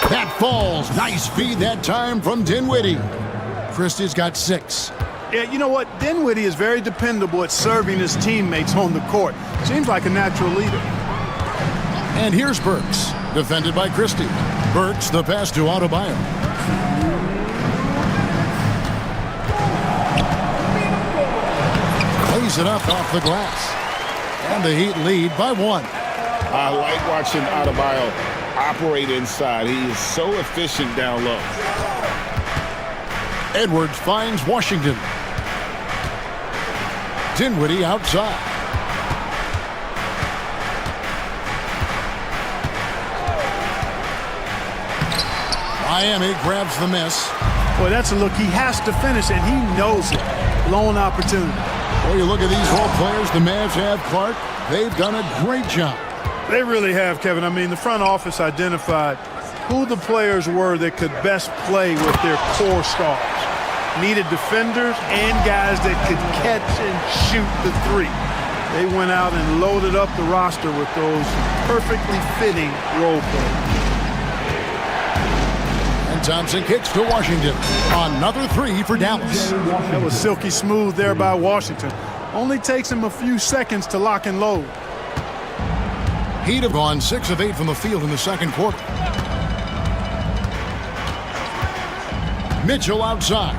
That falls. Nice feed that time from Dinwiddie. Christie's got 6. Yeah, you know what? Dinwiddie is very dependable at serving his teammates on the court. Seems like a natural leader. And here's Burks, defended by Christie. Burks, the pass to Adebayo. tees it up off the glass. And the Heat lead by 1. I like watching Adebayo operate inside. He is so efficient down low. Edwards finds Washington. Dinwiddie outside. Miami grabs the miss. Boy, that's a look he has to finish, and he knows it. Lone opportunity. Well, you look at these role players the Mavs have, Clark. They've done a great job. They really have, Kevin. I mean, the front office identified who the players were that could best play with their core stars. Needed defenders and guys that could catch and shoot the three. They went out and loaded up the roster with those perfectly fitting role players. And Thompson kicks to Washington. Another 3 for Dallas. That was silky smooth there by Washington. Only takes him a few seconds to lock and load. Heat have gone 6 of 8 from the field in the second quarter. Mitchell outside.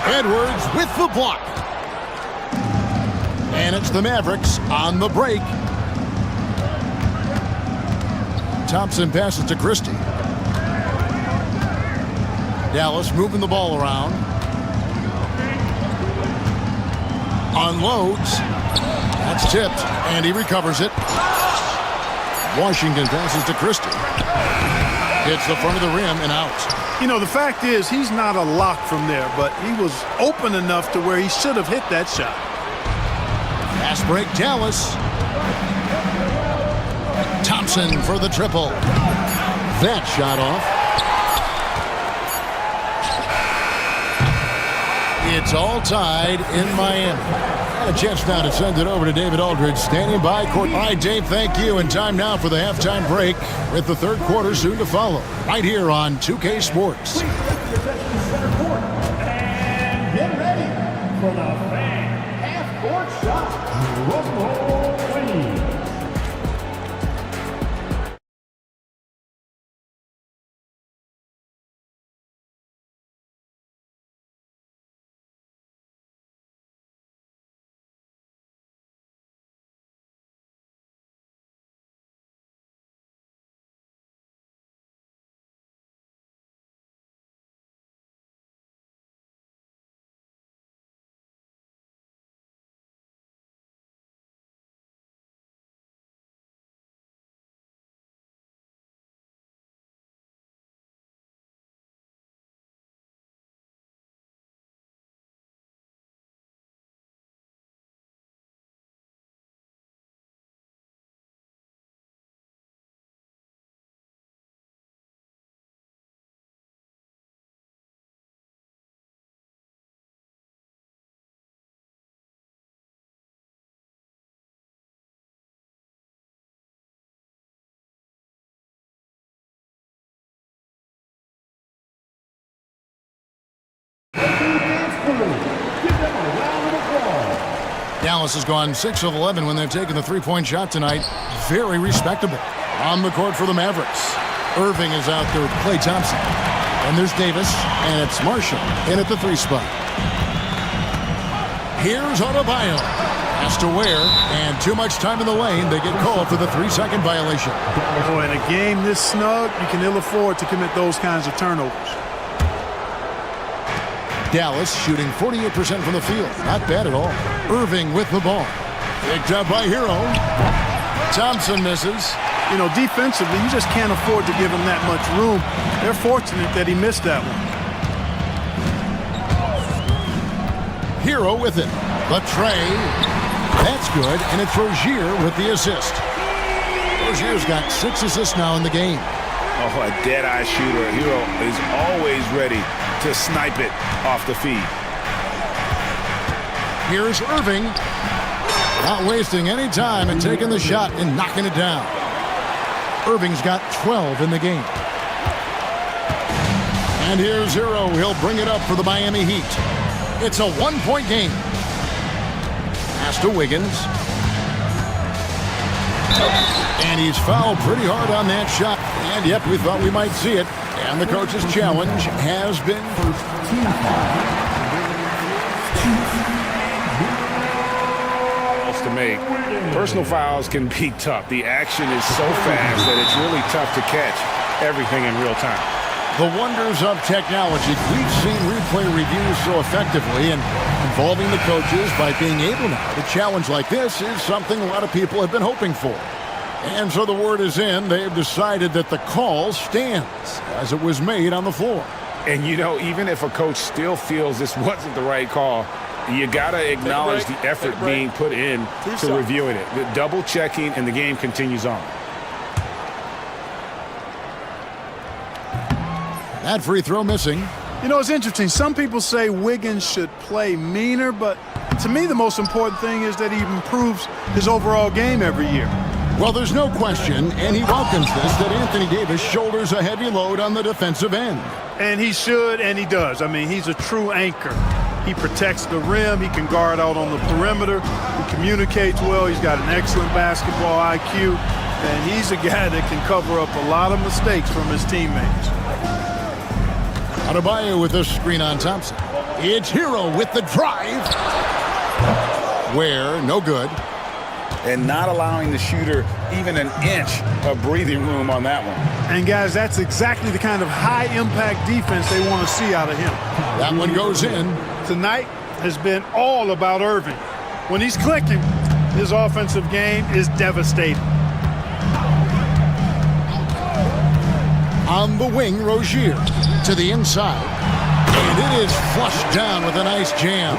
Edwards with the block. And it's the Mavericks on the break. Thompson passes to Christie. Dallas moving the ball around. Unloads. That's tipped, and he recovers it. Washington passes to Christie. Hits the front of the rim and out. You know, the fact is he's not a lock from there, but he was open enough to where he should have hit that shot. Fast break, Dallas. Thompson for the triple. That shot off. It's all tied in Miami. And a chance now to send it over to David Aldridge, standing by court. All right, Dave, thank you. And time now for the halftime break, with the third quarter soon to follow, right here on 2K Sports. And get ready for the fan half-court shot. Rumble Queen. Dallas has gone 6 of 11 when they've taken the three-point shot tonight. Very respectable. On the court for the Mavericks, Irving is out there with Klay Thompson. And there's Davis, and it's Marshall in at the 3 spot. Here's Adebayo. Has to wear, and too much time in the lane. They get called for the 3-second violation. Boy, in a game this snug, you can ill afford to commit those kinds of turnovers. Dallas shooting 48% from the field. Not bad at all. Irving with the ball. Picked up by Hero. Thompson misses. You know, defensively, you just can't afford to give him that much room. They're fortunate that he missed that one. Hero with it. The tray. That's good, and it's Rozier with the assist. Rozier's got 6 assists now in the game. Oh, a dead-eye shooter. Hero is always ready to snipe it off the feed. Here's Irving. Not wasting any time and taking the shot and knocking it down. Irving's got 12 in the game. And here's Hero. He'll bring it up for the Miami Heat. It's a 1-point game. Pass to Wiggins. And he's fouled pretty hard on that shot. And yep, we thought we might see it. And the coach's challenge has been to make. Personal fouls can be tough. The action is so fast that it's really tough to catch everything in real time. the wonders of technology. We've seen replay reviews so effectively, and involving the coaches by being able now to challenge like this is something a lot of people have been hoping for. And so the word is in. They've decided that the call stands as it was made on the floor. And, you know, even if a coach still feels this wasn't the right call, you got to acknowledge the effort being put in to reviewing it. The double checking, and the game continues on. That free throw missing. You know, it's interesting. Some people say Wiggins should play meaner, but to me the most important thing is that he improves his overall game every year. Well, there's no question, and he welcomes this, that Anthony Davis shoulders a heavy load on the defensive end. And he should, and he does. I mean, he's a true anchor. He protects the rim. He can guard out on the perimeter. He communicates well. He's got an excellent basketball IQ. And he's a guy that can cover up a lot of mistakes from his teammates. Adebayo with a screen on Thompson. It's Hero with the drive. Where, no good. And not allowing the shooter even an inch of breathing room on that one. And guys, that's exactly the kind of high-impact defense they want to see out of him. That one goes in. Tonight has been all about Irving. When he's clicking, his offensive game is devastating. On the wing, Rozier to the inside. And it is flushed down with a nice jam.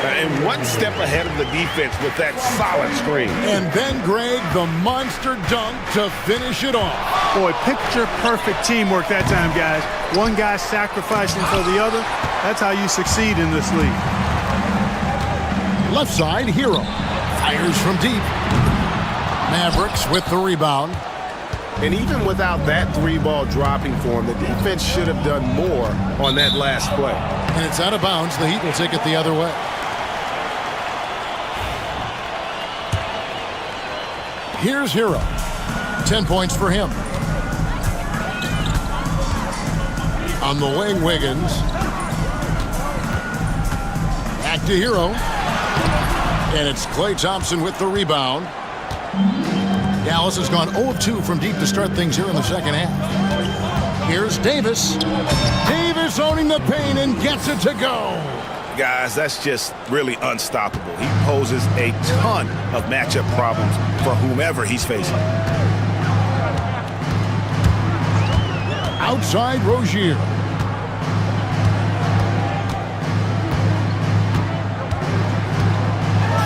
And one step ahead of the defense with that solid screen. And then, Greg, the monster dunk to finish it off. Boy, picture-perfect teamwork that time, guys. One guy sacrificing for the other. That's how you succeed in this league. Left side, Hero. Fires from deep. Mavericks with the rebound. And even without that three-ball dropping for him, the defense should have done more on that last play. And it's out of bounds. The Heat will take it the other way. Here's Hero. 10 points for him. On the wing, Wiggins. Back to Hero. And it's Klay Thompson with the rebound. Dallas has gone 0 of 2 from deep to start things here in the second half. Here's Davis. Davis owning the paint and gets it to go. Guys, that's just really unstoppable. He poses a ton of matchup problems for whomever he's facing. Outside Rozier.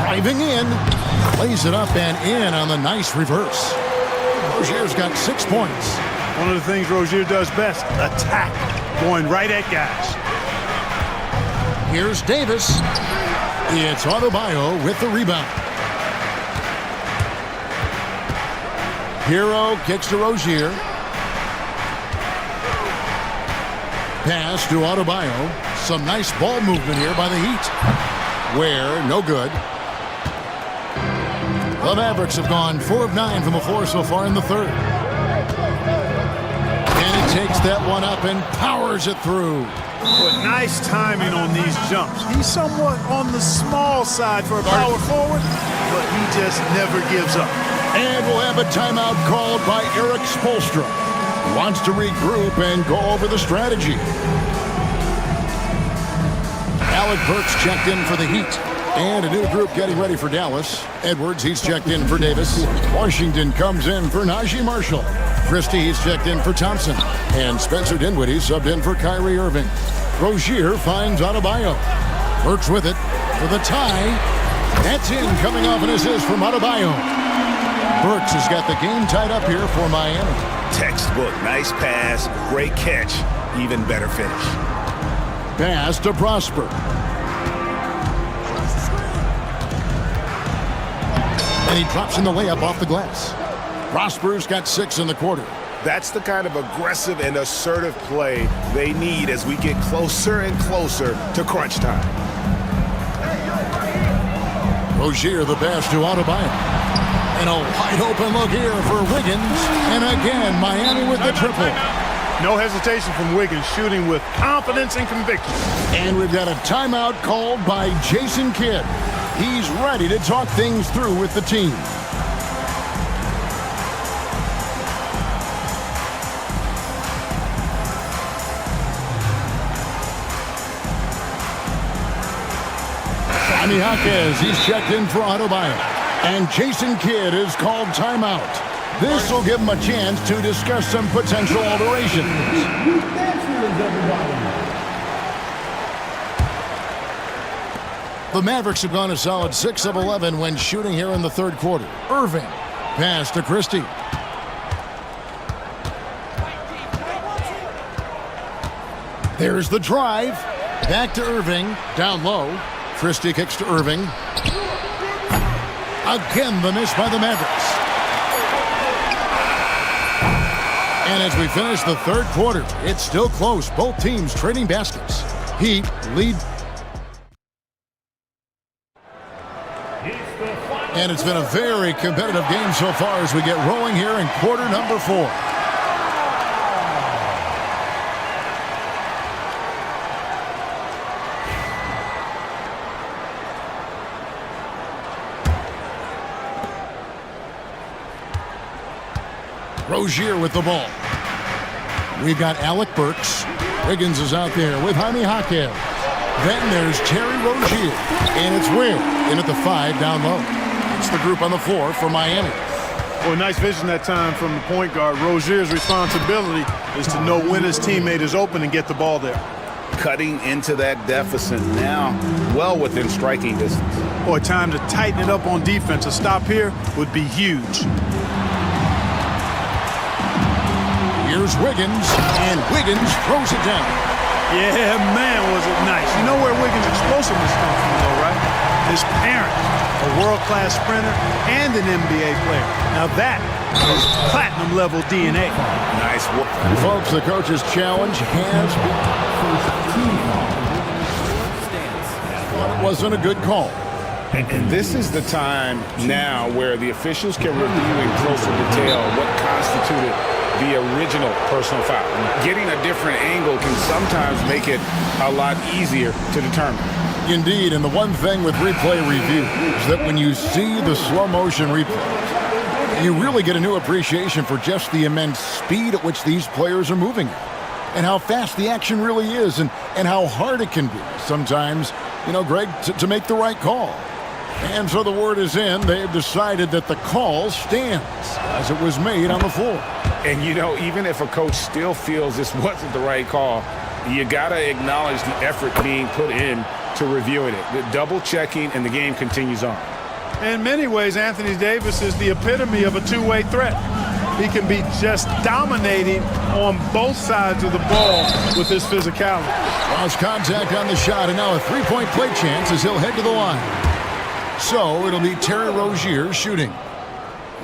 Driving in. Plays it up and in on the nice reverse. Rozier's got 6 points. One of the things Rozier does best, attack. Going right at guys. Here's Davis. It's Adebayo with the rebound. Hero kicks to Rozier. Pass to Adebayo. Some nice ball movement here by the Heat. Where, no good. The Mavericks have gone 4 of 9 from the floor so far in the third. And he takes that one up and powers it through. But nice timing on these jumps. He's somewhat on the small side for a power forward, but he just never gives up. And we'll have a timeout called by Eric Spoelstra. Wants to regroup and go over the strategy. Alec Burks checked in for the Heat. And a new group getting ready for Dallas. Edwards, he's checked in for Davis. Washington comes in for Najee Marshall. Christie, he's checked in for Thompson. And Spencer Dinwiddie subbed in for Kyrie Irving. Rozier finds Adebayo. Burks with it for the tie. That's in, coming off an assist from Adebayo. Burks has got the game tied up here for Miami. Textbook, nice pass, great catch, even better finish. Pass to Prosper. And he drops in the layup off the glass. Prosper's got 6 in the quarter. That's the kind of aggressive and assertive play they need as we get closer and closer to crunch time. Rozier the pass to Adebayo. And a wide open look here for Wiggins. And again, Miami with the triple. No hesitation from Wiggins, shooting with confidence and conviction. And we've got a timeout called by Jason Kidd. He's ready to talk things through with the team. Jaquez, he's checked in for Autobio. And Jason Kidd is called timeout. This will give him a chance to discuss some potential alterations. The Mavericks have gone a solid 6 of 11 when shooting here in the third quarter. Irving, pass to Christie. There's the drive. Back to Irving, down low. Christie kicks to Irving. Again, the miss by the Mavericks. And as we finish the third quarter, it's still close. Both teams trading baskets. Heat lead. And it's been a very competitive game so far as we get rolling here in quarter number 4. Rozier with the ball. We've got Alec Burks. Wiggins is out there with Jaime Jaquez. Then there's Terry Rozier. And it's Will in at the 5 down low. It's the group on the floor for Miami. Well, nice vision that time from the point guard. Rozier's responsibility is to know when his teammate is open and get the ball there. Cutting into that deficit now, well within striking distance. Boy, time to tighten it up on defense. A stop here would be huge. Here's Wiggins, and Wiggins throws it down. Yeah, man, was it nice. You know where Wiggins' explosiveness comes from, though, right? His parent, a world-class sprinter and an NBA player. Now that is platinum-level DNA. Nice work. Folks, the coach's challenge has been... It wasn't a good call. And this is the time now where the officials can review in closer detail what constituted the original personal foul. Getting a different angle can sometimes make it a lot easier to determine. Indeed, and the one thing with replay review is that when you see the slow motion replays, you really get a new appreciation for just the immense speed at which these players are moving and how fast the action really is and how hard it can be sometimes, you know, Greg, to make the right call. And so the word is in. They've decided that the call stands as it was made on the floor. And, you know, even if a coach still feels this wasn't the right call, you got to acknowledge the effort being put in to reviewing it. The double checking, and the game continues on. In many ways, Anthony Davis is the epitome of a two-way threat. He can be just dominating on both sides of the ball with his physicality. Lost contact on the shot, and now a three-point play chance as he'll head to the line. So it'll be Terry Rozier shooting.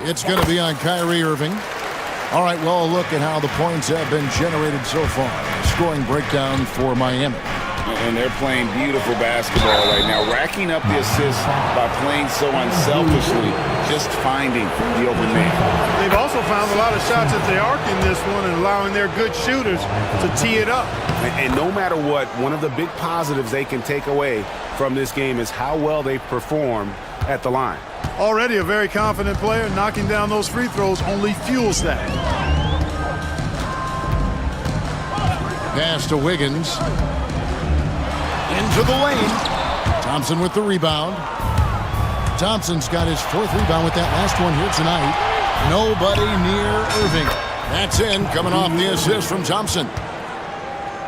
It's going to be on Kyrie Irving. All right, well, look at how the points have been generated so far. Scoring breakdown for Miami. And they're playing beautiful basketball right now, racking up the assists by playing so unselfishly, just finding the open man. They've also found a lot of shots at the arc in this one and allowing their good shooters to tee it up. And no matter what, one of the big positives they can take away from this game is how well they perform at the line. Already a very confident player, knocking down those free throws only fuels that. Pass to Wiggins. Into the lane. Thompson with the rebound. Thompson's got his 4th rebound with that last one here tonight. Nobody near Irving. That's in, coming off the assist from Thompson.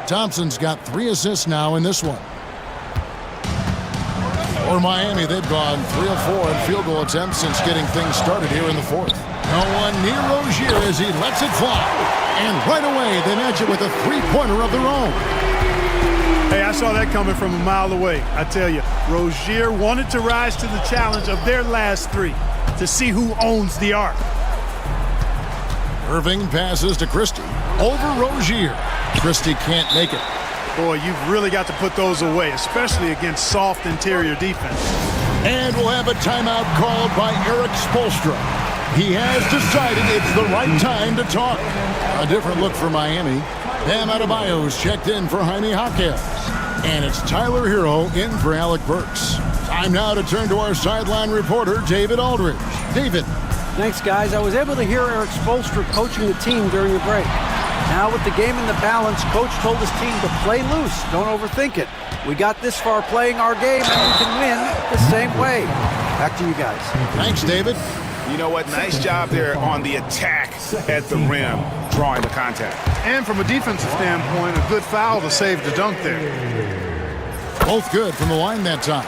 Thompson's got 3 assists now in this one. For Miami, they've gone 3 of 4 in field goal attempts since getting things started here in the 4th. No one near Rozier as he lets it fly. And right away, they match it with a three-pointer of their own. Hey, I saw that coming from a mile away. I tell you, Rozier wanted to rise to the challenge of their last 3 to see who owns the arc. Irving passes to Christie. Over Rozier. Christie can't make it. Boy, you've really got to put those away, especially against soft interior defense. And we'll have a timeout called by Eric Spoelstra. He has decided it's the right time to talk. A different look for Miami. Bam Adebayo's checked in for Jaime Jaquez. And it's Tyler Hero in for Alec Burks. Time now to turn to our sideline reporter, David Aldridge. David. Thanks, guys. I was able to hear Eric Spoelstra coaching the team during the break. Now with the game in the balance, Coach told his team to play loose. Don't overthink it. We got this far playing our game, and we can win the same way. Back to you guys. Thanks, David. You know what? Nice job there on the attack at the rim, drawing the contact. And from a defensive standpoint, a good foul to save the dunk there. Both good from the line that time.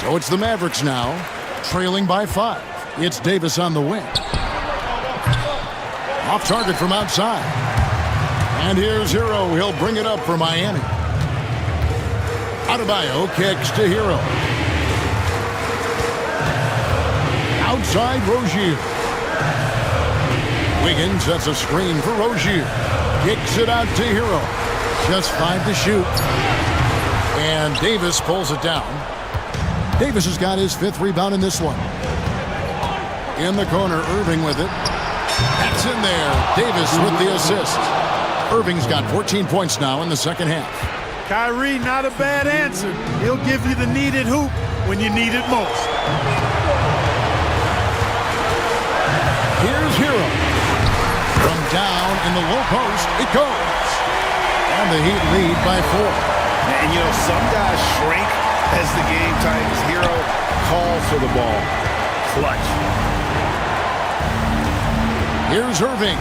So it's the Mavericks now, trailing by 5. It's Davis on the wing. Off target from outside. And here's Hero. He'll bring it up for Miami. Adebayo kicks to Hero. Outside Rozier. Wiggins sets a screen for Rozier. Kicks it out to Hero. Just 5 to shoot. And Davis pulls it down. Davis has got his 5th rebound in this one. In the corner, Irving with it. That's in there. Davis with the assist. Irving's got 14 points now in the second half. Kyrie, not a bad answer. He'll give you the needed hoop when you need it most. Here's Hero. From down in the low post, it goes. And the Heat lead by 4. And, you know, some guys shrink as the game tightens. Hero calls for the ball. Clutch. Here's Irving.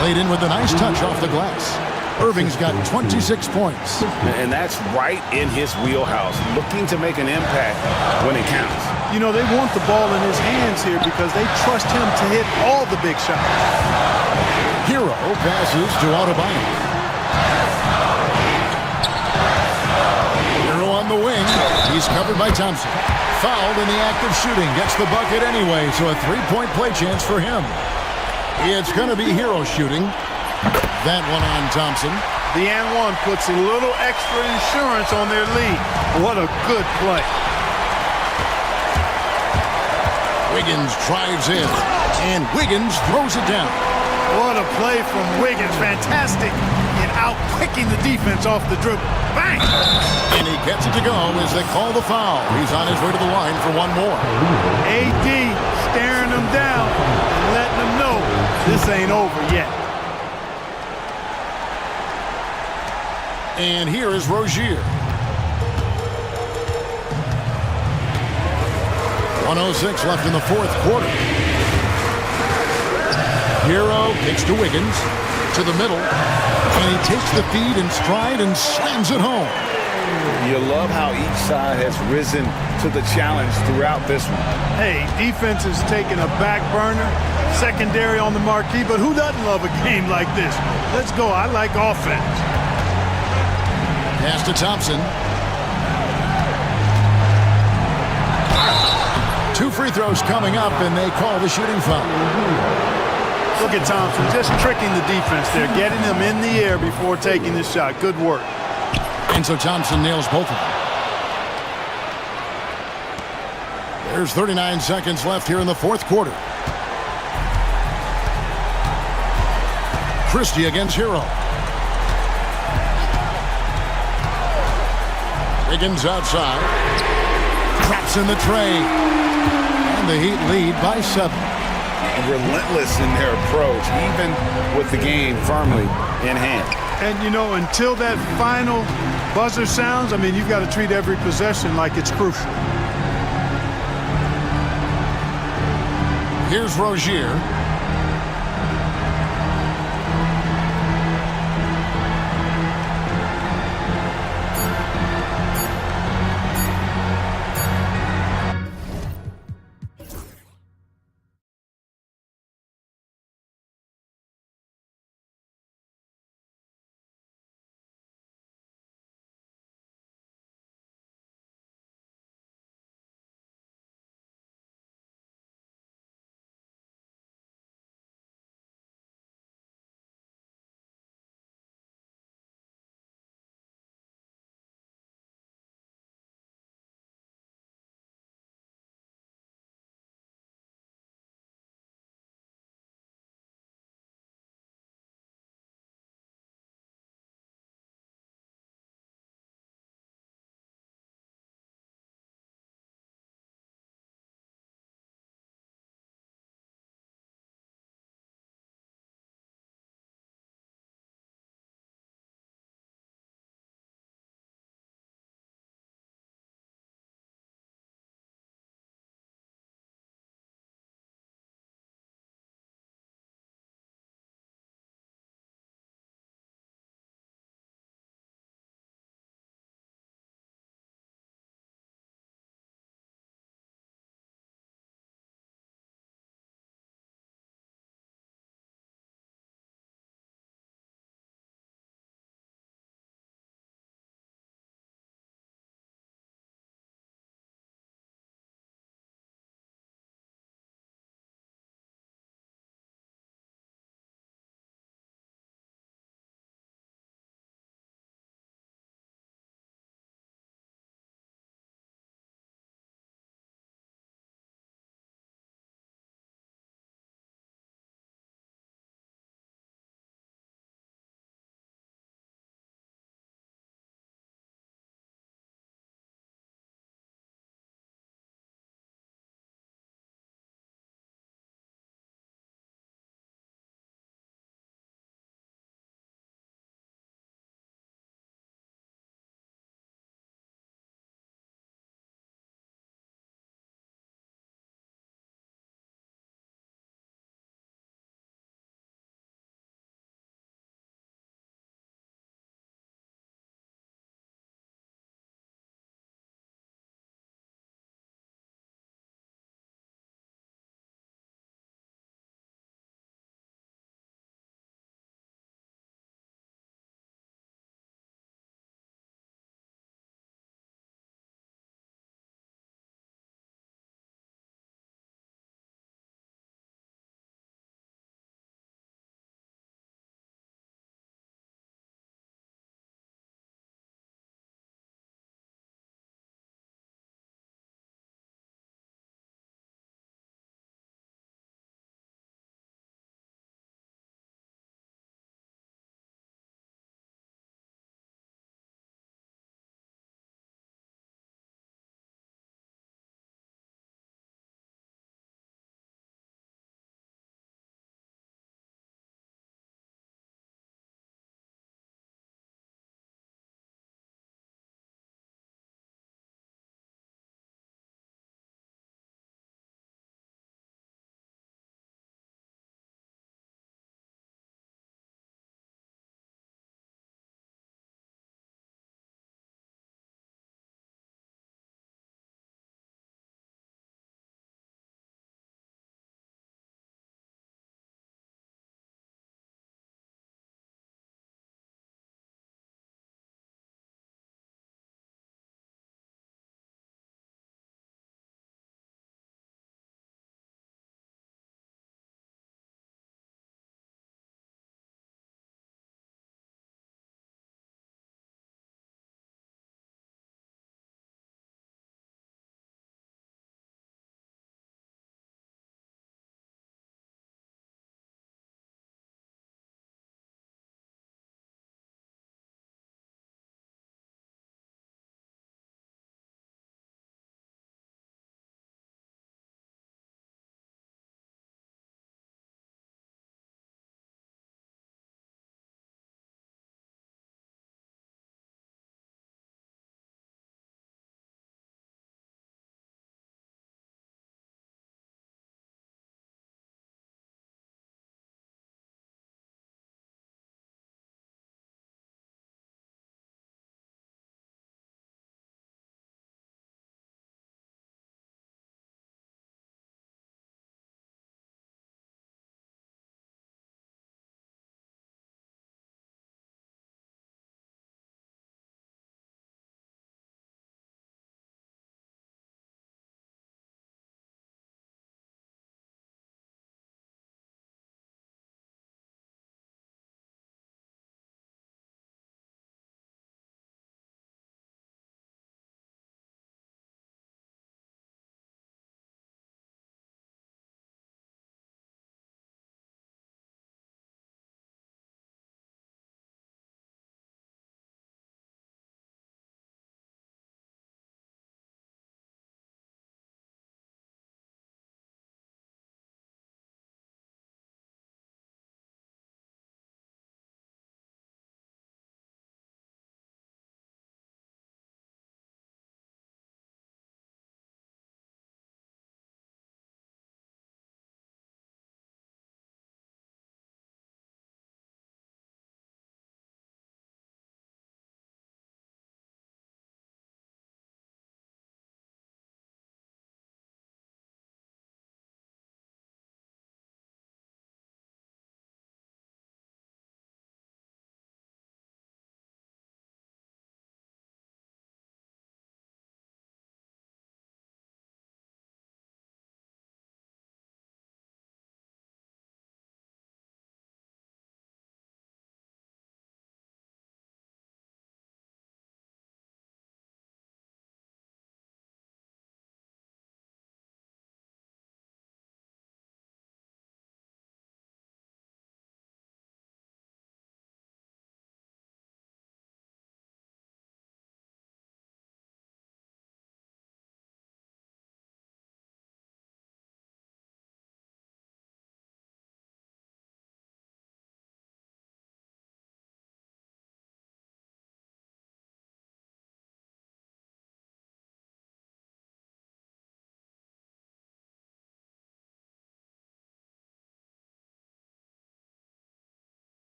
Played in with a nice touch off the glass. Irving's got 26 points. And that's right in his wheelhouse, looking to make an impact when it counts. You know, they want the ball in his hands here because they trust him to hit all the big shots. Hero passes to Adebayo. Hero on the wing. He's covered by Thompson. Fouled in the act of shooting. Gets the bucket anyway, so a 3-point play chance for him. It's going to be Hero shooting. That one on Thompson. The and one puts a little extra insurance on their lead. What a good play. Wiggins drives in, and Wiggins throws it down. What a play from Wiggins. Fantastic in out-quicking the defense off the dribble. Bang! And he gets it to go as they call the foul. He's on his way to the line for one more. AD staring him down and letting him know this ain't over yet. And here is Rozier. 1:06 left in the fourth quarter. Hero kicks to Wiggins, to the middle, and he takes the feed in stride and slams it home. You love how each side has risen to the challenge throughout this one. Hey, defense is taking a back burner, secondary on the marquee, but who doesn't love a game like this? Let's go. I like offense. Pass to Thompson. 2 free throws coming up, and they call the shooting foul. Look at Thompson just tricking the defense there, getting them in the air before taking the shot. Good work. And so Thompson nails both of them. There's 39 seconds left here in the fourth quarter. Christie against Hero. Wiggins outside. Traps in the tray. And the Heat lead by 7. Relentless in their approach, even with the game firmly in hand. And, you know, until that final buzzer sounds, I mean, you've got to treat every possession like it's crucial. Here's Rozier.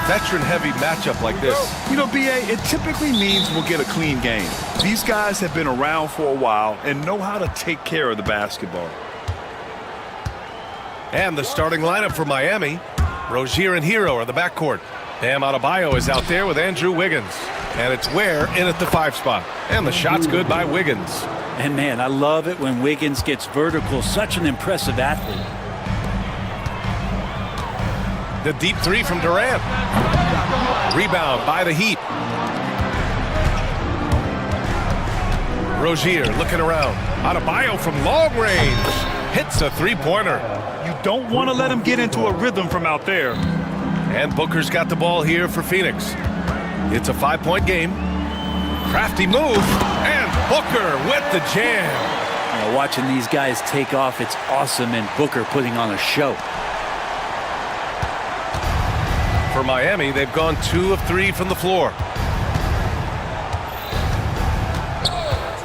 veteran-heavy matchup like this? You know, BA, it typically means we'll get a clean game. These guys have been around for a while and know how to take care of the basketball. And the starting lineup for Miami. Rozier and Hero are the backcourt. Bam Adebayo is out there with Andrew Wiggins. And it's Ware in at the 5 spot. And the shot's good by Wiggins. And man, I love it when Wiggins gets vertical. Such an impressive athlete. The deep 3 from Durant. Rebound by the Heat. Rozier looking around. Adebayo from long range. Hits a 3-pointer. You don't want to let him get into a rhythm from out there. And Booker's got the ball here for Phoenix. It's a 5-point game. Crafty move. And Booker with the jam. You know, watching these guys take off, it's awesome, and Booker putting on a show. For Miami, they've gone 2 of 3 from the floor.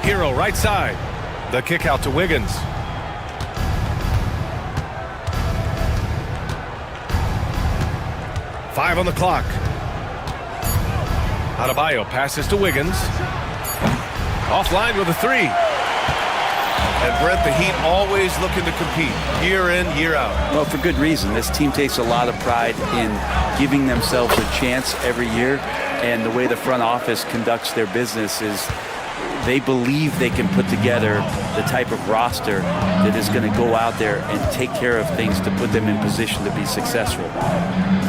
Hero right side. The kick out to Wiggins. Five on the clock. Adebayo passes to Wiggins. Offline with a 3. And Brent, the Heat always looking to compete year in, year out. Well, for good reason. This team takes a lot of pride in giving themselves a chance every year. And the way the front office conducts their business is they believe they can put together the type of roster that is going to go out there and take care of things to put them in position to be successful.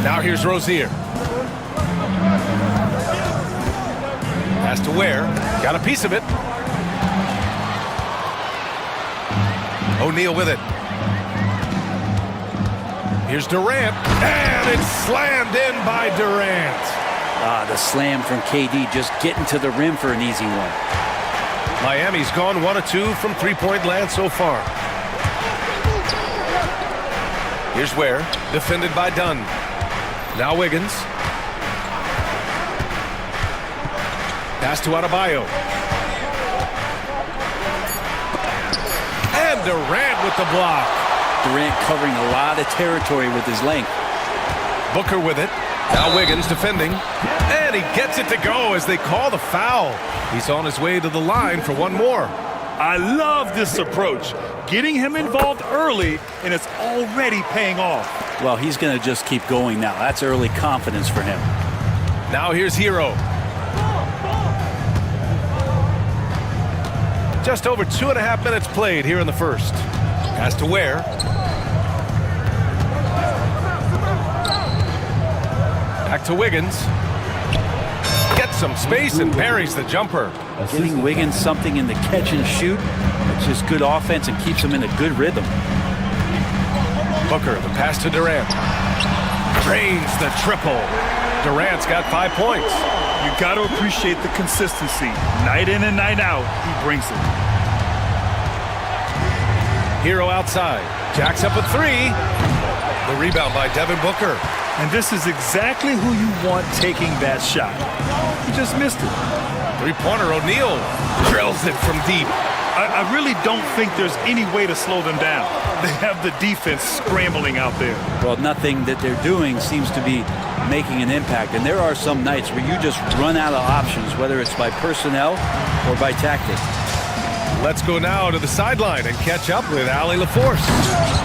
Now here's Rozier. Has to Ware. Got a piece of it. O'Neal with it. Here's Durant. And it's slammed in by Durant. The slam from KD, just getting to the rim for an easy one. Miami's gone 1 of 2 from 3-point land so far. Here's Ware, defended by Dunn. Now Wiggins. Pass to Adebayo. And Durant with the block. Durant covering a lot of territory with his length. Booker with it. Now Wiggins defending. And he gets it to go as they call the foul. He's on his way to the line for one more. I love this approach. Getting him involved early, and it's already paying off. Well, he's going to just keep going now. That's early confidence for him. Now here's Hero. Just over 2.5 minutes played here in the first. Has to Ware. Back to Wiggins. Gets some space and buries the jumper. Giving Wiggins something in the catch and shoot, it's just good offense and keeps him in a good rhythm. Booker, the pass to Durant. Drains the triple. Durant's got 5 points. You got to appreciate the consistency. Night in and night out, he brings it. Hero outside. Jacks up a 3. The rebound by Devin Booker. And this is exactly who you want taking that shot. He just missed it. 3-pointer, O'Neal drills it from deep. I really don't think there's any way to slow them down. They have the defense scrambling out there. Well, nothing that they're doing seems to be making an impact. And there are some nights where you just run out of options, whether it's by personnel or by tactics. Let's go now to the sideline and catch up with Allie LaForce.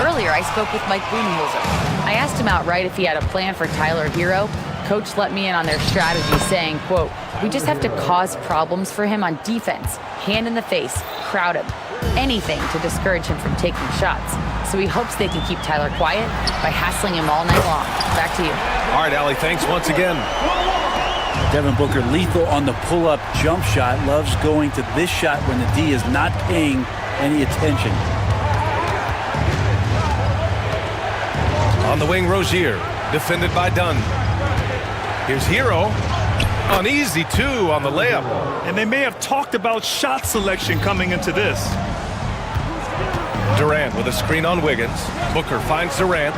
Earlier, I spoke with Mike Budenholzer. I asked him outright if he had a plan for Tyler Hero. Coach let me in on their strategy, saying, quote, "We just have to cause problems for him on defense, hand in the face, crowd him, anything to discourage him from taking shots. So he hopes they can keep Tyler quiet by hassling him all night long." Back to you. All right, Allie, thanks once again. Devin Booker lethal on the pull-up jump shot. Loves going to this shot when the D is not paying any attention. On the wing, Rozier, defended by Dunn. Here's Hero. An easy 2 on the layup. And they may have talked about shot selection coming into this. Durant with a screen on Wiggins. Booker finds Durant.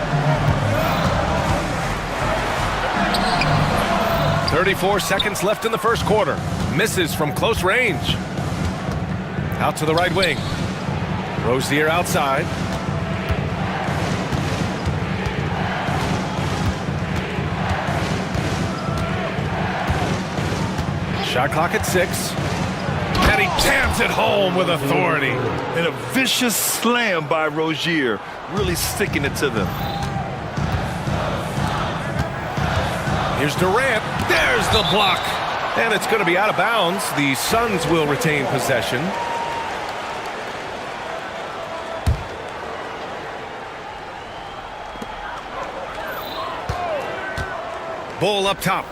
34 seconds left in the first quarter. Misses from close range. Out to the right wing. Rozier outside. Shot clock at 6. And he jams it home with authority. And a vicious slam by Rozier, really sticking it to them. Here's Durant. There's the block. And it's going to be out of bounds. The Suns will retain possession. Bull up top.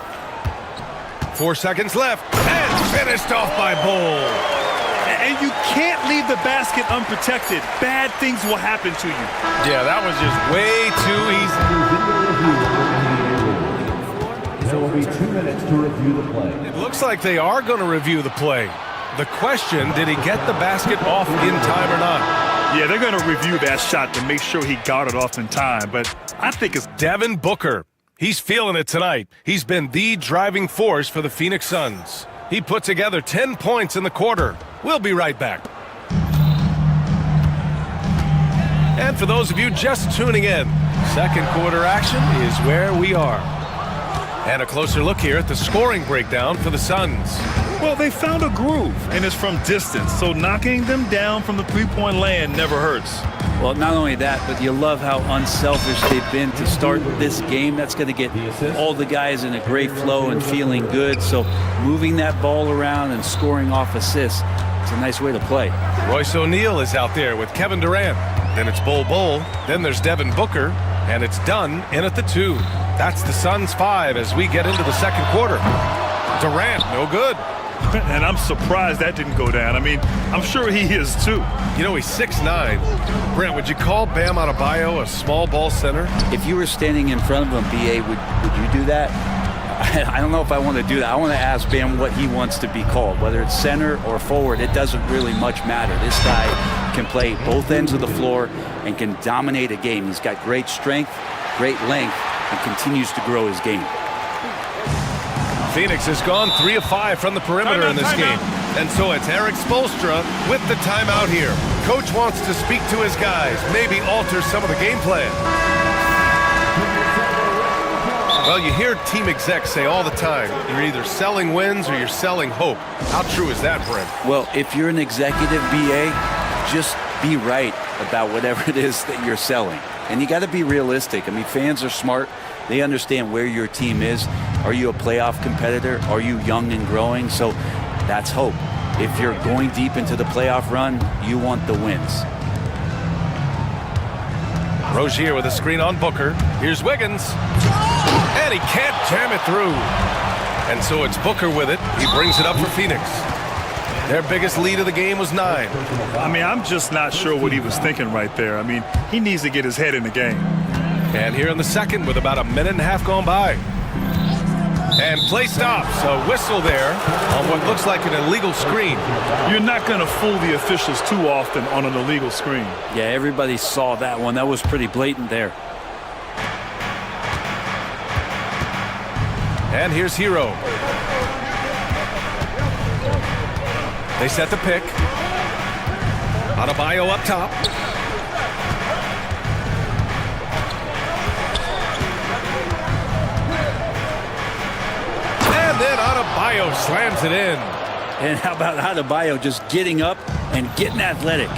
4 seconds left. And finished off by Bull. And you can't leave the basket unprotected. Bad things will happen to you. Yeah, that was just way too easy. There will be 2 minutes to review the play. It looks like they are going to review the play. The question, did he get the basket off in time or not? Yeah, they're going to review that shot to make sure he got it off in time, but I think it's Devin Booker. He's feeling it tonight. He's been the driving force for the Phoenix Suns. He put together 10 points in the quarter. We'll be right back. And for those of you just tuning in, second quarter action is where we are. And a closer look here at the scoring breakdown for the Suns. Well, they found a groove, and it's from distance, so knocking them down from the three-point land never hurts. Well, not only that, but you love how unselfish they've been to start this game. That's going to get all the guys in a great flow and feeling good. So moving that ball around and scoring off assists, it's a nice way to play. Royce O'Neal is out there with Kevin Durant. Then it's Bull. Then there's Devin Booker, and it's Dunn in at the 2. That's the Suns 5 as we get into the second quarter. Durant, no good. And I'm surprised that didn't go down. I mean, I'm sure he is too. You know, he's 6'9". Brent, would you call Bam Adebayo a small ball center? If you were standing in front of him, BA, would you do that? I don't know if I want to do that. I want to ask Bam what he wants to be called. Whether it's center or forward, it doesn't really much matter. This guy can play both ends of the floor and can dominate a game. He's got great strength, great length, and continues to grow his game. Phoenix has gone 3 of 5 from the perimeter in this game. And so it's Eric Spoelstra with the timeout here. Coach wants to speak to his guys, maybe alter some of the game plan. Well, you hear team execs say all the time, you're either selling wins or you're selling hope. How true is that, Brent? Well, if you're an executive, BA, just be right about whatever it is that you're selling. And you got to be realistic. I mean, fans are smart. They understand where your team is. Are you a playoff competitor? Are you young and growing? So that's hope. If you're going deep into the playoff run, you want the wins. Rozier with a screen on Booker. Here's Wiggins. And he can't jam it through. And so it's Booker with it. He brings it up for Phoenix. Their biggest lead of the game was 9. I mean, I'm just not sure what he was thinking right there. I mean, he needs to get his head in the game. And here in the second with about a minute and a half gone by. And play stops. A whistle there on what looks like an illegal screen. You're not going to fool the officials too often on an illegal screen. Yeah, everybody saw that one. That was pretty blatant there. And here's Hero. They set the pick. Adebayo up top. And then Adebayo slams it in. And how about Adebayo just getting up and getting athletic?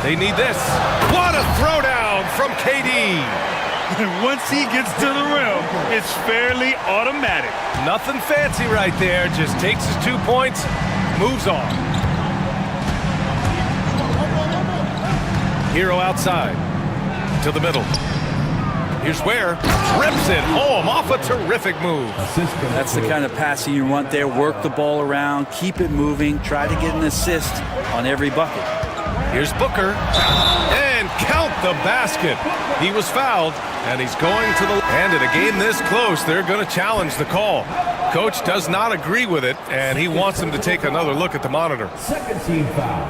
They need this. What a throwdown from KD. And once he gets to the rim, it's fairly automatic. Nothing fancy right there. Just takes his 2 points, moves on. Hero outside to the middle. Here's Ware. Rips it home off a terrific move. That's the kind of passing you want there. Work the ball around, keep it moving, try to get an assist on every bucket. Here's Booker. And count the basket. He was fouled, and he's going to the... And in a game this close, they're going to challenge the call. Coach does not agree with it, and he wants him to take another look at the monitor. Second team foul.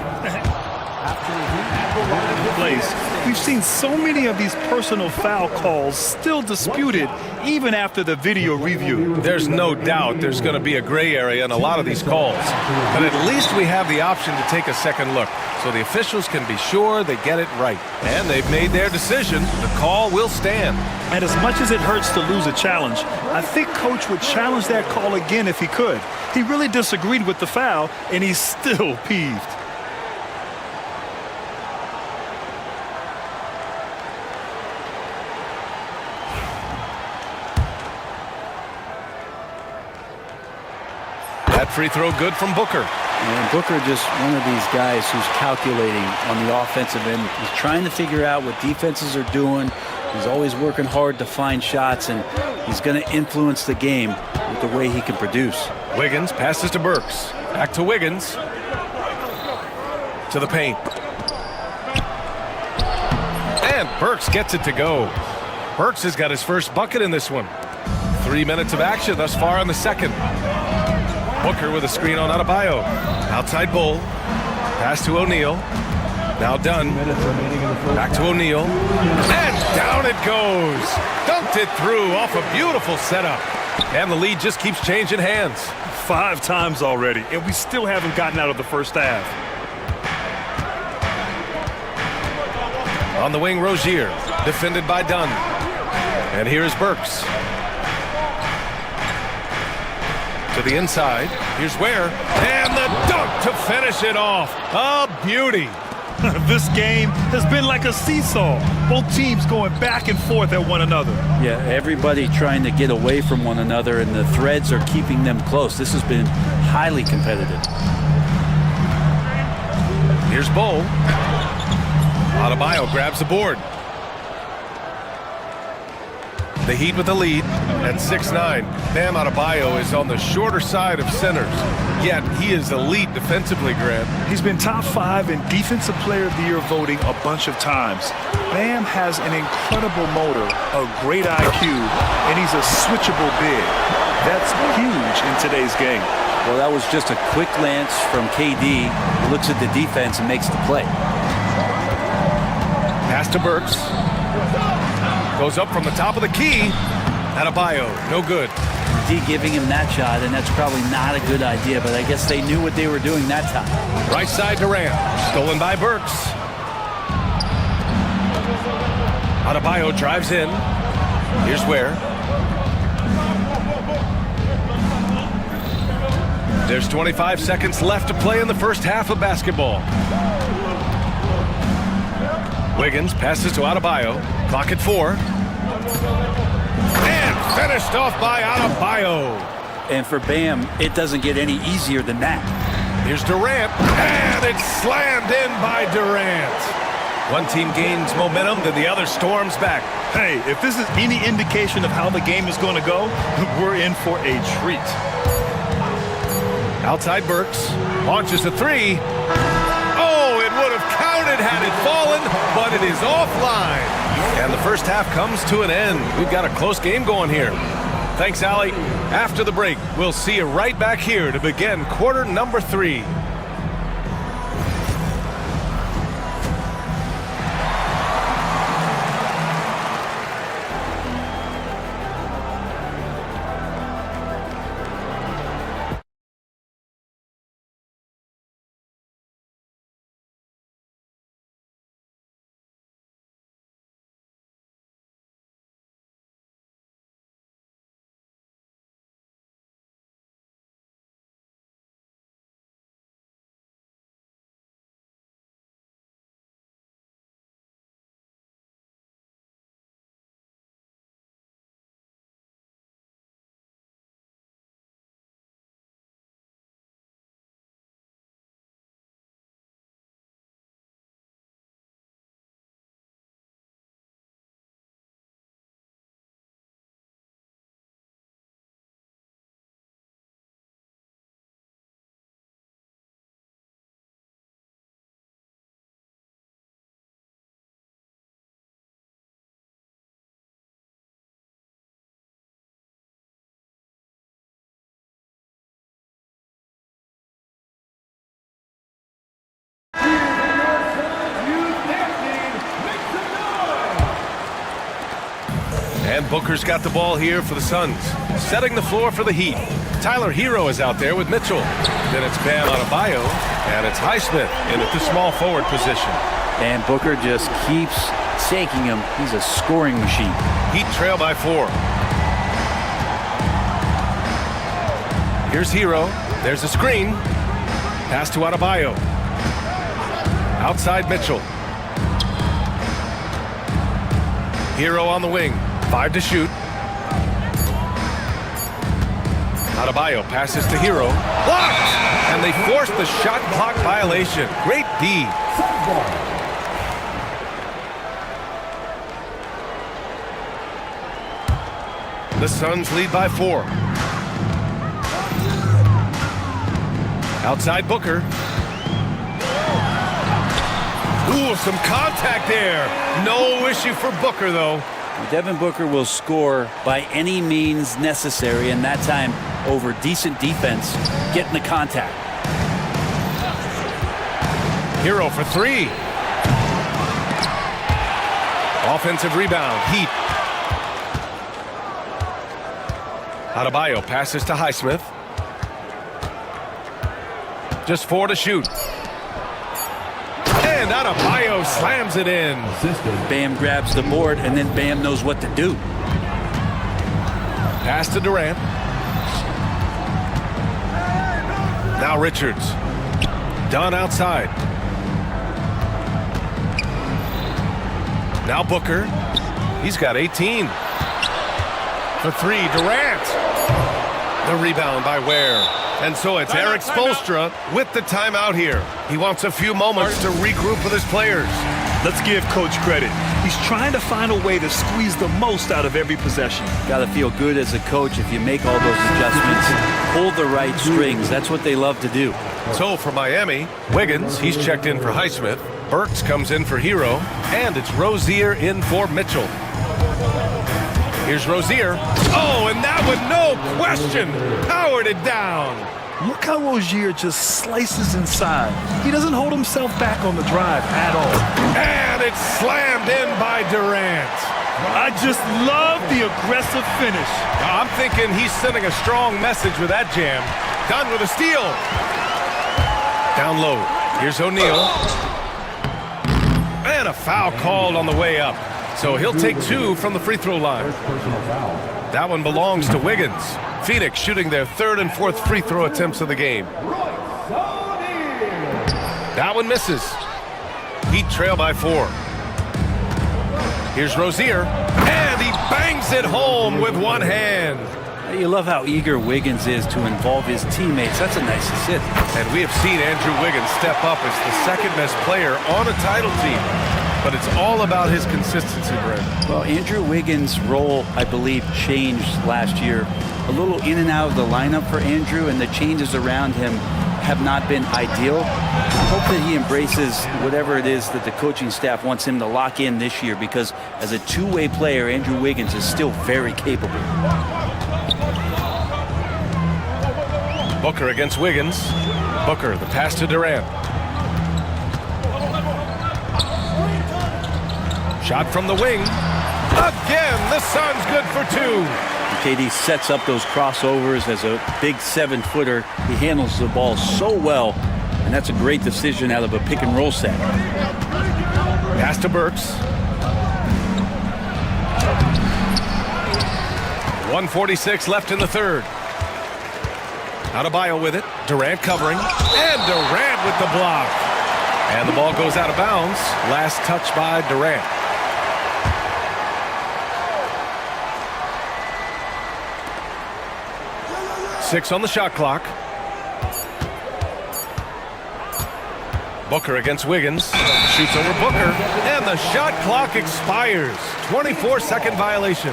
Place. We've seen so many of these personal foul calls still disputed even after the video review. There's no doubt there's going to be a gray area in a lot of these calls. But at least we have the option to take a second look, so the officials can be sure they get it right. And they've made their decision. The call will stand. And as much as it hurts to lose a challenge, I think Coach would challenge that call again if he could. He really disagreed with the foul, and he's still peeved. That free throw good from Booker. And Booker just one of these guys who's calculating on the offensive end. He's trying to figure out what defenses are doing. He's always working hard to find shots, and he's going to influence the game with the way he can produce. Wiggins passes to Burks. Back to Wiggins. To the paint. And Burks gets it to go. Burks has got his first bucket in this one. 3 minutes of action thus far in the second. Booker with a screen on Adebayo. Outside Bull. Pass to O'Neal. Now Dunn. Back to O'Neal. And down it goes. Dunked it through off a beautiful setup. And the lead just keeps changing hands. 5 times already, and we still haven't gotten out of the first half. On the wing, Rozier. Defended by Dunn. And here's Burks. To the inside. Here's Ware. And the dunk to finish it off. A beauty. This game has been like a seesaw. Both teams going back and forth at one another. Yeah, everybody trying to get away from one another, and the threads are keeping them close. This has been highly competitive. Here's Bull. Adebayo grabs the board. The Heat with the lead at 6'9". Bam Adebayo is on the shorter side of centers, yet he is elite defensively, Grant. He's been top 5 in Defensive Player of the Year voting a bunch of times. Bam has an incredible motor, a great IQ, and he's a switchable big. That's huge in today's game. Well, that was just a quick glance from KD. He looks at the defense and makes the play. Pass to Burks. Goes up from the top of the key. Adebayo, no good. D giving him that shot, and that's probably not a good idea, but I guess they knew what they were doing that time. Right side Durant. Stolen by Burks. Adebayo drives in. Here's Ware. There's 25 seconds left to play in the first half of basketball. Wiggins passes to Adebayo. Clock at 4. And finished off by Adebayo. And for Bam, it doesn't get any easier than that. Here's Durant. And it's slammed in by Durant. One team gains momentum, then the other storms back. Hey, if this is any indication of how the game is going to go, we're in for a treat. Outside Burks. Launches a 3. Oh, it would have counted had it fallen, but it is offline. And the first half comes to an end. We've got a close game going here. Thanks, Allie. After the break, we'll see you right back here to begin quarter number 3. And Booker's got the ball here for the Suns. Setting the floor for the Heat. Tyler Hero is out there with Mitchell. Then it's Bam Adebayo, and it's Highsmith in at the small forward position. And Booker just keeps taking him. He's a scoring machine. Heat trail by 4. Here's Hero. There's a screen. Pass to Adebayo. Outside Mitchell. Hero on the wing. 5 to shoot. Adebayo passes to Hero. Blocked! And they force the shot clock violation. Great D. The Suns lead by 4. Outside Booker. Ooh, some contact there. No issue for Booker, though. Devin Booker will score by any means necessary, and that time over decent defense, getting the contact. Hero for 3. Offensive rebound, Heat. Adebayo passes to Highsmith. Just 4 to shoot. And Adebayo slams it in. Bam grabs the board, and then Bam knows what to do. Pass to Durant. Now Richards. Dunn outside. Now Booker. He's got 18. For 3, Durant. The rebound by Ware. And so it's Eric Spoelstra with the timeout here. He wants a few moments to regroup with his players. Let's give Coach credit. He's trying to find a way to squeeze the most out of every possession. Got to feel good as a coach if you make all those adjustments. Pull the right strings. That's what they love to do. So for Miami, Wiggins, he's checked in for Highsmith. Burks comes in for Hero. And it's Rozier in for Mitchell. Here's Rozier. Oh, and that one, no question, powered it down. Look how Rozier just slices inside. He doesn't hold himself back on the drive at all. And it's slammed in by Durant. I just love the aggressive finish. I'm thinking he's sending a strong message with that jam. Done with a steal. Down low. Here's O'Neal. And a foul called on the way up. So he'll take 2 from the free throw line. That one belongs to Wiggins. Phoenix shooting their 3rd and 4th free throw attempts of the game. That one misses. Heat trail by 4. Here's Rozier. And he bangs it home with one hand. You love how eager Wiggins is to involve his teammates. That's a nice assist. And we have seen Andrew Wiggins step up as the 2nd best player on a title team. But it's all about his consistency, Brent. Well, Andrew Wiggins' role, I believe, changed last year. A little in and out of the lineup for Andrew, and the changes around him have not been ideal. I hope that he embraces whatever it is that the coaching staff wants him to lock in this year, because as a two-way player, Andrew Wiggins is still very capable. Booker against Wiggins. Booker, the pass to Durant. Shot from the wing. Again, the Suns good for 2. KD sets up those crossovers as a big 7-footer. He handles the ball so well, and that's a great decision out of a pick and roll set. Pass to Burks. 1:46 left in the 3rd. Adebayo with it. Durant covering. And Durant with the block. And the ball goes out of bounds. Last touch by Durant. Six on the shot clock. Booker against Wiggins. Shoots over Booker. And the shot clock expires. 24-second violation.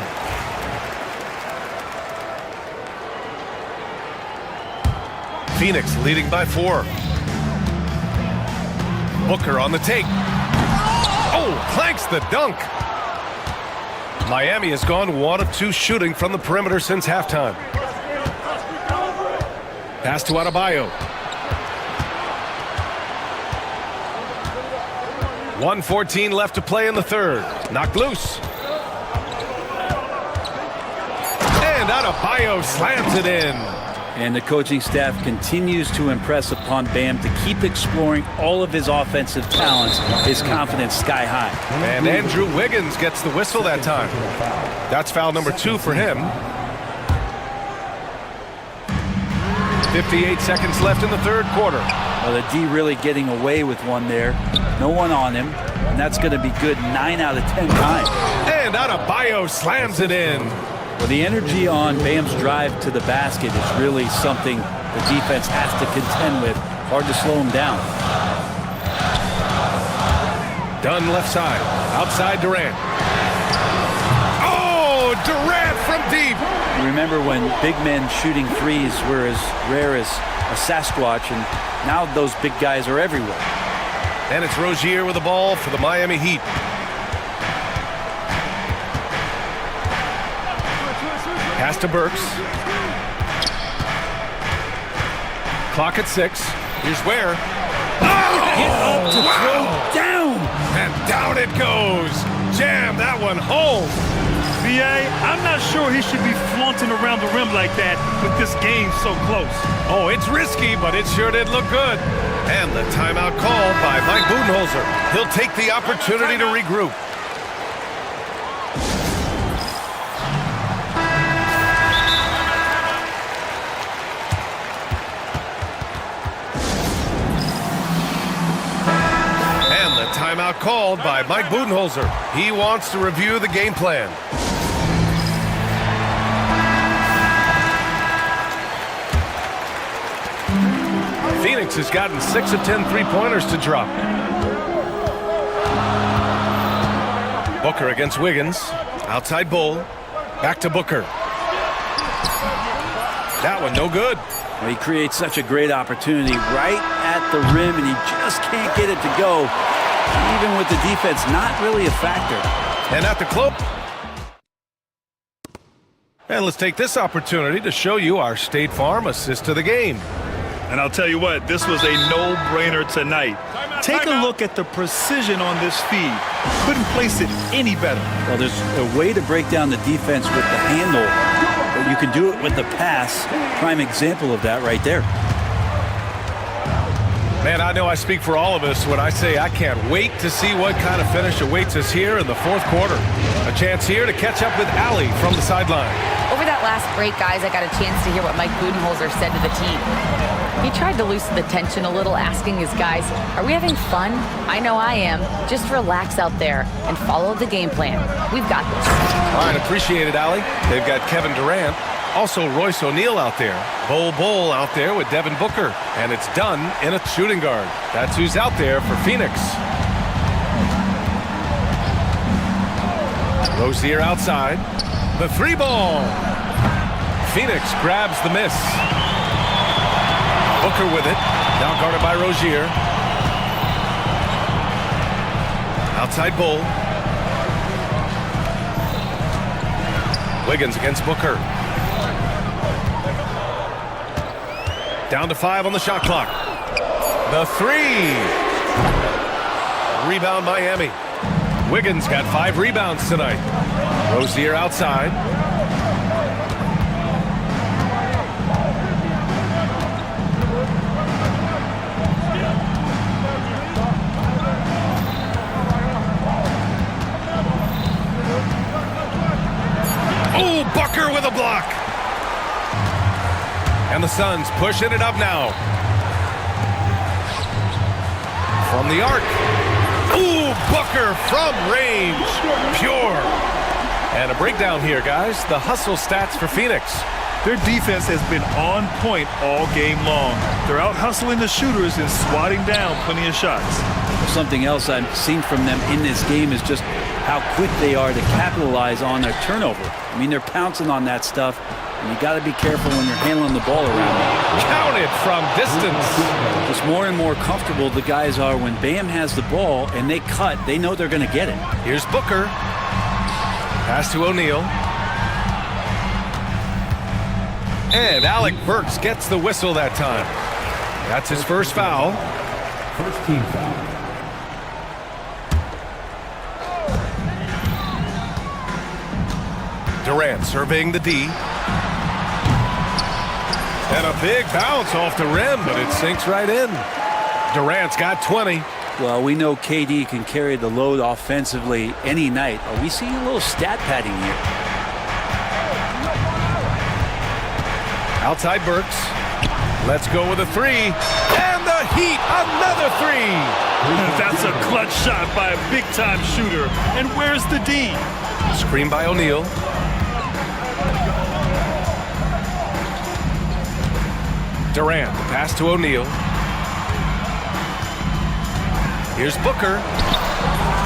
Phoenix leading by 4. Booker on the take. Oh, clanks the dunk. Miami has gone 1 of 2 shooting from the perimeter since halftime. Pass to Adebayo. 1:14 left to play in the 3rd. Knocked loose. Adebayo slams it in. And the coaching staff continues to impress upon Bam to keep exploring all of his offensive talents, his confidence sky high. And Andrew Wiggins gets the whistle that time. That's foul number 2 for him. 58 seconds left in the third quarter. Well, the D really getting away with one there. No one on him, and that's going to be good 9 out of 10 times. And Adebayo slams it in. Well, the energy on Bam's drive to the basket is really something the defense has to contend with. Hard to slow him down. Dunn left side. Outside Durant. Oh, Durant from deep. Remember when big men shooting threes were as rare as a Sasquatch, and now those big guys are everywhere. And it's Rozier with the ball for the Miami Heat. Pass to Burks. Clock at 6. Here's Ware. Oh! Get up to throw down. And down it goes. Jam that one home. BA, I'm not sure he should be flaunting around the rim like that with this game so close. Oh, it's risky, but it sure did look good. And the timeout called by Mike Budenholzer. He'll take the opportunity to regroup. And the timeout called by Mike Budenholzer. He wants to review the game plan. Phoenix has gotten 6 of 10 three-pointers to drop. Booker against Wiggins. Outside Bull. Back to Booker. That one no good. Well, he creates such a great opportunity right at the rim, and he just can't get it to go. Even with the defense not really a factor. And at the close. And let's take this opportunity to show you our State Farm assist to the game. And I'll tell you what, this was a no-brainer tonight. Take a look at the precision on this feed. Couldn't place it any better. Well, there's a way to break down the defense with the handle, but you can do it with the pass. Prime example of that right there. Man, I know I speak for all of us when I say I can't wait to see what kind of finish awaits us here in the fourth quarter. A chance here to catch up with Allie from the sideline. Over that last break, guys, I got a chance to hear what Mike Budenholzer said to the team. He tried to loosen the tension a little, asking his guys, are we having fun? I know I am. Just relax out there and follow the game plan. We've got this. All right, appreciate it, Allie. They've got Kevin Durant. Also Royce O'Neal out there. Bull out there with Devin Booker. And it's Dunn in a shooting guard. That's who's out there for Phoenix. Rozier outside. The 3-ball. Phoenix grabs the miss. Booker with it. Now guarded by Rozier. Outside Bull. Wiggins against Booker. Down to 5 on the shot clock. The 3. Rebound Miami. Wiggins got 5 rebounds tonight. Rozier outside. Oh, Booker with a block. And the Suns pushing it up now. From the arc. Ooh, Booker from range. Pure. And a breakdown here, guys. The hustle stats for Phoenix. Their defense has been on point all game long. They're out hustling the shooters and swatting down plenty of shots. Something else I've seen from them in this game is just how quick they are to capitalize on their turnover. I mean, they're pouncing on that stuff, and you got to be careful when you're handling the ball around them. Counted from distance. Just more and more comfortable the guys are when Bam has the ball and they cut, they know they're going to get it. Here's Booker. Pass to O'Neal. And Alec Burks gets the whistle that time. That's his first foul. First team foul. Durant surveying the D. And a big bounce off the rim, but it sinks right in. Durant's got 20. Well, we know KD can carry the load offensively any night. Are we seeing a little stat padding here? Outside Burks. Let's go with a three. And the Heat, another three. That's a clutch shot by a big-time shooter. And where's the D? Screen by O'Neal. Durant, pass to O'Neal. Here's Booker.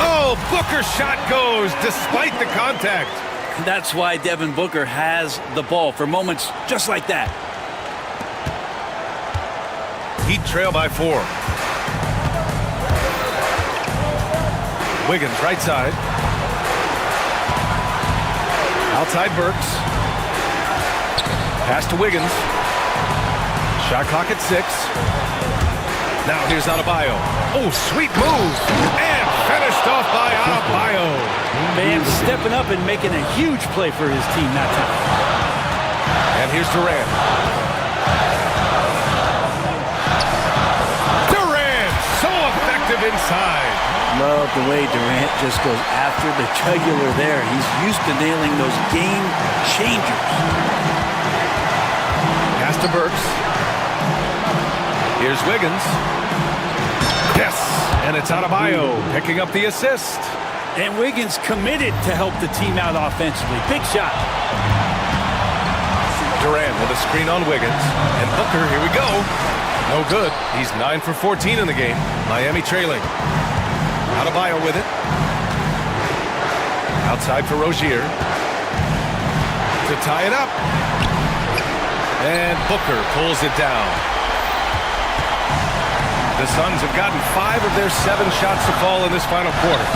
Oh, Booker's shot goes despite the contact. That's why Devin Booker has the ball for moments just like that. Heat trail by 4. Wiggins right side. Outside Burks. Pass to Wiggins. Shot clock at 6. Now here's Adebayo. Oh, sweet move. And finished off by Adebayo. Man stepping up and making a huge play for his team that time. And here's Durant. Durant, so effective inside. Love the way Durant just goes after the jugular there. He's used to nailing those game changers. Pass to Burks. Here's Wiggins. Yes, and it's Adebayo picking up the assist. And Wiggins committed to help the team out offensively. Big shot. Durant with a screen on Wiggins. And Booker, here we go. No good. He's 9 for 14 in the game. Miami trailing. Adebayo with it. Outside for Rozier. To tie it up. And Booker pulls it down. The Suns have gotten 5 of their 7 shots to fall in this final quarter.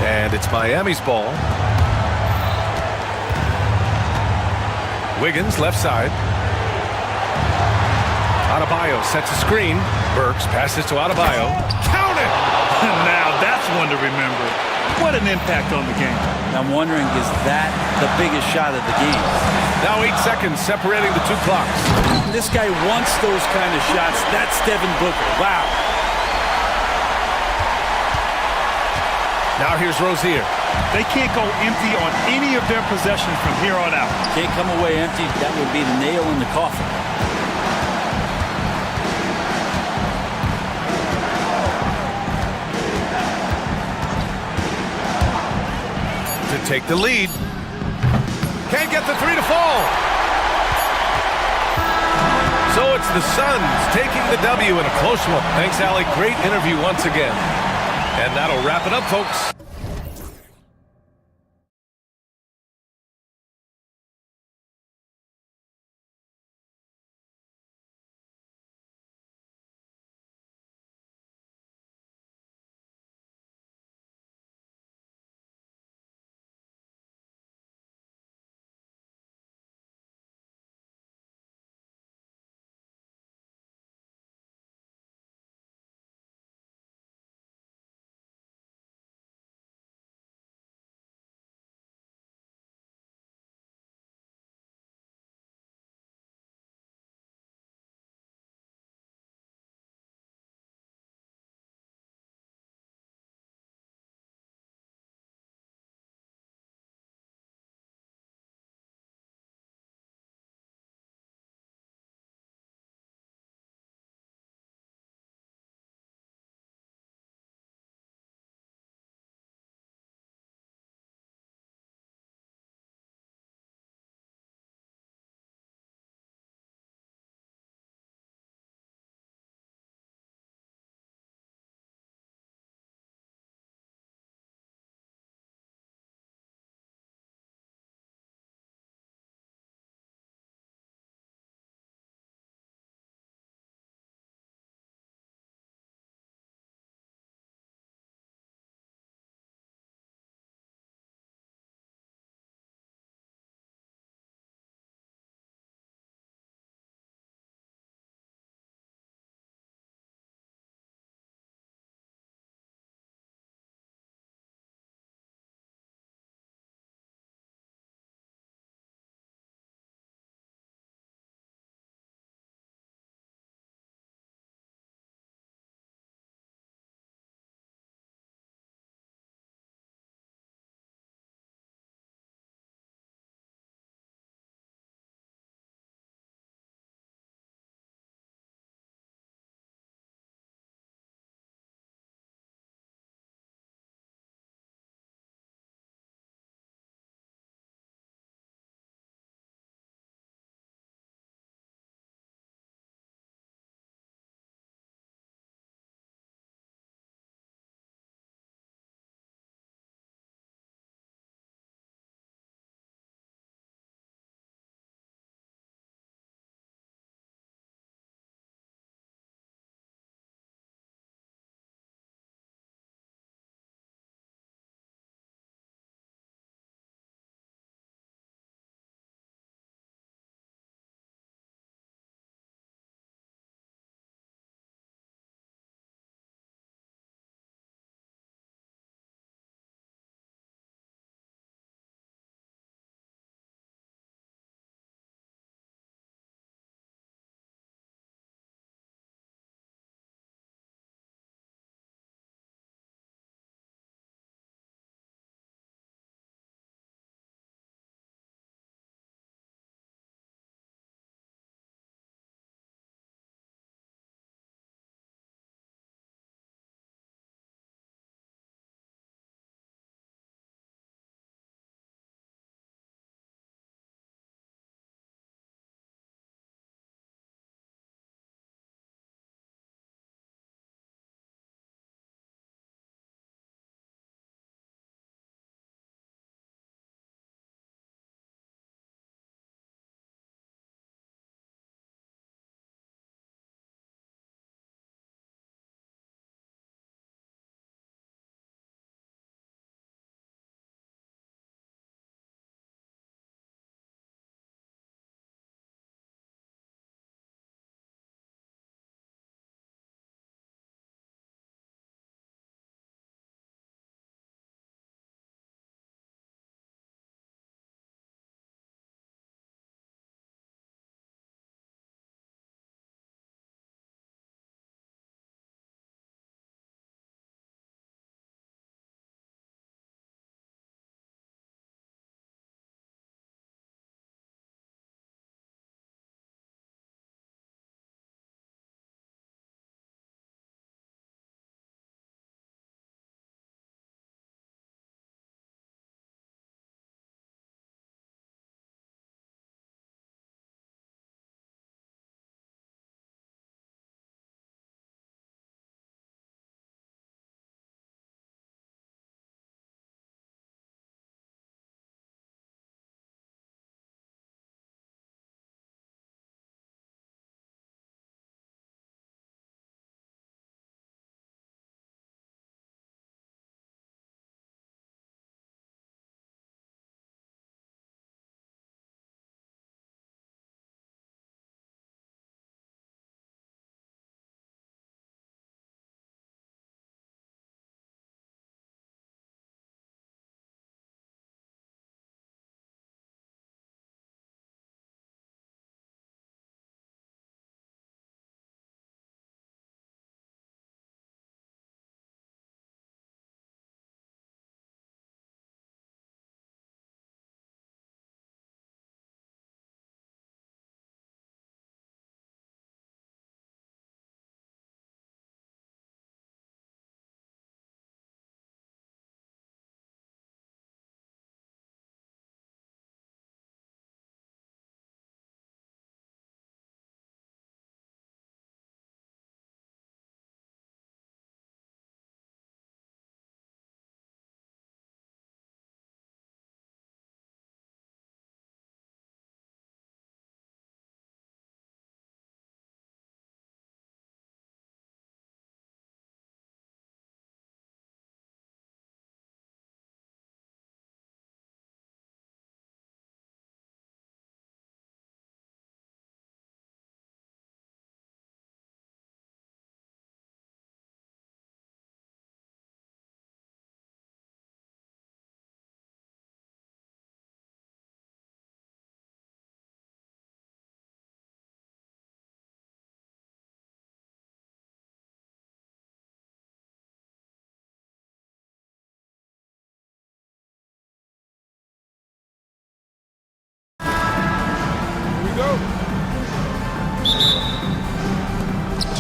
And it's Miami's ball. Wiggins left side. Adebayo sets a screen. Burks passes to Adebayo. Count it! Now that's one to remember. What an impact on the game. I'm wondering, is that the biggest shot of the game? Now 8 seconds separating the 2 clocks. This guy wants those kind of shots. That's Devin Booker. Wow. Now here's Rozier. They can't go empty on any of their possessions from here on out. Can't come away empty. That would be the nail in the coffin. To take the lead. Can't get the 3 to fall. So it's the Suns taking the W in a close one. Thanks, Allie. Great interview once again. And that'll wrap it up, folks.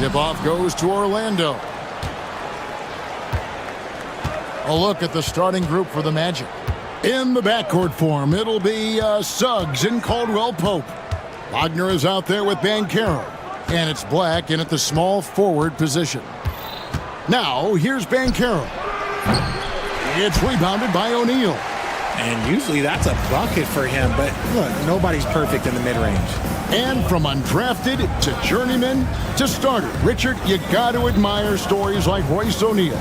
Tip-off goes to Orlando. A look at the starting group for the Magic. In the backcourt form, it'll be Suggs and Caldwell Pope. Wagner is out there with Banchero. And it's Black in at the small forward position. Now, here's Banchero. It's rebounded by O'Neal. And usually that's a bucket for him, but look, nobody's perfect in the mid-range. And from undrafted to journeyman to starter, Richard, you got to admire stories like Royce O'Neal.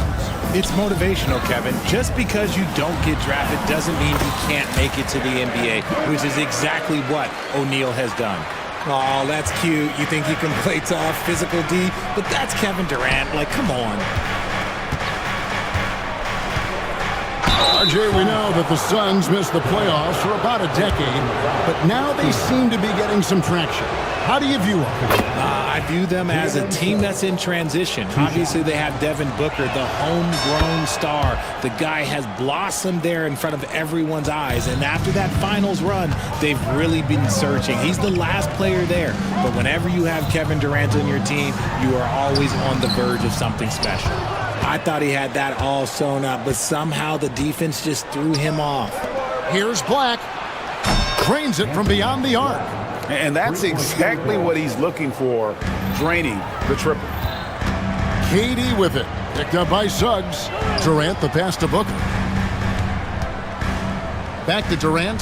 It's motivational, Kevin. Just because you don't get drafted doesn't mean you can't make it to the NBA, which is exactly what O'Neal has done. Oh, that's cute. You think you can play tough, physical D, but that's Kevin Durant. Like, come on. RJ, we know that the Suns missed the playoffs for about a decade, but now they seem to be getting some traction. How do you view them? I view them as a team that's in transition. Obviously, they have Devin Booker, the homegrown star. The guy has blossomed there in front of everyone's eyes, and after that finals run, they've really been searching. He's the last player there, but whenever you have Kevin Durant on your team, you are always on the verge of something special. I thought he had that all sewn up, but somehow the defense just threw him off. Here's Black. Drains it from beyond the arc. And that's exactly what he's looking for, draining the triple. KD with it. Picked up by Suggs. Durant the pass to Booker. Back to Durant.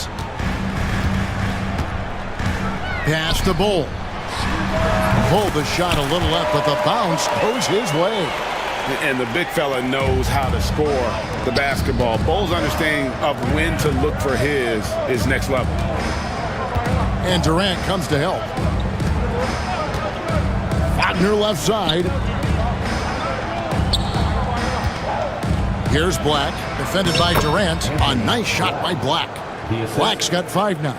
Pass to Bull. Pulled the shot a little up, but the bounce goes his way. And the big fella knows how to score the basketball. Bull's understanding of when to look for his is next level. And Durant comes to help. Wagner left side. Here's Black, defended by Durant. A nice shot by Black. Black's got 5 now.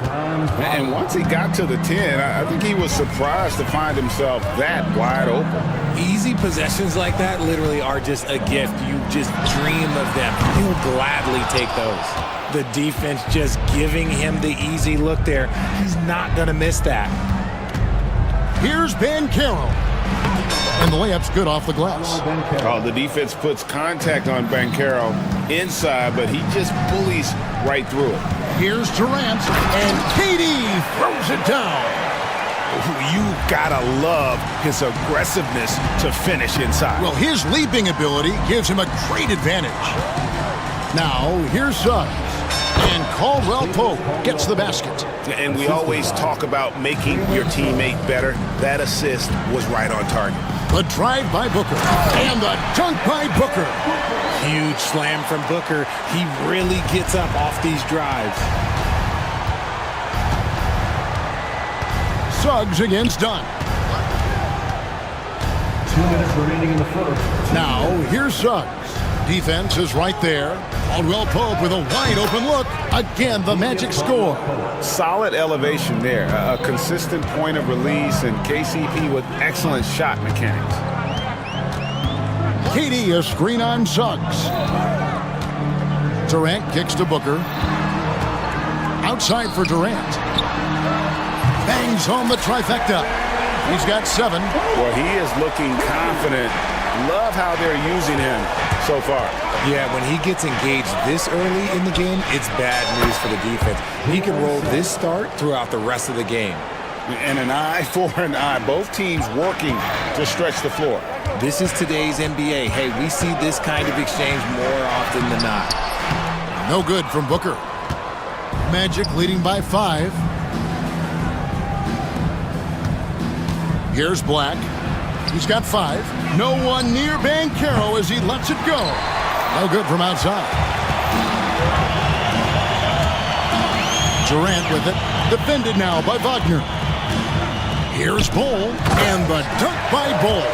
And once he got to the 10, I think he was surprised to find himself that wide open. Easy possessions like that literally are just a gift. You just dream of them. He'll gladly take those. The defense just giving him the easy look there. He's not going to miss that. Here's Banchero. And the layup's good off the glass. Oh, the defense puts contact on Banchero inside, but he just bullies right through it. Here's Durant, and KD throws it down. You gotta love his aggressiveness to finish inside. Well, his leaping ability gives him a great advantage. Now, here's Suggs. And Caldwell Pope gets the basket. And we always talk about making your teammate better. That assist was right on target. The drive by Booker. And the dunk by Booker. Huge slam from Booker. He really gets up off these drives. Suggs against Dunn. 2 minutes remaining in the first. Now, here's Suggs. Defense is right there. Caldwell Pope with a wide open look. Again, the Magic score. Solid elevation there. A consistent point of release, and KCP with excellent shot mechanics. KD a screen on Suggs. Durant kicks to Booker. Outside for Durant. Bangs home the trifecta. He's got 7. Well, he is looking confident. Love how they're using him so far. Yeah, when he gets engaged this early in the game, it's bad news for the defense. He can roll this start throughout the rest of the game. And an eye for an eye. Both teams working to stretch the floor. This is today's NBA. Hey, we see this kind of exchange more often than not. No good from Booker. Magic leading by 5. Here's Black. He's got 5. No one near Banchero as he lets it go. No good from outside. Durant with it. Defended now by Wagner. Here's Bull. And the dunk by Bull.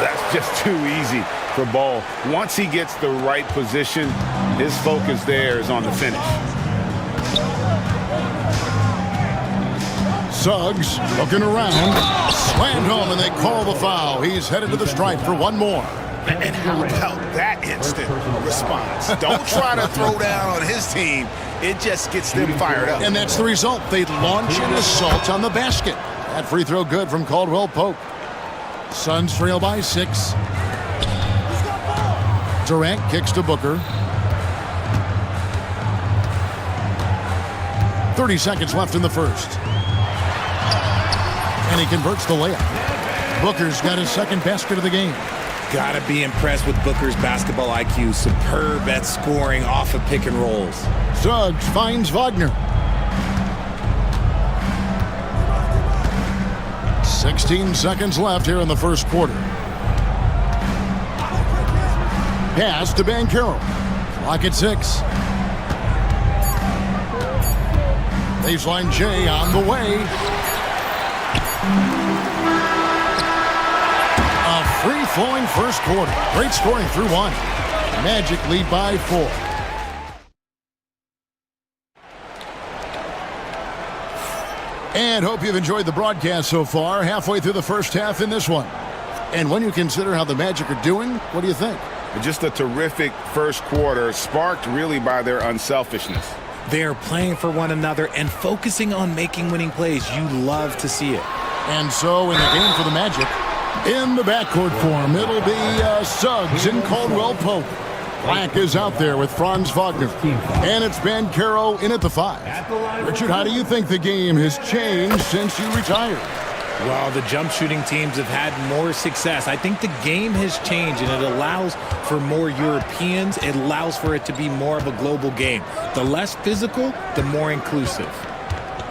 That's just too easy for Ball. Once he gets the right position, his focus there is on the finish. Suggs looking around. Slammed home, and they call the foul. He's headed to the stripe for one more. And how about that instant response? Don't try to throw down on his team. It just gets them fired up. And that's the result. They launch an assault on the basket. That free throw good from Caldwell Pope. Suns trail by 6. Durant kicks to Booker. 30 seconds left in the first. And he converts the layup. Booker's got his second basket of the game. Gotta be impressed with Booker's basketball IQ. Superb at scoring off of pick and rolls. Suggs finds Wagner. 16 seconds left here in the first quarter. Pass to Banchero. Clock at 6. Baseline J on the way. A free-flowing first quarter. Great scoring through 1. Magic lead by 4. And hope you've enjoyed the broadcast so far. Halfway through the first half in this one. And when you consider how the Magic are doing, what do you think? Just a terrific first quarter, sparked really by their unselfishness. They're playing for one another and focusing on making winning plays. You love to see it. And so in the game for the Magic, in the backcourt form, it'll be Suggs and Caldwell Pope. Black is out there with Franz Wagner. And it's Banchero in at the 5. Richard, how do you think the game has changed since you retired? Well, the jump shooting teams have had more success. I think the game has changed, and it allows for more Europeans. It allows for it to be more of a global game. The less physical, the more inclusive.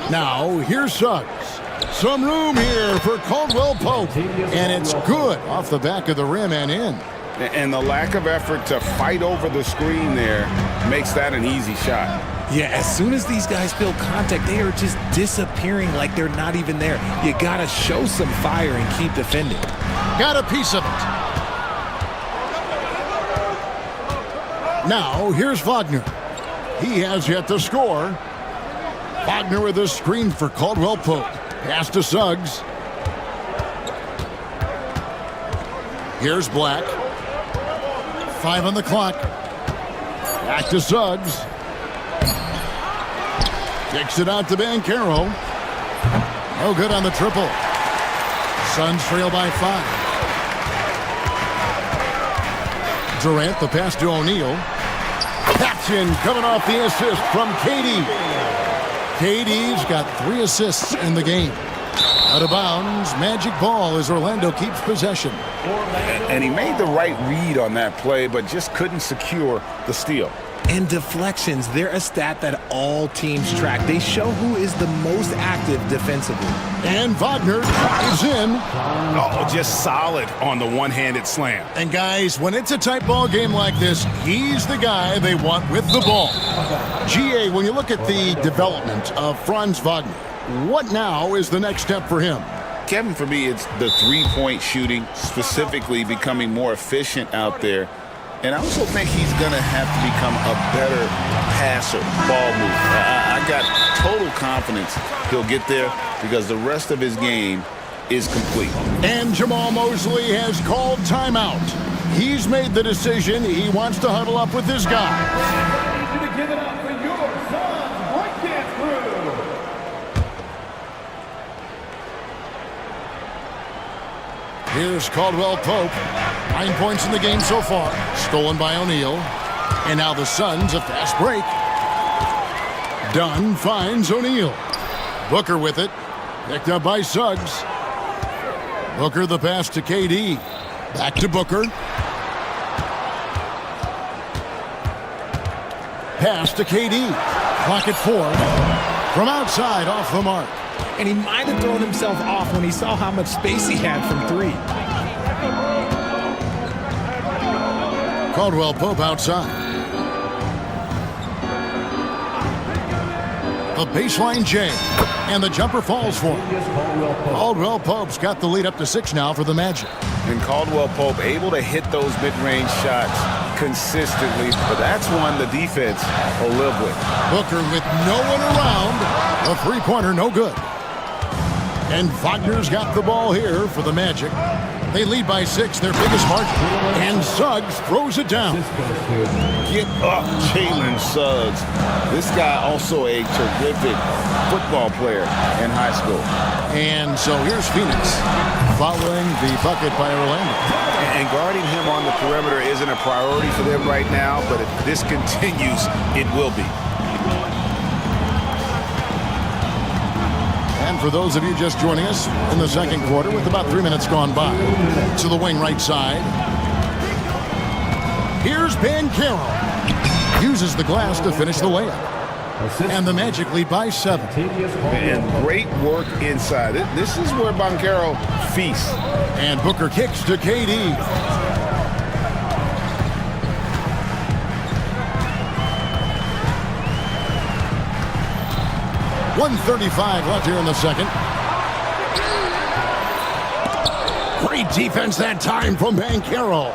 Now, here's Suggs. Some room here for Caldwell Pope. And it's good off the back of the rim and in. And the lack of effort to fight over the screen there makes that an easy shot. Yeah, as soon as these guys feel contact, they are just disappearing like they're not even there. You gotta show some fire and keep defending. Got a piece of it. Now, here's Wagner. He has yet to score. Wagner with a screen for Caldwell Pope. Pass to Suggs. Here's Black. 5 on the clock. Back to Suggs. Kicks it out to Banchero. No good on the triple. Suns trail by 5. Durant, the pass to O'Neal. Caption coming off the assist from KD. KD's got 3 assists in the game. Out of bounds, Magic ball as Orlando keeps possession. And he made the right read on that play, but just couldn't secure the steal. And deflections, they're a stat that all teams track. They show who is the most active defensively. And Wagner is in. Oh, just solid on the one-handed slam. And guys, when it's a tight ball game like this, he's the guy they want with the ball. GA, when you look at the development of Franz Wagner, what now is the next step for him? Kevin, for me, it's the three-point shooting, specifically becoming more efficient out there. And I also think he's going to have to become a better passer, ball mover. I got total confidence he'll get there because the rest of his game is complete. And Jamal Mosley has called timeout. He's made the decision. He wants to huddle up with his guys. Here's Caldwell Pope. 9 points in the game so far. Stolen by O'Neal. And now the Suns a fast break. Dunn finds O'Neal. Booker with it. Picked up by Suggs. Booker the pass to KD. Back to Booker. Pass to KD. Clock at 4. From outside, off the mark. And he might have thrown himself off when he saw how much space he had from 3. Caldwell Pope outside. A baseline J. And the jumper falls for him. Caldwell Pope's got the lead up to 6 now for the Magic. And Caldwell Pope able to hit those mid-range shots consistently, but that's one the defense will live with. Booker with no one around. A three-pointer, no good. And Wagner's got the ball here for the Magic. They lead by 6, their biggest margin. And Suggs throws it down. Get up, Jalen Suggs. This guy also a terrific football player in high school. And so here's Phoenix following the bucket by Orlando. And guarding him on the perimeter isn't a priority for them right now, but if this continues, it will be. And for those of you just joining us in the second quarter with about 3 minutes gone by, to the wing right side, here's Banchero. Uses the glass to finish the layup. And the Magic lead by 7. And great work inside. This is where Banchero feasts. And Booker kicks to KD. .135 left here in the second. Great defense that time from Banchero.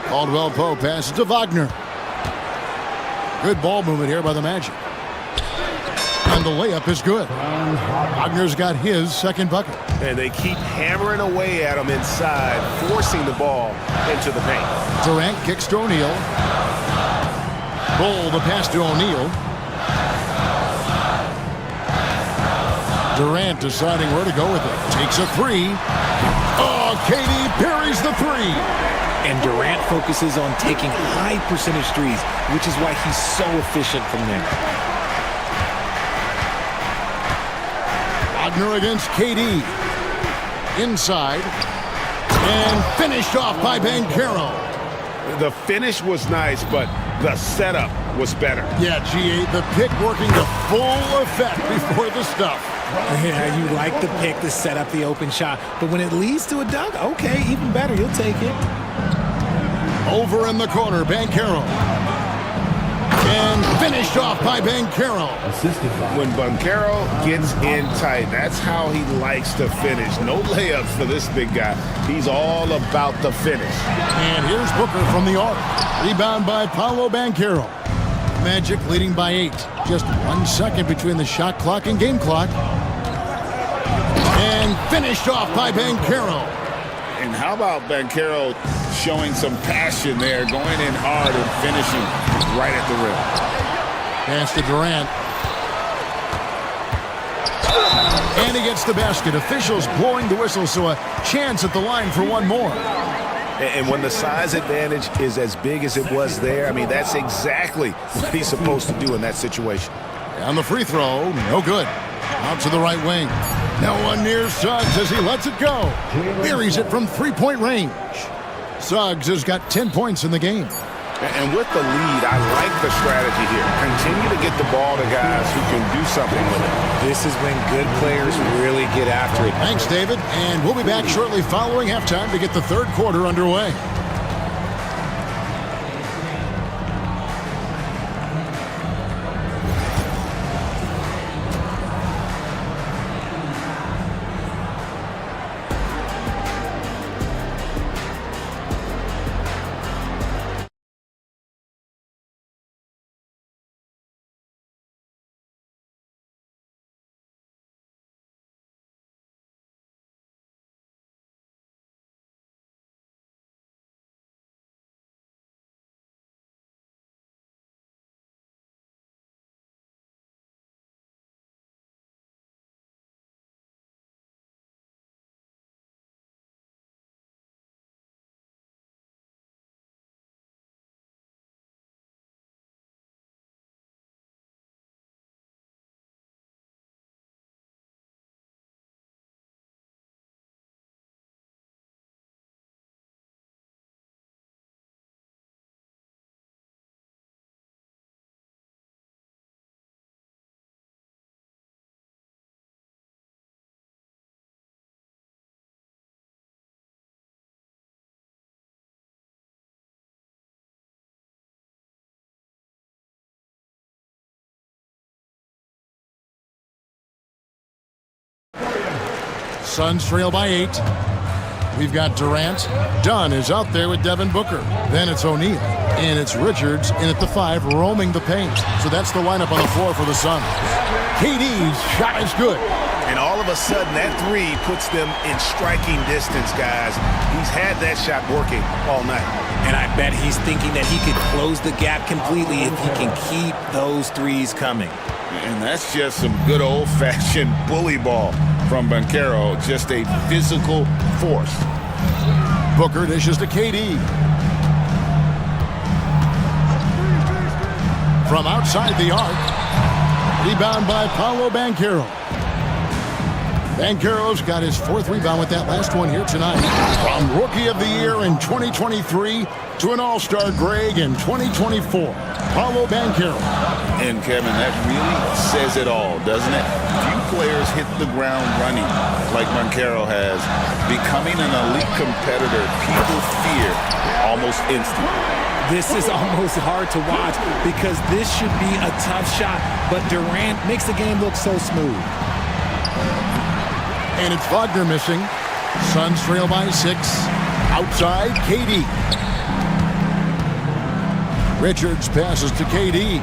Caldwell Pope passes to Wagner. Good ball movement here by the Magic. And the layup is good. Wagner's got his second bucket. And they keep hammering away at him inside, forcing the ball into the paint. Durant kicks to O'Neal. Bull the pass to O'Neal. Durant deciding where to go with it. Takes a 3. Oh, KD parries the 3. And Durant focuses on taking high percentage threes, which is why he's so efficient from there. Wagner against KD. Inside. And finished off by Banchero. The finish was nice, but the setup was better. Yeah, G8, the pick working to full effect before the stuff. Yeah, you like the pick to set up the open shot, but when it leads to a dunk, okay, even better, you'll take it. Over in the corner, Banchero. And finished off by Banchero. When Banchero gets in tight, that's how he likes to finish. No layups for this big guy. He's all about the finish. And here's Booker from the arc. Rebound by Paolo Banchero. Magic leading by 8. Just 1 second between the shot clock and game clock. And finished off by Banchero. And how about Banchero showing some passion there, going in hard and finishing right at the rim. Pass to Durant. And he gets the basket. Officials blowing the whistle, so a chance at the line for one more. And when the size advantage is as big as it was there, I mean, that's exactly what he's supposed to do in that situation. On the free throw, no good. Out to the right wing. No one near Suggs as he lets it go. Buries it from three-point range. Suggs has got 10 points in the game. And with the lead, I like the strategy here. Continue to get the ball to guys who can do something with it. This is when good players really get after it. Thanks, David. And we'll be back shortly following halftime to get the third quarter underway. Suns trail by 8. We've got Durant. Dunn is out there with Devin Booker. Then it's O'Neal. And it's Richards in at the 5, roaming the paint. So that's the lineup on the floor for the Suns. KD's shot is good. And all all of a sudden, that three puts them in striking distance, guys. He's had that shot working all night. And I bet he's thinking that he could close the gap completely if he can keep those threes coming. And that's just some good old-fashioned bully ball from Banchero, just a physical force. Booker dishes to KD. From outside the arc, rebound by Paolo Banchero. Banchero's got his 4th rebound with that last one here tonight. From Rookie of the Year in 2023 to an All-Star Greg in 2024, Paolo Banchero. And Kevin, that really says it all, doesn't it? Few players hit the ground running like Banchero has, becoming an elite competitor people fear almost instantly. This is almost hard to watch because this should be a tough shot, but Durant makes the game look so smooth. And it's Wagner missing. Suns trail by 6. Outside, KD. Richards passes to KD.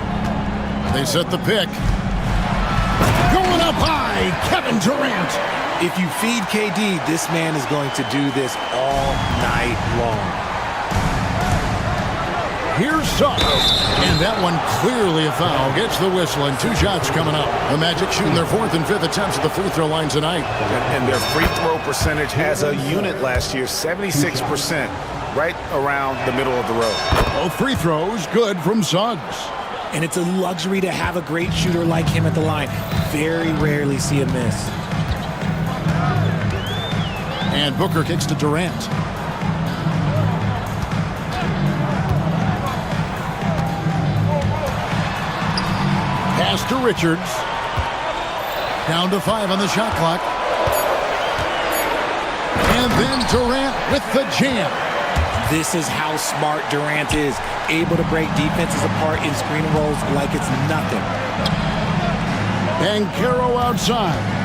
They set the pick. Going up high, Kevin Durant. If you feed KD, this man is going to do this all night long. Here's Suggs. And that one clearly a foul. Gets the whistle and 2 shots coming up. The Magic shooting their 4th and 5th attempts at the free throw line tonight. And their free throw percentage as a unit last year, 76%, right around the middle of the road. Both free throws good from Suggs. And it's a luxury to have a great shooter like him at the line. Very rarely see a miss. And Booker kicks to Durant. Pass to Richards. Down to 5 on the shot clock. And then Durant with the jam. This is how smart Durant is. Able to break defenses apart in screen rolls like it's nothing. Banchero outside.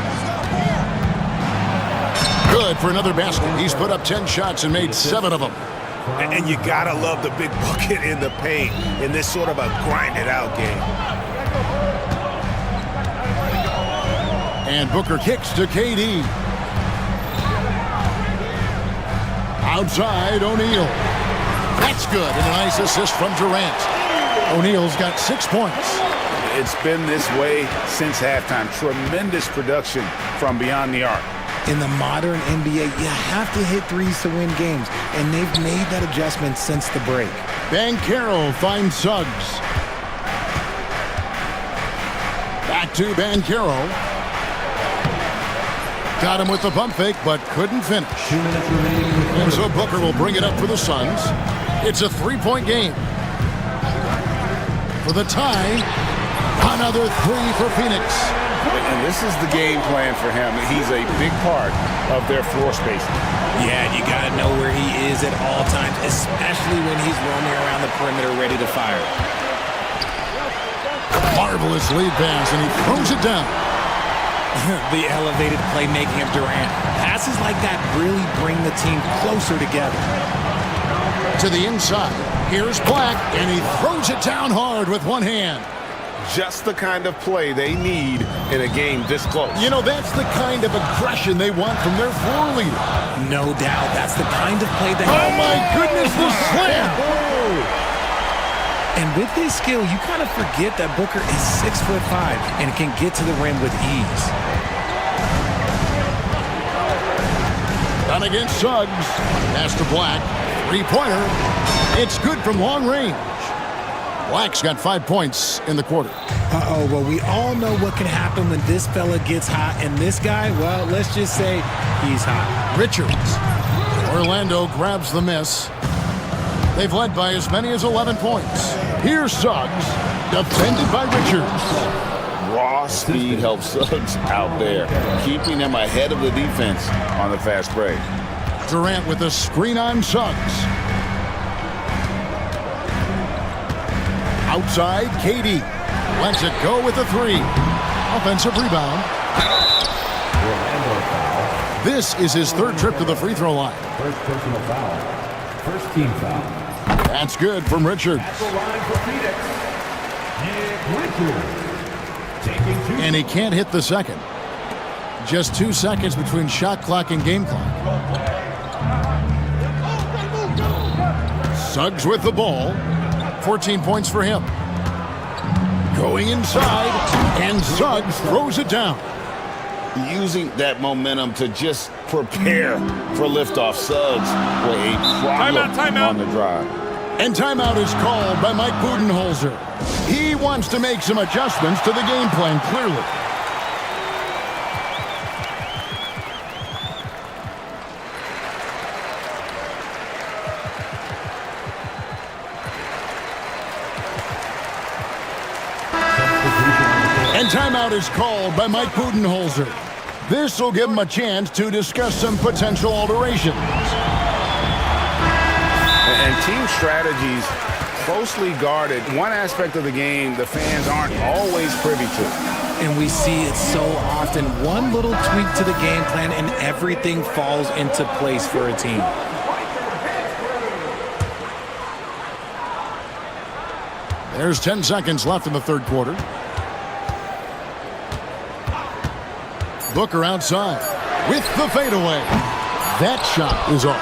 Good for another basket. He's put up 10 shots and made 7 of them. And you gotta love the big bucket in the paint in this sort of a grind-it-out game. And Booker kicks to KD. Outside, O'Neal. That's good, and a nice assist from Durant. O'Neal's got 6 points. It's been this way since halftime. Tremendous production from beyond the arc. In the modern NBA, you have to hit threes to win games, and they've made that adjustment since the break. Banchero finds Suggs. Back to Banchero. Got him with the pump fake, but couldn't finish. 2 minutes remaining. And so Booker will bring it up for the Suns. It's a 3-point game. For the tie, another 3 for Phoenix. And this is the game plan for him. He's a big part of their floor spacing. Yeah, you got to know where he is at all times, especially when he's roaming around the perimeter ready to fire. Marvelous lead pass, and he throws it down. The elevated playmaking of Durant. Passes like that really bring the team closer together. To the inside. Here's Black, and he throws it down hard with one hand. Just the kind of play they need in a game this close. You know, that's the kind of aggression they want from their floor leader. No doubt. That's the kind of play that... Oh, my goodness, the slam! And with his skill, you kind of forget that Booker is 6'5" and can get to the rim with ease. Done against Suggs. Pass to Black. 3-pointer. It's good from long range. Black's got 5 points in the quarter. Uh-oh, well, we all know what can happen when this fella gets hot. And this guy, well, let's just say he's hot. Richards. Orlando grabs the miss. They've led by as many as 11 points. Here's Suggs, defended by Richards. Raw speed helps Suggs out there, keeping him ahead of the defense on the fast break. Durant with a screen on Suggs. Outside, KD. Lets it go with a 3. Offensive rebound. This is his 3rd trip to the free throw line. First personal foul. First team foul. That's good from Richards. And he can't hit the second. Just 2 seconds between shot clock and game clock. Suggs with the ball. 14 points for him. Going inside, and Suggs throws it down. Using that momentum to just prepare for liftoff. Suggs with a problem on the drive. And timeout is called by Mike Budenholzer. He wants to make some adjustments to the game plan, clearly. And timeout is called by Mike Budenholzer. This will give him a chance to discuss some potential alterations. And team strategies closely guarded. One aspect of the game the fans aren't always privy to. And we see it so often. One little tweak to the game plan and everything falls into place for a team. There's 10 seconds left in the third quarter. Booker outside with the fadeaway. That shot is off.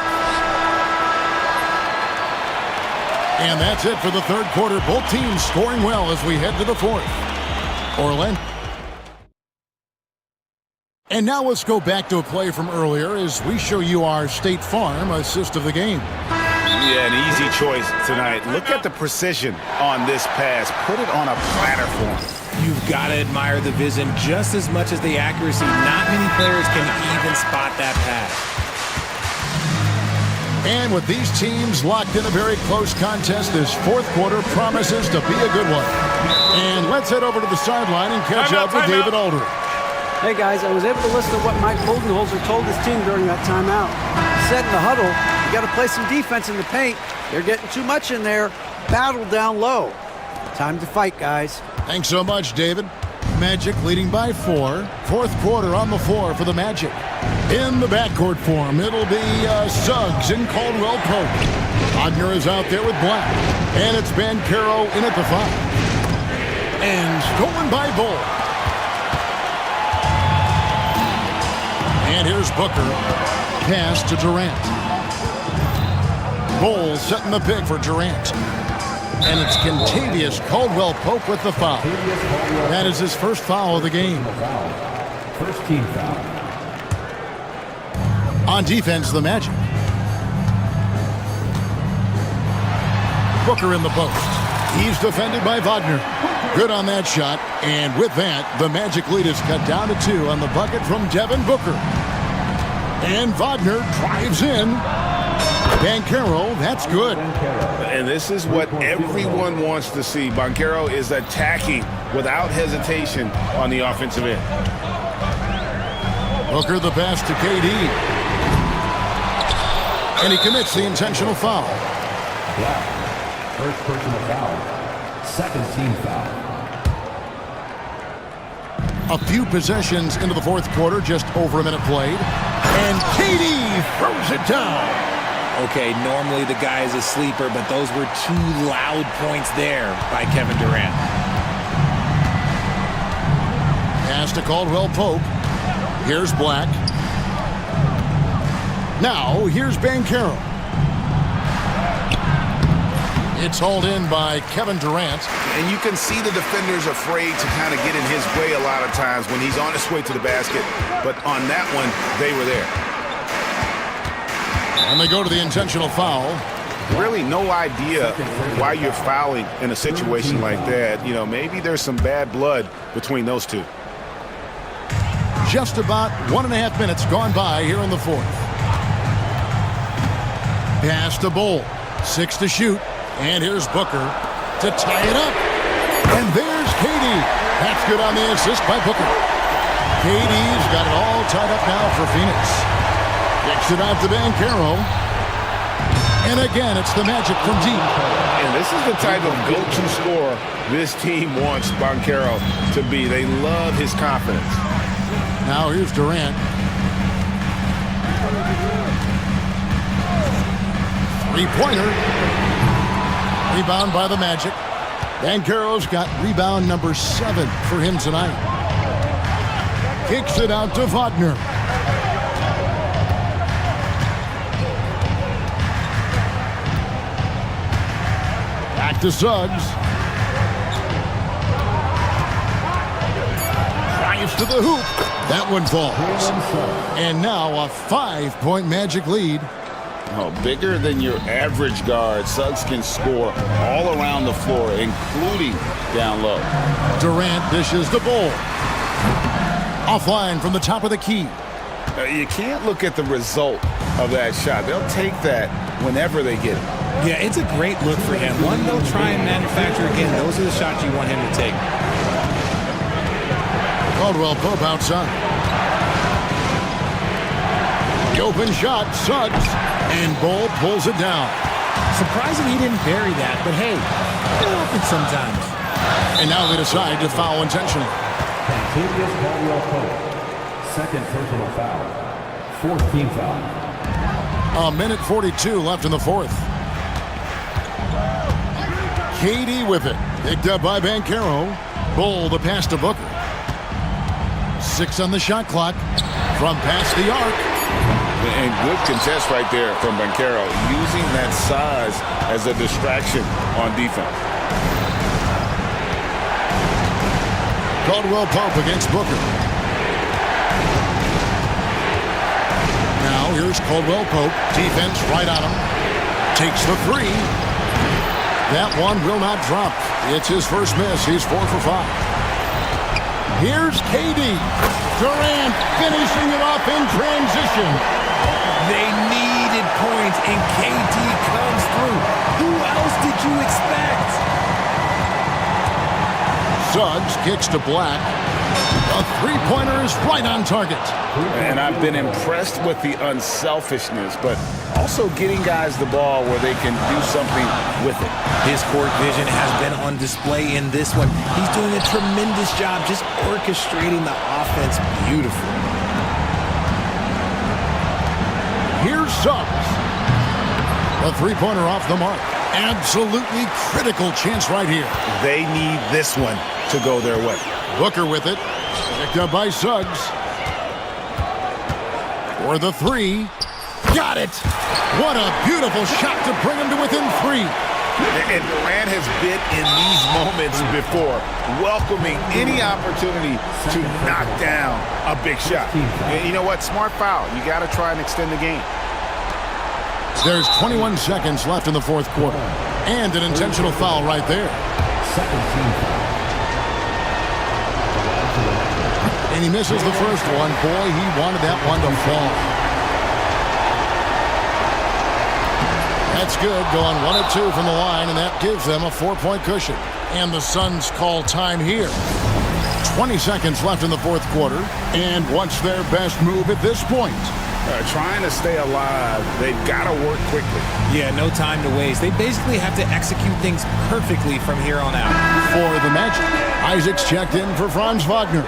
And that's it for the third quarter. Both teams scoring well as we head to the fourth. Orlando. And now let's go back to a play from earlier as we show you our State Farm assist of the game. Yeah, an easy choice tonight. Look at the precision on this pass. Put it on a platter for him. You've got to admire the vision just as much as the accuracy. Not many players can even spot that pass. And with these teams locked in a very close contest, this fourth quarter promises to be a good one. And let's head over to the sideline and catch up with David Aldridge. Hey guys, I was able to listen to what Mike Budenholzer told his team during that timeout. He said in the huddle, you got to play some defense in the paint. They're getting too much in there. Battle down low. Time to fight, guys. Thanks so much, David. Magic leading by 4. Fourth quarter on the floor for the Magic. In the backcourt form, it'll be Suggs and Caldwell Pope. Wagner is out there with Black. And it's Banchero in at the 5. And stolen by Bull. And here's Booker. Pass to Durant. Bull setting the pick for Durant. And it's Kentavious Caldwell-Pope with the foul. That is his first foul of the game. First team foul. On defense, the Magic. Booker in the post. He's defended by Wagner. Good on that shot. And with that, the Magic lead is cut down to 2 on the bucket from Devin Booker. And Wagner drives in. Banchero, that's good. And this is what everyone wants to see. Banchero is attacking without hesitation on the offensive end. Booker the pass to KD. And he commits the intentional foul. Black, first personal foul. Second team foul. A few possessions into the fourth quarter, just over a minute played. And KD throws it down. Okay, normally the guy is a sleeper, but those were 2 loud points there by Kevin Durant. Pass to Caldwell-Pope. Here's Black. Now, here's Banchero. It's hauled in by Kevin Durant. And you can see the defenders afraid to kind of get in his way a lot of times when he's on his way to the basket. But on that one, they were there. And they go to the intentional foul. Really no idea why you're fouling in a situation like that. You know, maybe there's some bad blood between those two. Just about 1.5 minutes gone by here in the fourth. Pass to Bull. 6 to shoot. And here's Booker to tie it up. And there's KD. That's good on the assist by Booker. KD's got it all tied up now for Phoenix. Kicks it out to Banchero. And again, it's the Magic from deep. And this is the type of go-to scorer this team wants Banchero to be. They love his confidence. Now here's Durant. 3-pointer. Rebound by the Magic. Banchero's got rebound number 7 for him tonight. kicks it out to Wagner. Back to Suggs. Drives to the hoop. That one falls. And now a 5-point Magic lead. Oh, bigger than your average guard, Suggs can score all around the floor, including down low. Durant dishes the ball. Offline from the top of the key. You can't look at the result of that shot. They'll take that whenever they get it. Yeah, it's a great look for him. One they'll try and manufacture again. Those are the shots you want him to take. Caldwell Pope outside. The open shot, Suggs. And Bull pulls it down. Surprising he didn't bury that, but hey, it happens sometimes. And now they decide to foul intentionally. Contagious Caldwell Pope. Second personal foul. Fourth team foul. A minute 42 left in the fourth. KD with it. Picked up by Banchero. Bull the pass to Booker. 6 on the shot clock. From past the arc. And good contest right there from Banchero, using that size as a distraction on defense. Caldwell Pope against Booker. Now here's Caldwell Pope. Defense right on him. Takes the three. That one will not drop. It's his first miss. He's 4 for 5. Here's KD. Durant finishing it off in transition. They needed points, and KD comes through. Who else did you expect? Suggs kicks to Black. A three-pointer is right on target. And I've been impressed with the unselfishness, but also getting guys the ball where they can do something with it. His court vision has been on display in this one. He's doing a tremendous job just orchestrating the offense beautifully. Here's Suggs. A three-pointer off the mark. Absolutely critical chance right here. They need this one to go their way. Booker with it. Picked up by Suggs. For the three. Got it! What a beautiful shot to bring him to within 3. And Durant has been in these moments before, welcoming any opportunity to knock down a big shot. And you know what? Smart foul. You got to try and extend the game. There's 21 seconds left in the fourth quarter. And an intentional foul right there. Second team foul. And he misses the first one. Boy, he wanted that one to fall. That's good, going 1 of 2 from the line, and that gives them a 4-point cushion. And the Suns call time here. 20 seconds left in the fourth quarter. And what's their best move at this point? Trying to stay alive, they've got to work quickly. Yeah, no time to waste. They basically have to execute things perfectly from here on out. For the Magic, Isaacs checked in for Franz Wagner.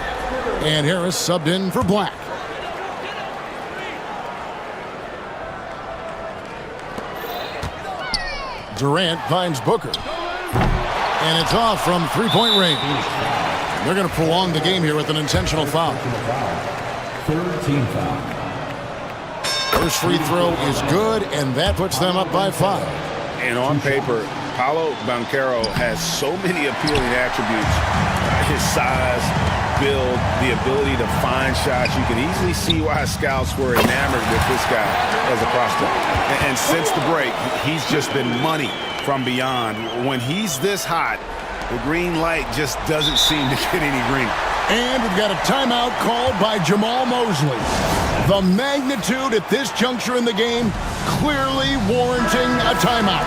And Harris subbed in for Black. Durant finds Booker. And it's off from three-point range. They're going to prolong the game here with an intentional foul. Third team foul. First free throw is good, and that puts them up by 5. And on paper, Paolo Banchero has so many appealing attributes. His size, build, the ability to find shots. You can easily see why scouts were enamored with this guy as a prospect. And since the break, he's just been money from beyond. When he's this hot, the green light just doesn't seem to get any greener. And we've got a timeout called by Jamal Mosley. The magnitude at this juncture in the game clearly warranting a timeout.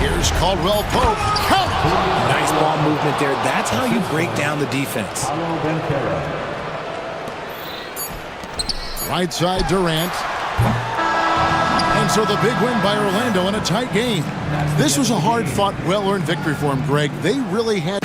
Here's Caldwell Pope. Count! Nice ball movement there. That's how you break down the defense. Right side Durant. And so the big win by Orlando in a tight game. This was a hard-fought, well-earned victory for him, Greg. They really had...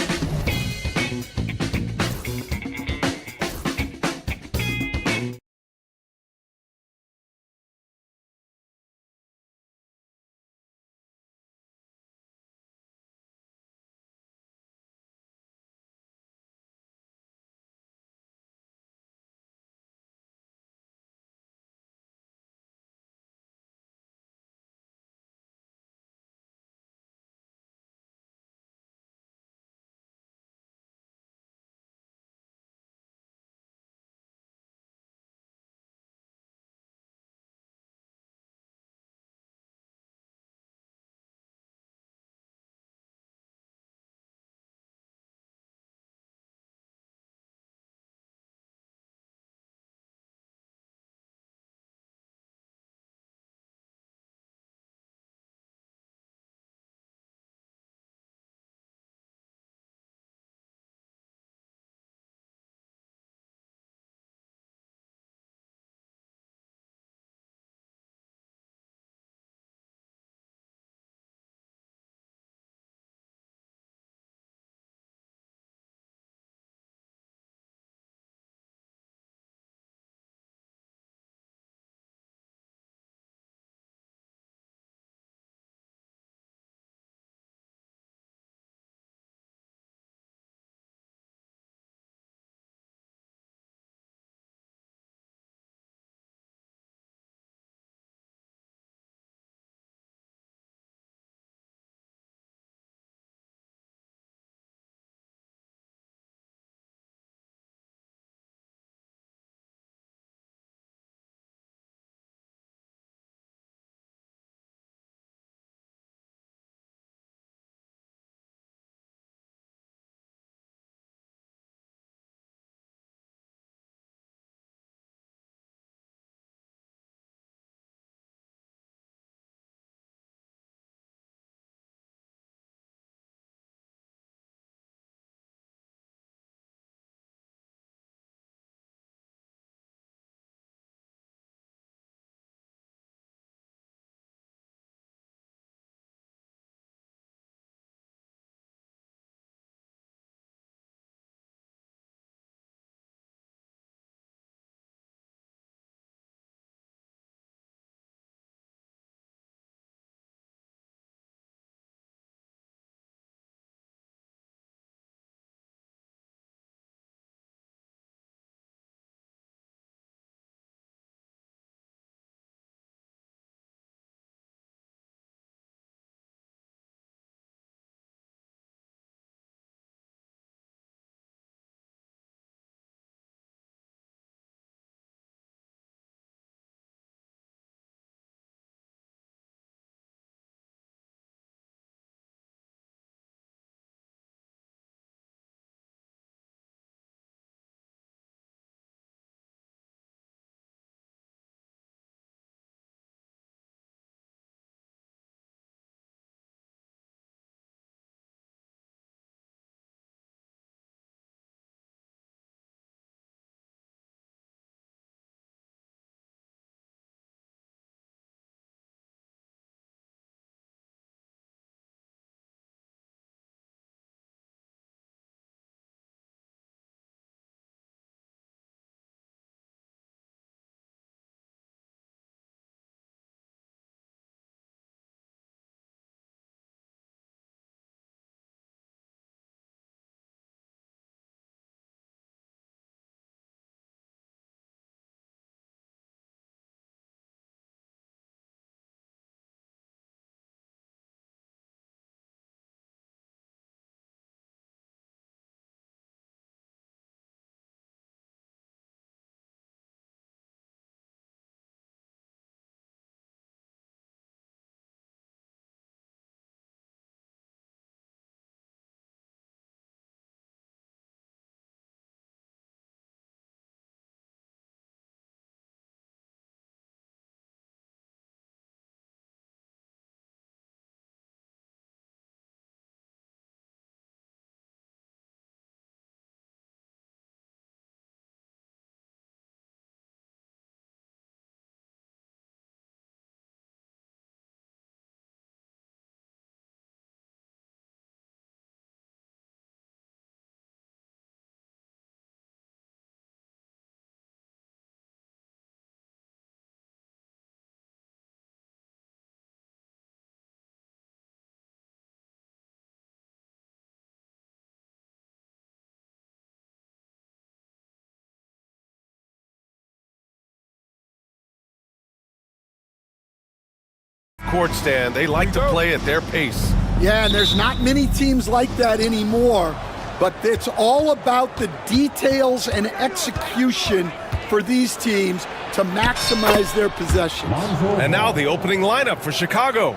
half-court stand. They like to play at their pace. Yeah, and there's not many teams like that anymore, but it's all about the details and execution for these teams to maximize their possessions. And now the opening lineup for Chicago.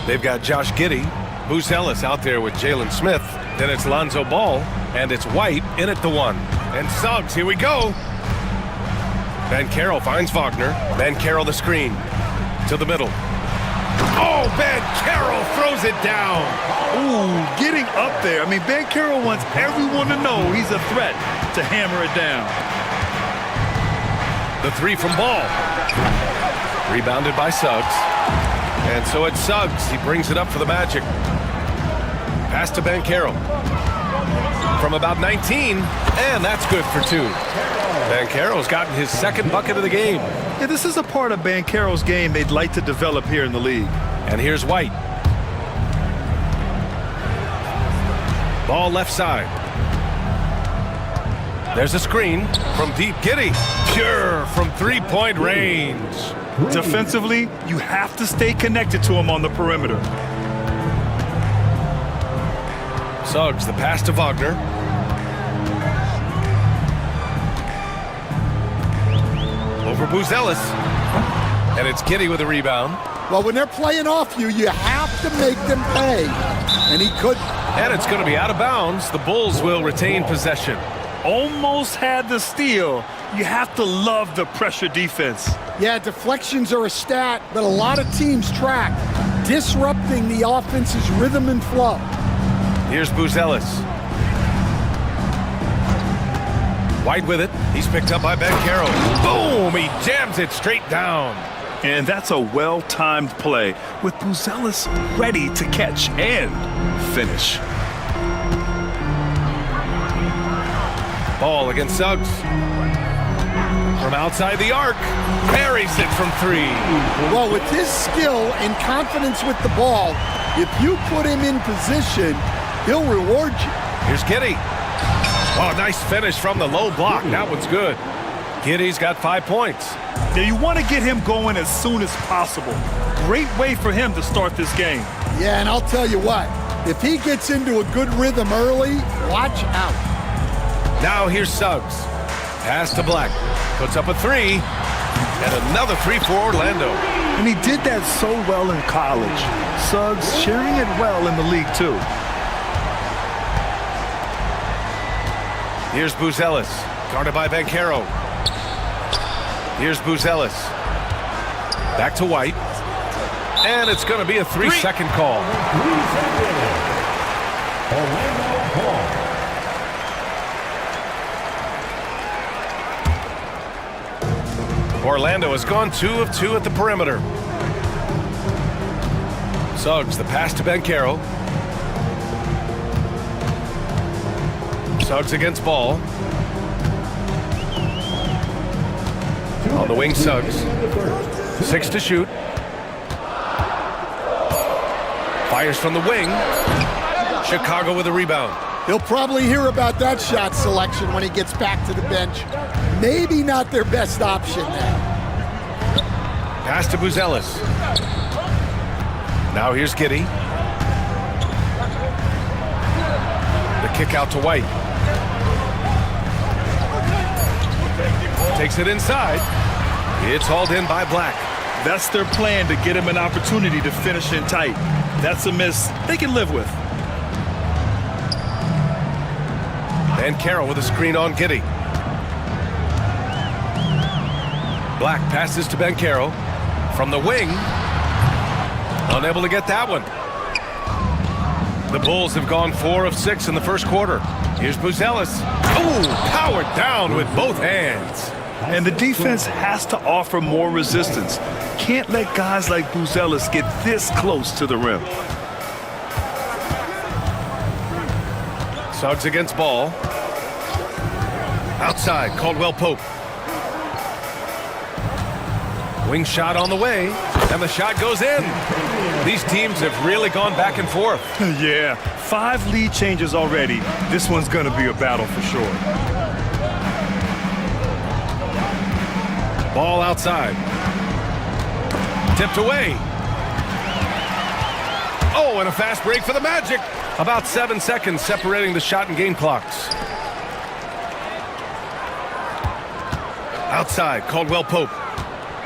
They've got Josh Giddey, Booz Ellis out there with Jalen Smith. Then it's Lonzo Ball, and it's White in at the 1. And Suggs, here we go. Banchero finds Wagner. Banchero the screen to the middle. Oh, Banchero throws it down. Ooh, getting up there. I mean, Banchero wants everyone to know he's a threat to hammer it down. The 3 from Ball. Rebounded by Suggs. And so it's Suggs. He brings it up for the Magic. Pass to Banchero. From about 19, and that's good for 2. Banchero's gotten his second bucket of the game. Yeah, this is a part of Banchero's game they'd like to develop here in the league. And here's White. Ball left side. There's a screen from deep. Giddey. Pure from three-point range. Defensively, you have to stay connected to him on the perimeter. Suggs, the pass to Wagner. Over Booz Ellis. And it's Giddey with a rebound. Well, when they're playing off you, you have to make them pay. And he could. And it's going to be out of bounds. The Bulls will retain possession. Almost had the steal. You have to love the pressure defense. Yeah, deflections are a stat that a lot of teams track, disrupting the offense's rhythm and flow. Here's Booz Ellis. White with it. He's picked up by Banchero. Boom! He jams it straight down. And that's a well-timed play with Booz Ellis ready to catch and finish. Ball against Suggs. From outside the arc. Parries it from 3. Well, with his skill and confidence with the ball, if you put him in position, he'll reward you. Here's Giddey. Oh, nice finish from the low block. That one's good. Giddey's got 5 points. Now you want to get him going as soon as possible. Great way for him to start this game. Yeah, and I'll tell you what, if he gets into a good rhythm early, watch out. Now here's Suggs. Pass to Black. Puts up a 3. And another 3 for Orlando. And he did that so well in college. Suggs sharing it well in the league, too. Here's Booz Ellis. Guarded by Banchero. Here's Booz Ellis. Back to White. And it's going to be a 3-second call. Orlando has gone 2 of 2 at the perimeter. Suggs, the pass to Banchero. Suggs against Ball. On the wing, Suggs. 6 to shoot. Fires from the wing. Chicago with a rebound. He'll probably hear about that shot selection when he gets back to the bench. Maybe not their best option now. Pass to Booz Ellis. Now here's Giddey. The kick out to White. Takes it inside. It's hauled in by Black. That's their plan, to get him an opportunity to finish in tight. That's a miss they can live with. Banchero with a screen on Giddey. Black passes to Banchero. From the wing. Unable to get that one. The Bulls have gone 4 of 6 in the first quarter. Here's Booz Ellis. Oh, powered down with both hands. And the defense has to offer more resistance. Can't let guys like Booz Ellis get this close to the rim. Suggs against Ball. Outside, Caldwell Pope. Wing shot on the way, and the shot goes in. These teams have really gone back and forth. Yeah, 5 lead changes already. This one's going to be a battle for sure. Ball outside. Tipped away. Oh, and a fast break for the Magic. About 7 seconds separating the shot and game clocks. Outside, Caldwell-Pope.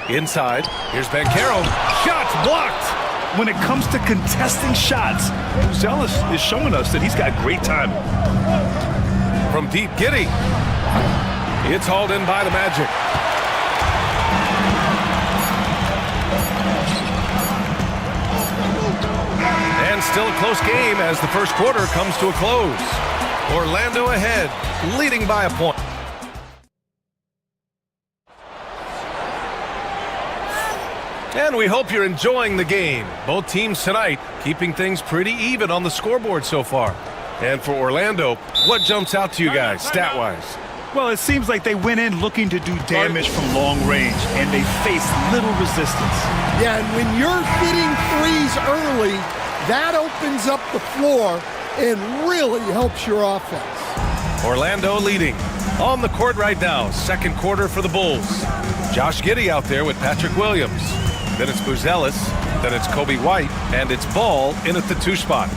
Inside, here's Banchero. Shots blocked. When it comes to contesting shots, Buzelis is showing us that he's got great timing. From deep, Giddey. It's hauled in by the Magic. And still a close game as the first quarter comes to a close. Orlando ahead, leading by a point. And we hope you're enjoying the game. Both teams tonight keeping things pretty even on the scoreboard so far. And for Orlando, what jumps out to you guys, stat-wise? Well, it seems like they went in looking to do damage from long range, and they faced little resistance. Yeah, and when you're hitting threes early, that opens up the floor and really helps your offense. Orlando leading. On the court right now, second quarter for the Bulls. Josh Giddey out there with Patrick Williams. Then it's Buzelis, then it's Kobe White, and it's Ball in at the 2 spot.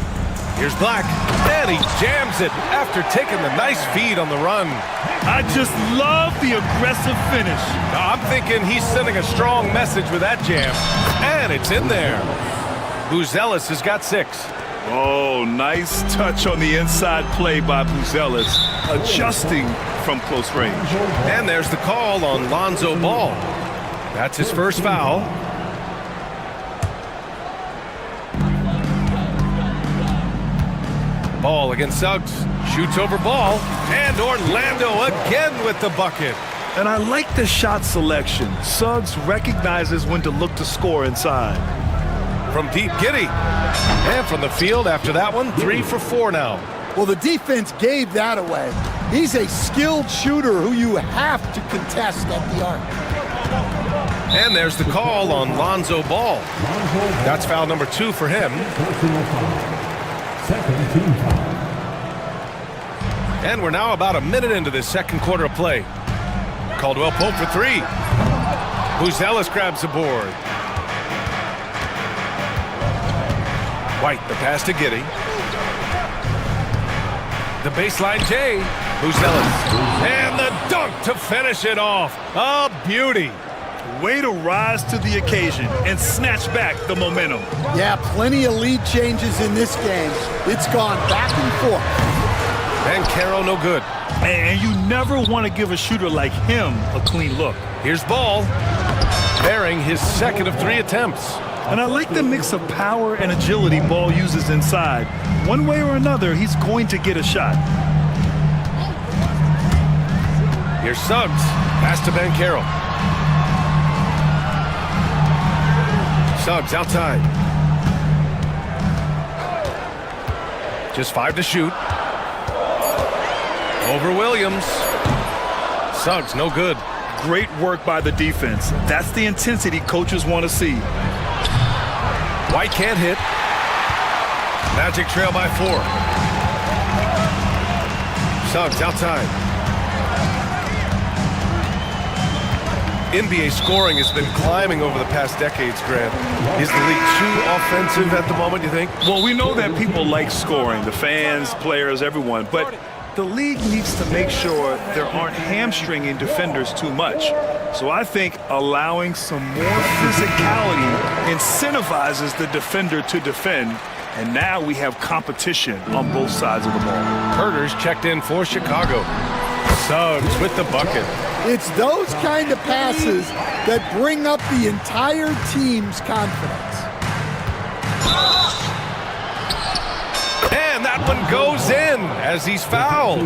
Here's Black, and he jams it after taking the nice feed on the run. I just love the aggressive finish. I'm thinking he's sending a strong message with that jam, and it's in there. Buzelis has got 6. Oh, nice touch on the inside play by Buzelis, adjusting from close range. And there's the call on Lonzo Ball. That's his first foul. Ball against Suggs, shoots over Ball, and Orlando again with the bucket. And I like the shot selection. Suggs recognizes when to look to score inside. From deep, Giddey. And from the field after that one, 3 for 4 now. Well, the defense gave that away. He's a skilled shooter who you have to contest at the arc. And there's the call on Lonzo Ball. That's foul number 2 for him. Second team foul. And we're now about a minute into this second quarter of play. Caldwell-Pope for 3. Buzelis grabs the board. White, the pass to Giddey. The baseline J. Buzelis. And the dunk to finish it off. A beauty. Way to rise to the occasion and snatch back the momentum. Yeah, plenty of lead changes in this game. It's gone back and forth. Banchero no good. And you never want to give a shooter like him a clean look. Here's Ball, bearing his second of 3 attempts. And I like the mix of power and agility Ball uses inside. One way or another, he's going to get a shot. Here's Suggs, pass to Banchero. Suggs outside. Just 5 to shoot. Over Williams. Suggs, no good. Great work by the defense. That's the intensity coaches want to see. White can't hit. Magic trail by 4. Suggs outside. NBA scoring has been climbing over the past decades, Grant. Is the league too offensive at the moment, you think? Well, we know that people like scoring, the fans, players, everyone, but the league needs to make sure there aren't hamstringing defenders too much. So I think allowing some more physicality incentivizes the defender to defend, and now we have competition on both sides of the ball. Herter's checked in for Chicago. Suggs with the bucket. It's those kind of passes that bring up the entire team's confidence. And that one goes in as he's fouled.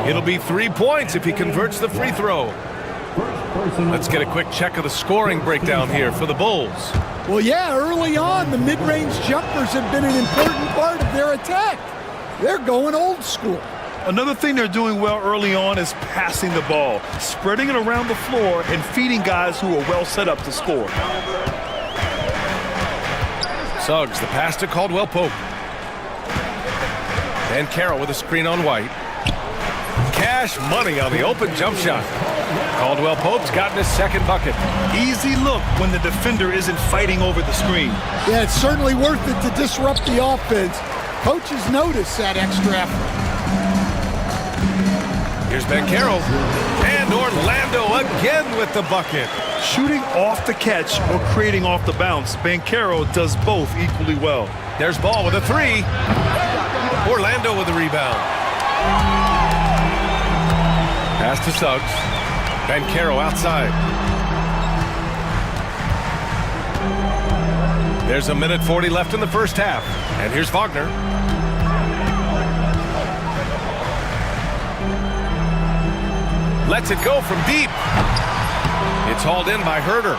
It'll be 3 points if he converts the free throw. Let's get a quick check of the scoring breakdown here for the Bulls. Well, yeah, early on, the mid-range jumpers have been an important part of their attack. They're going old school. Another thing they're doing well early on is passing the ball, spreading it around the floor and feeding guys who are well set up to score. Suggs, the pass to Caldwell-Pope. And Carroll with a screen on White. cash money on the open jump shot. Caldwell Pope's gotten his second bucket. Easy look when the defender isn't fighting over the screen. Yeah, it's certainly worth it to disrupt the offense. Coaches notice that extra effort. Here's Banchero. And Orlando again with the bucket. Shooting off the catch or creating off the bounce, Banchero does both equally well. There's Ball with a three. Orlando with the rebound. Pass to Suggs. Banchero outside. There's a minute 40 left in the first half. And here's Wagner. Lets it go from deep. It's hauled in by Herder.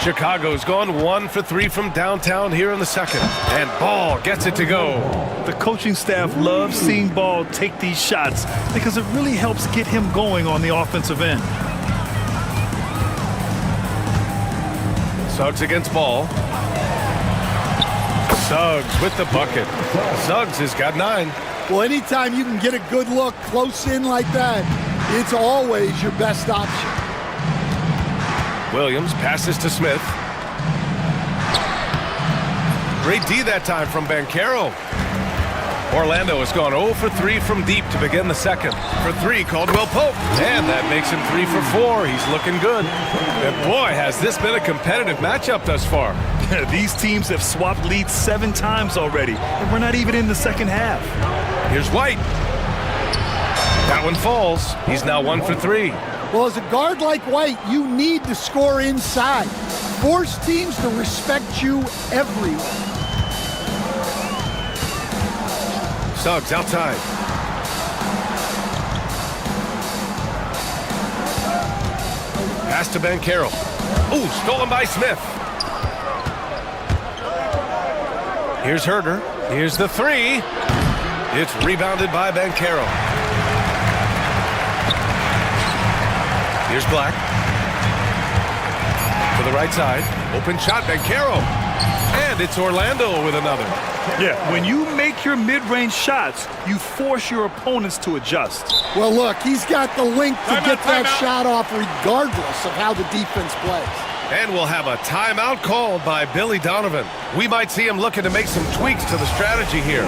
Chicago's gone 1 for 3 from downtown here in the second. And Ball gets it to go. The coaching staff loves seeing Ball take these shots because it really helps get him going on the offensive end. Suggs against Ball. Suggs with the bucket. Suggs has got 9. Well, anytime you can get a good look close in like that, it's always your best option. Williams passes to Smith. Great D that time from Banchero. Orlando has gone 0 for 3 from deep to begin the second. For 3, Caldwell Pope. And that makes him 3 for 4. He's looking good. And boy, has this been a competitive matchup thus far. These teams have swapped leads 7 times already, and we're not even in the second half. Here's White. That one falls. He's now 1 for 3. Well, as a guard like White, you need to score inside. Force teams to respect you everywhere. Suggs outside. Pass to Banchero. Ooh, stolen by Smith. Here's Herder. Here's the 3. It's rebounded by Banchero. Here's Black. To the right side. Open shot, Banchero. And it's Orlando with another. Yeah, when you make your mid-range shots, you force your opponents to adjust. Well, look, he's got the length to get that shot off regardless of how the defense plays. And we'll have a timeout called by Billy Donovan. We might see him looking to make some tweaks to the strategy here.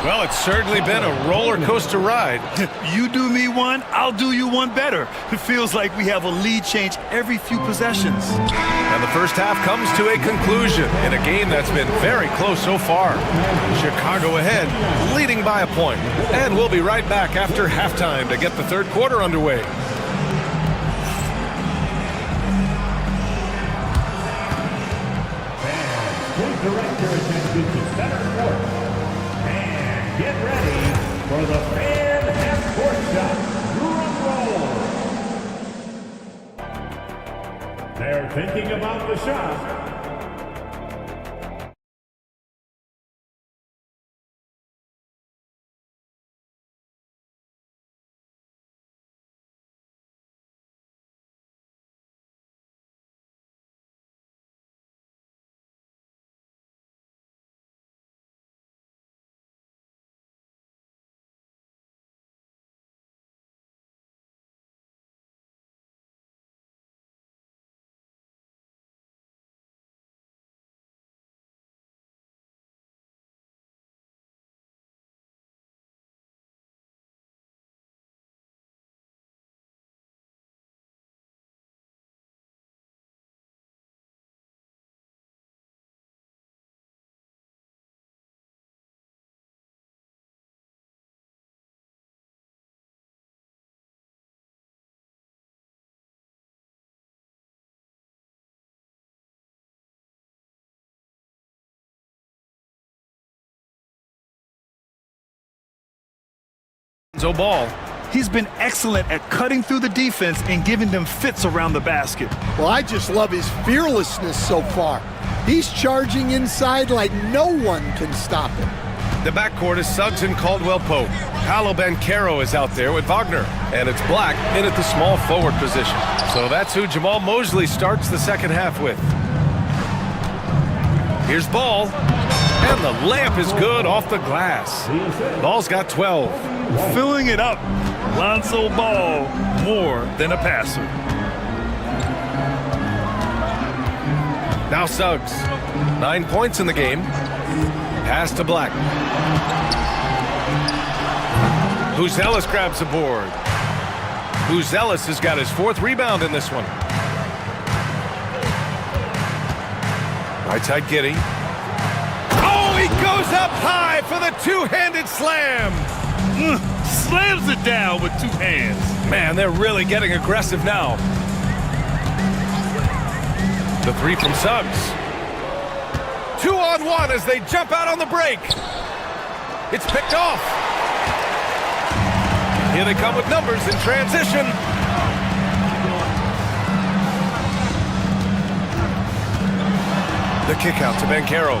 Well, it's certainly been a roller coaster ride. You do me one, I'll do you one better. It feels like we have a lead change every few possessions. And the first half comes to a conclusion in a game that's been very close so far. Chicago ahead, leading by a point. And we'll be right back after halftime to get the third quarter underway. Please direct your attention to center court. Get ready for the Fan and Sports Shot Drum Roll. They're thinking about the shot. Ball. He's been excellent at cutting through the defense and giving them fits around the basket. Well, I just love his fearlessness so far. He's charging inside like no one can stop him. The backcourt is Suggs and Caldwell-Pope. Paolo Banchero is out there with Wagner. And it's Black in at the small forward position. So that's who Jamal Mosley starts the second half with. Here's Ball. And the layup is good off the glass. Ball's got 12. Filling it up. Lonzo Ball, more than a passer. Now Suggs. 9 points in the game. Pass to Black. Buzelis grabs the board. Buzelis has got his 4th rebound in this one. Right side Giddey. Oh, he goes up high for the two-handed slam. Slams it down with 2 hands. Man, they're really getting aggressive now. The 3 from Suggs. 2-on-1 as they jump out on the break. It's picked off. Here they come with numbers in transition. The kick out to Banchero.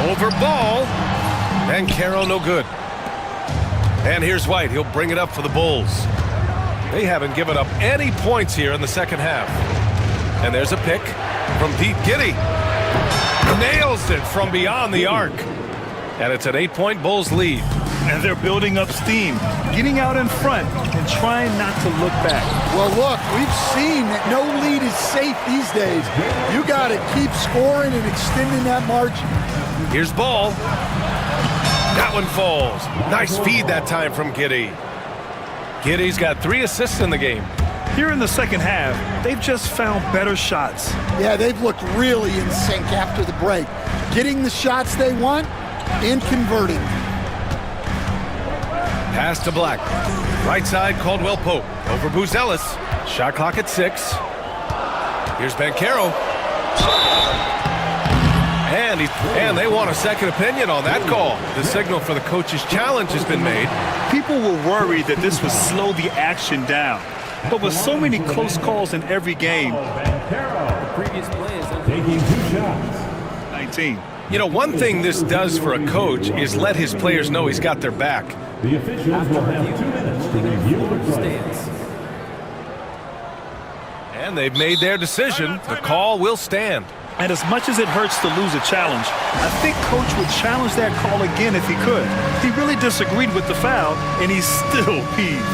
Over Ball. Banchero no good. And here's White. He'll bring it up for the Bulls. They haven't given up any points here in the second half. And there's a pick from Pete Giddey. Nails it from beyond the arc. And it's an 8-point Bulls lead. And they're building up steam, getting out in front and trying not to look back. Well, look, we've seen that no lead is safe these days. You got to keep scoring and extending that margin. Here's Ball. That one falls. Nice feed that time from Giddey. Giddey's got 3 assists in the game. Here in the second half, they've just found better shots. Yeah, they've looked really in sync after the break. Getting the shots they want and converting. Pass to Black. Right side, Caldwell-Pope. Over Buzelis. Shot clock at 6. Here's Banchero. And they want a second opinion on that call. The signal for the coach's challenge has been made. People were worried that this would slow the action down. But with so many close calls in every game, The previous play is taking 2 shots. 19. You know, one thing this does for a coach is let his players know he's got their back. The officials will have 2 minutes to review the stance. And they've made their decision. The call will stand. And as much as it hurts to lose a challenge, I think Coach would challenge that call again if he could. He really disagreed with the foul, and he's still peeved.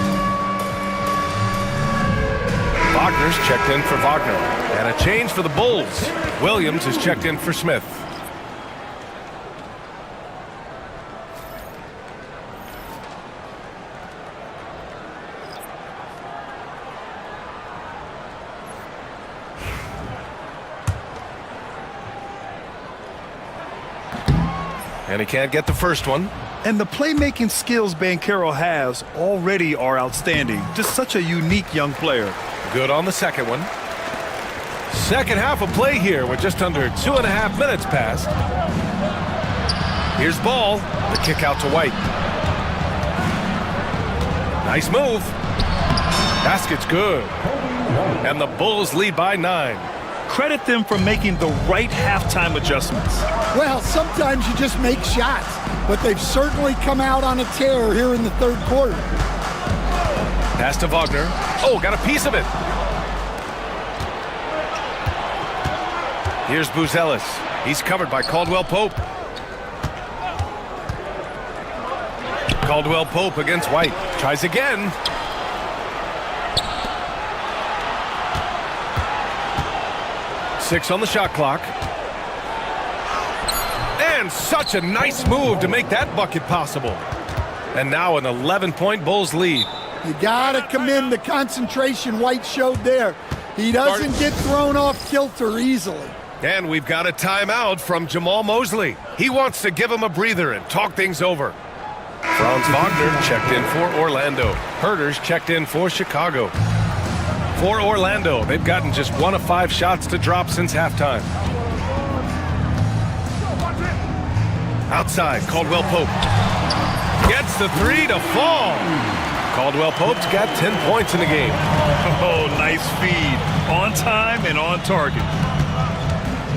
Wagner's checked in for Wagner. And a change for the Bulls. Williams is checked in for Smith. And he can't get the first one. And the playmaking skills Banchero has already are outstanding. Just such a unique young player. Good on the second one. Second half of play here with just under 2.5 minutes passed. Here's Ball. The kick out to White. Nice move. Basket's good. And the Bulls lead by 9. Credit them for making the right halftime adjustments. Well, sometimes you just make shots, but they've certainly come out on a tear here in the third quarter. Pass to Wagner. Oh, got a piece of it. Here's Buzelis. He's covered by Caldwell-Pope. Caldwell-Pope against White. Tries again. Six on the shot clock. And such a nice move to make that bucket possible. And now an 11-point Bulls lead. You got to commend the concentration White showed there. He doesn't get thrown off kilter easily. And we've got a timeout from Jamal Mosley. He wants to give him a breather and talk things over. Franz Wagner checked in for Orlando. Herter's checked in for Chicago. For Orlando, they've gotten just 1 of 5 shots to drop since halftime. Outside, Caldwell-Pope. Gets the 3 to fall. Caldwell-Pope's got 10 points in the game. Oh, nice feed. On time and on target.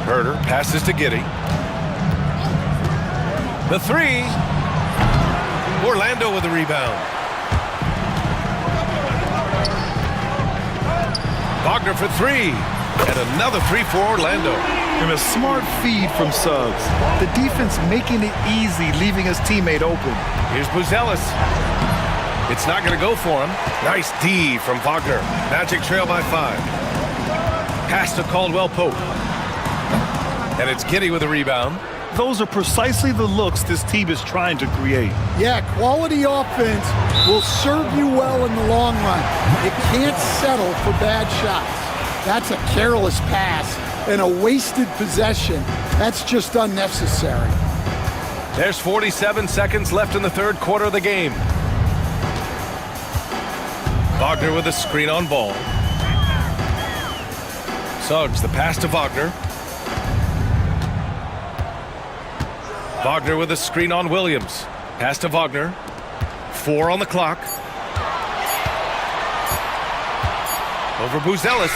Herter passes to Giddey. The three. Orlando with the rebound. Wagner for three. And another three for Orlando. And a smart feed from Suggs. The defense making it easy, leaving his teammate open. Here's Buzelis. It's not going to go for him. Nice D from Wagner. Magic trail by 5. Pass to Caldwell Pope. And it's Giddey with a rebound. Those are precisely the looks this team is trying to create. Yeah, quality offense will serve you well in the long run. It can't settle for bad shots. That's a careless pass and a wasted possession. That's just unnecessary. There's 47 seconds left in the third quarter of the game. Wagner with a screen on ball. Suggs, the pass to Wagner. Wagner with a screen on Williams. Pass to Wagner. 4 on the clock. Over Buzelis.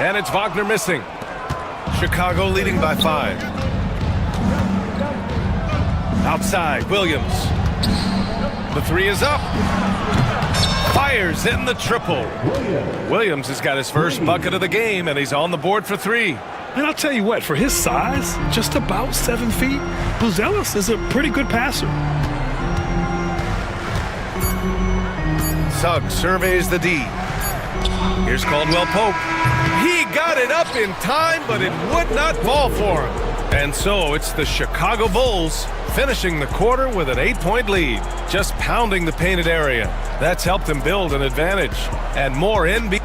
And it's Wagner missing. Chicago leading by 5. Outside, Williams. The three is up. Fires in the triple. Williams has got his first bucket of the game, and he's on the board for 3. And I'll tell you what, for his size, just about 7 feet, Buzelis is a pretty good passer. Suggs surveys the D. Here's Caldwell Pope. He got it up in time, but it would not fall for him. And so it's the Chicago Bulls finishing the quarter with an 8-point lead, just pounding the painted area. That's helped them build an advantage. And more NBA.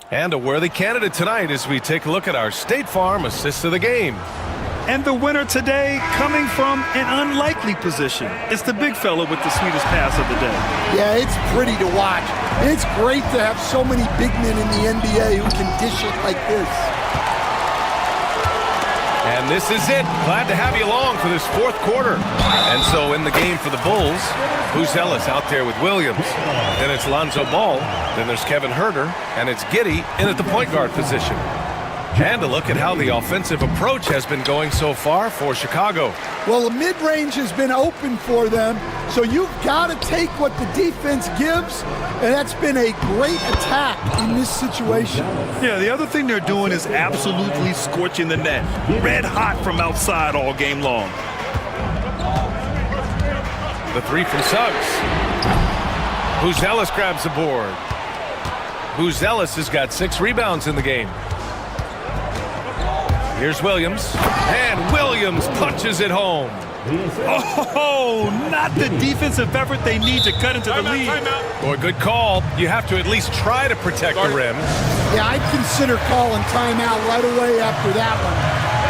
And a worthy candidate tonight as we take a look at our State Farm assist of the game. And the winner today coming from an unlikely position. It's the big fella with the sweetest pass of the day. Yeah, it's pretty to watch. It's great to have so many big men in the NBA who can dish it like this. And this is it. Glad to have you along for this fourth quarter. And so in the game for the Bulls, Buzelis out there with Williams. Then it's Lonzo Ball. Then there's Kevin Huerter. And it's Giddey in at the point guard position. And a look at how the offensive approach has been going so far for Chicago. Well, the mid-range has been open for them, so you've got to take what the defense gives, and that's been a great attack in this situation. Yeah, the other thing they're doing is absolutely scorching the net. Red hot from outside all game long. The three from Suggs. Buzelis grabs the board. Buzelis has got 6 rebounds in the game. Here's Williams, and Williams punches it home. Oh, not the defensive effort they need to cut into the lead. Boy, good call. You have to at least try to protect the rim. Yeah, I'd consider calling timeout right away after that one.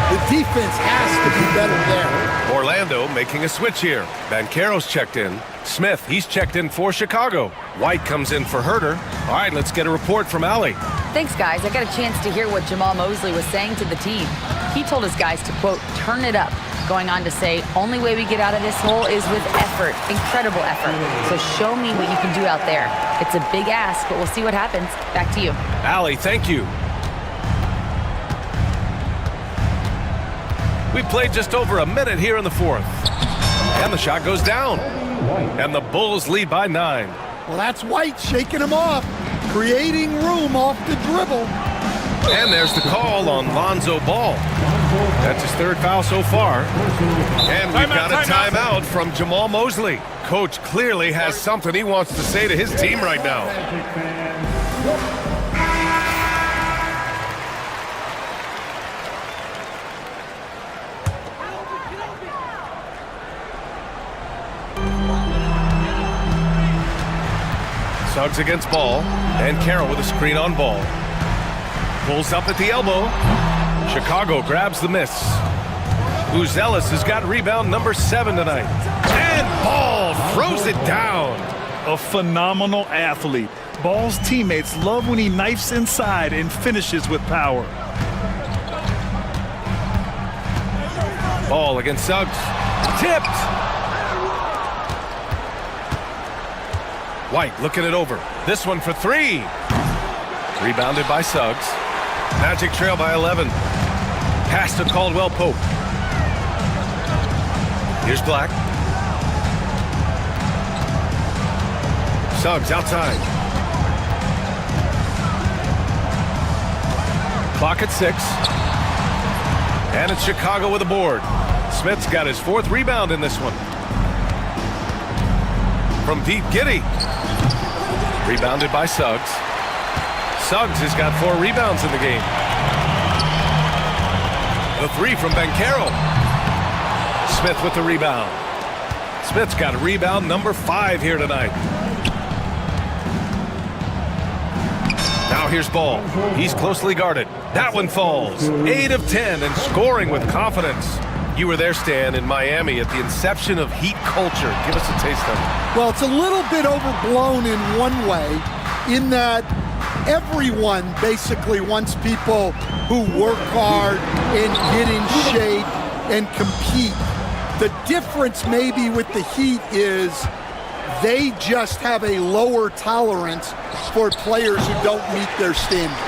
The defense has to be better there. Orlando making a switch here. Banchero's checked in. Smith, he's checked in for Chicago. White comes in for Huerter. All right, let's get a report from Allie. Thanks, guys. I got a chance to hear what Jamal Mosley was saying to the team. He told his guys to, quote, turn it up, going on to say, only way we get out of this hole is with effort, incredible effort. So show me what you can do out there. It's a big ask, but we'll see what happens. Back to you. Allie, thank you. We played just over a minute here in the fourth. And the shot goes down. And the Bulls lead by 9. Well, that's White shaking him off, creating room off the dribble. And there's the call on Lonzo Ball. That's his 3rd foul so far. And we've got a timeout from Jamal Mosley. Coach clearly has something he wants to say to his team right now. Suggs against Ball, and Carroll with a screen on Ball. Pulls up at the elbow. Chicago grabs the miss. Buzelis has got rebound number 7 tonight. And Ball throws it down. A phenomenal athlete. Ball's teammates love when he knifes inside and finishes with power. Ball against Suggs. Tipped. White looking it over. This one for 3. Rebounded by Suggs. Magic trail by 11. Pass to Caldwell Pope. Here's Black. Suggs outside. Clock at 6. And it's Chicago with a board. Smith's got his 4th rebound in this one. From deep, Giddey. Rebounded by Suggs. Suggs has got 4 rebounds in the game. The 3 from Banchero. Smith with the rebound. Smith's got a rebound number 5 here tonight. Now here's Ball. He's closely guarded. That one falls. 8 of 10 and scoring with confidence. You were there, Stan, in Miami at the inception of Heat culture. Give us a taste of it. Well, it's a little bit overblown in one way, in that everyone basically wants people who work hard and get in shape and compete. The difference maybe with the Heat is they just have a lower tolerance for players who don't meet their standards.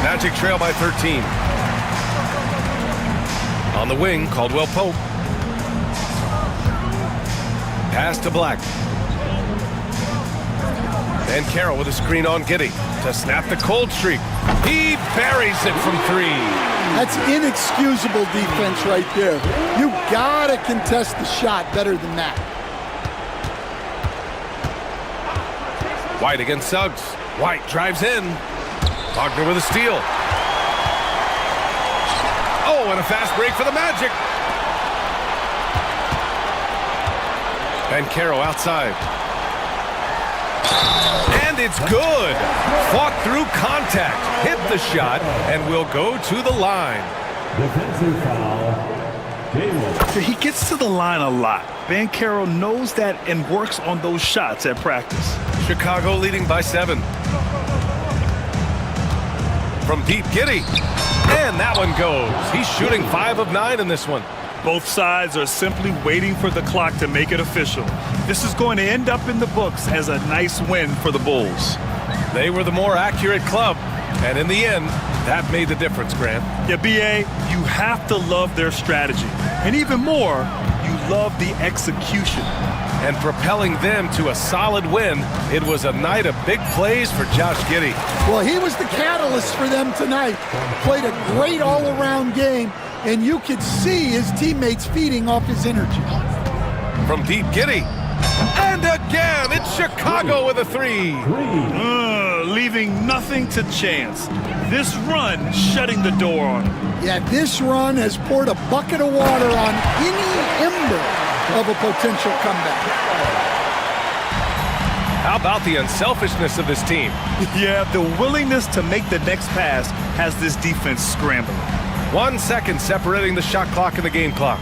Magic trail by 13. On the wing, Caldwell Pope. Pass to Black. And Carroll with a screen on Giddey to snap the cold streak. He buries it from 3. That's inexcusable defense right there. You gotta contest the shot better than that. White against Suggs. White drives in. Wagner with a steal. Oh, and a fast break for the Magic. And Banchero outside. And it's good. Fought through contact. Hit the shot and will go to the line. Defensive foul. He gets to the line a lot. Banchero knows that and works on those shots at practice. Chicago leading by 7. From deep, Giddey. And that one goes. He's shooting 5 of 9 in this one. Both sides are simply waiting for the clock to make it official. This is going to end up in the books as a nice win for the Bulls. They were the more accurate club. And in the end, that made the difference, Grant. Yeah, B.A., you have to love their strategy. And even more, you love the execution. And propelling them to a solid win, it was a night of big plays for Josh Giddey. Well, he was the catalyst for them tonight. Played a great all-around game, and you could see his teammates feeding off his energy. From deep, Giddey. And again, it's Chicago with a 3. Leaving nothing to chance. This run shutting the door on him. Yeah, this run has poured a bucket of water on any ember of a potential comeback. How about the unselfishness of this team? Yeah, the willingness to make the next pass has this defense scrambling. 1 second separating the shot clock and the game clock.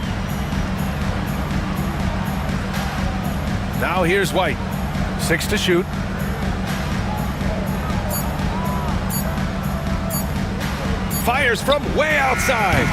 Now here's White. 6 to shoot. Fires from way outside.